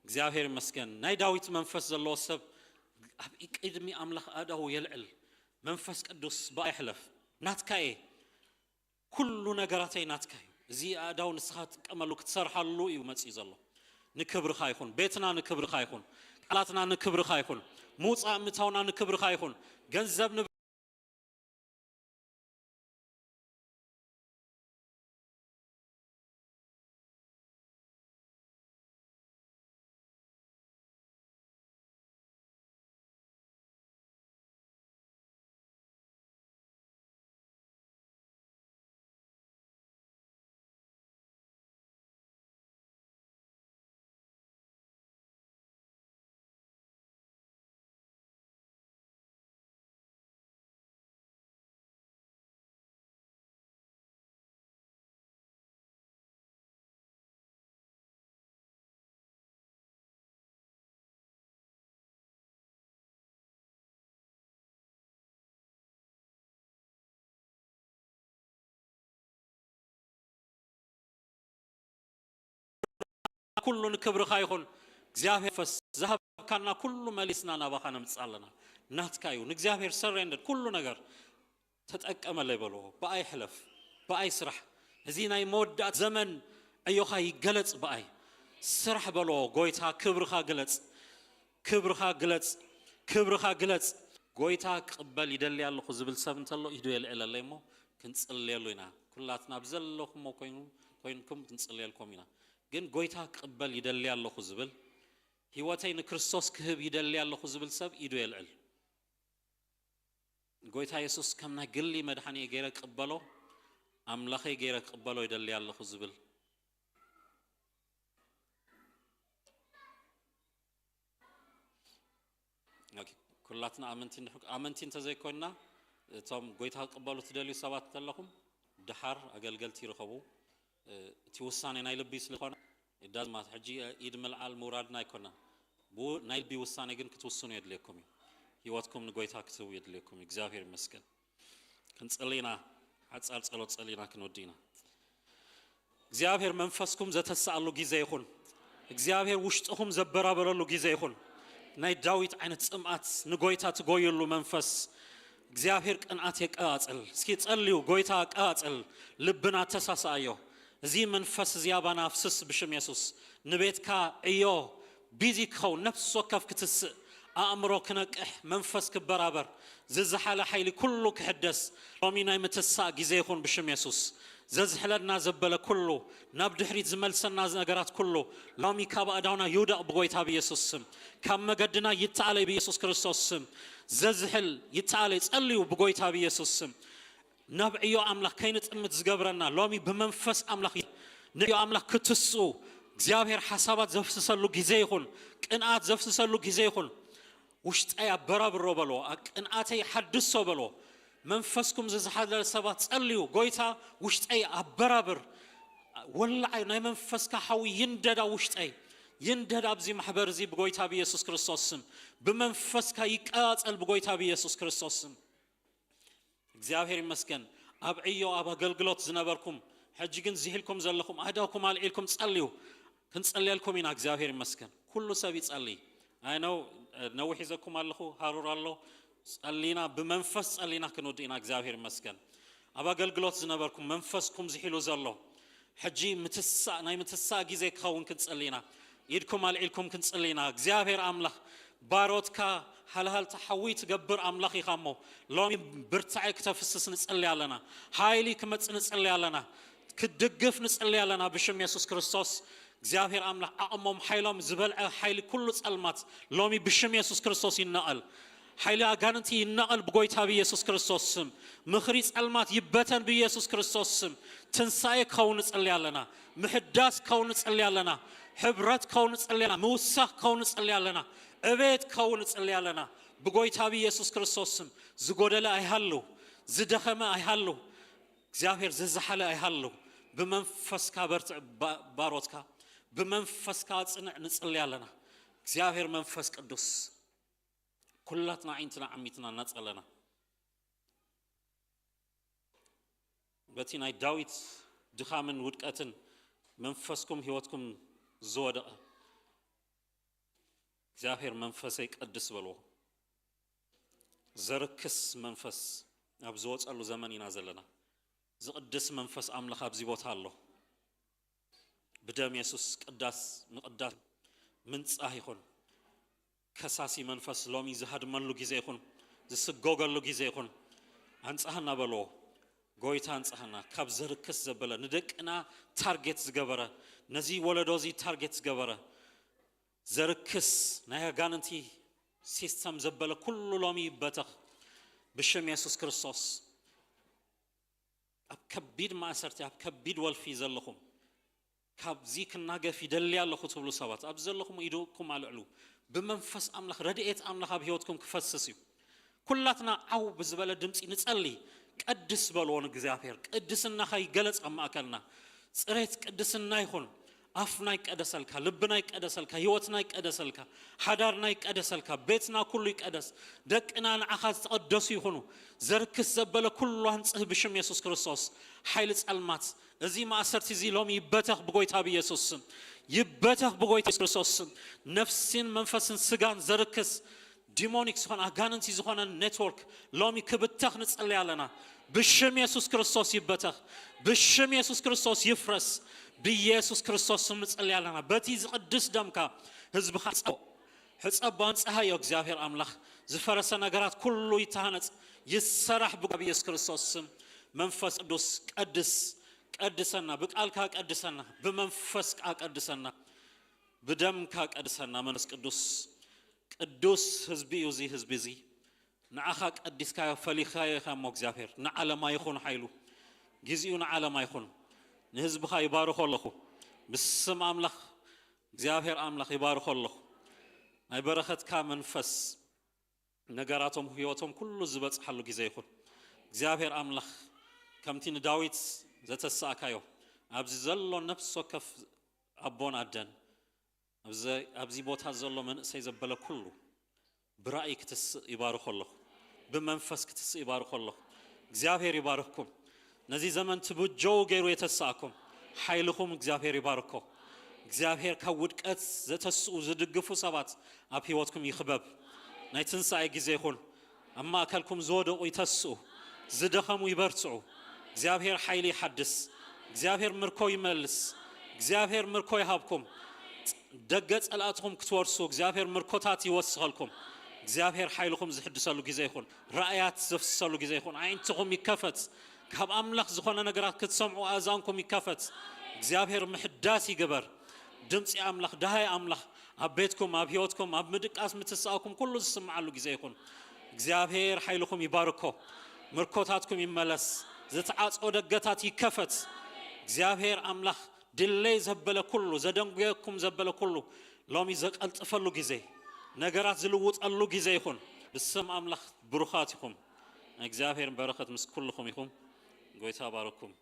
እግዚአብሔር ይመስገን ናይ ዳዊት መንፈስ ዘሎ ሰብ ኣብ ቅድሚ አምላኽ አዳው የልዕል መንፈስ ቅዱስ ባይሕለፍ ናትካይ ኩሉ ነገራተይ ናትካይ እዚ አዳው ንስኻት ቀመሉ ክትሰርሓሉ እዩ መጽ ዘሎ ንክብር ካይኹን ቤትና ንክብር ካይኹን ቃላትና ንክብር ካይኹን موصى متاونا نكبر خايخون ገንዘብ كلن كبر خايخون እግዚአብሔር ፈስ ذهب كنا كل مليسنا نبخنا مصالنا ناتكايو እግዚአብሔር ሰረንደ كل ነገር ተጠቀመ ላይ በሎ ባይ حلف ባይ ስራሕ እዚ ናይ መወዳት ዘመን አዮኻ ይገለጽ ባይ ስራሕ በሎ ጎይታ ክብርኻ ግለጽ ክብርኻ ግለጽ ክብርኻ ግለጽ ጎይታ ቅበል ይደል ያለኹ ዝብል ሰብ እንተሎ ይዶ የልዕለለይሞ ክንጽልየሉ ኢና ኩላትና ብዘለኹም ኮይንኩም ክንጽልየልኩም ኢና ግን ጎይታ ቅበል ይደል ያለኹ ዝብል ህይወተይ ንክርስቶስ ክህብ ይደል ያለኹ ዝብል ሰብ ይዶ የልዕል ጎይታ ኢየሱስ ከምና ግሊ መድኃኒ ገይረ ቅበሎ አምላኸ ገይረ ቅበሎ ይደል ያለኹ ዝብል ኩላትና አመንቲን ተዘይኮና ቶም ጎይታ ቅበሉ ትደልዩ ሰባት ተለኹም ድሓር አገልገልቲ ይረኸቡ እቲ ውሳኔ ናይ ልቢ ስለኾነ ዳዝማት ሕጂ ኢድ መልዓል ሙራድና ይኮና ቡ ናይ ልቢ ውሳኔ ግን ክትወስኑ የድልየኩም ህይወትኩም ንጎይታ ክትው የድልየኩም እግዚአብሔር ይመስገን ክንጸልይና ዓጻል ጸሎት ጸልይና ክንወዲና እግዚአብሔር መንፈስኩም ዘተሳአሉ ጊዜ ይኹን እግዚአብሔር ውሽጥኩም ዘበራበረሉ ጊዜ ይኹን ናይ ዳዊት አይነት ጽምዓት ንጎይታ ትጎይሉ መንፈስ እግዚአብሔር ቅንዓት የቀአጽል እስኪ ጸልዩ ጎይታ ቀአጽል ልብና ተሳሳአዮ እዚ መንፈስ ዚያባና ፍስስ ብሽም ኢየሱስ ንቤትካ እዮ ቢዚ ከው ነፍስ ወከፍ ክትስ አእምሮ ክነቅሕ መንፈስ ክበራበር ዝዝሓለ ኃይሊ ኩሉ ክሕደስ ሎሚ ናይ ምትሳ ጊዜ ይኹን ብሽም ኢየሱስ ዘዝሕለና ዘበለ ኩሉ ናብ ድሕሪት ዝመልሰና ነገራት ኩሉ ሎሚ ካብ አዳውና ይውደቕ ብጎይታ በኢየሱስ ስም ካብ መገድና ይተዓለይ በኢየሱስ ክርስቶስ ስም ዘዝሕል ይተዓለይ ጸልዩ ብጎይታ በኢየሱስ ስም نبعيو أملاك كين تأمت زجبرنا لومي بمنفس أملاك نبيو أملاك كتسو እግዚአብሔር ሐሳባት ዘፍስሰሉ ጊዜ ይሁን ቅንዓት ዘፍስሰሉ ጊዜ ይሁን ውሽጣይ አበራብሮ በሎ ቅንዓተይ ሐድሶ በሎ መንፈስኩም ዘዝሐለ ሰባት ጸልዩ ጎይታ ውሽጣይ አበራብር ወላሂ ናይ መንፈስካ ሐዊ ይንደዳ ውሽጣይ ይንደዳ ኣብዚ ማህበር እዚ በጎይታ በኢየሱስ ክርስቶስ ስም በመንፈስካ ይቃጸል በጎይታ በኢየሱስ ክርስቶስ ስም እግዚአብሔር ይመስገን አብዕዮ አብ አገልግሎት ዝነበርኩም ሕጂ ግን ዝሂልኩም ዘለኹም አዳውኩም አልኢልኩም ጸልዩ ክንጸልያልኩም ኢና እግዚአብሔር ይመስገን ኩሉ ሰብ ይጸልይ አይ ነው ነውሕ ይዘኩም አለኹ ሃሩር አለ ጸልይና በመንፈስ ጸልይና ክንወድኢና እግዚአብሔር ይመስገን አብ አገልግሎት ዝነበርኩም መንፈስኩም ዝሂሉ ዘሎ ሕጂ ምትሳ ጊዜ ክኸውን ክንጸልይና ኢድኩም አልኢልኩም ክንጸልይና እግዚአብሔር አምላኽ ባሮትካ حلال تحويت جبر أملاخي خامو لوم برتعي كتفسس نسألي علينا هايلي كمت نسألي علينا كدقف نسألي علينا بشم يسوع كريستوس እግዚአብሔር አምላክ አእሞም ኃይሎም ዝበልዐ ኃይል ኩሉ ጸልማት ሎሚ ብሽም ኢየሱስ ክርስቶስ ይናል حيل أجانتي النقل بقويتها بيسوع كريستوس مخريج علمات يبتن بيسوع كريستوس تنساي كونس اللي علينا محدث كونس اللي علينا حبرت كونس اللي علينا موسى كونس اللي علينا أبيت كونس اللي علينا بقويتها بيسوع كريستوس زقودلا أيهالو زدخمة أيهالو زافير ززحلا أيهالو بمنفس كبرت باروتك بمنفس كاتسنا نصلي علينا زافير منفس قدوس كلاتنا عينتنا عميتنا نصلنا بتينا داويت دخامن ودقتن منفسكم هيوتكم زودا زافير منفسك قدس بلو زركس منفس ابزوت قالو زمن ينازلنا زقدس منفس املاخ ابزي بوتا الله بدم يسوع قداس مقداس من صاحي يكون كساسي منفس لومي زهد منلو غيزه يكون زسغوغلو غيزه يكون انصحنا بلو ጎይታ አንጻህና ካብ ዘርክስ ዘበለ ንደቅና ታርጌት ዝገበረ ነዚ ወለዶዚ ታርጌት ዝገበረ ዘርክስ ናይ ጋንንቲ ሲስተም ዘበለ ኩሉ ሎሚ ይበተኽ ብሽም ኢየሱስ ክርስቶስ ኣብ ከቢድ ማእሰርቲ ኣብ ከቢድ ወልፊ ዘለኹም ካብዚ ክናገፍ ይደሊ ያለኹ ትብሉ ሰባት ኣብ ዘለኹም ኢዱኩም አልዕሉ ብመንፈስ አምላኽ ረድኤት አምላኽ ኣብ ህይወትኩም ክፈስስ እዩ ኩላትና አው ብዝበለ ድምፂ ንጸሊ قدس بالون እግዚአብሔር ቅድስና ኸይ ገለጽ አማከልና ጽሬት ቅድስና ይሁን አፍና ይቀደሰልካ ልብና ይቀደሰልካ ህይወትና ይቀደሰልካ ሐዳርና ይቀደሰልካ ቤትና ኩሉ ይቀደስ ደቅና ንዓኻት ተቀደሱ ይሁኑ ዘርክስ ዘበለ ኩሉ አንጽህ ብሽም ኢየሱስ ክርስቶስ ኃይል ጸልማት እዚ ማእሰርቲ እዚ ሎሚ ይበተኽ ብጎይታ በኢየሱስ ስም ይበተኽ ብጎይታ ክርስቶስ ስም ነፍስን መንፈስን ስጋን ዘርክስ ዲሞኒክ ዝኾነ አጋንንቲ ዝኾነ ኔትወርክ ሎሚ ክብተኽ ንጸልይ ኣለና ብሽም ኢየሱስ ክርስቶስ ይበተኽ ብሽም ኢየሱስ ክርስቶስ ይፍረስ በኢየሱስ ክርስቶስ ስም ንጸልይ ኣለና በቲ ዝቅድስ ደምካ ህዝብኻ ሕጸባን ፀሃዮ እግዚአብሔር አምላኽ ዝፈረሰ ነገራት ኩሉ ይታነጽ ይሰራሕ በኢየሱስ ክርስቶስ ስም መንፈስ ቅዱስ ቀድሰና በቃልካ ቀድሰና በመንፈስ ቀድሰና በደምካ ቀድሰና መንፈስ ቅዱስ ቅዱስ ህዝቢ ዩዚ ህዝቢ ዚ ንዓኻ ቀዲስካ ፈሊኻዮ ኸሞ እግዚአብሔር ንዓለማ ይኹን ኃይሉ ግዚኡ ንዓለማ ይኹን ንህዝብኻ ይባርኮ ኣለኹ ብስም አምላኽ እግዚአብሔር አምላኽ ይባርኮ ኣለኹ ናይ በረኸትካ መንፈስ ነገራቶም ህይወቶም ኩሉ ዝበጽሐሉ ጊዜ ይኹን እግዚአብሔር አምላኽ ከምቲ ንዳዊት ዘተሳካዮ ኣብዚ ዘሎ ነፍስ ወከፍ አቦን አደን ኣብዚ ቦታ ዘሎ መንእሰይ ዘበለ ኩሉ ብራእይ ክትስ ይባርኮ ኣለኹ ብመንፈስ ክትስ ይባርኮ ኣለኹ እግዚአብሔር ይባርክኩም ነዚ ዘመን ትብጆው ገይሩ የተሳአኩም ኃይልኩም እግዚአብሔር ይባርኮ እግዚአብሔር ካብ ውድቀት ዘተስኡ ዝድግፉ ሰባት ኣብ ህይወትኩም ይኽበብ ናይ ትንሳኤ ጊዜ ይኹን ኣብ ማእከልኩም ዝወደቁ ይተስኡ ዝደኸሙ ይበርትዑ እግዚአብሔር ኃይል ይሐድስ እግዚአብሔር ምርኮ ይመልስ እግዚአብሔር ምርኮ ይሃብኩም ደገ ጸላእትኩም ክትወርሱ እግዚአብሔር ምርኮታት ይወስኸልኩም እግዚአብሔር ኃይልኩም ዝሕድሰሉ ጊዜ ይኹን ራእያት ዝፍሰሉ ጊዜ ይኹን ዓይንትኩም ይከፈት ካብ አምላኽ ዝኾነ ነገራት ክትሰምዑ አዛንኩም ይከፈት እግዚአብሔር ምሕዳስ ይግበር ድምፂ አምላኽ ዳሃይ አምላኽ ኣብ ቤትኩም ኣብ ህይወትኩም ኣብ ምድቃስ ምትሳእኩም ኩሉ ዝስምዓሉ ጊዜ ይኹን እግዚአብሔር ኃይልኩም ይባርኮ ምርኮታትኩም ይመለስ ዝተዓጽኦ ደገታት ይከፈት እግዚአብሔር አምላኽ ድለይ ዘበለ ኩሉ ዘደንገኩም ዘበለ ኩሉ ሎሚ ዘቀልጥፈሉ ጊዜ ነገራት ዝልውጠሉ ጊዜ ይኹን ብስም አምላኽ ብሩኻት ይኹም እግዚአብሔር በረኸት ምስ ኩልኩም ይኹም ጎይታ ባረኩም